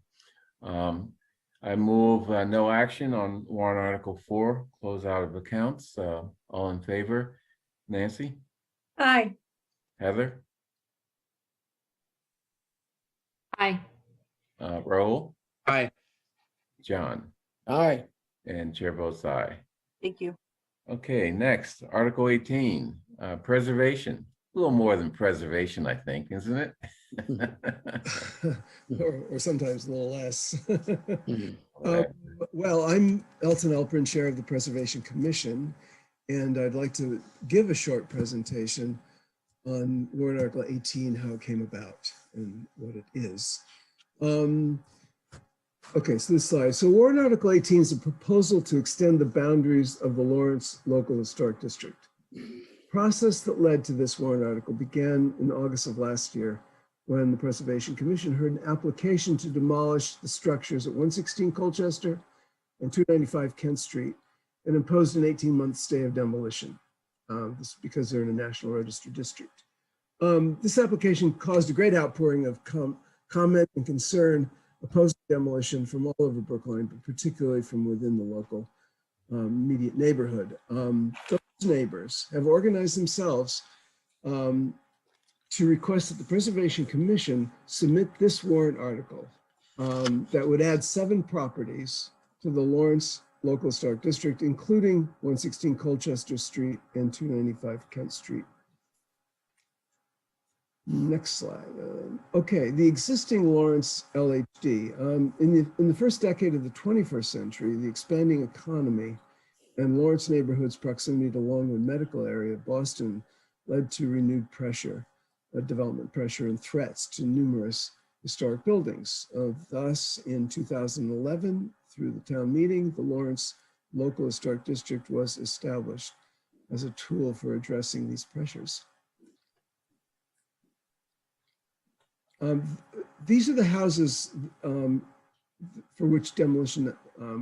I move no action on warrant article 4, close out of accounts. All in favor? Nancy?
Aye.
Heather?
Aye.
Raul?
Aye.
John?
Aye.
And chair votes aye.
Thank you.
Okay, next, Article 18, preservation. A little more than preservation, I think, isn't it?
or sometimes a little less. Well, I'm Elton Elperin, Chair of the Preservation Commission, and I'd like to give a short presentation on warrant article 18, how it came about and what it is. Okay, so this slide. So warrant article 18 is a proposal to extend the boundaries of the Lawrence Local Historic District. Process that led to this warrant article began in August of last year when the Preservation Commission heard an application to demolish the structures at 116 Colchester and 295 Kent Street and imposed an 18-month stay of demolition. This is because they're in a National Register district. This application caused a great outpouring of comment and concern opposed to demolition from all over Brookline, but particularly from within the local immediate neighborhood. Those neighbors have organized themselves to request that the Preservation Commission submit this warrant article that would add 7 properties to the Lawrence Local Historic District, including 116 Colchester Street and 295 Kent Street. Next slide. Okay, the existing Lawrence LHD. In the first decade of the 21st century, the expanding economy and Lawrence neighborhood's proximity to Longwood Medical Area, Boston, led to renewed pressure, development pressure and threats to numerous historic buildings. Thus, in 2011, through the town meeting, the Lawrence Local Historic District was established as a tool for addressing these pressures. These are the houses for which demolition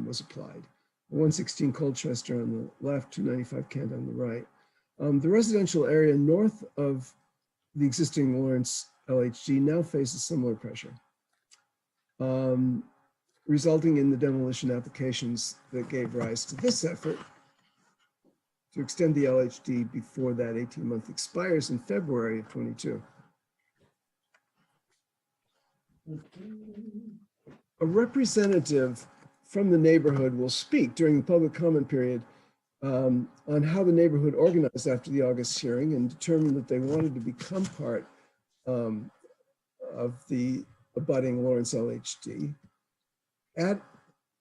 was applied. 116 Colchester on the left, 295 Kent on the right. The residential area north of the existing Lawrence LHD now faces similar pressure, resulting in the demolition applications that gave rise to this effort to extend the LHD before that 18-month expires in February of 22. A representative from the neighborhood will speak during the public comment period on how the neighborhood organized after the August hearing and determined that they wanted to become part of the abutting Lawrence LHD. At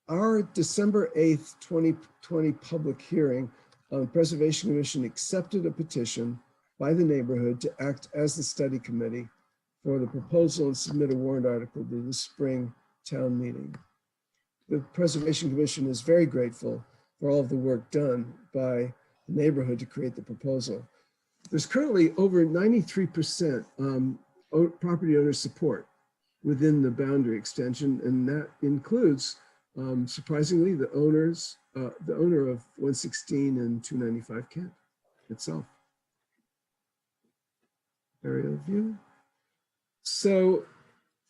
our December 8th, 2020 public hearing, the Preservation Commission accepted a petition by the neighborhood to act as the study committee for the proposal and submit a warrant article to the spring town meeting. The Preservation Commission is very grateful for all of the work done by the neighborhood to create the proposal. There's currently over 93% property owner support within the boundary extension, and that includes, surprisingly, the owner of 116 and 295 Kent itself. Aerial view. So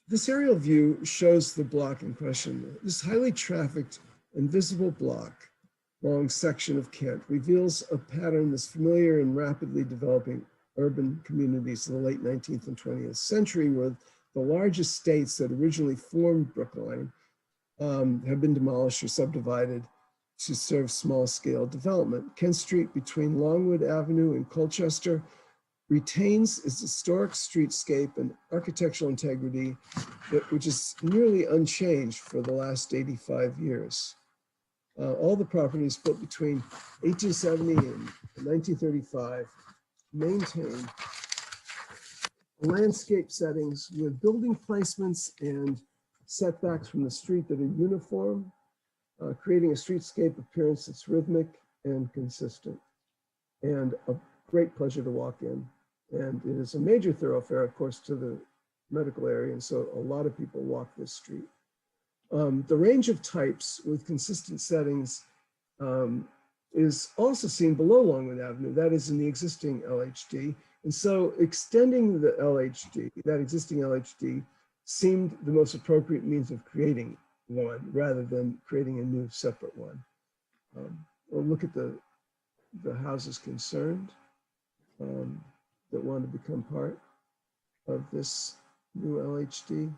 this aerial view shows the block in question. This highly trafficked and visible block long section of Kent reveals a pattern that's familiar in rapidly developing urban communities in the late 19th and 20th century, where the large estates that originally formed Brookline have been demolished or subdivided to serve small-scale development. Kent Street between Longwood Avenue and Colchester retains its historic streetscape and architectural integrity, which is nearly unchanged for the last 85 years. All the properties built between 1870 and 1935 maintain landscape settings with building placements and setbacks from the street that are uniform, creating a streetscape appearance that's rhythmic and consistent, and a great pleasure to walk in. And it is a major thoroughfare, of course, to the medical area, and so a lot of people walk this street. The range of types with consistent settings is also seen below Longwood Avenue, that is in the existing LHD. And so extending the LHD, that existing LHD, seemed the most appropriate means of creating one rather than creating a new separate one. We'll look at the houses concerned that want to become part of this new LHD.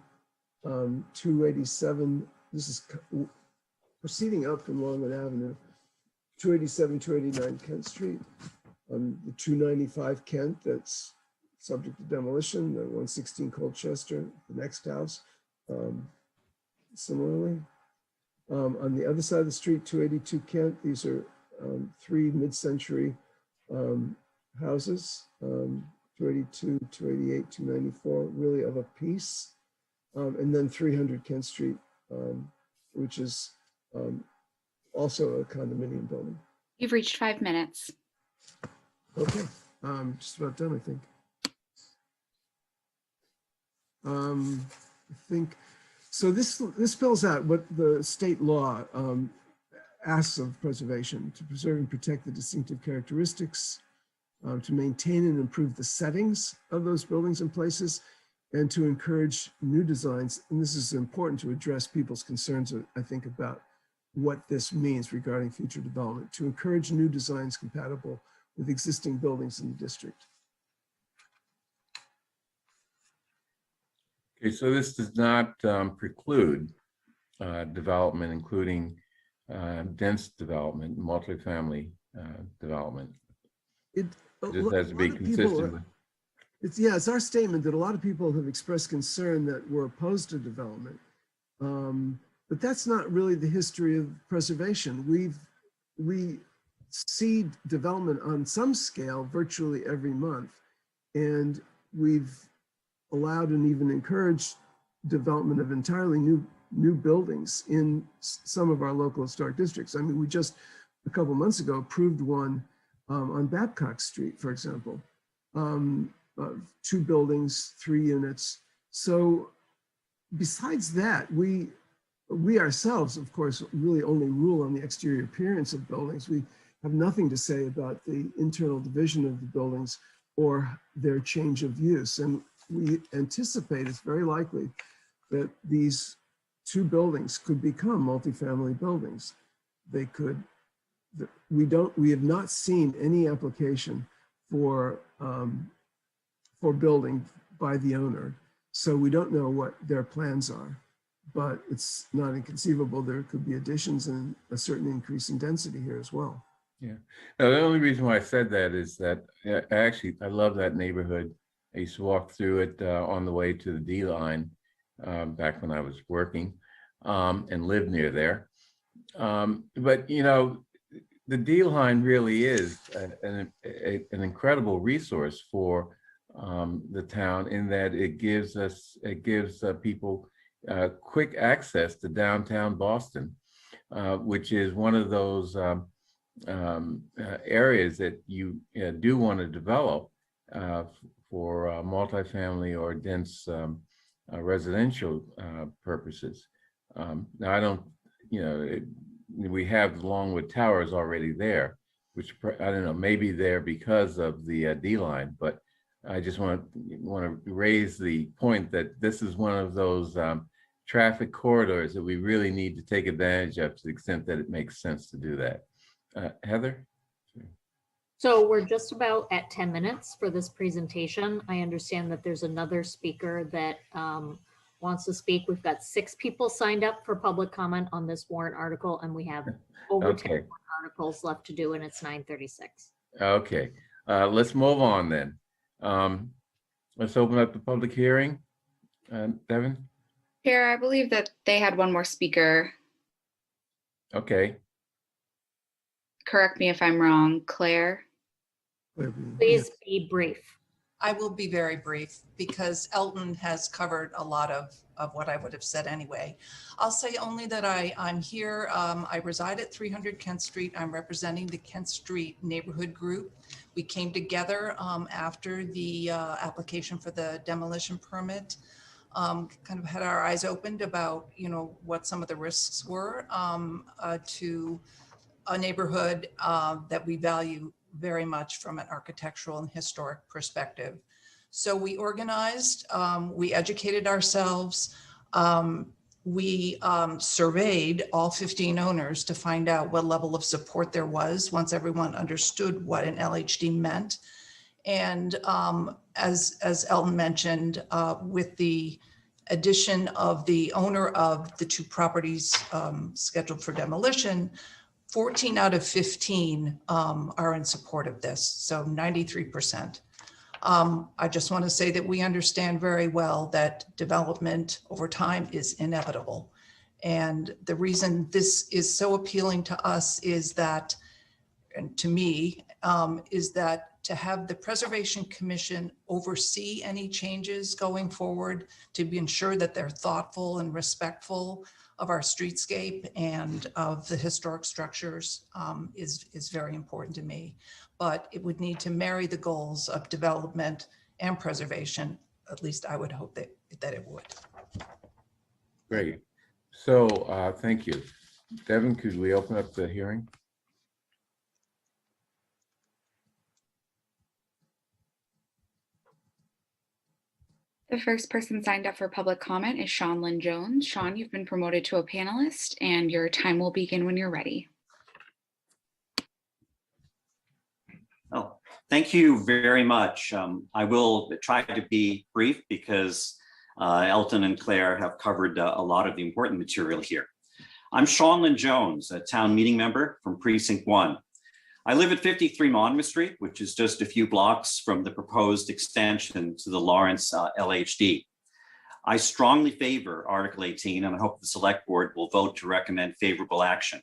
287, this is proceeding up from Longwood Avenue, 287, 289 Kent Street. The 295 Kent, that's subject to demolition. The 116 Colchester, the next house, similarly. On the other side of the street, 282 Kent, these are 3 mid-century houses, 282, 288, 294, really of a piece. And then 300 Kent Street, which is also a condominium building.
You've reached 5 minutes.
Okay, just about done, I think. So this spells out what the state law asks of preservation: to preserve and protect the distinctive characteristics, to maintain and improve the settings of those buildings and places, and to encourage new designs. And this is important to address people's concerns, I think, about what this means regarding future development, to encourage new designs compatible with existing buildings in the district.
Okay, so this does not preclude development, including dense development, multifamily development.
It
Just has to be consistent with.
It's our statement that a lot of people have expressed concern that we're opposed to development. But that's not really the history of preservation. We see development on some scale virtually every month. And we've allowed and even encouraged development of entirely new buildings in some of our local historic districts. I mean, we just a couple months ago approved one on Babcock Street, for example. 2 buildings, 3 units. So besides that, we ourselves, of course, really only rule on the exterior appearance of buildings. We have nothing to say about the internal division of the buildings or their change of use. And we anticipate it's very likely that these 2 buildings could become multifamily buildings. They could, we have not seen any application for building by the owner. So we don't know what their plans are, but it's not inconceivable there could be additions and a certain increase in density here as well.
Yeah. Now, the only reason why I said that is that I love that neighborhood. I used to walk through it on the way to the D line back when I was working and lived near there. But, you know, the D line really is an incredible resource for the town in that it gives people quick access to downtown Boston, which is one of those areas that you do want to develop for multifamily or dense residential purposes. Now, I don't, we have Longwood Towers already there, which I don't know, maybe there because of the D line, but I just want to raise the point that this is one of those traffic corridors that we really need to take advantage of to the extent that it makes sense to do that. Heather?
So we're just about at 10 minutes for this presentation. I understand that there's another speaker that wants to speak. We've got 6 people signed up for public comment on this warrant article, and we have over 10 warrant articles left to do, and it's 9:36.
Okay, let's move on then. Let's open up the public hearing. Devin?
Chair, I believe that they had one more speaker.
Okay.
Correct me if I'm wrong, Claire.
Please be brief.
I will be very brief because Elton has covered a lot of what I would have said anyway. I'll say only that I'm here. I reside at 300 Kent Street. I'm representing the Kent Street neighborhood group. We came together after the application for the demolition permit. Kind of had our eyes opened about, what some of the risks were to a neighborhood that we value very much from an architectural and historic perspective. So we organized, we educated ourselves, we surveyed all 15 owners to find out what level of support there was once everyone understood what an LHD meant. And as Elton mentioned, with the addition of the owner of the 2 properties scheduled for demolition, 14 out of 15 are in support of this, so 93%. I just want to say that we understand very well that development over time is inevitable. And the reason this is so appealing to us is that, and to me, is that to have the Preservation Commission oversee any changes going forward to be ensure that they're thoughtful and respectful of our streetscape and of the historic structures is very important to me. But it would need to marry the goals of development and preservation. At least I would hope that it would.
Great. So thank you. Devin, could we open up the hearing?
The first person signed up for public comment is Sean Lynn Jones. Sean, you've been promoted to a panelist and your time will begin when you're ready.
Thank you very much. I will try to be brief because Elton and Claire have covered a lot of the important material here. I'm Sean Jones, a town meeting member from Precinct 1. I live at 53 Monmouth Street, which is just a few blocks from the proposed extension to the Lawrence LHD. I strongly favor Article 18, and I hope the Select Board will vote to recommend favorable action.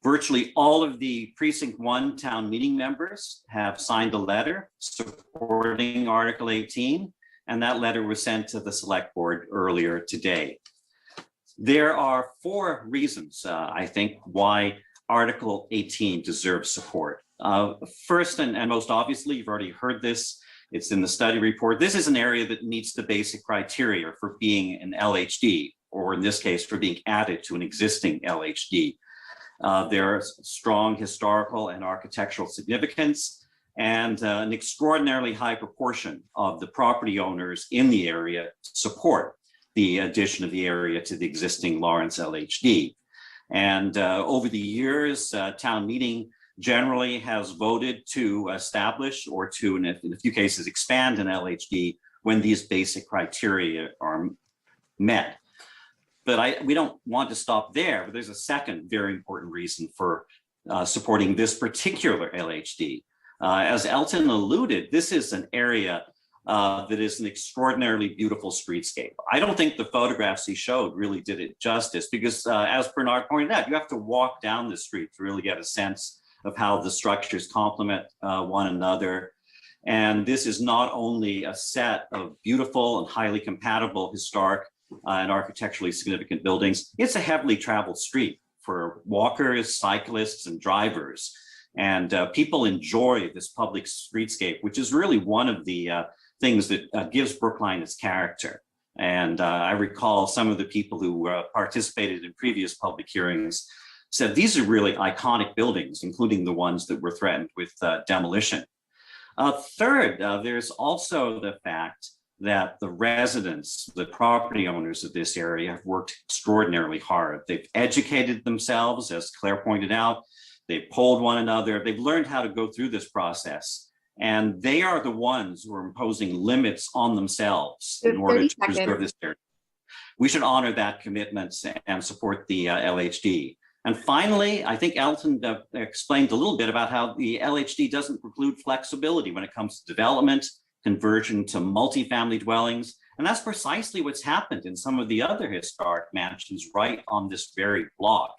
Virtually all of the Precinct 1 town meeting members have signed a letter supporting Article 18, and that letter was sent to the Select Board earlier today. There are 4 reasons, I think, why Article 18 deserves support. First and most obviously, you've already heard this, it's in the study report. This is an area that meets the basic criteria for being an LHD, or in this case, for being added to an existing LHD. There's strong historical and architectural significance, and an extraordinarily high proportion of the property owners in the area support the addition of the area to the existing Lawrence LHD. And over the years, town meeting generally has voted to establish or to, in a few cases, expand an LHD when these basic criteria are met. But we don't want to stop there, but there's a second very important reason for supporting this particular LHD. As Elton alluded, this is an area that is an extraordinarily beautiful streetscape. I don't think the photographs he showed really did it justice because as Bernard pointed out, you have to walk down the street to really get a sense of how the structures complement one another. And this is not only a set of beautiful and highly compatible historic and architecturally significant buildings, it's a heavily traveled street for walkers, cyclists, and drivers. And people enjoy this public streetscape, which is really one of the things that gives Brookline its character. And I recall some of the people who participated in previous public hearings said these are really iconic buildings, including the ones that were threatened with demolition. Third, there's also the fact that the residents, the property owners of this area have worked extraordinarily hard. They've educated themselves, as Claire pointed out, they've polled one another, they've learned how to go through this process. And they are the ones who are imposing limits on themselves in order to preserve this area. We should honor that commitment and support the LHD. And finally, I think Elton explained a little bit about how the LHD doesn't preclude flexibility when it comes to development, conversion to multifamily dwellings. And that's precisely what's happened in some of the other historic mansions right on this very block.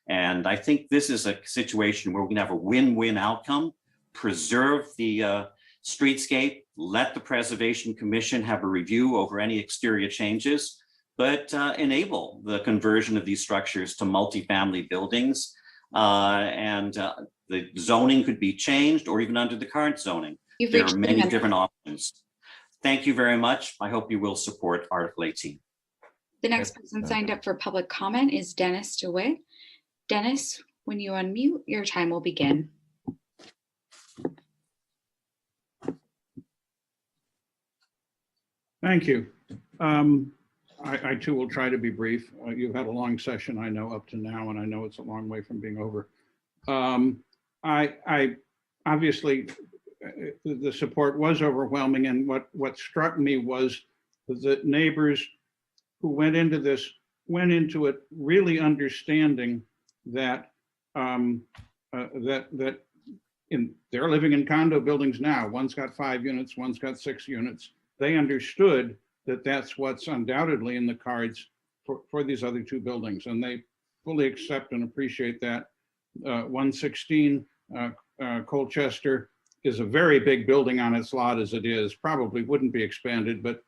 And I think this is a situation where we can have a win-win outcome, preserve the streetscape, let the Preservation Commission have a review over any exterior changes, but enable the conversion of these structures to multifamily buildings. The zoning could be changed or even under the current zoning. There are many different options. Thank you very much. I hope you will support Article 18.
The next person signed up for public comment is Dennis DeWitt. Dennis, when you unmute, your time will begin.
Thank you. I too will try to be brief. You've had a long session, I know, up to now, and I know it's a long way from being over. I obviously, the support was overwhelming, and what struck me was that neighbors who went into this went into it really understanding that they're living in condo buildings now. One's got 5 units, one's got 6 units. They understood that that's what's undoubtedly in the cards for these other 2 buildings, and they fully accept and appreciate that. 116 Colchester is a very big building on its lot as it is, probably wouldn't be expanded, but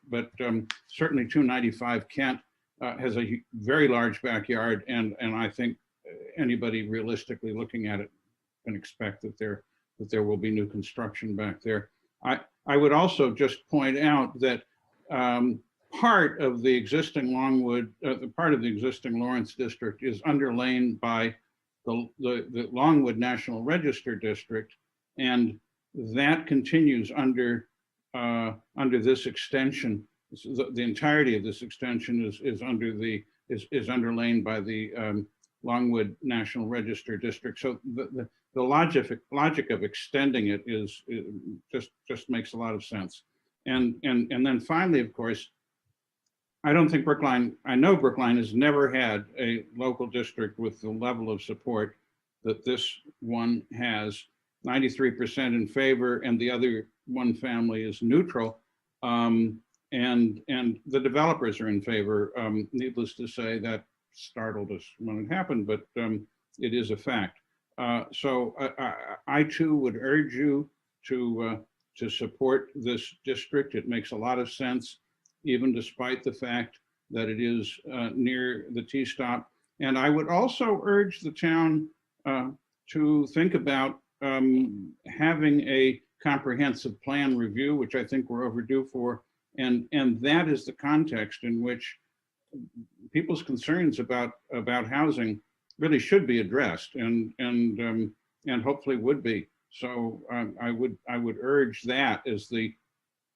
certainly 295 Kent has a very large backyard, and I think anybody realistically looking at it can expect that there will be new construction back there. I would also just point out that part of the existing Longwood, part of the existing Lawrence district is underlain by the Longwood National Register district, and that continues under this extension. The entirety of this extension is underlain by the Longwood National Register district. So the logic of extending it just makes a lot of sense. And then finally, of course, I don't think Brookline, I know Brookline has never had a local district with the level of support that this one has. 93% in favor, and the other one family is neutral. And the developers are in favor. Needless to say, that startled us when it happened, but it is a fact. So I too would urge you to support this district. It makes a lot of sense, even despite the fact that it is near the T-stop. And I would also urge the town to think about having a comprehensive plan review, which I think we're overdue for. And that is the context in which people's concerns about housing really should be addressed, and hopefully would be. So I would urge that as the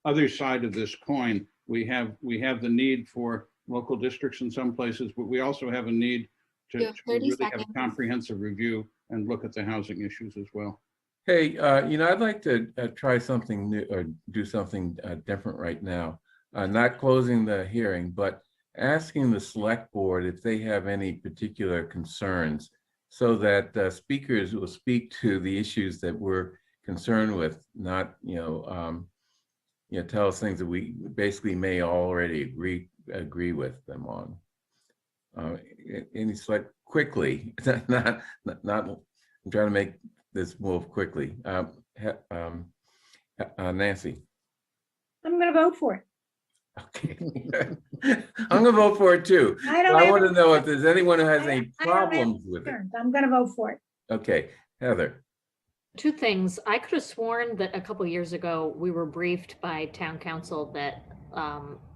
other side of this coin. We have the need for local districts in some places, but we also have a need to really have a comprehensive review and look at the housing issues as well.
Hey, I'd like to try something new or do something different right now. Not closing the hearing, but asking the select board if they have any particular concerns, so that speakers will speak to the issues that we're concerned with, not, tell us things that we basically may already agree with them on. Any select quickly, not. I'm trying to make this move quickly. Nancy.
I'm going to vote for it.
Okay. I'm going to vote for it too. I want to know if there's anyone who has any problems with it.
I'm going to vote for it.
Okay, Heather.
Two things. I could have sworn that a couple years ago we were briefed by town council that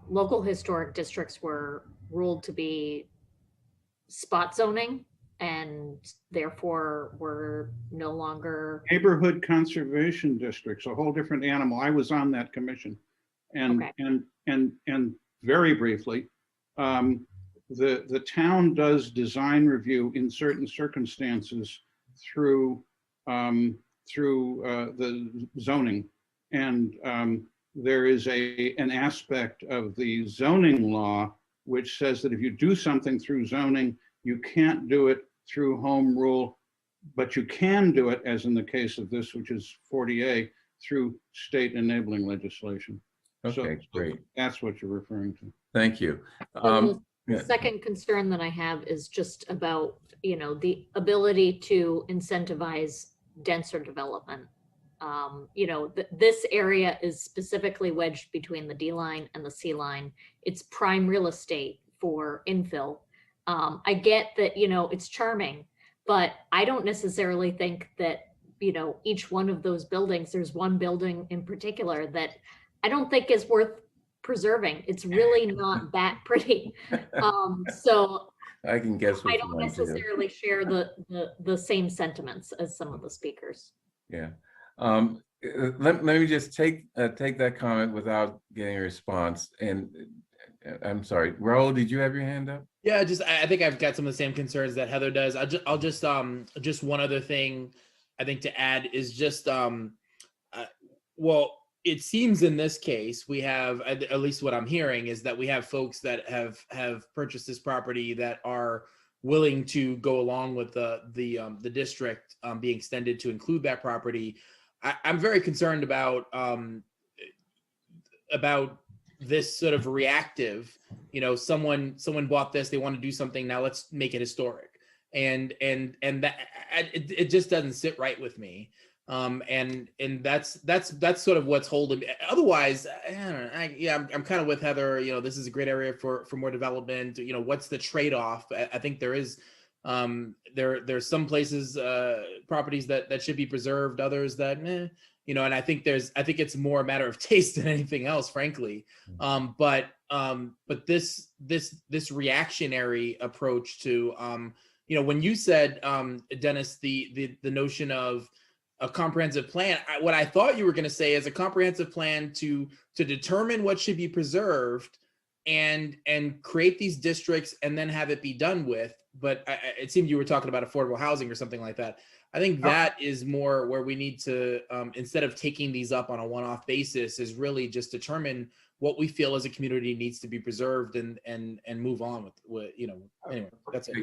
local historic districts were ruled to be spot zoning, and therefore were no longer
Neighborhood conservation districts, a whole different animal. I was on that commission, and very briefly, the town does design review in certain circumstances through the zoning, and there is an aspect of the zoning law which says that if you do something through zoning, you can't do it through home rule, but you can do it, as in the case of this, which is 40A, through state enabling legislation.
Okay, great.
That's what you're referring to.
Thank you.
The second concern that I have is just about, the ability to incentivize denser development. This area is specifically wedged between the D line and the C line. It's prime real estate for infill. I get that, it's charming, but I don't necessarily think that, each one of those buildings, there's one building in particular that I don't think is worth preserving. It's really not that pretty. So
I can guess what
I don't necessarily share the same sentiments as some of the speakers.
Yeah. Let me just take that comment without getting a response. And I'm sorry, Raul, did you have your hand up?
Yeah, I think I've got some of the same concerns that Heather does. I'll just one other thing I think to add is just well, it seems in this case we have, at least what I'm hearing is that we have folks that have purchased this property that are willing to go along with the district being extended to include that property. I'm very concerned about this sort of reactive, someone bought this, they want to do something, now let's make it historic, and that it just doesn't sit right with me. And that's sort of what's holding me. Otherwise, I'm kind of with Heather. This is a great area for more development. What's the trade-off? I think there is there's some places, properties that should be preserved, others that and I think it's more a matter of taste than anything else, frankly. But this reactionary approach to when you said, Dennis, the notion of a comprehensive plan, what I thought you were going to say is a comprehensive plan to determine what should be preserved and create these districts and then have it be done with. But it seemed you were talking about affordable housing or something like that. I think that is more where we need to, instead of taking these up on a one-off basis, is really just determine what we feel as a community needs to be preserved and move on with anyway, that's it.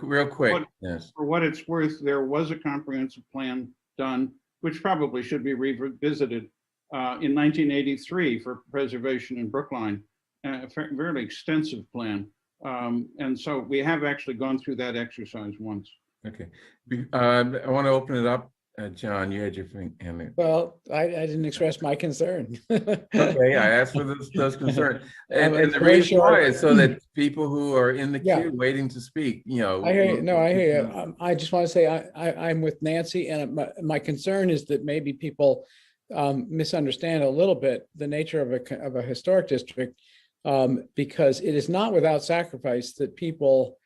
Real quick.
What-
Yes.
For what it's worth, there was a comprehensive plan done, which probably should be revisited in 1983 for preservation in Brookline, a fairly extensive plan. And so we have actually gone through that exercise once.
Okay. I want to open it up. John, you had your hand.
Well, I didn't express my concern.
Okay, I asked for those concerns.
And
And the
very
reason why
short.
is so that people who are in the
Yeah.
queue waiting to speak,
I hear you. No, I hear you. I just want to say I'm with Nancy, and my concern is that maybe people misunderstand a little bit the nature of a historic district, because it is not without sacrifice that people,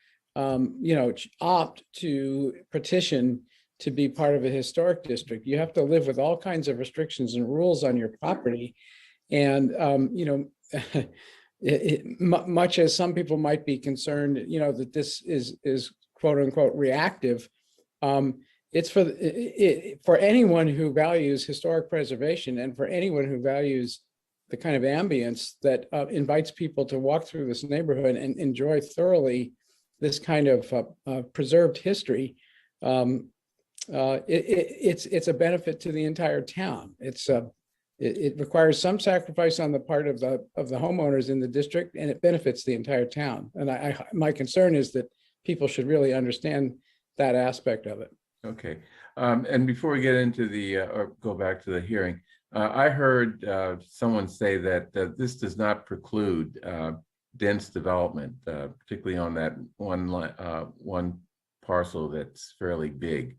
opt to petition to be part of a historic district. You have to live with all kinds of restrictions and rules on your property, and much as some people might be concerned, that this is quote unquote reactive, it's for anyone who values historic preservation and for anyone who values the kind of ambience that invites people to walk through this neighborhood and enjoy thoroughly this kind of preserved history. It's a benefit to the entire town. It requires some sacrifice on the part of the homeowners in the district, and it benefits the entire town. And my concern is that people should really understand that aspect of it.
Okay. And before we get into or go back to the hearing, I heard someone say that this does not preclude dense development, particularly on that one parcel that's fairly big.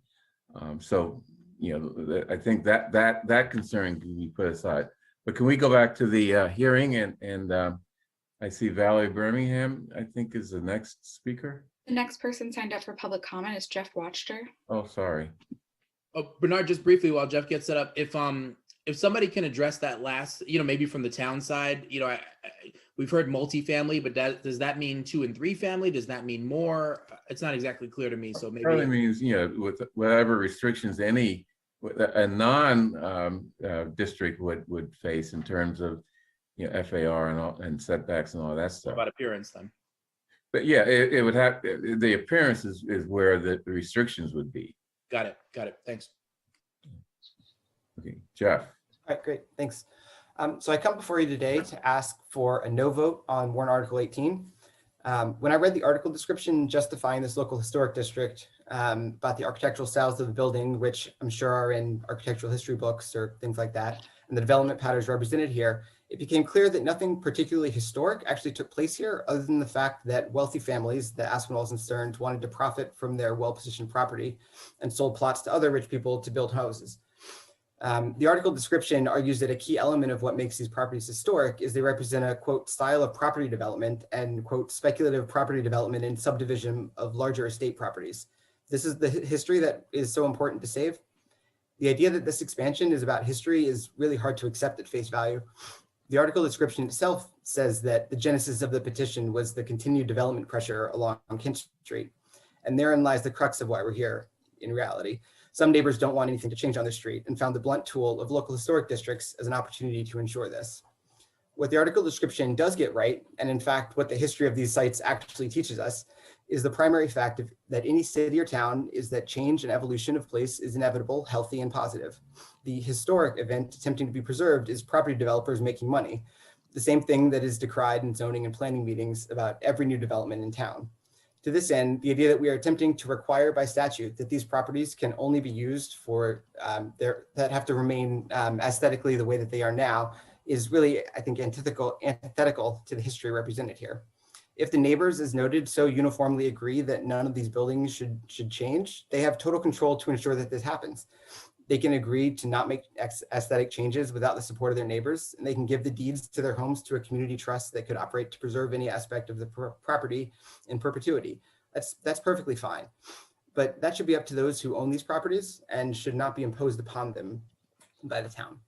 So, I think that concern can be put aside. But can we go back to the hearing? And I see Valerie Birmingham, I think, is the next speaker.
The next person signed up for public comment is Jeff Watchter.
Oh, sorry.
Oh, Bernard, just briefly while Jeff gets set up, if somebody can address that last, maybe from the town side, we've heard multifamily, but does that mean 2 and 3 family? Does that mean more? It's not exactly clear to me. So maybe
Probably means, with whatever restrictions a non-district would face in terms of, FAR and setbacks and all that stuff.
About appearance then.
But yeah, it would have, the appearance is where the restrictions would be.
Got it. Thanks.
Okay, Jeff.
All right, great, thanks. So I come before you today to ask for a no vote on warrant article 18. When I read the article description justifying this local historic district, about the architectural styles of the building, which I'm sure are in architectural history books or things like that, and the development patterns represented here, it became clear that nothing particularly historic actually took place here, other than the fact that wealthy families, the Aspinalls and Stearns, wanted to profit from their well-positioned property and sold plots to other rich people to build houses. The article description argues that a key element of what makes these properties historic is they represent a, quote, style of property development and, quote, speculative property development and subdivision of larger estate properties. This is the history that is so important to save. The idea that this expansion is about history is really hard to accept at face value. The article description itself says that the genesis of the petition was the continued development pressure along Kent Street. And therein lies the crux of why we're here in reality. Some neighbors don't want anything to change on the street and found the blunt tool of local historic districts as an opportunity to ensure this. What the article description does get right, and in fact, what the history of these sites actually teaches us, is the primary fact that any city or town is that change and evolution of place is inevitable, healthy, and positive. The historic event attempting to be preserved is property developers making money, the same thing that is decried in zoning and planning meetings about every new development in town. To this end, the idea that we are attempting to require by statute that these properties can only be used for that have to remain aesthetically the way that they are now is really, I think, antithetical to the history represented here. If the neighbors, as noted, so uniformly agree that none of these buildings should change, they have total control to ensure that this happens. They can agree to not make aesthetic changes without the support of their neighbors, and they can give the deeds to their homes to a community trust that could operate to preserve any aspect of the property in perpetuity. That's perfectly fine. But that should be up to those who own these properties and should not be imposed upon them by the town.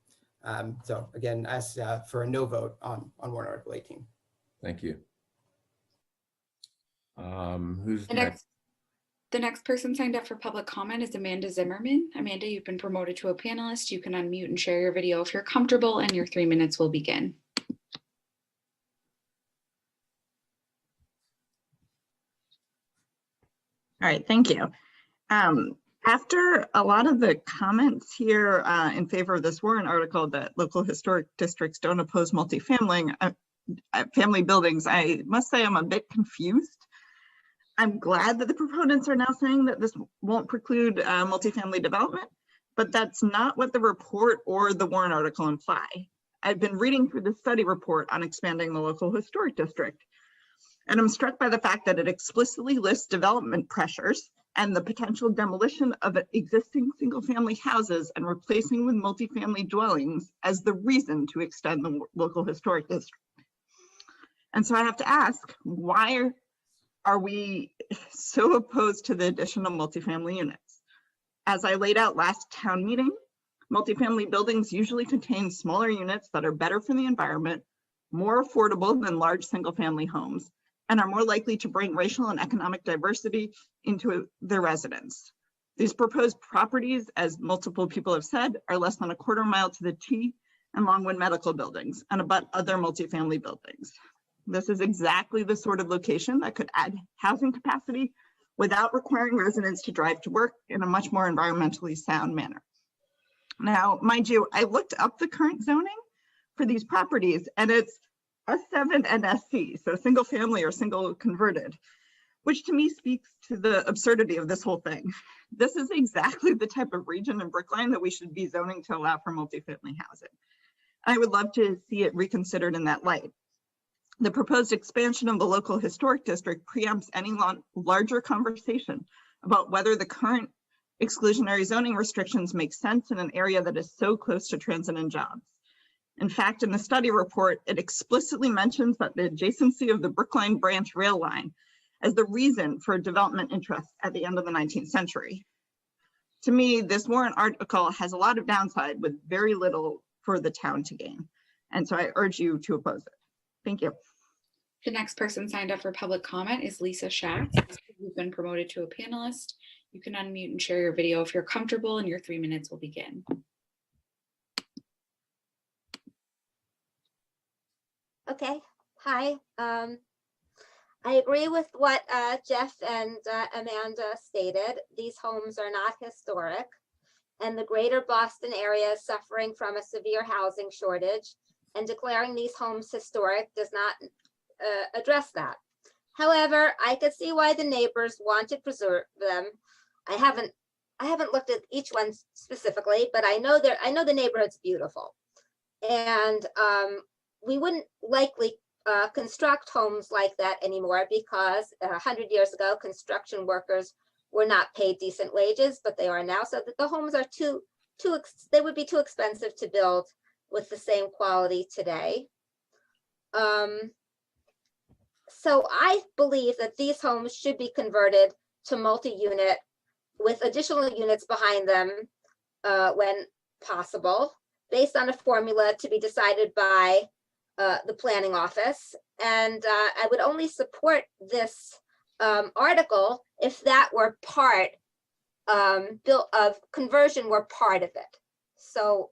So again, ask for a no vote on warrant article 18.
Thank you. Who's
next? The next person signed up for public comment is Amanda Zimmerman. Amanda, you've been promoted to a panelist. You can unmute and share your video if you're comfortable, and your 3 minutes will begin.
All right, thank you. After a lot of the comments here in favor of this warrant article that local historic districts don't oppose multifamily family buildings, I must say I'm a bit confused. I'm glad that the proponents are now saying that this won't preclude multifamily development, but that's not what the report or the warrant article imply. I've been reading through the study report on expanding the local historic district, and I'm struck by the fact that it explicitly lists development pressures and the potential demolition of existing single-family houses and replacing with multifamily dwellings as the reason to extend the local historic district. And so I have to ask, why are we so opposed to the addition of multifamily units? As I laid out last town meeting, multifamily buildings usually contain smaller units that are better for the environment, more affordable than large single-family homes, and are more likely to bring racial and economic diversity into their residents. These proposed properties, as multiple people have said, are less than a quarter mile to the T and Longwood Medical buildings and abut other multifamily buildings. This is exactly the sort of location that could add housing capacity without requiring residents to drive to work in a much more environmentally sound manner. Now, mind you, I looked up the current zoning for these properties and it's S7 and SC, so single family or single converted, which to me speaks to the absurdity of this whole thing. This is exactly the type of region in Brookline that we should be zoning to allow for multifamily housing. I would love to see it reconsidered in that light. The proposed expansion of the local historic district preempts any larger conversation about whether the current exclusionary zoning restrictions make sense in an area that is so close to transit and jobs. In fact, in the study report, it explicitly mentions that the adjacency of the Brookline branch rail line as the reason for development interest at the end of the 19th century. To me, this warrant article has a lot of downside with very little for the town to gain. And so I urge you to oppose it. Thank you.
The next person signed up for public comment is Lisa Schatz, who's been promoted to a panelist. You can unmute and share your video if you're comfortable, and your 3 minutes will begin.
Okay, hi. I agree with what Jeff and Amanda stated. These homes are not historic, and the greater Boston area is suffering from a severe housing shortage, and declaring these homes historic does not address that. However, I could see why the neighbors want to preserve them. I haven't looked at each one specifically, but I know the neighborhood's beautiful, and we wouldn't likely construct homes like that anymore because 100 years ago, construction workers were not paid decent wages, but they are now. So that the homes are they would be too expensive to build with the same quality today. So I believe that these homes should be converted to multi-unit with additional units behind them when possible, based on a formula to be decided by the planning office. And I would only support this article if that were part of conversion were part of it. So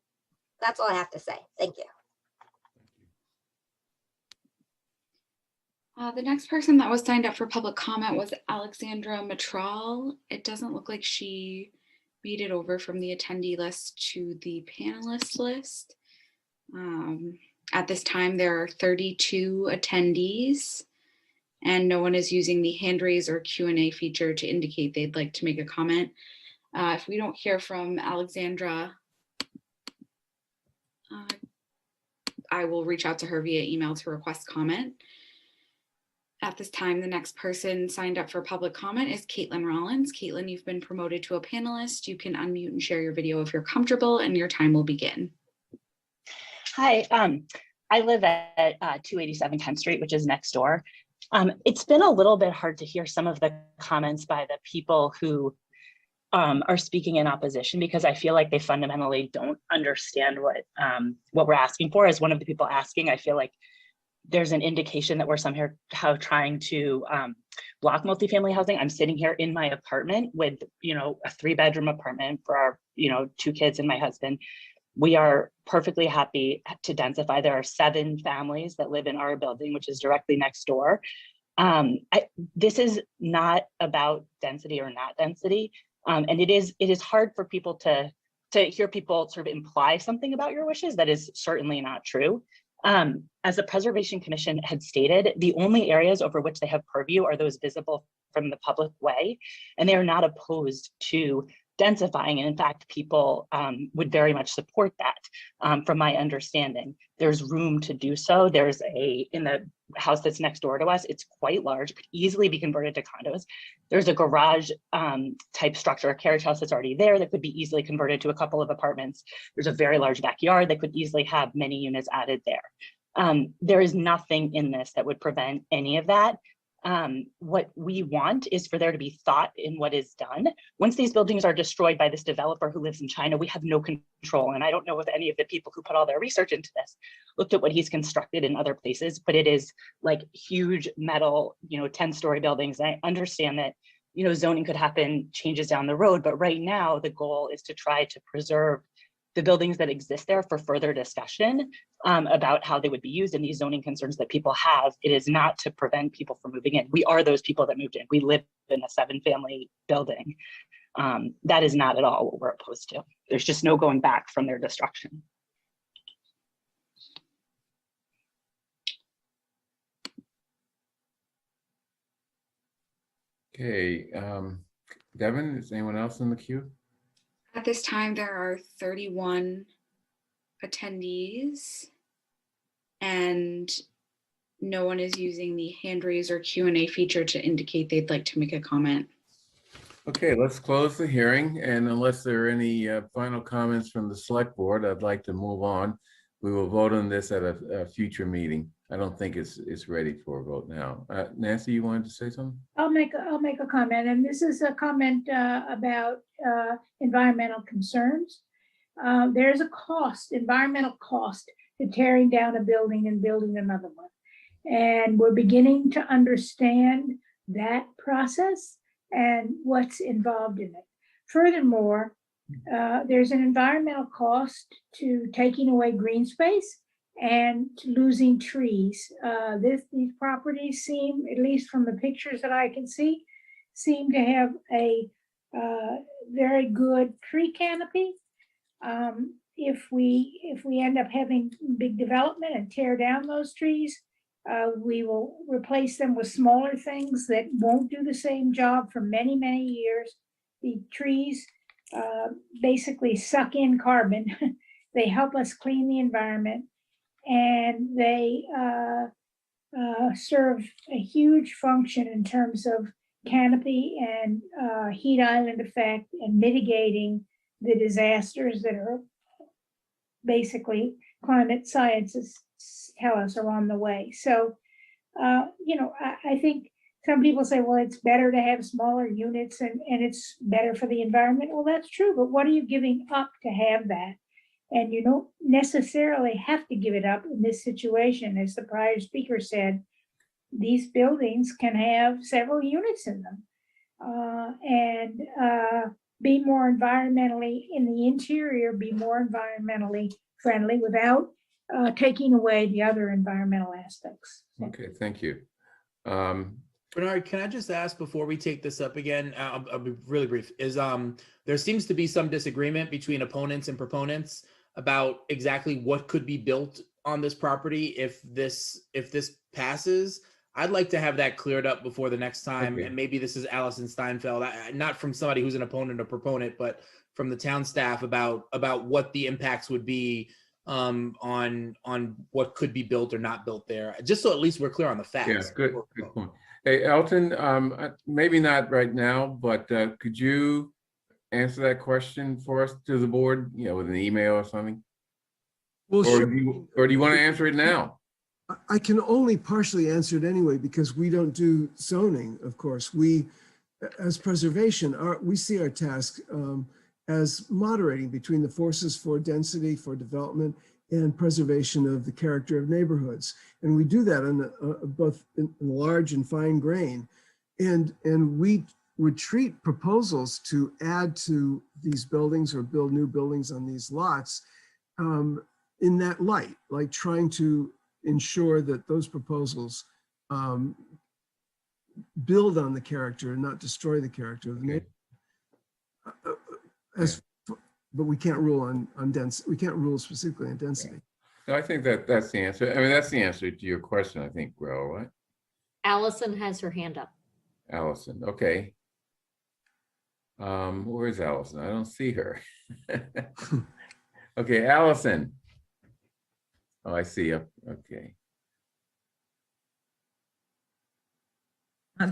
that's all I have to say. Thank you.
The next person that was signed up for public comment was Alexandra Matral. It doesn't look like she made it over from the attendee list to the panelist list. At this time, there are 32 attendees, and no one is using the hand raise or Q&A feature to indicate they'd like to make a comment. If we don't hear from Alexandra, I will reach out to her via email to request comment. At this time, the next person signed up for public comment is Caitlin Rollins. Caitlin, you've been promoted to a panelist. You can unmute and share your video if you're comfortable, and your time will begin.
Hi, I live at 287 10th Street, which is next door. It's been a little bit hard to hear some of the comments by the people who are speaking in opposition, because I feel like they fundamentally don't understand what we're asking for. As one of the people asking, I feel like there's an indication that we're somehow trying to block multifamily housing. I'm sitting here in my apartment with, a 3-bedroom apartment for our, 2 kids and my husband. We are perfectly happy to densify. There are 7 families that live in our building, which is directly next door. This is not about density or not density. And it is hard for people to hear people sort of imply something about your wishes that is certainly not true. As the Preservation Commission had stated, the only areas over which they have purview are those visible from the public way, and they are not opposed to densifying. And in fact, people would very much support that. From my understanding, there's room to do so. There's in the house that's next door to us, it's quite large, could easily be converted to condos. There's a garage type structure, a carriage house that's already there that could be easily converted to a couple of apartments. There's a very large backyard that could easily have many units added there. There is nothing in this that would prevent any of that. What we want is for there to be thought in what is done. Once these buildings are destroyed by this developer who lives in China, we have no control. And I don't know if any of the people who put all their research into this looked at what he's constructed in other places, but it is like huge metal, 10-story buildings. And I understand that, zoning could happen, changes down the road, but right now the goal is to try to preserve the buildings that exist there for further discussion about how they would be used and these zoning concerns that people have. It is not to prevent people from moving in. We are those people that moved in. We live in a 7-family building. That is not at all what we're opposed to. There's just no going back from their destruction.
Okay, Devin, is anyone else in the queue?
At this time, there are 31 attendees, and no one is using the hand raise or Q&A feature to indicate they'd like to make a comment.
Okay, let's close the hearing. And unless there are any final comments from the select board, I'd like to move on. We will vote on this at a future meeting. I don't think it's ready for a vote now. Nancy, you wanted to say something?
I'll make a comment, and this is a comment about environmental concerns. There's a environmental cost to tearing down a building and building another one. And we're beginning to understand that process and what's involved in it. Furthermore, there's an environmental cost to taking away green space and to losing trees. These properties seem, at least from the pictures that I can see, seem to have a very good tree canopy. If we end up having big development and tear down those trees, we will replace them with smaller things that won't do the same job for many, many years. The trees basically suck in carbon. They help us clean the environment, and they serve a huge function in terms of canopy and heat island effect and mitigating the disasters that are basically climate scientists tell us are on the way. So, I think some people say, well, it's better to have smaller units and it's better for the environment. Well, that's true, but what are you giving up to have that? And you don't necessarily have to give it up in this situation. As the prior speaker said, these buildings can have several units in them and be more environmentally, in the interior, be more environmentally friendly without taking away the other environmental aspects.
Okay, thank you.
Bernard, can I just ask before we take this up again? I'll be really brief. There seems to be some disagreement between opponents and proponents about exactly what could be built on this property if this passes. I'd like to have that cleared up before the next time.
Okay.
And maybe this is Allison Steinfeld, not from somebody who's an opponent or proponent, but from the town staff about what the impacts would be on what could be built or not built there, just so at least we're clear on the facts.
Yeah, good point. Hey, Elton, maybe not right now, but could you answer that question for us to the board, with an email or something?
Well,
or
sure.
Do you want to answer it now?
I can only partially answer it anyway, because we don't do zoning, of course. We, as preservation, we see our task as moderating between the forces for density, for development, and preservation of the character of neighborhoods. And we do that on both in large and fine grain. And we would treat proposals to add to these buildings or build new buildings on these lots in that light, like trying to ensure that those proposals build on the character and not destroy the character of the neighborhood. But we can't rule on density. We can't rule specifically on density.
No, I think that's the answer. I mean, that's the answer to your question, I think, Will, right?
Allison has her hand up.
Allison, okay. Where's Allison? I don't see her. Okay, Allison. Oh, I see you. Okay.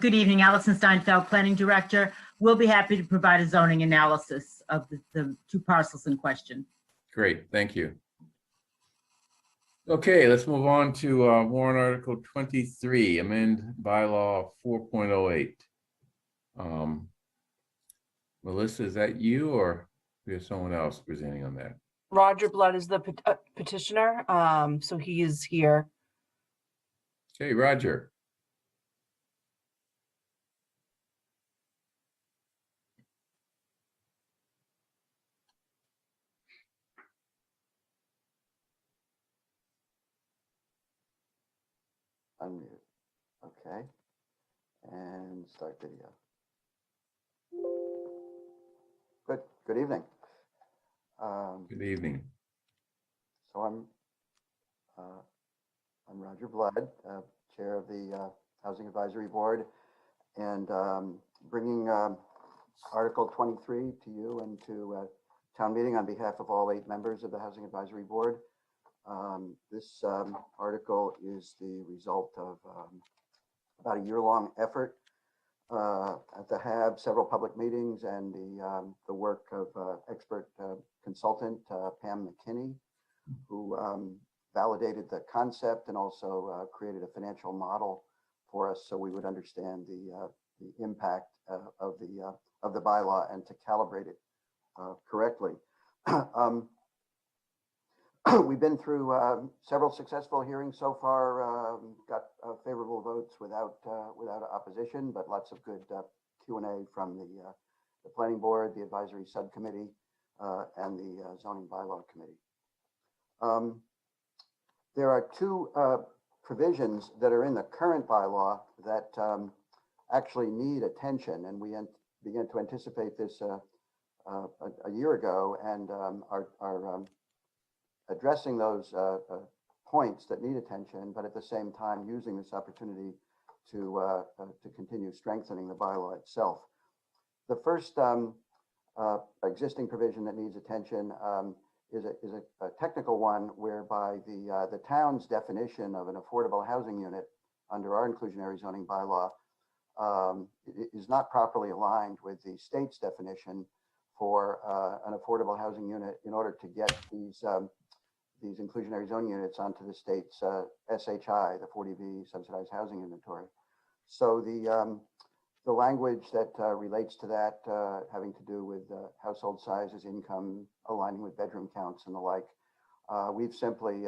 Good evening, Allison Steinfeld, Planning Director. We'll be happy to provide a zoning analysis of the two parcels in question.
Great, thank you. Okay, let's move on to warrant article 23, amend bylaw 4.08. Melissa, is that you or we have someone else presenting on that?
Roger Blood is the petitioner, so he is here.
Okay, Roger.
Unmute. Okay. And start video. Good evening.
Good evening.
So I'm Roger Blood, Chair of the Housing Advisory Board, and bringing Article 23 to you and to town meeting on behalf of all 8 members of the Housing Advisory Board. This article is the result of about a year-long effort to have several public meetings and the work of expert consultant Pam McKinney, who validated the concept and also created a financial model for us so we would understand the impact of the bylaw and to calibrate it correctly. We've been through several successful hearings so far, got favorable votes without opposition, but lots of good Q&A from the planning board, the advisory subcommittee, and the zoning bylaw committee. There are 2 provisions that are in the current bylaw that actually need attention, and we began to anticipate this a year ago and are addressing those points that need attention, but at the same time using this opportunity to continue strengthening the bylaw itself. The first existing provision that needs attention is a technical one whereby the town's definition of an affordable housing unit under our inclusionary zoning bylaw is not properly aligned with the state's definition for an affordable housing unit in order to get these inclusionary zoning units onto the state's SHI, the 40B subsidized housing inventory. So the language that relates to that, having to do with household sizes, income, aligning with bedroom counts and the like, we've simply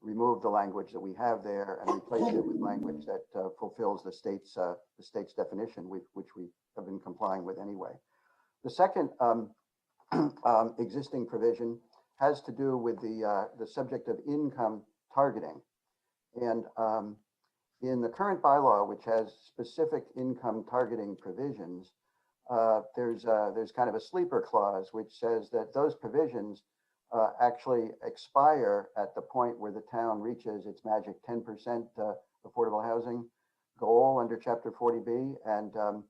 removed the language that we have there and replaced it with language that fulfills the state's definition, which we have been complying with anyway. The second existing provision has to do with the subject of income targeting. And in the current bylaw, which has specific income targeting provisions, there's kind of a sleeper clause, which says that those provisions actually expire at the point where the town reaches its magic 10% affordable housing goal under Chapter 40B. And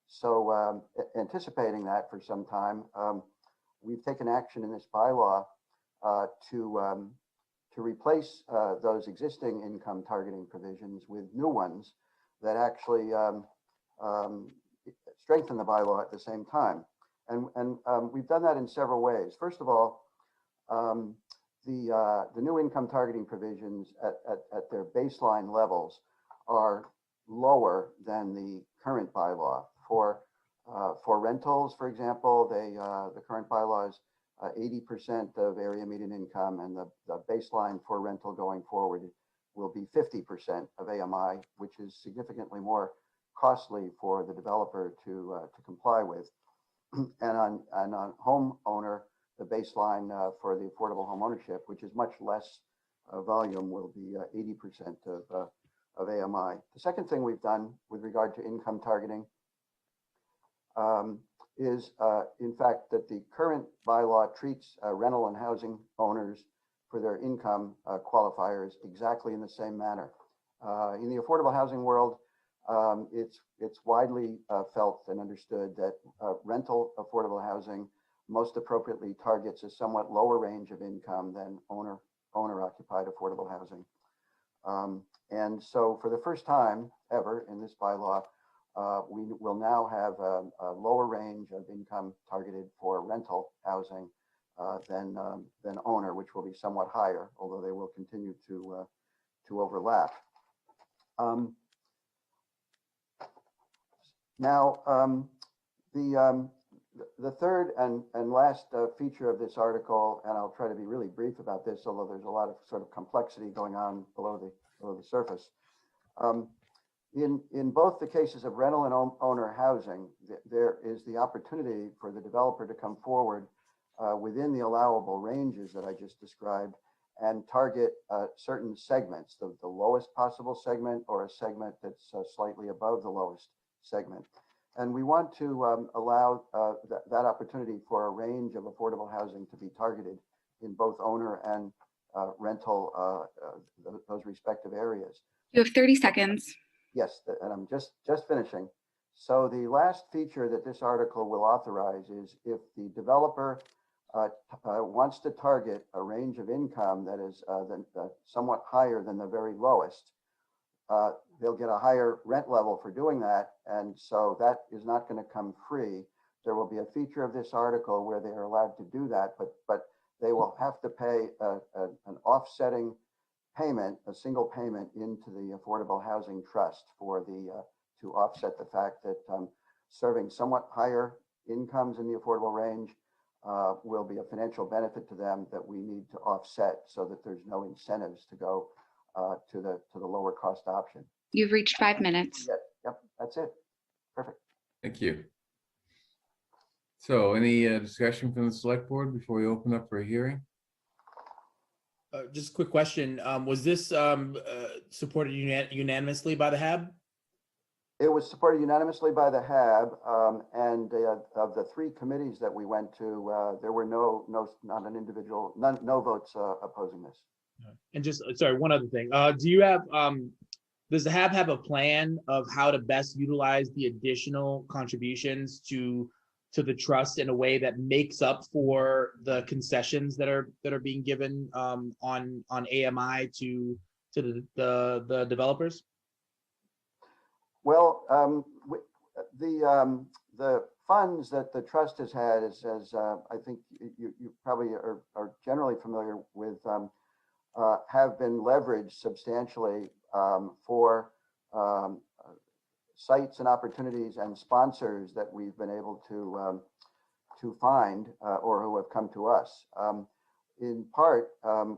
so anticipating that for some time, we've taken action in this bylaw to replace those existing income targeting provisions with new ones that actually strengthen the bylaw at the same time. And we've done that in several ways. First of all, the new income targeting provisions at their baseline levels are lower than the current bylaw. For rentals, for example, the current bylaw is 80% of area median income, and the baseline for rental going forward will be 50% of AMI, which is significantly more costly for the developer to comply with. And on homeowner, the baseline for the affordable home ownership, which is much less volume, will be 80% of AMI. The second thing we've done with regard to income targeting is, in fact, that the current bylaw treats rental and housing owners for their income qualifiers exactly in the same manner. In the affordable housing world, it's widely felt and understood that rental affordable housing most appropriately targets a somewhat lower range of income than owner-occupied affordable housing. And so for the first time ever in this bylaw, we will now have a lower range of income targeted for rental housing than owner, which will be somewhat higher, although they will continue to overlap. Now, the third and last feature of this article, and I'll try to be really brief about this, although there's a lot of sort of complexity going on below the surface. In both the cases of rental and owner housing, there is the opportunity for the developer to come forward within the allowable ranges that I just described and target certain segments, the lowest possible segment or a segment that's slightly above the lowest segment. And we want to allow that opportunity for a range of affordable housing to be targeted in both owner and rental, those respective areas.
You have 30 seconds.
Yes, and I'm just finishing. So the last feature that this article will authorize is if the developer wants to target a range of income that is somewhat higher than the very lowest, they'll get a higher rent level for doing that. And so that is not going to come free. There will be a feature of this article where they are allowed to do that, but they will have to pay an offsetting payment, a single payment into the Affordable Housing Trust for to offset the fact that serving somewhat higher incomes in the affordable range will be a financial benefit to them that we need to offset so that there's no incentives to go to the lower cost option.
You've reached 5 minutes.
Yep, that's it. Perfect.
Thank you. So any discussion from the select board before we open up for a hearing?
Just a quick question. Was this supported unanimously by the HAB?
It was supported unanimously by the HAB, and of the 3 committees that we went to, there were no votes opposing this.
And just, sorry, one other thing. Do you have, does the HAB have a plan of how to best utilize the additional contributions to the trust in a way that makes up for the concessions that are being given on AMI to the developers?
Well, the funds that the trust has had, as I think you probably are generally familiar with, have been leveraged substantially for sites and opportunities and sponsors that we've been able to find or who have come to us. In part,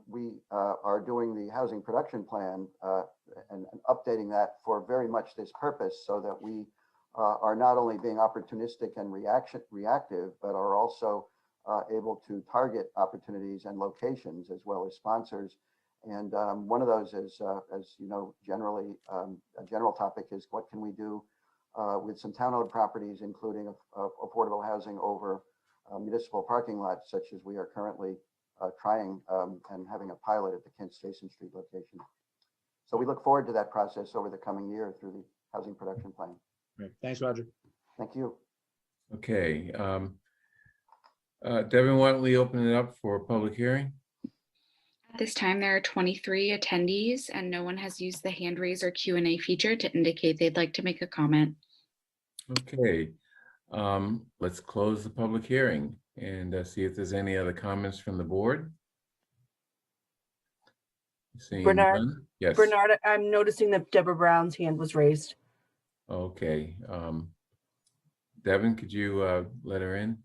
we are doing the housing production plan and updating that for very much this purpose, so that we are not only being opportunistic and reactive, but are also able to target opportunities and locations as well as sponsors. And one of those is, as you know, generally a general topic is what can we do with some town-owned properties, including affordable housing over municipal parking lots, such as we are currently trying and having a pilot at the Kent Station Street location. So we look forward to that process over the coming year through the housing production plan.
Great. Thanks, Roger.
Thank you.
Okay. Devin, why don't we open it up for a public hearing?
At this time, there are 23 attendees and no one has used the hand raise or Q&A feature to indicate they'd like to make a comment.
Okay. Let's close the public hearing and see if there's any other comments from the board. Seeing
Bernard,
none? Yes.
Bernard, I'm noticing that Deborah Brown's hand was raised.
Okay. Devin, could you let her in?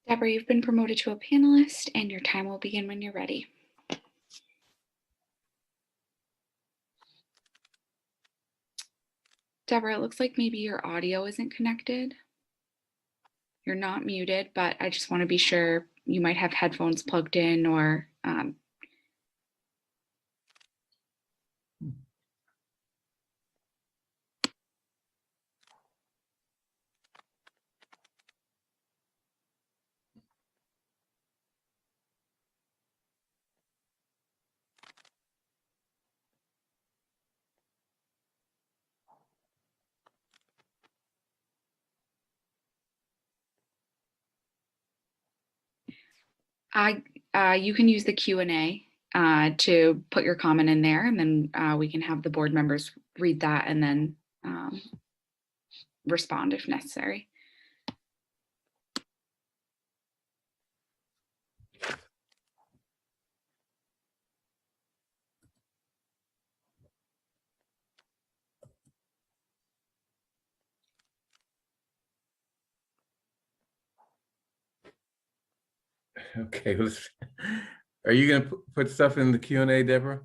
Deborah, you've been promoted to a panelist and your time will begin when you're ready. Deborah, it looks like maybe your audio isn't connected. You're not muted, but I just want to be sure you might have headphones plugged in or You can use the Q&A to put your comment in there, and then we can have the board members read that and then respond if necessary.
Okay, are you gonna put stuff in the Q&A, Deborah?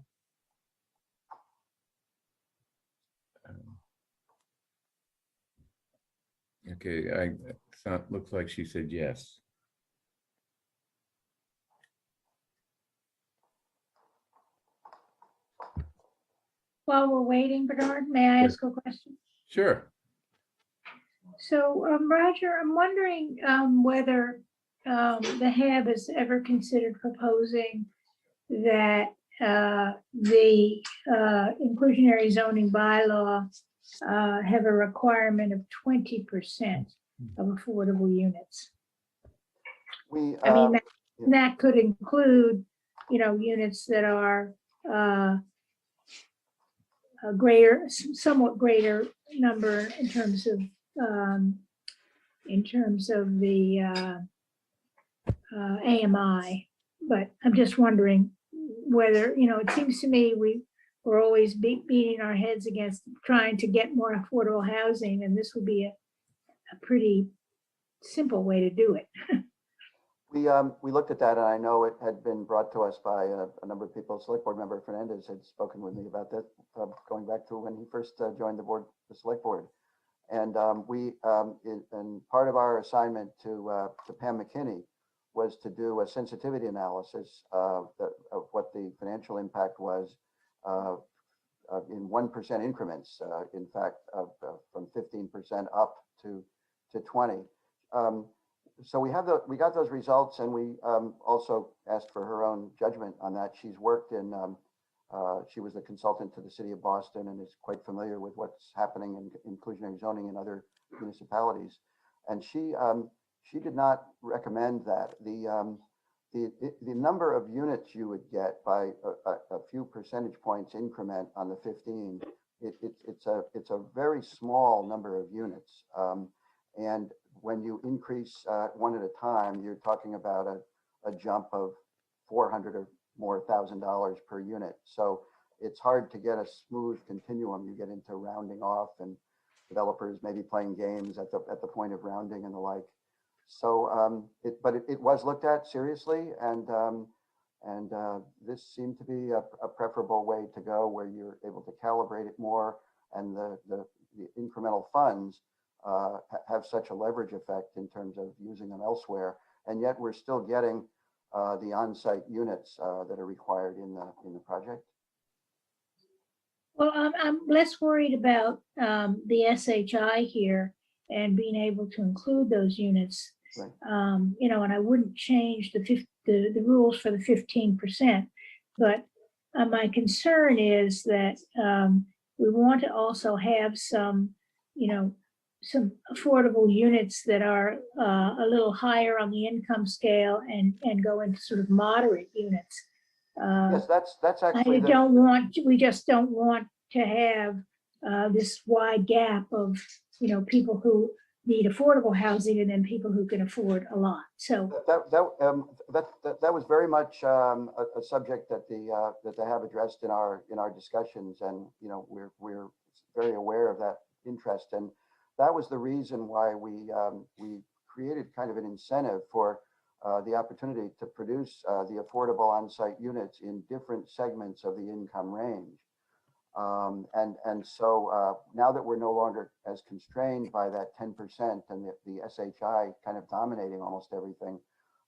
Okay, looks like she said yes.
While we're waiting, Bernard, may I ask a question?
Sure.
So, Roger, I'm wondering whether the HAB has ever considered proposing that the inclusionary zoning bylaw have a requirement of 20% of affordable units. I mean, that could include, units that are a somewhat greater number in terms of the AMI. But I'm just wondering whether, it seems to me we're always beating our heads against trying to get more affordable housing, and this would be a pretty simple way to do it.
We looked at that, and I know it had been brought to us by a number of people. Select Board Member Fernandez had spoken with me about that, going back to when he first joined the Select Board. And and part of our assignment to Pam McKinney was to do a sensitivity analysis of what the financial impact was in 1% increments. In fact, from 15% up to 20. So we got those results, and we also asked for her own judgment on that. She's worked in, she was a consultant to the city of Boston and is quite familiar with what's happening in inclusionary zoning in other municipalities. And she did not recommend that. The number of units you would get by a few percentage points increment on the 15, it's a very small number of units. And when you increase one at a time, you're talking about a jump of $400 or more $1,000 per unit. So it's hard to get a smooth continuum. You get into rounding off, and developers maybe playing games at the point of rounding and the like. So, but it was looked at seriously, and this seemed to be a preferable way to go, where you're able to calibrate it more, and the incremental funds have such a leverage effect in terms of using them elsewhere, and yet we're still getting the on-site units that are required in the project.
Well, I'm less worried about the SHI here and being able to include those units. Right. And I wouldn't change the rules for the 15%, but my concern is that we want to also have some affordable units that are a little higher on the income scale and go into sort of moderate units.
Yes, that's actually.
We just don't want to have this wide gap of people who need affordable housing and then people who can afford a lot. So
that was very much a subject that they have addressed in our discussions, and we're very aware of that interest, and that was the reason why we created kind of an incentive for the opportunity to produce the affordable on-site units in different segments of the income range. And so now that we're no longer as constrained by that 10% and the SHI kind of dominating almost everything,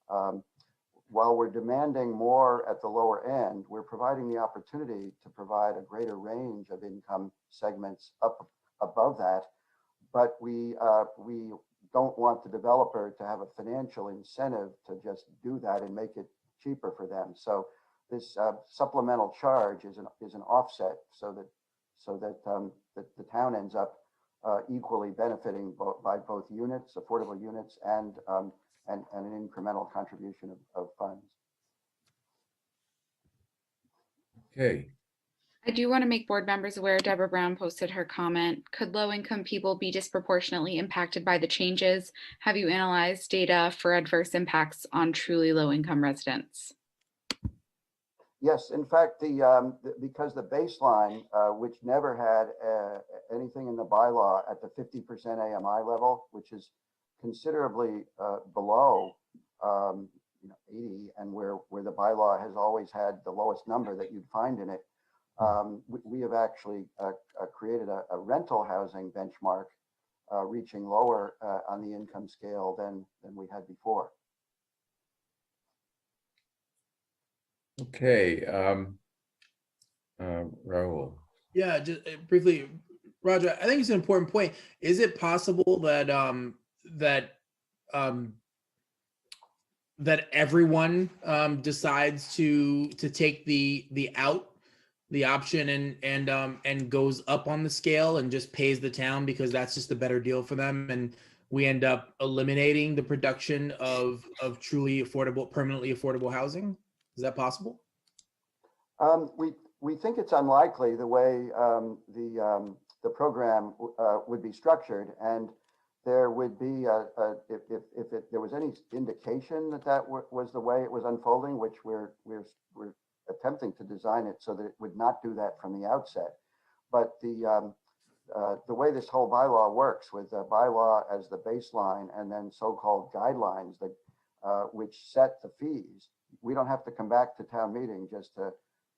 while we're demanding more at the lower end, we're providing the opportunity to provide a greater range of income segments up above that. But we don't want the developer to have a financial incentive to just do that and make it cheaper for them. So this supplemental charge is an offset, so that the town ends up equally benefiting by both units, affordable units, and and an incremental contribution of funds.
Okay.
I do want to make board members aware, Deborah Brown posted her comment. Could low-income people be disproportionately impacted by the changes? Have you analyzed data for adverse impacts on truly low-income residents?
Yes, in fact, because the baseline, which never had anything in the bylaw at the 50% AMI level, which is considerably below 80, and where the bylaw has always had the lowest number that you'd find in it, we have actually created a rental housing benchmark reaching lower on the income scale than we had before.
Okay. Raul.
Yeah, just briefly, Roger, I think it's an important point. Is it possible that that everyone decides to take the option and goes up on the scale and just pays the town because that's just a better deal for them, and we end up eliminating the production of truly affordable, permanently affordable housing? Is that possible?
We think it's unlikely the way the program would be structured, and there would be if there was any indication that was the way it was unfolding, which we're attempting to design it so that it would not do that from the outset. But the way this whole bylaw works, with the bylaw as the baseline and then so-called guidelines that which set the fees, we don't have to come back to town meeting just to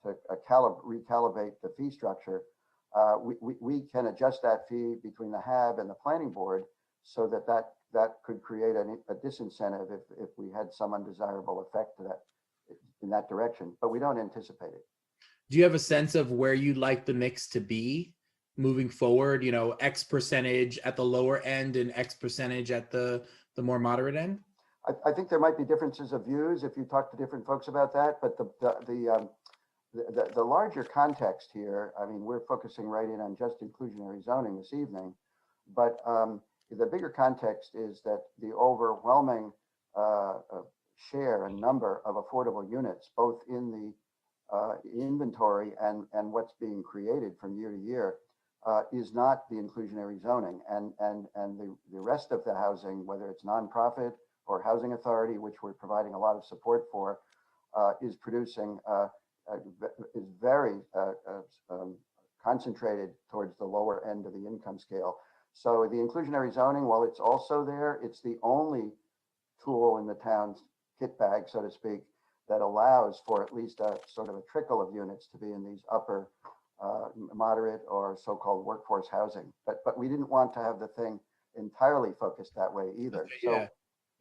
recalibrate the fee structure. We can adjust that fee between the HAB and the planning board so that could create a disincentive if we had some undesirable effect to that in that direction, but we don't anticipate it.
Do you have a sense of where you'd like the mix to be moving forward? You know, X percentage at the lower end and X percentage at the more moderate end?
I think there might be differences of views if you talk to different folks about that, but the larger context here, I mean, we're focusing right in on just inclusionary zoning this evening, but the bigger context is that the overwhelming share and number of affordable units, both in the inventory and what's being created from year to year, is not the inclusionary zoning, and the rest of the housing, whether it's nonprofit or housing authority, which we're providing a lot of support for, is producing is very concentrated towards the lower end of the income scale. So the inclusionary zoning, while it's also there, it's the only tool in the town's kit bag, so to speak, that allows for at least a sort of a trickle of units to be in these upper moderate or so-called workforce housing. But we didn't want to have the thing entirely focused that way either. So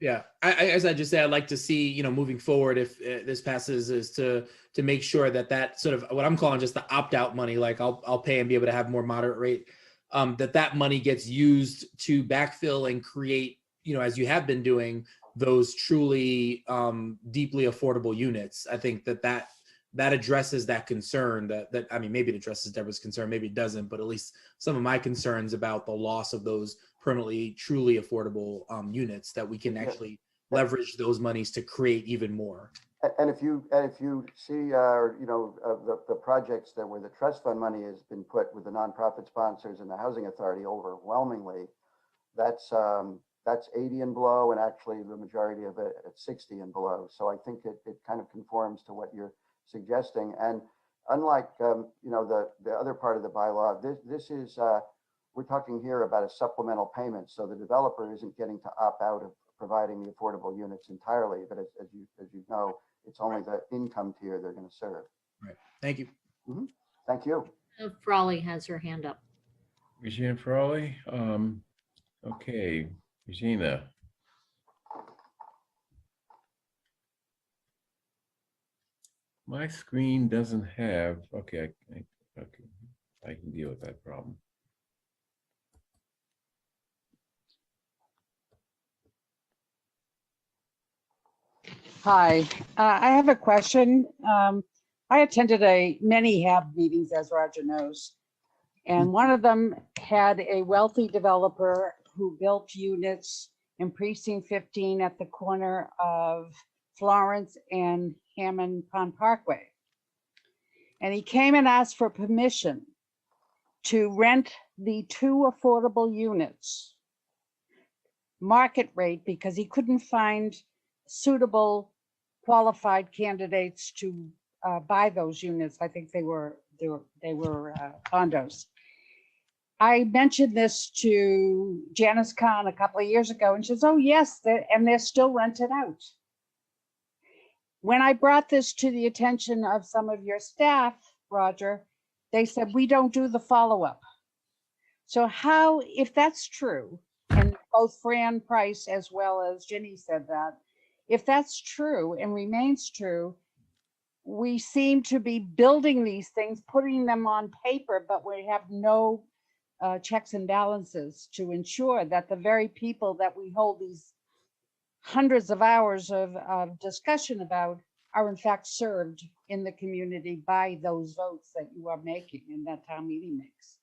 yeah. As I just said, I'd like to see, you know, moving forward, if this passes, is to make sure that sort of what I'm calling just the opt-out money, like I'll pay and be able to have more moderate rate, that money gets used to backfill and create, you know, as you have been doing, those truly deeply affordable units. I think that addresses that concern that I mean, maybe it addresses Deborah's concern, maybe it doesn't, but at least some of my concerns about the loss of those permanently truly affordable units, that we can actually leverage those monies to create even more.
And if you see, you know, the projects that where the trust fund money has been put with the nonprofit sponsors and the housing authority, overwhelmingly, that's 80 and below, and actually the majority of it at 60 and below. So I think it kind of conforms to what you're suggesting. And unlike you know, the other part of the bylaw, this is we're talking here about a supplemental payment, so the developer isn't getting to opt out of providing the affordable units entirely, but as you know, it's only the income tier they're going to serve.
Right. Thank you.
Mm-hmm. Thank you.
Frawley has her hand up.
Regina Frawley. Okay, Regina. My screen doesn't have, okay, I can deal with that problem.
Hi, I have a question. I attended many HAB meetings, as Roger knows, and one of them had a wealthy developer who built units in precinct 15 at the corner of Florence and Hammond Pond Parkway. And he came and asked for permission to rent the 2 affordable units, market rate, because he couldn't find suitable qualified candidates to buy those units. I think they were condos. I mentioned this to Janice Kahn a couple of years ago, and she says, "Oh yes, they're still rented out." When I brought this to the attention of some of your staff, Roger, they said, "We don't do the follow-up." So how, if that's true, and both Fran Price as well as Ginny said that, if that's true and remains true, we seem to be building these things, putting them on paper, but we have no checks and balances to ensure that the very people that we hold these hundreds of hours of discussion about are in fact served in the community by those votes that you are making and that town meeting makes.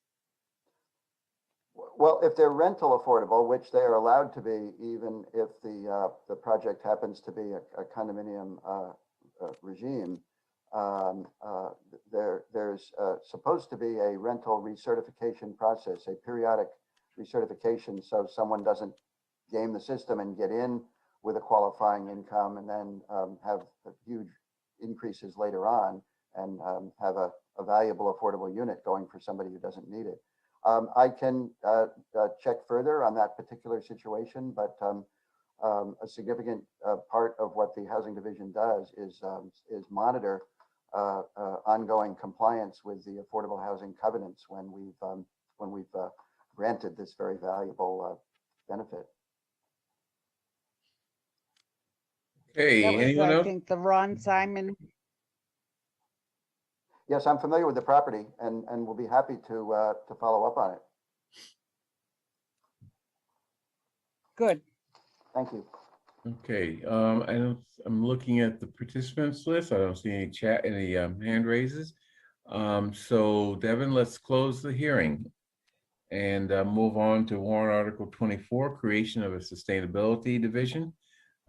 Well, if they're rental affordable, which they are allowed to be, even if the project happens to be a condominium regime, there's supposed to be a rental recertification process, a periodic recertification, so someone doesn't game the system and get in with a qualifying income and then have huge increases later on and have a valuable affordable unit going for somebody who doesn't need it. I can check further on that particular situation, but a significant part of what the Housing Division does is monitor ongoing compliance with the affordable housing covenants when we've granted this very valuable benefit.
Hey,
That was,
anyone
I
else?
think, the Ron Simon.
Yes, I'm familiar with the property and will be happy to follow up on it.
Good.
Thank you.
Okay, I'm looking at the participants list. I don't see any hand raises. So Devin, let's close the hearing and move on to warrant article 24, creation of a sustainability division.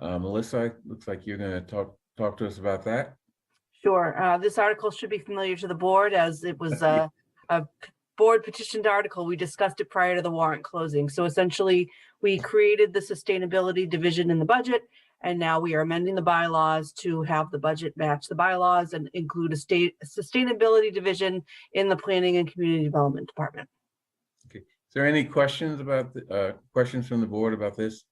Melissa, looks like you're going to talk to us about that.
Sure. This article should be familiar to the board as it was a board petitioned article. We discussed it prior to the warrant closing. So essentially, we created the sustainability division in the budget, and now we are amending the bylaws to have the budget match the bylaws and include a sustainability division in the planning and community development department.
Okay. Is there any questions about questions from the board about this?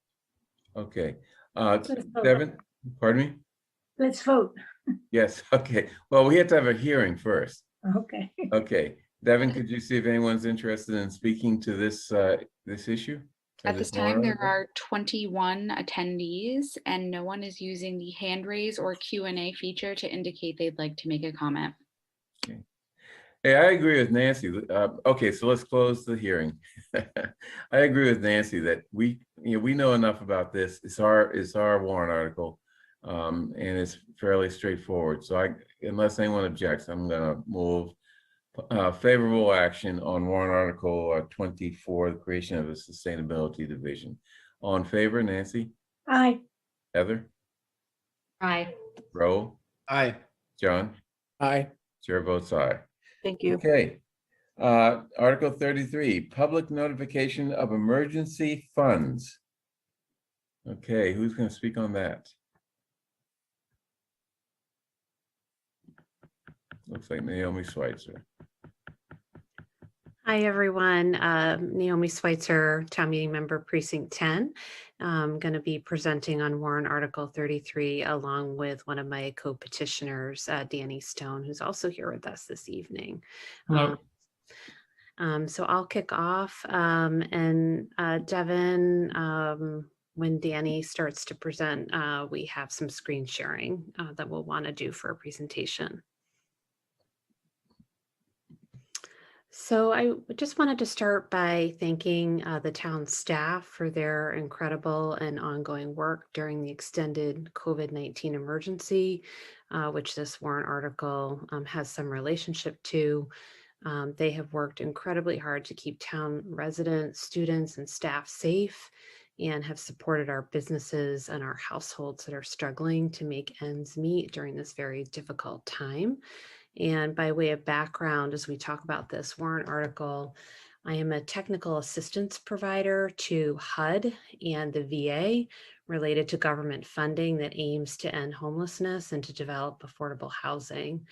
Okay. Devin, pardon me?
Let's vote.
Yes. Okay. Well, we have to have a hearing first.
Okay.
Okay. Devin, could you see if anyone's interested in speaking to this this issue?
At this time, there are 21 attendees and no one is using the hand raise or Q&A feature to indicate they'd like to make a comment.
Okay. Hey, I agree with Nancy. Okay, so let's close the hearing. I agree with Nancy that we know enough about this. It's our warrant article, and it's fairly straightforward. So unless anyone objects, I'm going to move favorable action on warrant article 24, the creation of a sustainability division. All in favor, Nancy?
Aye.
Heather?
Aye.
Ro?
Aye.
John?
Aye.
Chair votes aye.
Thank you.
Okay. Article 33, public notification of emergency funds. Okay, who's going to speak on that? Looks like Naomi Schweitzer.
Hi, everyone. Naomi Schweitzer, town meeting member, precinct 10. I'm going to be presenting on warrant article 33 along with one of my co-petitioners, Danny Stone, who's also here with us this evening.
Hello.
So I'll kick off and Devin, when Danny starts to present, we have some screen sharing that we'll want to do for a presentation. So I just wanted to start by thanking the town staff for their incredible and ongoing work during the extended COVID-19 emergency, which this warrant article has some relationship to. They have worked incredibly hard to keep town residents, students, and staff safe and have supported our businesses and our households that are struggling to make ends meet during this very difficult time. And by way of background, as we talk about this warrant article, I am a technical assistance provider to HUD and the VA related to government funding that aims to end homelessness and to develop affordable housing.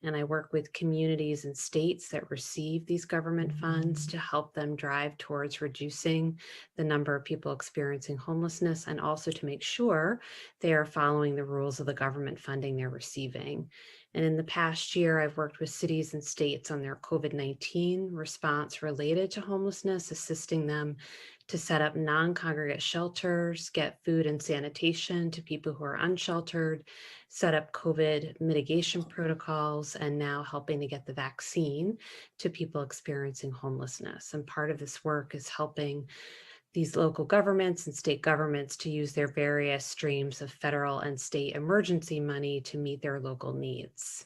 And I work with communities and states that receive these government funds to help them drive towards reducing the number of people experiencing homelessness, and also to make sure they are following the rules of the government funding they're receiving. And in the past year, I've worked with cities and states on their COVID-19 response related to homelessness, assisting them to set up non-congregate shelters, get food and sanitation to people who are unsheltered, set up COVID mitigation protocols, and now helping to get the vaccine to people experiencing homelessness. And part of this work is helping these local governments and state governments to use their various streams of federal and state emergency money to meet their local needs.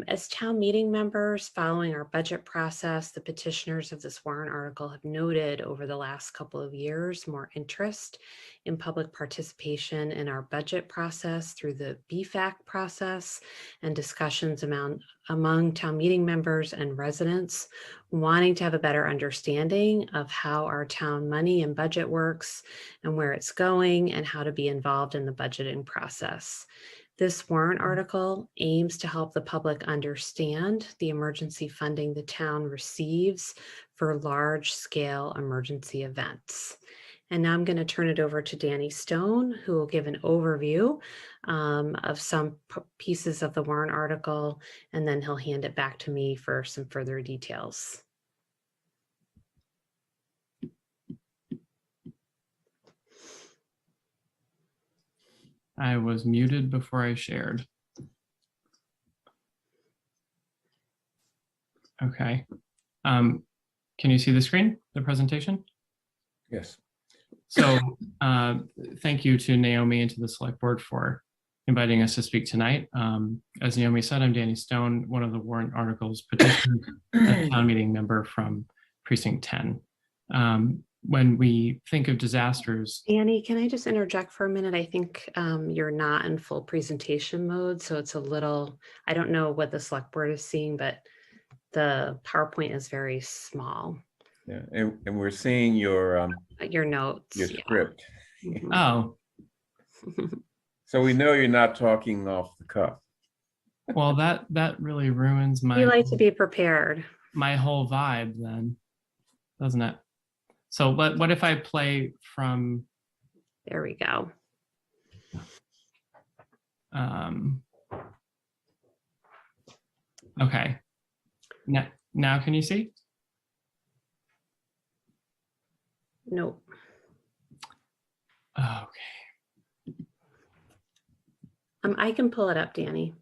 As town meeting members following our budget process, the petitioners of this warrant article have noted over the last couple of years more interest in public participation in our budget process through the BFAC process and discussions among town meeting members and residents wanting to have a better understanding of how our town money and budget works and where it's going and how to be involved in the budgeting process. This warrant article aims to help the public understand the emergency funding the town receives for large-scale emergency events. And now I'm going to turn it over to Danny Stone, who will give an overview of some pieces of the warrant article, and then he'll hand it back to me for some further details.
I was muted before I shared. Okay. Can you see the screen, the presentation?
Yes.
So thank you to Naomi and to the select board for inviting us to speak tonight. As Naomi said, I'm Danny Stone, one of the warrant articles petitioners, a town meeting member from Precinct 10. When we think of disasters.
Annie, can I just interject for a minute? I think you're not in full presentation mode, so it's a little, I don't know what the select board is seeing, but the PowerPoint is very small.
Yeah, and we're seeing your
notes,
your script.
Yeah.
Oh.
So we know you're not talking off the cuff.
Well, that really ruins my.
You like to be prepared.
My whole vibe, then, doesn't it? So what if I play from?
There we go.
Okay. Now can you see?
Nope.
Okay.
I can pull it up, Danny.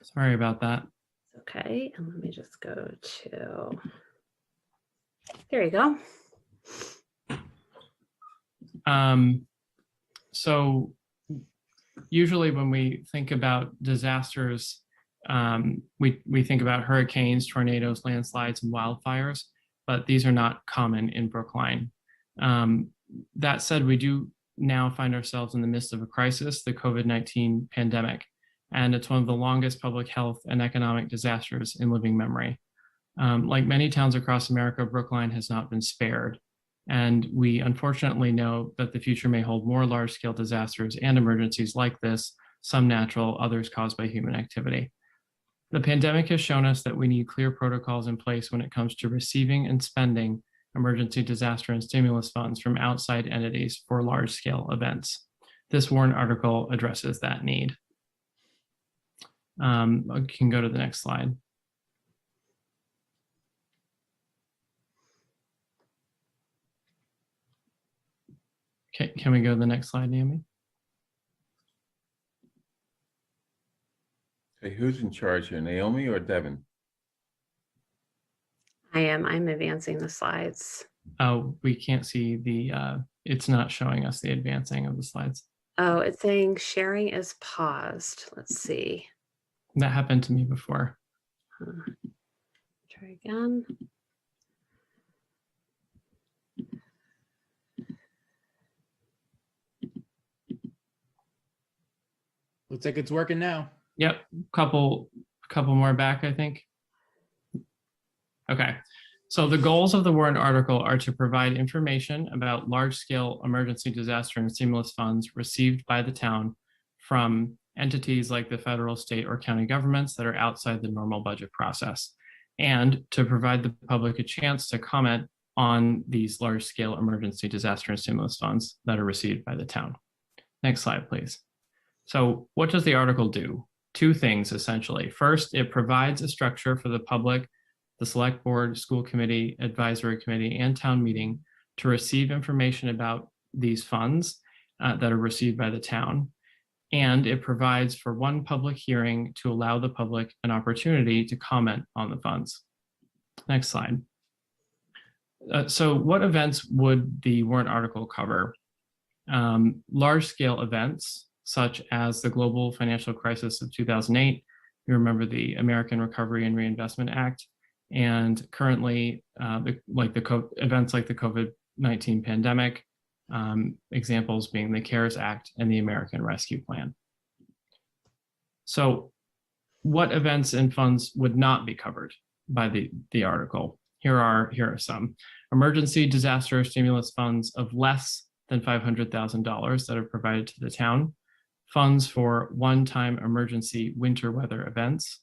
Sorry about that.
Okay, and let me just go to, there you go.
So usually when we think about disasters, we think about hurricanes, tornadoes, landslides, and wildfires, but these are not common in Brookline. That said, we do now find ourselves in the midst of a crisis, the COVID-19 pandemic. And it's one of the longest public health and economic disasters in living memory. Like many towns across America, Brookline has not been spared. And we unfortunately know that the future may hold more large-scale disasters and emergencies like this, some natural, others caused by human activity. The pandemic has shown us that we need clear protocols in place when it comes to receiving and spending emergency disaster and stimulus funds from outside entities for large-scale events. This warrant article addresses that need. I can go to the next slide. Okay, can we go to the next slide, Naomi?
Hey, who's in charge here, Naomi or Devin?
I'm advancing the slides.
Oh, we can't see the, it's not showing us the advancing of the slides.
Oh, it's saying sharing is paused. Let's see.
That happened to me before.
Try again.
Looks like it's working now.
Yep, couple more back, I think. Okay, so the goals of the warrant article are to provide information about large-scale emergency disaster and stimulus funds received by the town from entities like the federal, state, or county governments that are outside the normal budget process, and to provide the public a chance to comment on these large-scale emergency disaster and stimulus funds that are received by the town. Next slide, please. So what does the article do? Two things, essentially. First, it provides a structure for the public, the select board, school committee, advisory committee, and town meeting to receive information about these funds that are received by the town. And it provides for one public hearing to allow the public an opportunity to comment on the funds. Next slide. So what events would the warrant article cover? Large-scale events, such as the global financial crisis of 2008. You remember the American Recovery and Reinvestment Act, and currently events like the COVID-19 pandemic, examples being the CARES Act and the American Rescue Plan. So what events and funds would not be covered by the article? Here are some. Emergency disaster stimulus funds of less than $500,000 that are provided to the town. Funds for one-time emergency winter weather events,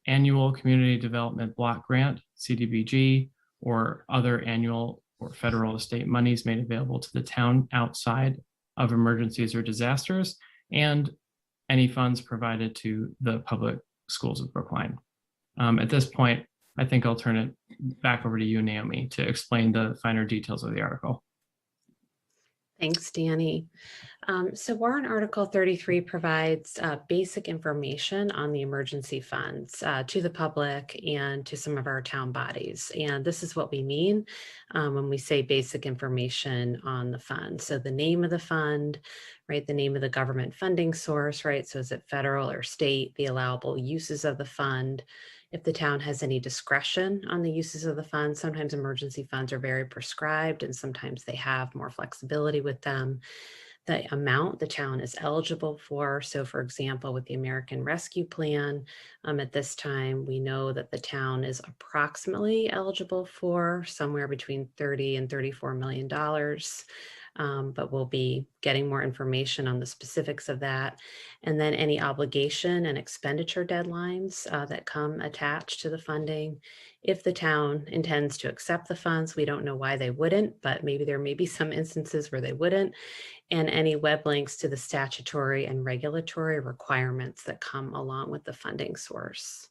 annual community development block grant, CDBG, or other annual or federal or state monies made available to the town outside of emergencies or disasters, and any funds provided to the public schools of Brookline. At this point, I think I'll turn it back over to you, Naomi, to explain the finer details of the article.
Thanks, Danny. So warrant Article 33 provides basic information on the emergency funds to the public and to some of our town bodies. And this is what we mean when we say basic information on the fund. So the name of the fund, right? The name of the government funding source, right? So is it federal or state? The allowable uses of the fund. If the town has any discretion on the uses of the funds, sometimes emergency funds are very prescribed and sometimes they have more flexibility with them. The amount the town is eligible for. So for example, with the American Rescue Plan, at this time, we know that the town is approximately eligible for somewhere between $30 and $34 million. But we'll be getting more information on the specifics of that. And then any obligation and expenditure deadlines that come attached to the funding. If the town intends to accept the funds, we don't know why they wouldn't, but maybe there may be some instances where they wouldn't. And any web links to the statutory and regulatory requirements that come along with the funding source.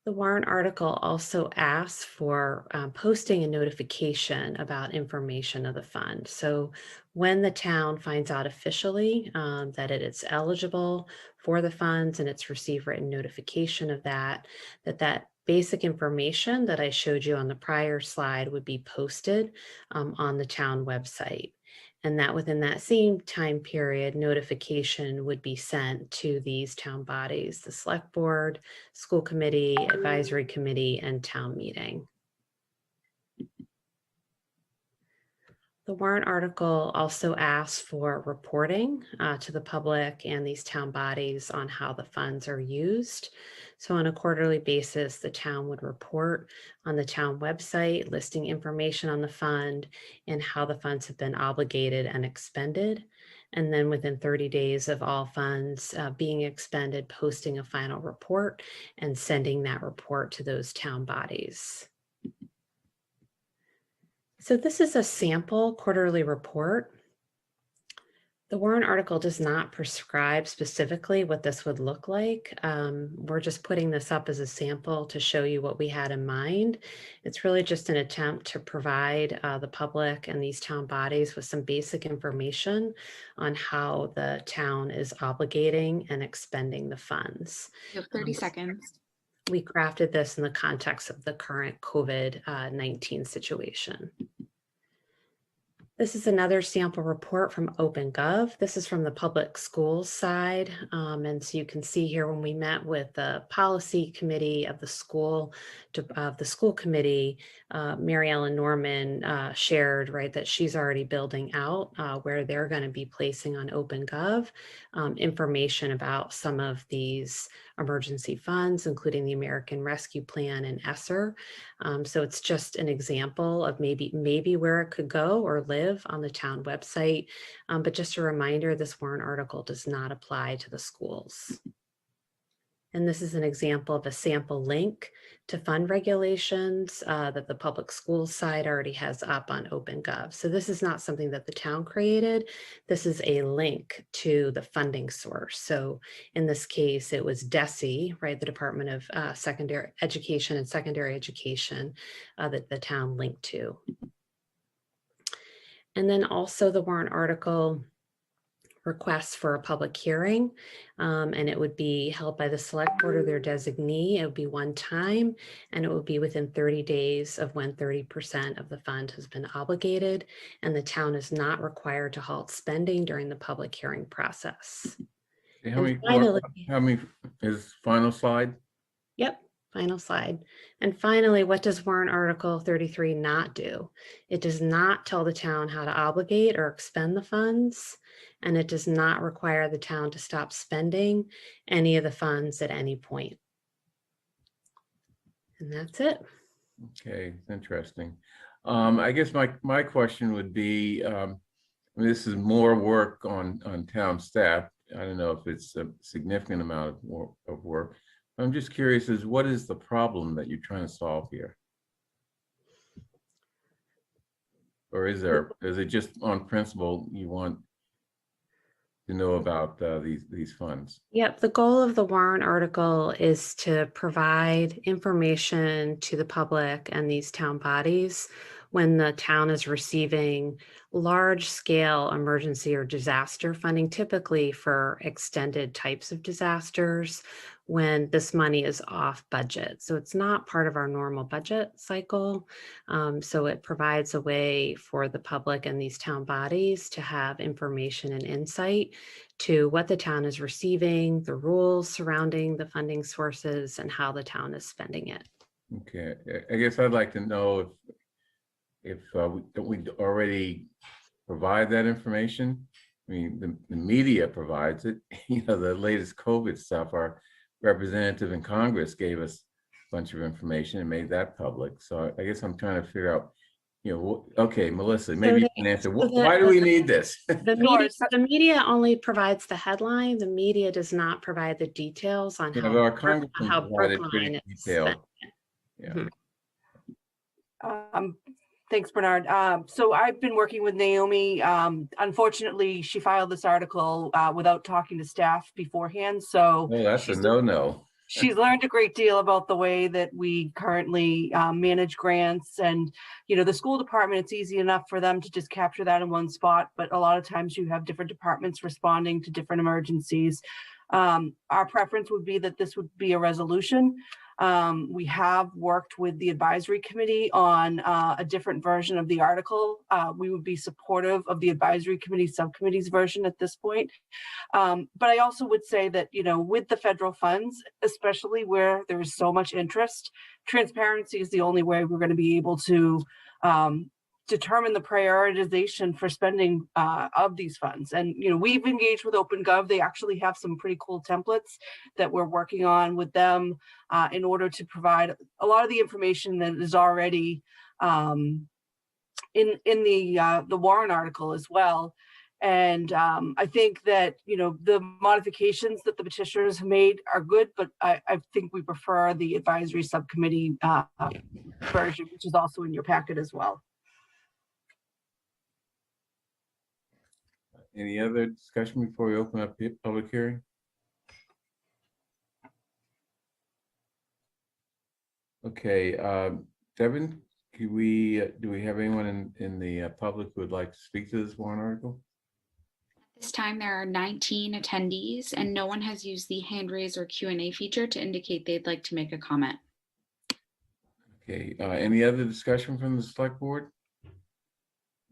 The warrant article also asks for posting a notification about information of the fund. So when the town finds out officially that it is eligible for the funds and it's received written notification of that basic information that I showed you on the prior slide would be posted on the town website. And that within that same time period, notification would be sent to these town bodies, the select board, school committee, advisory committee, and town meeting. The warrant article also asks for reporting to the public and these town bodies on how the funds are used. So on a quarterly basis, the town would report on the town website, listing information on the fund and how the funds have been obligated and expended. And then within 30 days of all funds being expended, posting a final report and sending that report to those town bodies. So this is a sample quarterly report. The warrant article does not prescribe specifically what this would look like. We're just putting this up as a sample to show you what we had in mind. It's really just an attempt to provide the public and these town bodies with some basic information on how the town is obligating and expending the funds.
You have 30 seconds.
We crafted this in the context of the current COVID-19 situation. This is another sample report from OpenGov. This is from the public schools side. And so you can see here when we met with the policy committee of the school committee, Mary Ellen Norman shared, right, that she's already building out where they're going to be placing on OpenGov information about some of these emergency funds, including the American Rescue Plan and ESSER. So it's just an example of maybe where it could go or live on the town website. But just a reminder, this warrant article does not apply to the schools. And this is an example of a sample link to fund regulations that the public schools side already has up on OpenGov. So this is not something that the town created. This is a link to the funding source. So in this case, it was DESE, right, the Department of Secondary Education and Secondary Education that the town linked to. And then also the warrant article requests for a public hearing, and it would be held by the select board or their designee. It would be one time, and it would be within 30 days of when 30% of the fund has been obligated, and the town is not required to halt spending during the public hearing process.
Okay, how many is final slide?
Yep, final slide. And finally, what does warrant article 33 not do? It does not tell the town how to obligate or expend the funds, and it does not require the town to stop spending any of the funds at any point. And that's it.
Okay, interesting. I guess my question would be, I mean, this is more work on town staff. I don't know if it's a significant amount of work. I'm just curious, what is the problem that you're trying to solve here? Or is it just on principle you want to know about these funds?
Yep, the goal of the warrant article is to provide information to the public and these town bodies when the town is receiving large-scale emergency or disaster funding, typically for extended types of disasters, when this money is off budget. So it's not part of our normal budget cycle. So it provides a way for the public and these town bodies to have information and insight to what the town is receiving, the rules surrounding the funding sources, and how the town is spending it.
Okay, I guess I'd like to know if we already provide that information. I mean, the media provides it. You know, the latest COVID stuff, our representative in Congress gave us a bunch of information and made that public. So I guess I'm trying to figure out, you know, okay, Melissa, maybe you can answer. Why do we need this?
The media only provides the headline. The media does not provide the details on
Yeah, our congressman
how
provided
Brookline
pretty
is
detailed.
spent.
Yeah.
Thanks, Bernard. So I've been working with Naomi. Unfortunately, she filed this article without talking to staff beforehand. So
That's a no-no.
She's learned a great deal about the way that we currently manage grants. And, you know, the school department, it's easy enough for them to just capture that in one spot. But a lot of times you have different departments responding to different emergencies. Our preference would be that this would be a resolution. We have worked with the advisory committee on a different version of the article. We would be supportive of the advisory committee subcommittee's version at this point. But I also would say that, you know, with the federal funds, especially where there is so much interest, transparency is the only way we're going to be able to determine the prioritization for spending of these funds. And, you know, we've engaged with OpenGov. They actually have some pretty cool templates that we're working on with them in order to provide a lot of the information that is already in the warrant article as well. And I think that, you know, the modifications that the petitioners have made are good, but I think we prefer the advisory subcommittee version, which is also in your packet as well.
Any other discussion before we open up the public hearing? Okay, Devin, do we have anyone in the public who would like to speak to this warrant article?
This time there are 19 attendees and no one has used the hand raise or Q&A feature to indicate they'd like to make a comment.
Okay, any other discussion from the select board?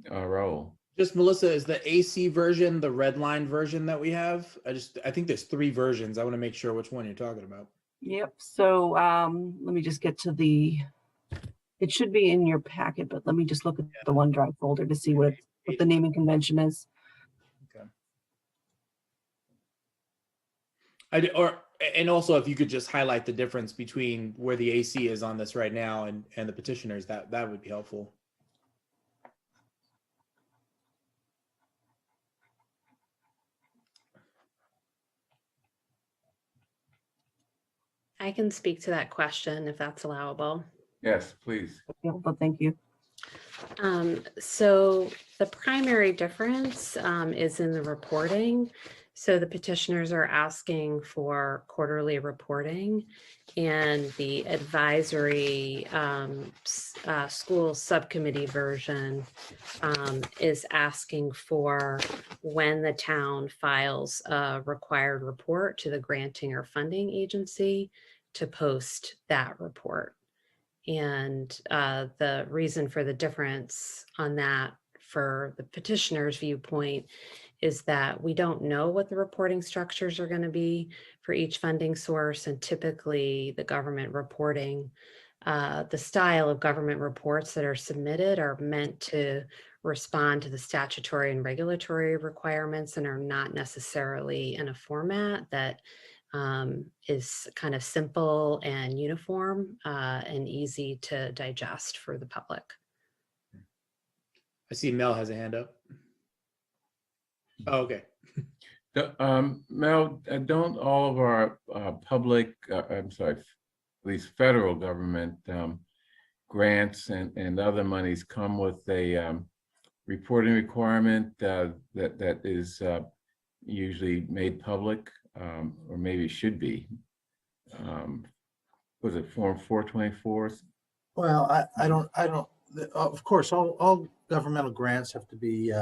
Raul?
Just Melissa, is the AC version the red line version that we have? I think there's 3 versions. I want to make sure which one you're talking about.
Yep. So let me just get to it should be in your packet, but let me just look at the OneDrive folder to see what the naming convention is.
Okay. And also if you could just highlight the difference between where the AC is on this right now and the petitioners, that would be helpful.
I can speak to that question if that's allowable.
Yes, please.
Well, thank you.
So the primary difference is in the reporting. So the petitioners are asking for quarterly reporting, and the advisory school subcommittee version is asking for when the town files a required report to the granting or funding agency to post that report. And the reason for the difference on that for the petitioner's viewpoint is that we don't know what the reporting structures are going to be for each funding source. And typically the government reporting, the style of government reports that are submitted are meant to respond to the statutory and regulatory requirements and are not necessarily in a format that is kind of simple and uniform and easy to digest for the public.
I see Mel has a hand up. Oh, okay.
Mel, don't all of our public, I'm sorry, at least federal government grants and other monies come with a reporting requirement that is usually made public, or maybe should be? Was it Form 424?
Well, I don't, of course, all governmental grants have to be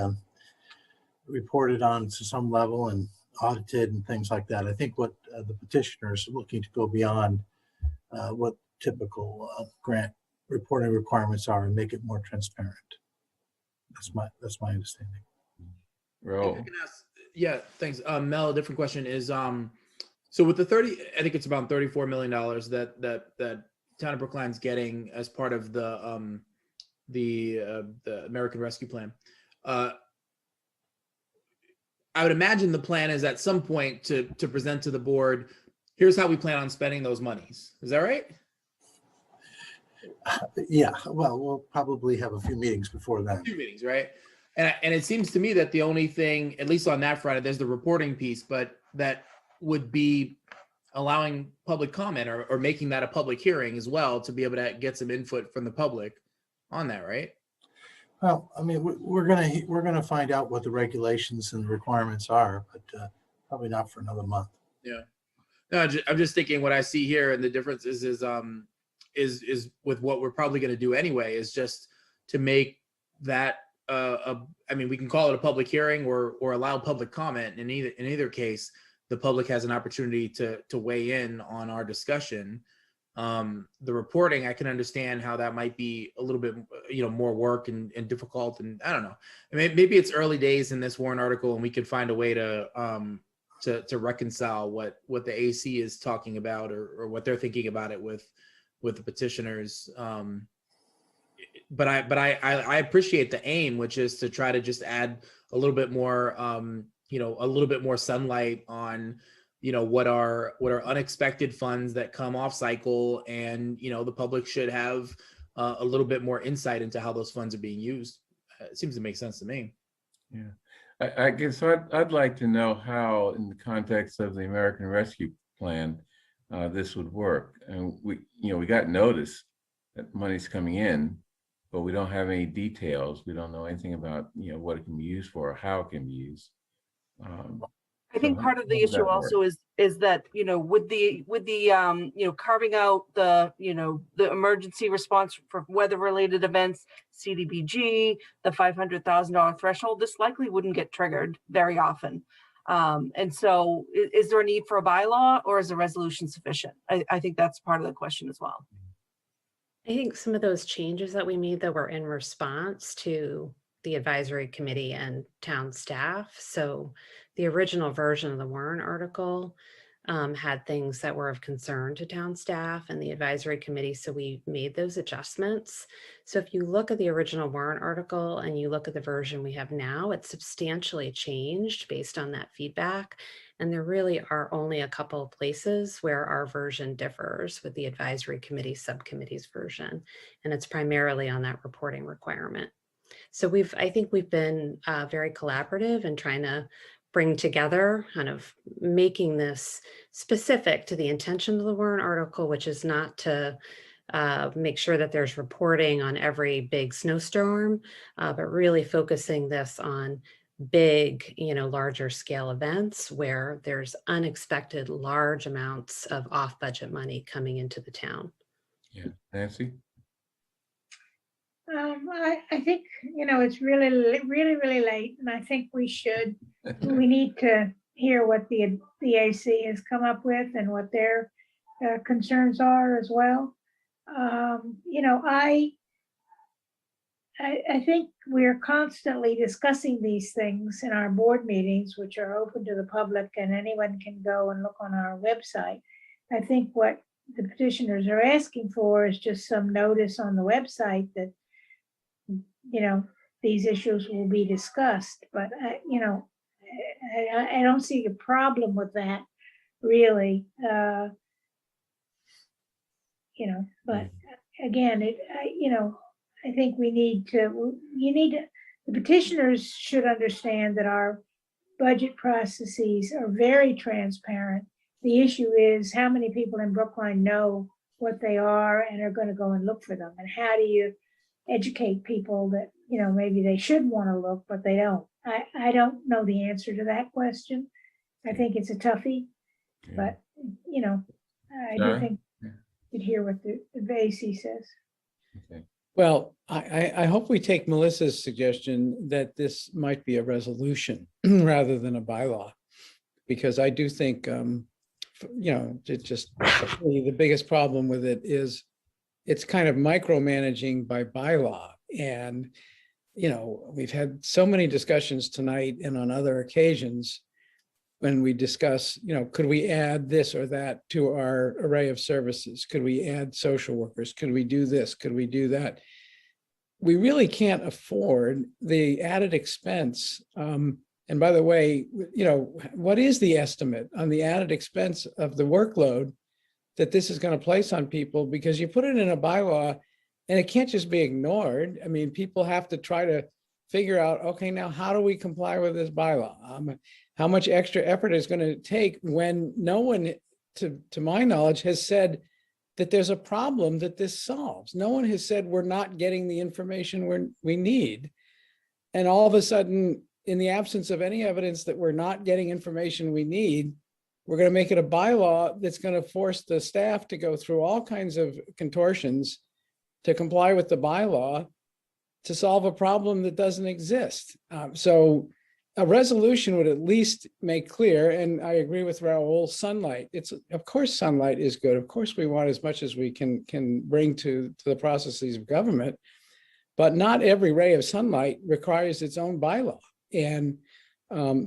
reported on to some level and audited and things like that. I think what the petitioners are looking to go beyond what typical grant reporting requirements are and make it more transparent. That's my understanding.
Yeah, thanks. Mel, a different question is, so with the I think it's about $34 million that Town of Brookline's getting as part of the American Rescue Plan. I would imagine the plan is at some point to present to the board, here's how we plan on spending those monies. Is that right?
Yeah, well, we'll probably have a few meetings before that.
2 meetings, right? And it seems to me that the only thing, at least on that front, there's the reporting piece, but that would be allowing public comment or making that a public hearing as well to be able to get some input from the public on that, right?
Well, I mean, we're gonna find out what the regulations and requirements are, but probably not for another month.
Yeah. No, I'm just thinking what I see here, and the difference is with what we're probably going to do anyway, is just to make that I mean, we can call it a public hearing or allow public comment. In either case, the public has an opportunity to weigh in on our discussion. The reporting, I can understand how that might be a little bit, more work and difficult. And I don't know, I mean, maybe it's early days in this warrant article and we could find a way to reconcile what the AC is talking about or what they're thinking about it with the petitioners. But I appreciate the aim, which is to try to just add a little bit more, a little bit more sunlight on, what are unexpected funds that come off cycle, and the public should have a little bit more insight into how those funds are being used. It seems to make sense to me.
Yeah, I guess I'd like to know how, in the context of the American Rescue Plan, this would work. And we got notice that money's coming in, but we don't have any details. We don't know anything about what it can be used for or how it can be used.
I think part of the issue also is that with the carving out the the emergency response for weather related events, CDBG, the $500,000 threshold, this likely wouldn't get triggered very often. And so is there a need for a bylaw, or is a resolution sufficient? I think that's part of the question as well.
I think some of those changes that we made that were in response to the advisory committee and town staff. So the original version of the warrant article had things that were of concern to town staff and the advisory committee. So we made those adjustments. So if you look at the original warrant article and you look at the version we have now, it's substantially changed based on that feedback. And there really are only a couple of places where our version differs with the advisory committee subcommittee's version. And it's primarily on that reporting requirement. So I think we've been very collaborative in trying to bring together, kind of making this specific to the intention of the warrant article, which is not to make sure that there's reporting on every big snowstorm, but really focusing this on big, larger scale events where there's unexpected large amounts of off-budget money coming into the town.
Yeah, Nancy?
I think, it's really late, and I think we need to hear what the AC has come up with and what their concerns are as well. I think we're constantly discussing these things in our board meetings, which are open to the public, and anyone can go and look on our website. I think what the petitioners are asking for is just some notice on the website that, these issues will be discussed, but I don't see a problem with that, really. But again, I think the petitioners should understand that our budget processes are very transparent. The issue is how many people in Brookline know what they are and are going to go and look for them, and how do you educate people that maybe they should want to look but they don't. I don't know the answer to that question. I think it's a toughie, but I do think you'd hear what the AC says.
Okay.
Well, I hope we take Melissa's suggestion that this might be a resolution rather than a bylaw, because I do think, it's just the biggest problem with it is it's kind of micromanaging by bylaw. And, we've had so many discussions tonight and on other occasions when we discuss, could we add this or that to our array of services? Could we add social workers? Could we do this? Could we do that? We really can't afford the added expense. And by the way, what is the estimate on the added expense of the workload that this is going to place on people? Because you put it in a bylaw and it can't just be ignored. I mean, people have to try to figure out, okay, now how do we comply with this bylaw? How much extra effort is going to take when no one, to my knowledge, has said that there's a problem that this solves. No one has said we're not getting the information we need. And all of a sudden, in the absence of any evidence that we're not getting information we need, we're going to make it a bylaw that's going to force the staff to go through all kinds of contortions to comply with the bylaw to solve a problem that doesn't exist. So a resolution would at least make clear, and I agree with Raoul, sunlight. Of course, sunlight is good. Of course, we want as much as we can bring to the processes of government, but not every ray of sunlight requires its own bylaw. And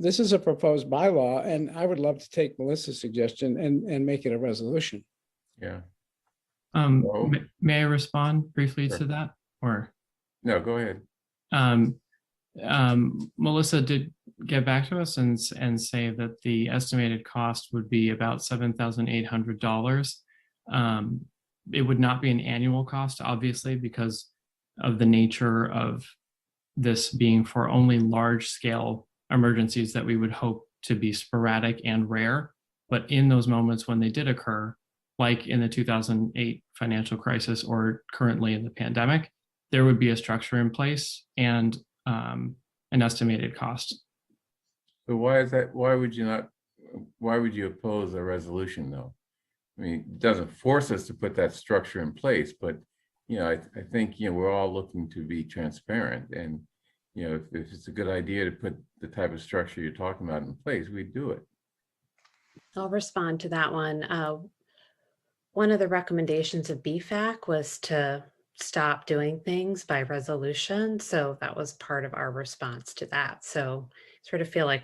this is a proposed bylaw, and I would love to take Melissa's suggestion and make it a resolution.
Yeah.
May I respond briefly to that? Or
no, go ahead.
Melissa did get back to us and say that the estimated cost would be about $7,800. It would not be an annual cost, obviously, because of the nature of this being for only large scale emergencies that we would hope to be sporadic and rare. But in those moments when they did occur, like in the 2008 financial crisis or currently in the pandemic, there would be a structure in place and an estimated cost.
So why is that? Why would you oppose a resolution though? I mean, it doesn't force us to put that structure in place, but I think we're all looking to be transparent, and if it's a good idea to put the type of structure you're talking about in place, we do it.
I'll respond to that one. One of the recommendations of BFAC was to stop doing things by resolution. So that was part of our response to that. So sort of feel like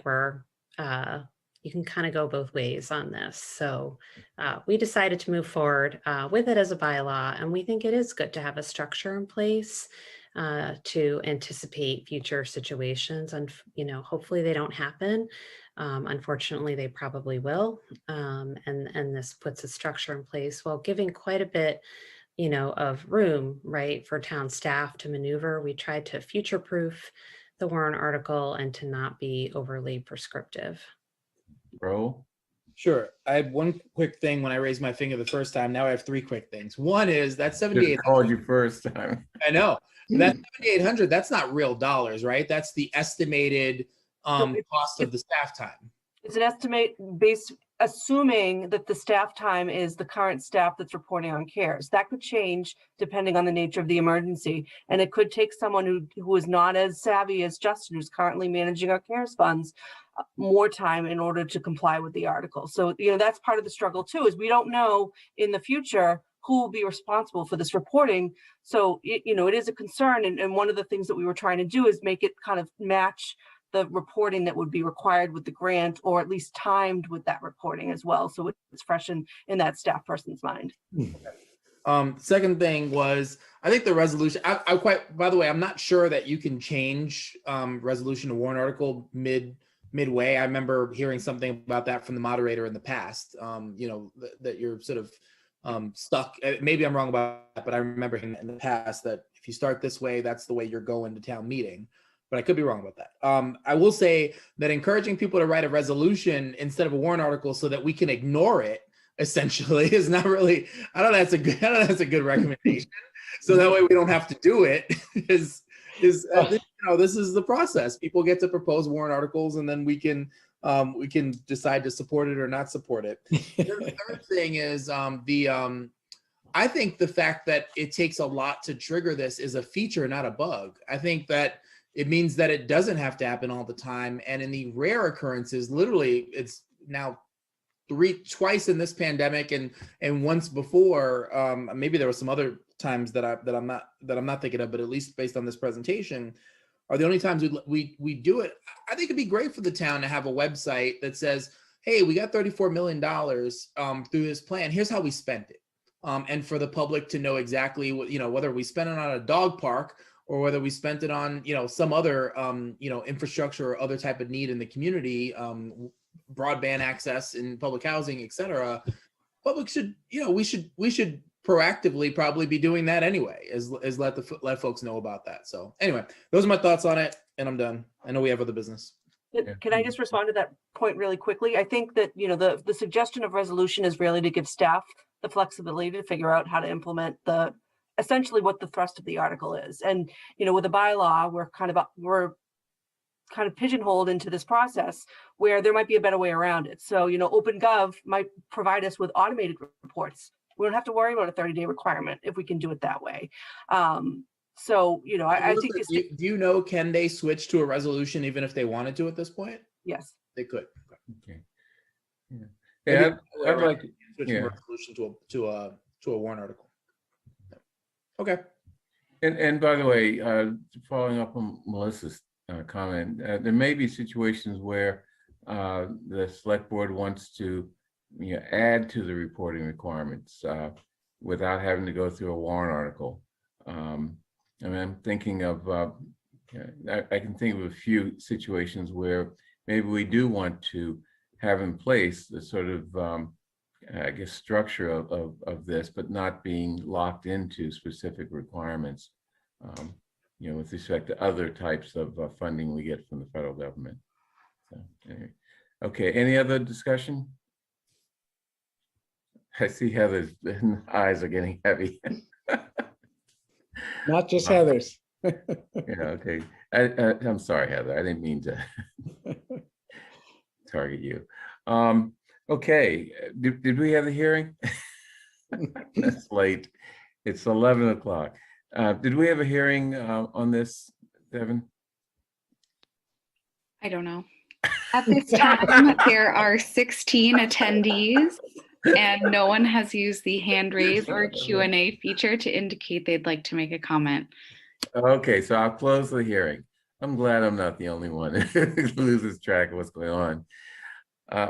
you can kind of go both ways on this. So we decided to move forward with it as a bylaw, and we think it is good to have a structure in place to anticipate future situations. And, hopefully they don't happen. Unfortunately, they probably will. And this puts a structure in place while giving quite a bit of room, right, for town staff to maneuver. We tried to future-proof the warrant article and to not be overly prescriptive.
Bro?
Sure. I had one quick thing when I raised my finger the first time. Now I have three quick things. One is that 7,800.
Called you first time.
I know. That 7,800, that's not real dollars, right? That's the estimated cost of the staff time.
It's an estimate based, assuming that the staff time is the current staff that's reporting on CARES. That could change depending on the nature of the emergency. And it could take someone who is not as savvy as Justin, who's currently managing our CARES funds, more time in order to comply with the article. So, that's part of the struggle too, is we don't know in the future who will be responsible for this reporting. So, it is a concern. And one of the things that we were trying to do is make it kind of match the reporting that would be required with the grant, or at least timed with that reporting as well. So it's fresh in that staff person's mind.
Second thing was, I think the resolution, by the way, I'm not sure that you can change resolution to warrant article midway. I remember hearing something about that from the moderator in the past, that you're sort of stuck. Maybe I'm wrong about that, but I remember in the past that if you start this way, that's the way you're going to town meeting. But I could be wrong about that. I will say that encouraging people to write a resolution instead of a warrant article so that we can ignore it essentially is not really, I don't know that's a good recommendation. So that way we don't have to do it this is the process. People get to propose warrant articles, and then we can decide to support it or not support it. The third thing is I think the fact that it takes a lot to trigger this is a feature, not a bug. I think that it means that it doesn't have to happen all the time. And in the rare occurrences, literally, it's now twice in this pandemic and once before. Maybe there were some other times that I'm not thinking of, but at least based on this presentation, are the only times we do it. I think it'd be great for the town to have a website that says, "Hey, we got $34 million through this plan. Here's how we spent it," and for the public to know exactly what, whether we spent it on a dog park or whether we spent it on, some other, infrastructure or other type of need in the community, broadband access in public housing, et cetera. Public should, we should proactively probably be doing that anyway, is let folks know about that. So anyway, those are my thoughts on it, and I'm done. I know we have other business.
Can I just respond to that point really quickly? I think that, the suggestion of resolution is really to give staff the flexibility to figure out how to implement essentially what the thrust of the article is. And, with a bylaw, we're kind of pigeonholed into this process where there might be a better way around it. So, OpenGov might provide us with automated reports. We don't have to worry about a 30-day requirement if we can do it that way. So, I think
can they switch to a resolution even if they wanted to at this point?
Yes,
they could.
Okay. Yeah, I'd like to
switch from a resolution to a warrant article. Okay.
And by the way, following up on Melissa's comment, there may be situations where the select board wants to add to the reporting requirements without having to go through a warrant article. I'm thinking of, I can think of a few situations where maybe we do want to have in place the sort of structure of this, but not being locked into specific requirements, with respect to other types of funding we get from the federal government. So, anyway. Okay, any other discussion? I see Heather's eyes are getting heavy.
Not just Heather's.
Okay. I'm sorry, Heather. I didn't mean to target you. Okay, did we have a hearing? That's late. It's 11 o'clock. Did we have a hearing on this, Devin?
I don't know. At this time, there are 16 attendees. And no one has used the hand raise or Q&A feature to indicate they'd like to make a comment.
Okay, so I'll close the hearing. I'm glad I'm not the only one who loses track of what's going on.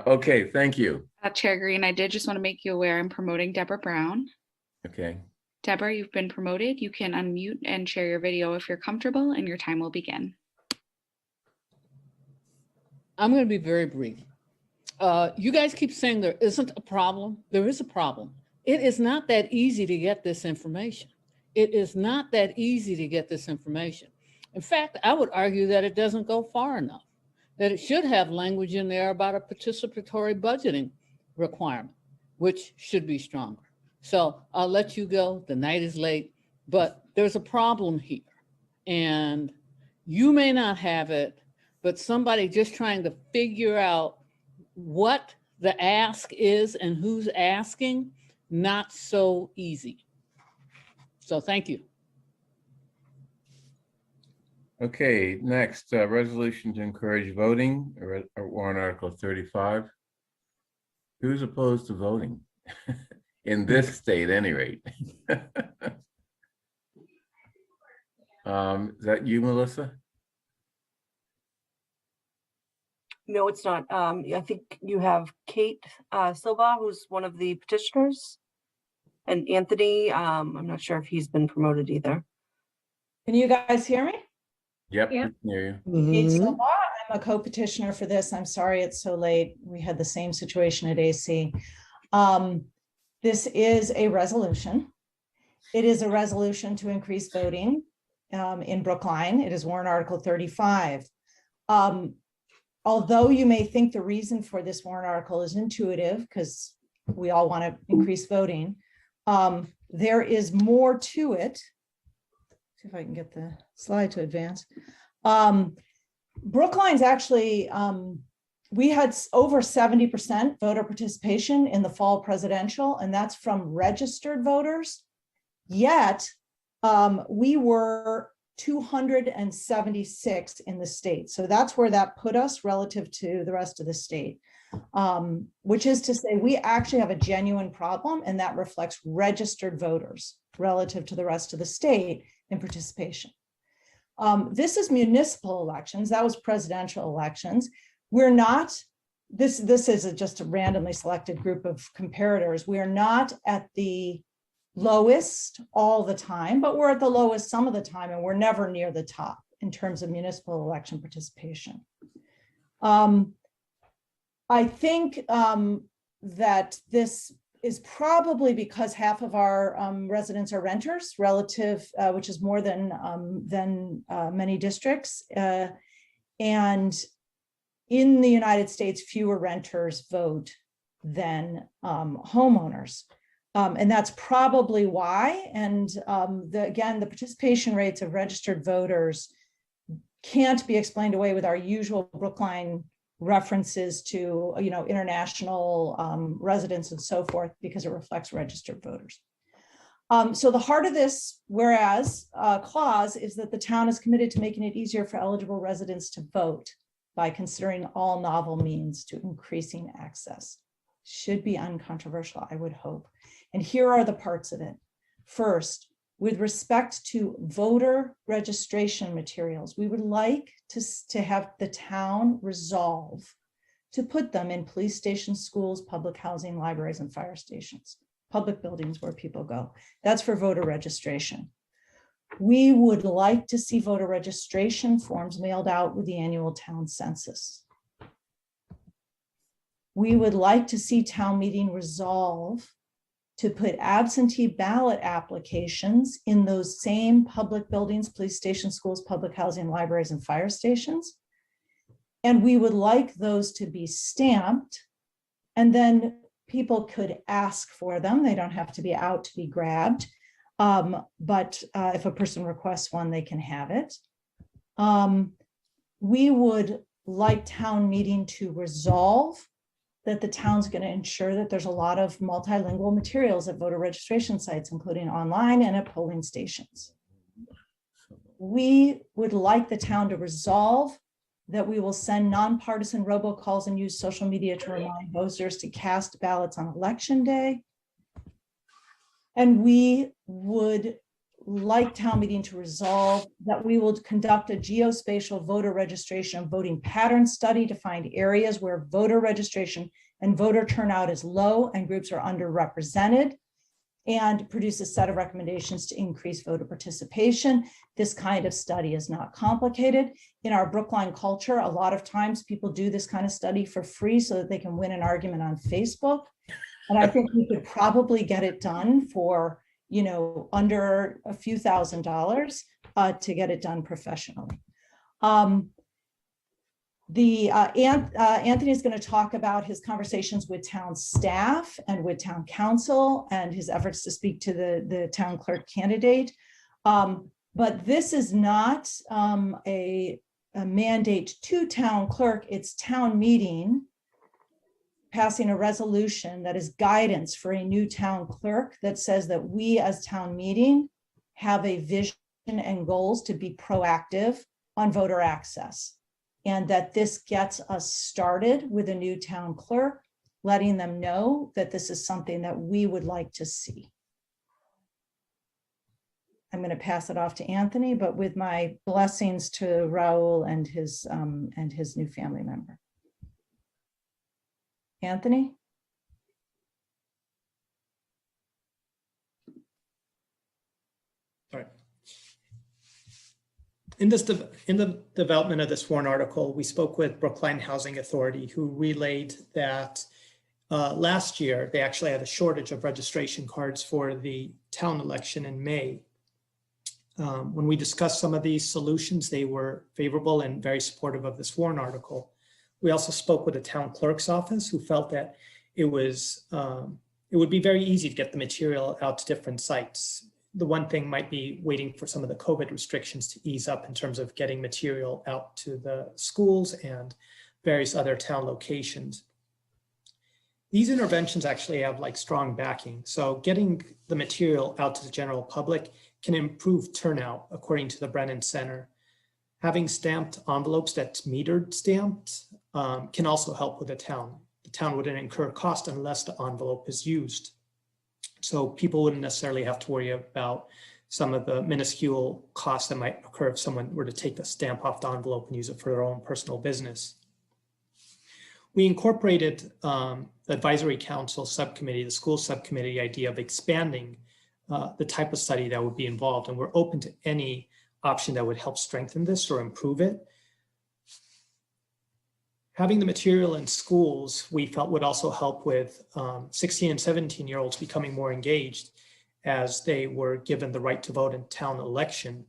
Okay, thank you.
Chair Green, I did just want to make you aware I'm promoting Deborah Brown.
Okay.
Deborah, you've been promoted. You can unmute and share your video if you're comfortable, and your time will begin.
I'm going to be very brief. You guys keep saying there isn't a problem. There is a problem. It is not that easy to get this information. It is not that easy to get this information. In fact, I would argue that it doesn't go far enough, that it should have language in there about a participatory budgeting requirement, which should be stronger. So I'll let you go. The night is late, but there's a problem here. And you may not have it, but somebody just trying to figure out what the ask is and who's asking, not so easy. So thank you.
Okay, next, resolution to encourage voting, warrant article 35. Who's opposed to voting? In this state, at any rate. Is that you, Melissa?
No, it's not. I think you have Kate Silva, who's one of the petitioners, and Anthony. I'm not sure if he's been promoted either.
Can you guys hear me?
Yep,
Yep.
I can hear you.
Kate Silva, I'm a co-petitioner for this. I'm sorry it's so late. We had the same situation at AC. This is a resolution. It is a resolution to increase voting in Brookline. It is warrant article 35. Although you may think the reason for this warrant article is intuitive because we all want to increase voting, there is more to it. See if I can get the slide to advance. Brookline's actually, we had over 70% voter participation in the fall presidential, and that's from registered voters. Yet we were 276 in the state. So that's where that put us relative to the rest of the state, which is to say we actually have a genuine problem, and that reflects registered voters relative to the rest of the state in participation. This is municipal elections. That was presidential elections. We're not, this is just a randomly selected group of comparators. We are not at the lowest all the time, but we're at the lowest some of the time, and we're never near the top in terms of municipal election participation. I think that this is probably because half of our residents are renters relative, which is more than many districts. And in the United States, fewer renters vote than homeowners. And that's probably why. And again, the participation rates of registered voters can't be explained away with our usual Brookline references to, international residents and so forth, because it reflects registered voters. So the heart of this whereas clause is that the town is committed to making it easier for eligible residents to vote by considering all novel means to increasing access. Should be uncontroversial, I would hope. And here are the parts of it. First, with respect to voter registration materials, we would like to have the town resolve to put them in police stations, schools, public housing, libraries, and fire stations, public buildings where people go. That's for voter registration. We would like to see voter registration forms mailed out with the annual town census. We would like to see town meeting resolve to put absentee ballot applications in those same public buildings, police stations, schools, public housing, libraries, and fire stations. And we would like those to be stamped, and then people could ask for them. They don't have to be out to be grabbed. But if a person requests one, they can have it. We would like town meeting to resolve that the town's going to ensure that there's a lot of multilingual materials at voter registration sites, including online and at polling stations. We would like the town to resolve that we will send nonpartisan robocalls and use social media to remind voters to cast ballots on election day. And we would like town meeting to resolve that we will conduct a geospatial voter registration and voting pattern study to find areas where voter registration and voter turnout is low and groups are underrepresented, and produce a set of recommendations to increase voter participation. This kind of study is not complicated. In our Brookline culture, a lot of times people do this kind of study for free so that they can win an argument on Facebook. And I think we could probably get it done for, you know, under a few $1,000s to get it done professionally. Anthony is going to talk about his conversations with town staff and with town council and his efforts to speak to the town clerk candidate. But this is not a mandate to town clerk, it's town meeting passing a resolution that is guidance for a new town clerk that says that we as town meeting have a vision and goals to be proactive on voter access. And that this gets us started with a new town clerk, letting them know that this is something that we would like to see. I'm going to pass it off to Anthony, but with my blessings to Raul and his new family member. Anthony?
All right. In the development of this warrant article, we spoke with Brookline Housing Authority, who relayed that last year they actually had a shortage of registration cards for the town election in May. When we discussed some of these solutions, they were favorable and very supportive of this warrant article. We also spoke with the town clerk's office, who felt that it would be very easy to get the material out to different sites. The one thing might be waiting for some of the COVID restrictions to ease up in terms of getting material out to the schools and various other town locations. These interventions actually have like strong backing. So getting the material out to the general public can improve turnout, according to the Brennan Center. Having stamped envelopes that's metered stamped can also help with the town. The town wouldn't incur cost unless the envelope is used. So people wouldn't necessarily have to worry about some of the minuscule costs that might occur if someone were to take the stamp off the envelope and use it for their own personal business. We incorporated the advisory council subcommittee, the school subcommittee idea of expanding the type of study that would be involved. And we're open to any option that would help strengthen this or improve it. Having the material in schools, we felt would also help with 16 and 17-year-olds becoming more engaged as they were given the right to vote in town election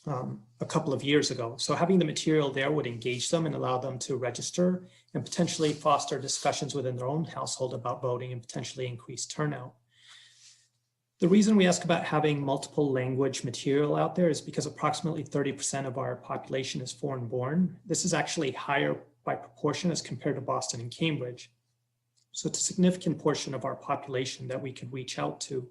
a couple of years ago. So having the material there would engage them and allow them to register and potentially foster discussions within their own household about voting and potentially increase turnout. The reason we ask about having multiple language material out there is because approximately 30% of our population is foreign born. This is actually higher by proportion as compared to Boston and Cambridge. So it's a significant portion of our population that we could reach out to.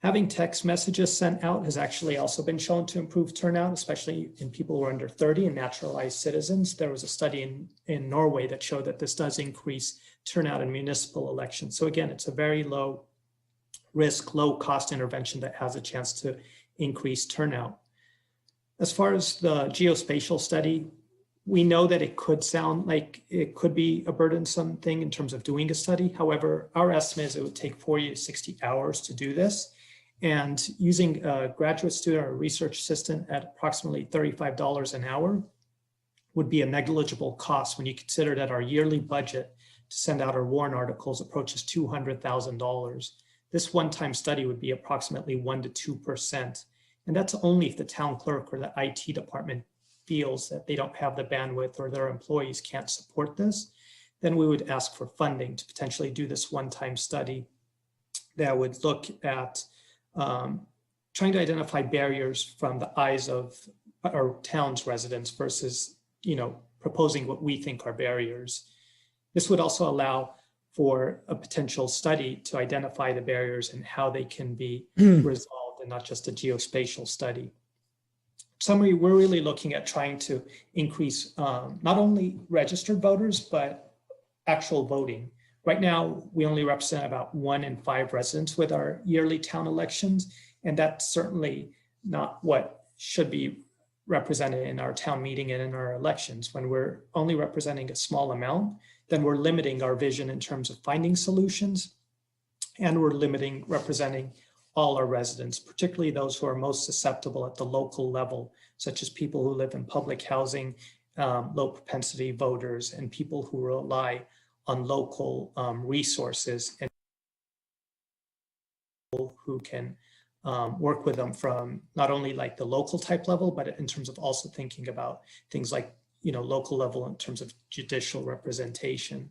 Having text messages sent out has actually also been shown to improve turnout, especially in people who are under 30 and naturalized citizens. There was a study in Norway that showed that this does increase turnout in municipal elections. So again, it's a very low risk, low cost intervention that has a chance to increase turnout. As far as the geospatial study, we know that it could sound like it could be a burdensome thing in terms of doing a study. However, our estimate is it would take 40 to 60 hours to do this. And using a graduate student or a research assistant at approximately $35 an hour would be a negligible cost when you consider that our yearly budget to send out our warrant articles approaches $200,000. This one-time study would be approximately 1% to 2%. And that's only if the town clerk or the IT department feels that they don't have the bandwidth or their employees can't support this. Then we would ask for funding to potentially do this one-time study that would look at trying to identify barriers from the eyes of our town's residents versus, proposing what we think are barriers. This would also allow for a potential study to identify the barriers and how they can be resolved, and not just a geospatial study. summary, we're really looking at trying to increase not only registered voters, but actual voting. Right now, we only represent about 1 in 5 residents with our yearly town elections, and that's certainly not what should be represented in our town meeting and in our elections. When we're only representing a small amount, then we're limiting our vision in terms of finding solutions, and we're limiting representing all our residents, particularly those who are most susceptible at the local level, such as people who live in public housing, low propensity voters, and people who rely on local resources and who can work with them from not only like the local type level, but in terms of also thinking about things like, local level in terms of judicial representation.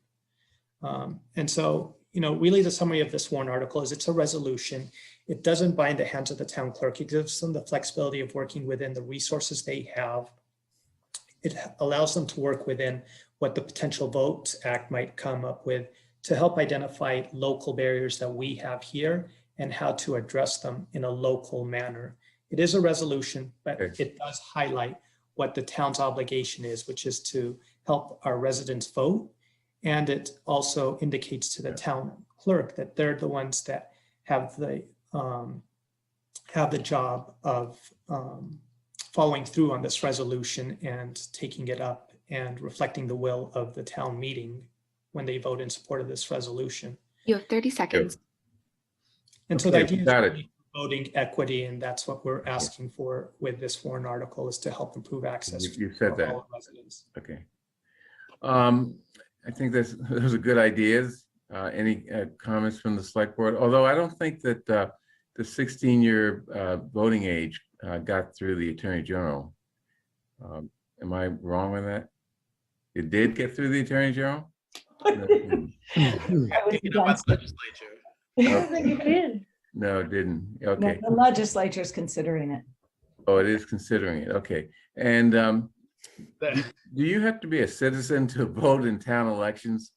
And so, really the summary of this warrant article is it's a resolution. It doesn't bind the hands of the town clerk. It gives them the flexibility of working within the resources they have. It allows them to work within what the Potential Votes Act might come up with to help identify local barriers that we have here and how to address them in a local manner. It is a resolution, but it does highlight what the town's obligation is, which is to help our residents vote. And it also indicates to the town clerk that they're the ones that have the job of following through on this resolution and taking it up and reflecting the will of the town meeting when they vote in support of this resolution.
You have 30 seconds.
And so the
Okay,
idea is
got it.
really voting equity, and that's what we're asking for with this warrant article, is to help improve access
You said
for
that.
all residents.
Okay. I think those are good ideas. Any comments from the select board? Although I don't think that the 16-year voting age got through the Attorney General. Am I wrong on that? It did get through the Attorney General? No, it didn't.
Legislature.
I don't think it did.
No, it didn't.
No,
Okay.
the legislature is considering it.
Oh, it is considering it. Okay. And do you have to be a citizen to vote in town elections?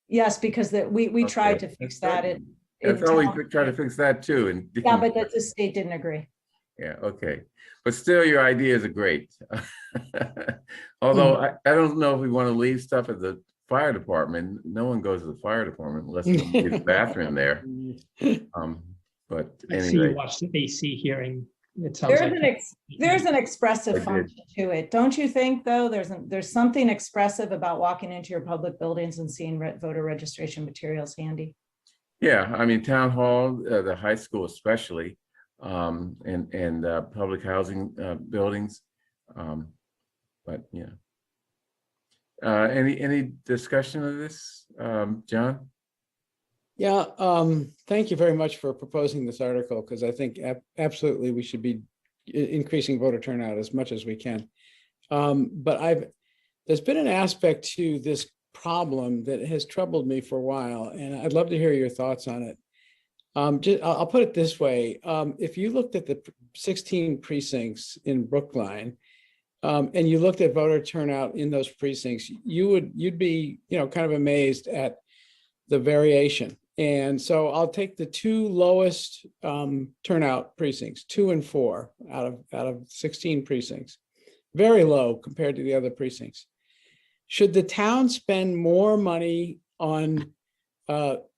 Yes, because we tried to fix that.
That's how we try to fix that too. And
Yeah, but the state didn't agree.
yeah, okay. But still, your ideas are great. Although I don't know if we want to leave stuff at the fire department. No one goes to the fire department unless they need a bathroom there. But
I see
anyway.
you watched the AC hearing. It sounds like
There's an expressive function to it, don't you think? Though there's something expressive about walking into your public buildings and seeing voter registration materials handy.
Yeah, I mean, town hall, the high school especially, and public housing buildings. But yeah. Any discussion of this, John?
Yeah, thank you very much for proposing this article, because I think absolutely we should be increasing voter turnout as much as we can. But there's been an aspect to this problem that has troubled me for a while, and I'd love to hear your thoughts on it. I'll put it this way. If you looked at the 16 precincts in Brookline, and you looked at voter turnout in those precincts, you'd be, kind of amazed at the variation. And so I'll take the 2 lowest turnout precincts, 2 and 4 out of 16 precincts, very low compared to the other precincts. Should the town spend more money on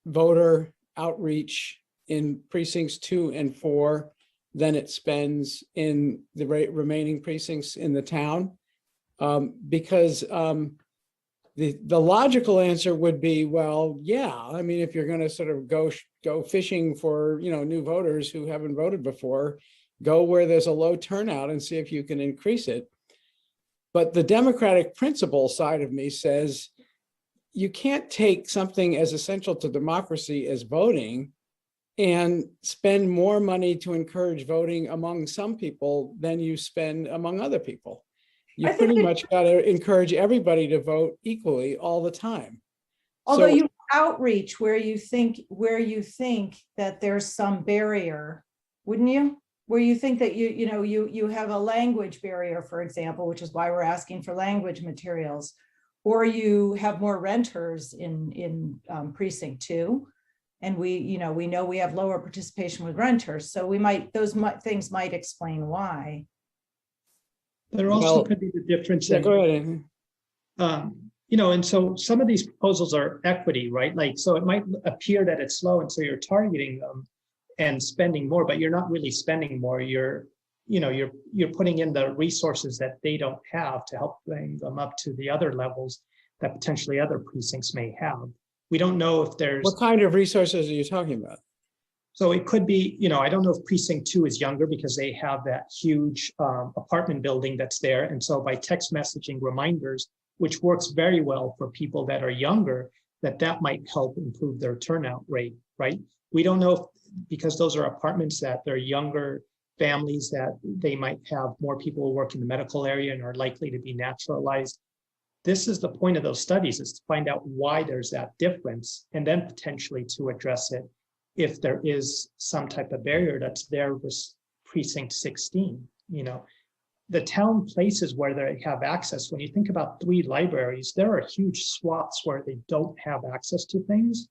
voter outreach in precincts 2 and 4 than it spends in the remaining precincts in the town? Because the logical answer would be, well, yeah. I mean, if you're going to sort of go fishing for new voters who haven't voted before, go where there's a low turnout and see if you can increase it. But the democratic principle side of me says you can't take something as essential to democracy as voting and spend more money to encourage voting among some people than you spend among other people. You pretty much got to encourage everybody to vote equally all the time.
Although you outreach where you think that there's some barrier, wouldn't you? Where you think that you have a language barrier, for example, which is why we're asking for language materials, or you have more renters in precinct 2, and we know we have lower participation with renters, so those things might explain why.
There also
Well,
could be the difference
yeah,
in,
go ahead.
and so some of these proposals are equity, right? Like, so it might appear that it's slow, and so you're targeting them and spending more, but you're not really spending more. You're putting in the resources that they don't have to help bring them up to the other levels that potentially other precincts may have. We don't know if there's.
What kind of resources are you talking about?
So it could be, I don't know if precinct 2 is younger because they have that huge apartment building that's there. And so by text messaging reminders, which works very well for people that are younger, that might help improve their turnout rate, right? We don't know if, because those are apartments that they're younger families, that they might have more people who work in the medical area and are likely to be naturalized. This is the point of those studies, is to find out why there's that difference and then potentially to address it if there is some type of barrier that's there with precinct 16. The town places where they have access, when you think about 3 libraries, there are huge swaths where they don't have access to things.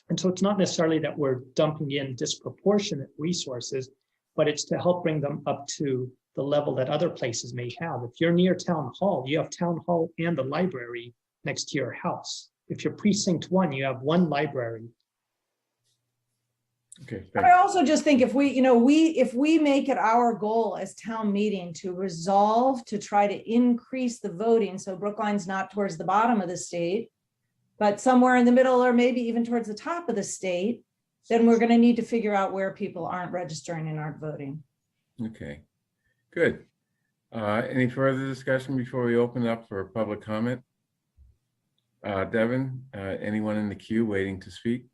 And so it's not necessarily that we're dumping in disproportionate resources, but it's to help bring them up to the level that other places may have. If you're near town hall, you have town hall and the library next to your house. If you're precinct 1, you have 1 library.
Okay.
I also just think if we make it our goal as town meeting to resolve to try to increase the voting, so Brookline's not towards the bottom of the state, but somewhere in the middle or maybe even towards the top of the state, then we're going to need to figure out where people aren't registering and aren't voting.
Okay, good. Any further discussion before we open up for public comment? Devin, anyone in the queue waiting to speak?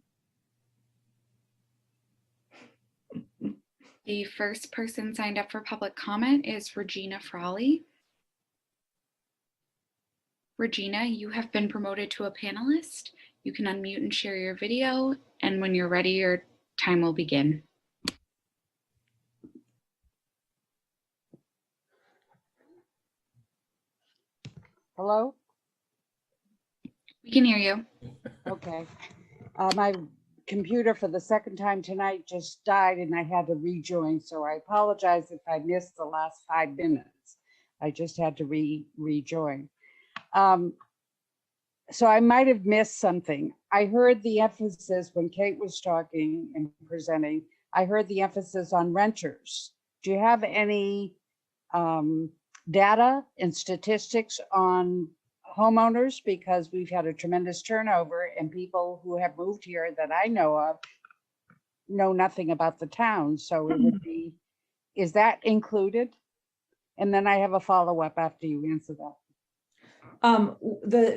The first person signed up for public comment is Regina Frawley. Regina, you have been promoted to a panelist. You can unmute and share your video, and when you're ready, your time will begin.
Hello?
We can hear you.
Okay. My computer for the second time tonight just died and I had to rejoin. So I apologize if I missed the last 5 minutes. I just had to rejoin. So I might have missed something. I heard the emphasis when Kate was talking and presenting, I heard the emphasis on renters. Do you have any data and statistics on homeowners? Because we've had a tremendous turnover and people who have moved here that I know of know nothing about the town. So it would be, is that included? And then I have a follow-up after you answer that.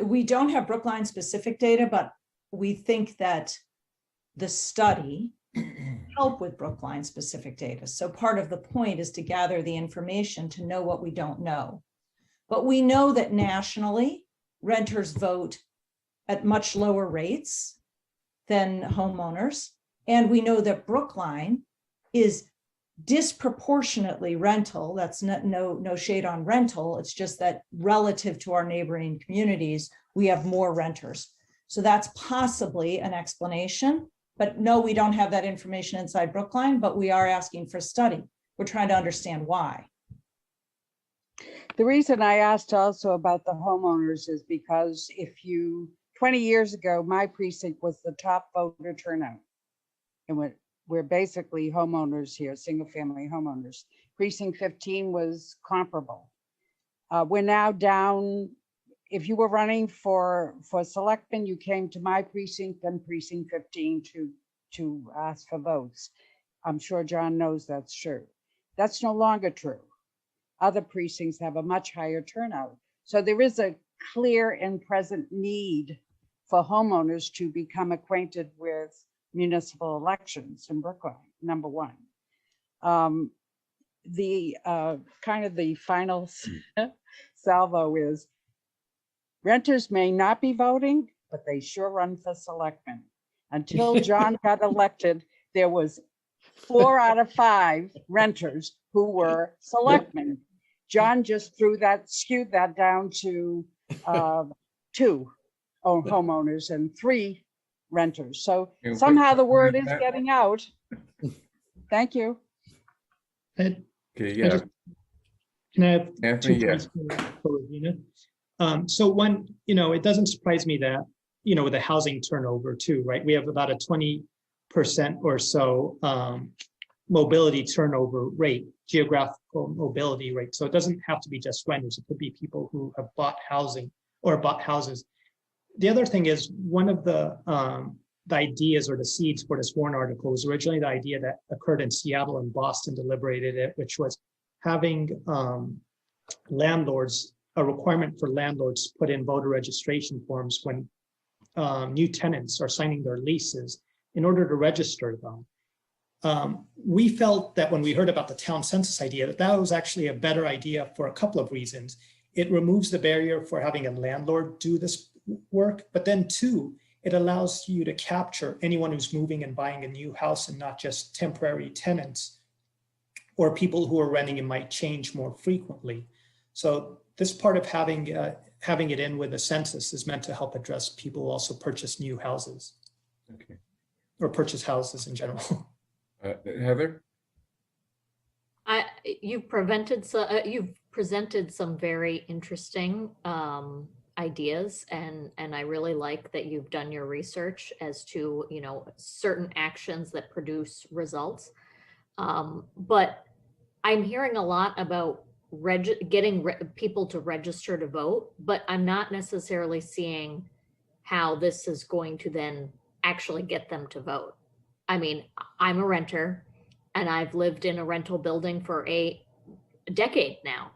We don't have Brookline specific data, but we think that the study help with Brookline specific data. So part of the point is to gather the information to know what we don't know. But we know that nationally, renters vote at much lower rates than homeowners. And we know that Brookline is disproportionately rental. That's not, no shade on rental. It's just that relative to our neighboring communities, we have more renters. So that's possibly an explanation. But no, we don't have that information inside Brookline, but we are asking for a study. We're trying to understand why.
The reason I asked also about the homeowners is because 20 years ago, my precinct was the top voter turnout. And we're basically homeowners here, single family homeowners. Precinct 15 was comparable. We're now down, if you were running for selectmen, you came to my precinct and precinct 15 to ask for votes. I'm sure John knows that's true. That's no longer true. Other precincts have a much higher turnout. So there is a clear and present need for homeowners to become acquainted with municipal elections in Brookline, number one. The kind of the final salvo is renters may not be voting, but they sure run for selectmen. Until John got elected, there was 4 out of 5 renters who were selectmen. John just skewed that down to 2 homeowners and 3 renters. So somehow the word is getting out. Thank you.
Okay, yeah.
Can I have
Anthony,
two
yes.
points for Regina? So one, it doesn't surprise me that, with the housing turnover too, right? We have about a 20% or so mobility turnover rate, geographical mobility rate. So it doesn't have to be just renters. It could be people who have bought housing or bought houses. The other thing is one of the ideas or the seeds for this warrant article was originally the idea that occurred in Seattle and Boston deliberated it, which was having landlords, a requirement for landlords to put in voter registration forms when new tenants are signing their leases in order to register them. We felt that when we heard about the town census idea, that was actually a better idea for a couple of reasons. It removes the barrier for having a landlord do this work, but then two, it allows you to capture anyone who's moving and buying a new house and not just temporary tenants or people who are renting and might change more frequently. So this part of having it in with the census is meant to help address people who also purchase new houses.
Okay.
Or purchase houses in general.
Heather?
You've presented some very interesting ideas, and I really like that you've done your research as to certain actions that produce results. But I'm hearing a lot about getting people to register to vote, but I'm not necessarily seeing how this is going to then actually get them to vote. I mean, I'm a renter and I've lived in a rental building for a decade now,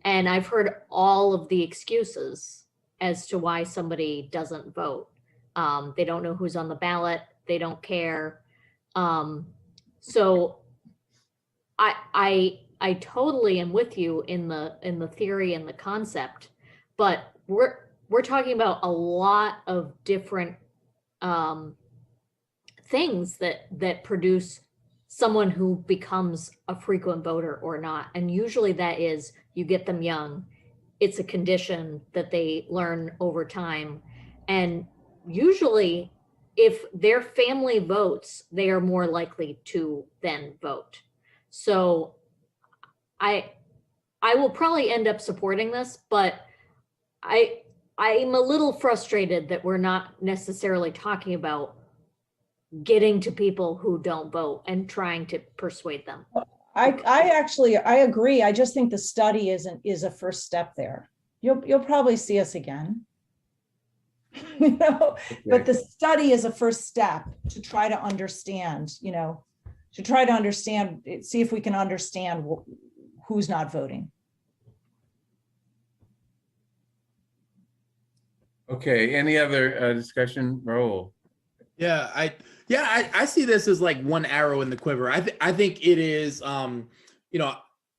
and I've heard all of the excuses as to why somebody doesn't vote. They don't know who's on the ballot. They don't care. So I totally am with you in the theory and the concept, but we're talking about a lot of different things that produce someone who becomes a frequent voter or not. And usually that is, you get them young. It's a condition that they learn over time. And usually if their family votes, they are more likely to then vote. So I will probably end up supporting this, but I'm a little frustrated that we're not necessarily talking about getting to people who don't vote and trying to persuade them.
I agree. I just think the study is a first step there. You'll probably see us again.
Okay.
But the study is a first step to try to understand, see if we can understand who's not voting.
Okay, any other discussion? Raul?
Yeah, I see this as like one arrow in the quiver. I think it is, of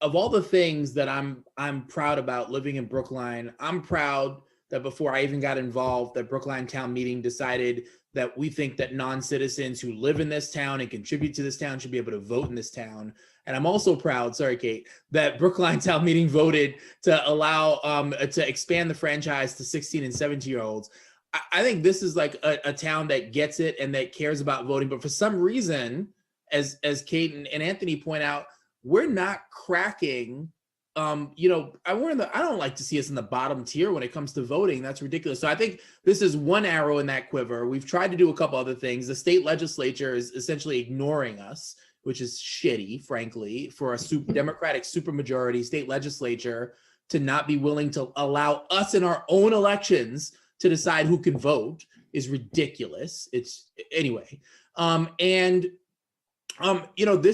all the things that I'm proud about living in Brookline, I'm proud that before I even got involved, that Brookline Town Meeting decided that we think that non-citizens who live in this town and contribute to this town should be able to vote in this town. And I'm also proud, sorry, Kate, that Brookline Town Meeting voted to allow, to expand the franchise to 16 and 17-year-olds. I think this is like a town that gets it and that cares about voting. But for some reason, as Kate and Anthony point out, we're not cracking. I don't like to see us in the bottom tier when it comes to voting. That's ridiculous. So I think this is one arrow in that quiver. We've tried to do a couple other things. The state legislature is essentially ignoring us, which is shitty, frankly, for a Democratic supermajority state legislature to not be willing to allow us in our own elections to decide who can vote is ridiculous. It's anyway. This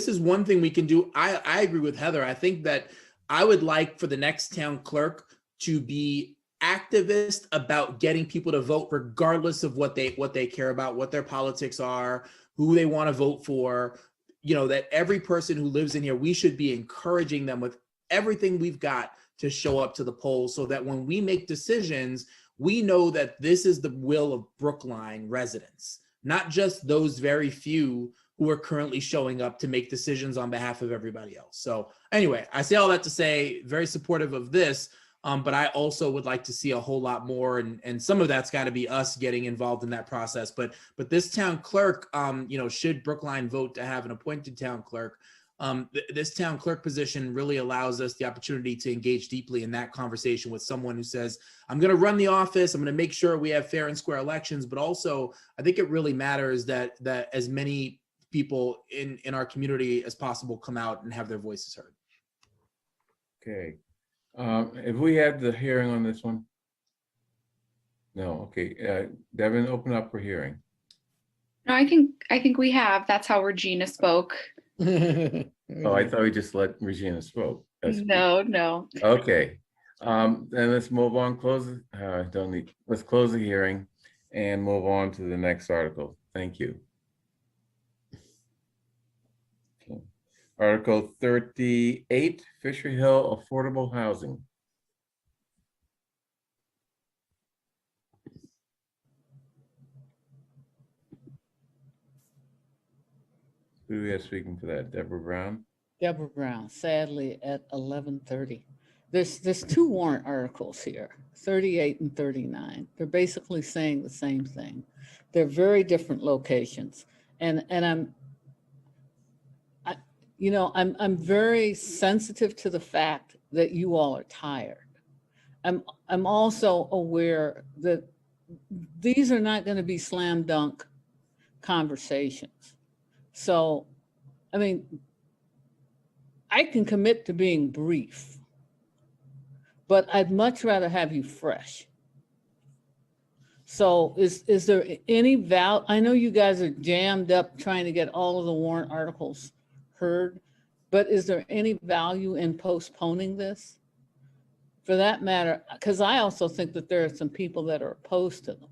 is one thing we can do. I agree with Heather. I think that I would like for the next town clerk to be activist about getting people to vote regardless of what they care about, what their politics are, who they want to vote for. That every person who lives in here, we should be encouraging them with everything we've got to show up to the polls so that when we make decisions, we know that this is the will of Brookline residents, not just those very few who are currently showing up to make decisions on behalf of everybody else. So anyway, I say all that to say, very supportive of this, but I also would like to see a whole lot more, and some of that's got to be us getting involved in that process. But this town clerk, should Brookline vote to have an appointed town clerk, This town clerk position really allows us the opportunity to engage deeply in that conversation with someone who says, I'm going to run the office, I'm going to make sure we have fair and square elections, but also I think it really matters that as many people in our community as possible come out and have their voices heard.
Okay. Have we had the hearing on this one? No, okay. Devin, open up for hearing.
No, I think we have. That's how Regina spoke.
Oh, I thought we just let Regina spoke.
No.
Okay. Then let's move on, let's close the hearing and move on to the next article. Thank you. Okay. Article 38, Fisher Hill Affordable Housing. Who do we have speaking for that? Deborah Brown?
Deborah Brown, sadly at 11:30. There's two warrant articles here, 38 and 39. They're basically saying the same thing. They're very different locations. And I'm very sensitive to the fact that you all are tired. I'm also aware that these are not going to be slam dunk conversations. So, I mean, I can commit to being brief, but I'd much rather have you fresh. So is there any value? I know you guys are jammed up trying to get all of the warrant articles heard, but is there any value in postponing this? For that matter, because I also think that there are some people that are opposed to them.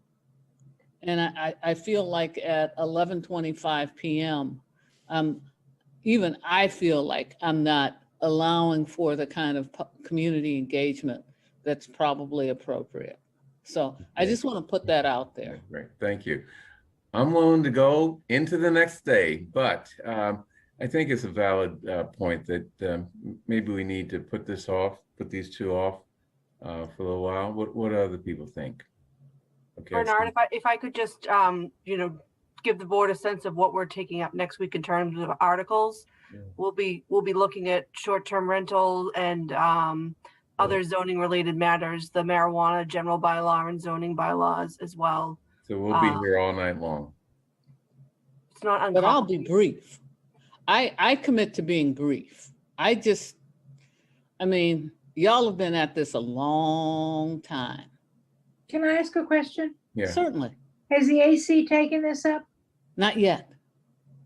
And I feel like at 11:25 p.m., even I feel like I'm not allowing for the kind of community engagement that's probably appropriate. So I just want to put that out there.
Great, thank you. I'm willing to go into the next day, but I think it's a valid point that maybe we need to put these two off for a little while. What do other people think? Okay,
Bernard, if I could just, give the board a sense of what we're taking up next week in terms of articles.
Yeah.
We'll be looking at short-term rental and other zoning related matters, the marijuana general bylaw and zoning bylaws as well.
So we'll be here all night long.
It's not uncommon.
But I'll be brief. I commit to being brief. I mean, y'all have been at this a long time.
Can I ask a question?
Yeah.
Certainly.
Has the AC taken this up?
Not yet.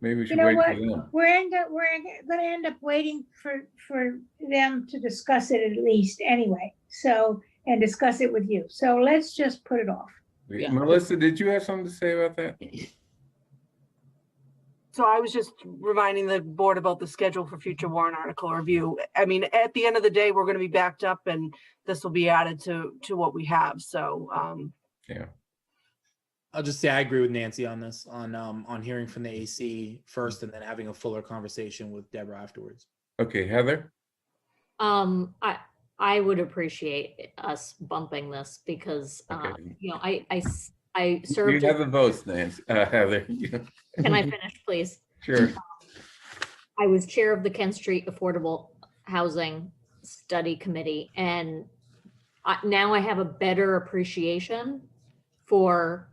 Maybe we should
You know
wait
what?
for them.
We're going to end up waiting for them to discuss it at least anyway. So, and discuss it with you. So let's just put it off.
Yeah.
Melissa, did you have something to say about that?
So I was just reminding the board about the schedule for future warrant article review. I mean, at the end of the day, we're going to be backed up and this will be added to what we have. So,
yeah.
I'll just say I agree with Nancy on this, on hearing from the AC first and then having a fuller conversation with Deborah afterwards.
Okay, Heather?
I would appreciate us bumping this because,
Okay.
I served.
You have the votes, Nancy, Heather.
Can I finish, please?
Sure.
I was chair of the Kent Street Affordable Housing Study Committee, and now I have a better appreciation for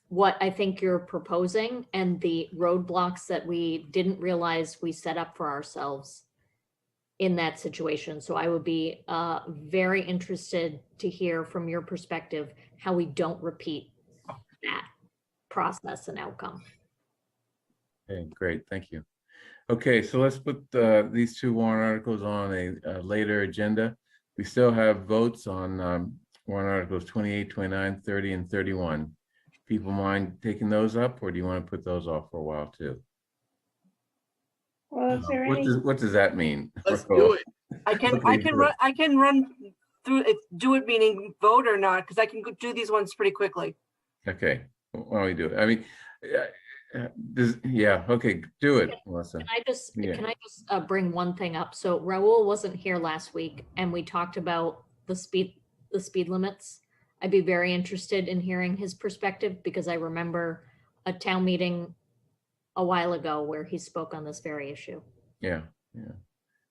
what I think you're proposing and the roadblocks that we didn't realize we set up for ourselves in that situation. So I would be very interested to hear from your perspective how we don't repeat that process and outcome.
Okay, great, thank you. Okay, so let's put these two warrant articles on a later agenda. We still have votes on warrant articles 28, 29, 30, and 31. People mind taking those up, or do you want to put those off for a while too?
Well, is there any?
What does that mean?
Let's do it.
I can run through it, do it meaning vote or not, because I can do these ones pretty quickly.
Okay, why don't we do it? I mean, yeah, okay, do it, Melissa.
Can I just bring one thing up? So Raul wasn't here last week and we talked about the speed limits. I'd be very interested in hearing his perspective because I remember a town meeting a while ago where he spoke on this very issue.
Yeah, yeah.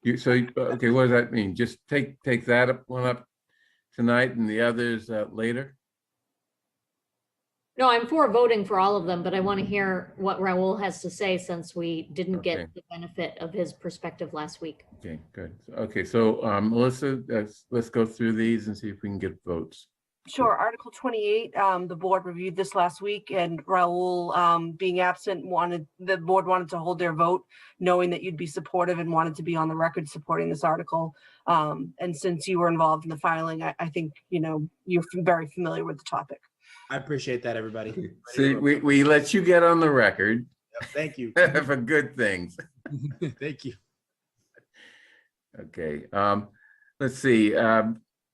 Okay, what does that mean? Just take that one up tonight and the others later?
No, I'm for voting for all of them, but I want to hear what Raul has to say since we didn't
Okay.
get the benefit of his perspective last week.
Okay, good. Okay, so Melissa, let's go through these and see if we can get votes.
Sure. Article 28, the board reviewed this last week, and Raul, being absent, the board wanted to hold their vote, knowing that you'd be supportive and wanted to be on the record supporting this article. And since you were involved in the filing, I think, you're very familiar with the topic.
I appreciate that, everybody.
See, we let you get on the record.
Yep, thank you.
For good things.
Thank you.
Okay, let's see.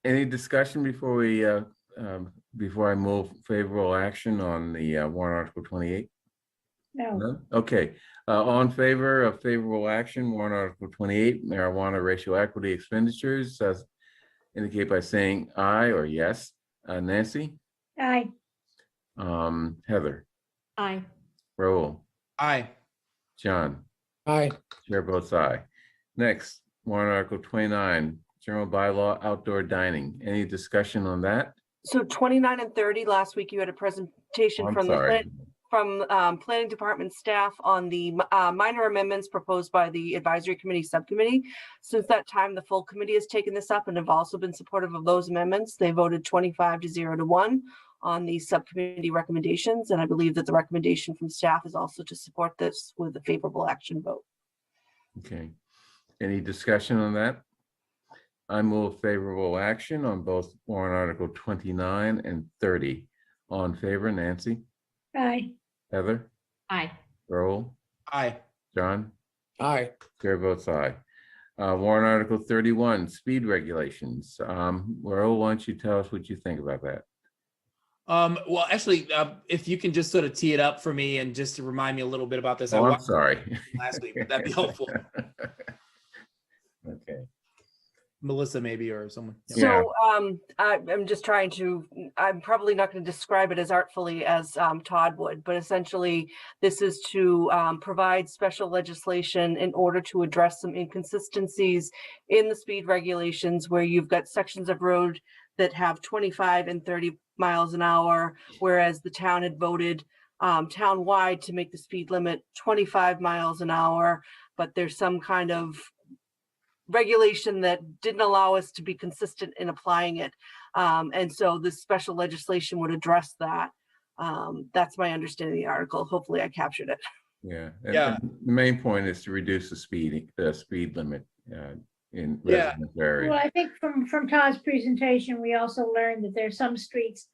Any discussion before I move favorable action on the warrant article 28?
No.
Okay, all in favor of favorable action, warrant article 28, marijuana racial equity expenditures, indicate by saying aye or yes. Nancy?
Aye.
Heather?
Aye.
Raul?
Aye.
John?
Aye.
Chair votes aye. Next, warrant article 29, general bylaw outdoor dining. Any discussion on that?
So 29 and 30, last week you had a presentation
I'm
from
sorry.
planning department staff on the minor amendments proposed by the advisory committee subcommittee. Since that time, the full committee has taken this up and have also been supportive of those amendments. They voted 25-0-1 on the subcommittee recommendations. And I believe that the recommendation from staff is also to support this with a favorable action vote.
Okay. Any discussion on that? I move favorable action on both warrant article 29 and 30. All in favor, Nancy?
Aye.
Heather?
Aye.
Raul?
Aye.
John?
Aye.
Chair votes aye. Warrant article 31, speed regulations. Raul, why don't you tell us what you think about that?
Well, actually, if you can just sort of tee it up for me and just to remind me a little bit about this.
Oh,
I
I'm
watched
sorry.
last week, but that'd be helpful.
Okay.
Melissa, maybe, or someone.
Yeah.
So I'm just trying to, I'm probably not going to describe it as artfully as Todd would, but essentially this is to provide special legislation in order to address some inconsistencies in the speed regulations where you've got sections of road that have 25 and 30 miles an hour, whereas the town had voted town-wide to make the speed limit 25 miles an hour, but there's some kind of regulation that didn't allow us to be consistent in applying it. And so this special legislation would address that. That's my understanding of the article. Hopefully I captured it.
Yeah.
Yeah.
And the main point is to reduce the speed limit in residential areas.
Well, I think from Todd's presentation, we also learned that there's some streets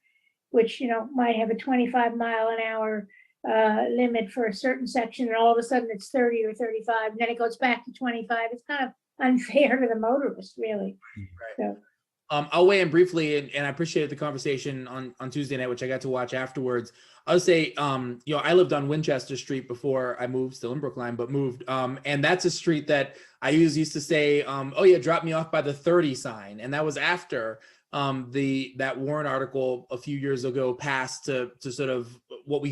which, might have a 25-mile-an-hour limit for a certain section, and all of a sudden it's 30 or 35, and then it goes back to 25. It's kind of unfair to the motorist, really.
Right.
So,
I'll weigh in briefly, and I appreciated the conversation on Tuesday night, which I got to watch afterwards. I'll say, I lived on Winchester Street before I moved, still in Brookline, but moved. And that's a street that I used to say, oh yeah, drop me off by the 30 sign. And that was after that warrant article a few years ago passed to sort of what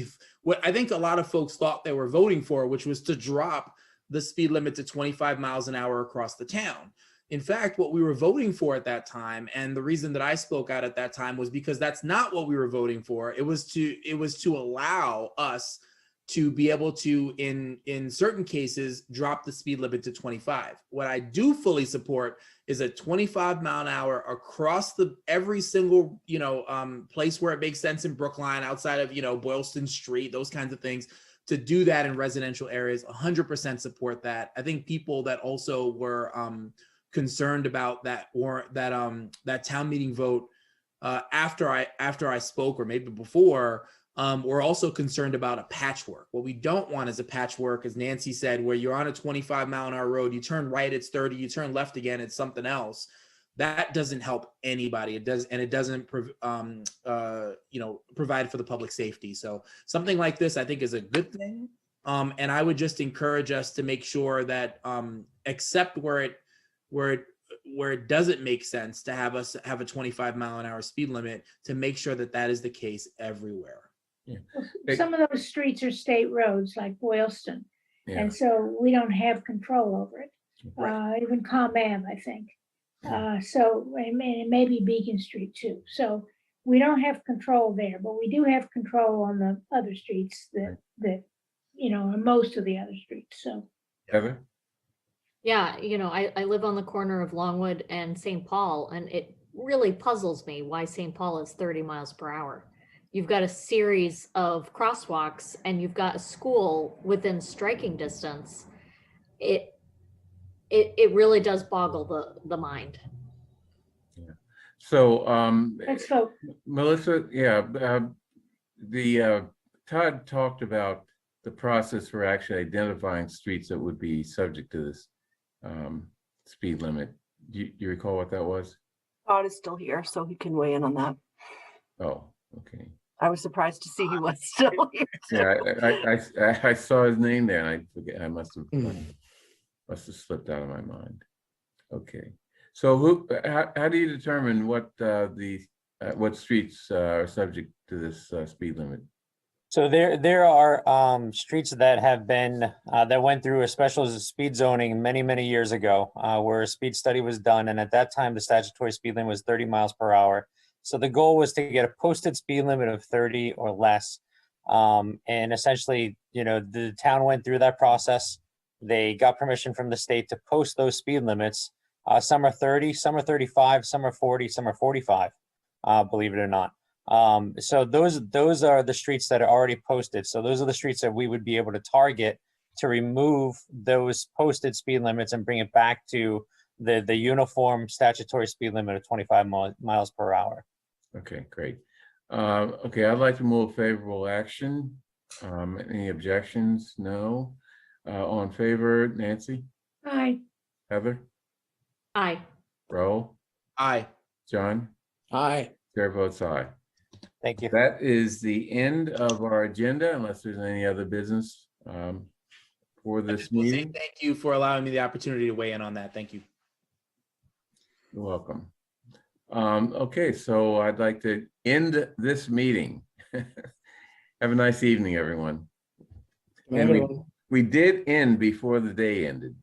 I think a lot of folks thought they were voting for, which was to drop the speed limit to 25 miles an hour across the town. In fact, what we were voting for at that time, and the reason that I spoke out at that time was because that's not what we were voting for. It was to allow us to be able to, in certain cases, drop the speed limit to 25. What I do fully support is a 25 mile an hour across every single, place where it makes sense in Brookline, outside of, Boylston Street, those kinds of things. To do that in residential areas, 100% support that. I think people that also were concerned about that town meeting vote after I spoke, or maybe before, we're also concerned about a patchwork. What we don't want is a patchwork, as Nancy said, where you're on a 25 mile an hour road, you turn right, it's 30, you turn left again, it's something else. That doesn't help anybody. It doesn't provide for the public safety. So something like this, I think, is a good thing. And I would just encourage us to make sure that, except where it doesn't make sense to have us have a 25 mile an hour speed limit, to make sure that is the case everywhere.
Yeah.
some of those streets are state roads, like Boylston.
Yeah.
And so we don't have control over it.
Right.
Even ComAm, I think. So, and it may be Beacon Street too. So we don't have control there, but we do have control on the other streets that, you know, and most of the other streets, so.
Heather?
Yeah, I live on the corner of Longwood and St. Paul, and it really puzzles me why St. Paul is 30 miles per hour. You've got a series of crosswalks and you've got a school within striking distance. It really does boggle the mind.
So,
Let's vote.
Melissa, yeah, Todd talked about the process for actually identifying streets that would be subject to this speed limit. Do you recall what that was?
Todd is still here, so he can weigh in on that.
Oh, okay.
I was surprised to see he was still here.
Yeah, I saw his name there and I forget, I must have slipped out of my mind. Okay. So how do you determine what what streets are subject to this speed limit?
So there are streets that have been that went through a special speed zoning many years ago, where a speed study was done, and at that time the statutory speed limit was 30 miles per hour. So the goal was to get a posted speed limit of 30 or less, and essentially, the town went through that process. They got permission from the state to post those speed limits. Some are 30, some are 35, some are 40, some are 45. Believe it or not. So those are the streets that are already posted. So those are the streets that we would be able to target to remove those posted speed limits and bring it back to the uniform statutory speed limit of 25 miles per hour.
Okay, great. Okay, I'd like to move favorable action. Any objections? No. All in favor, Nancy?
Aye.
Heather?
Aye.
Raul?
Aye.
John?
Aye.
Chair votes aye.
Thank you.
That is the end of our agenda, unless there's any other business for this meeting.
Thank you for allowing me the opportunity to weigh in on that. Thank you.
You're welcome. Okay, so I'd like to end this meeting. Have a nice evening, everyone. And we did end before the day ended.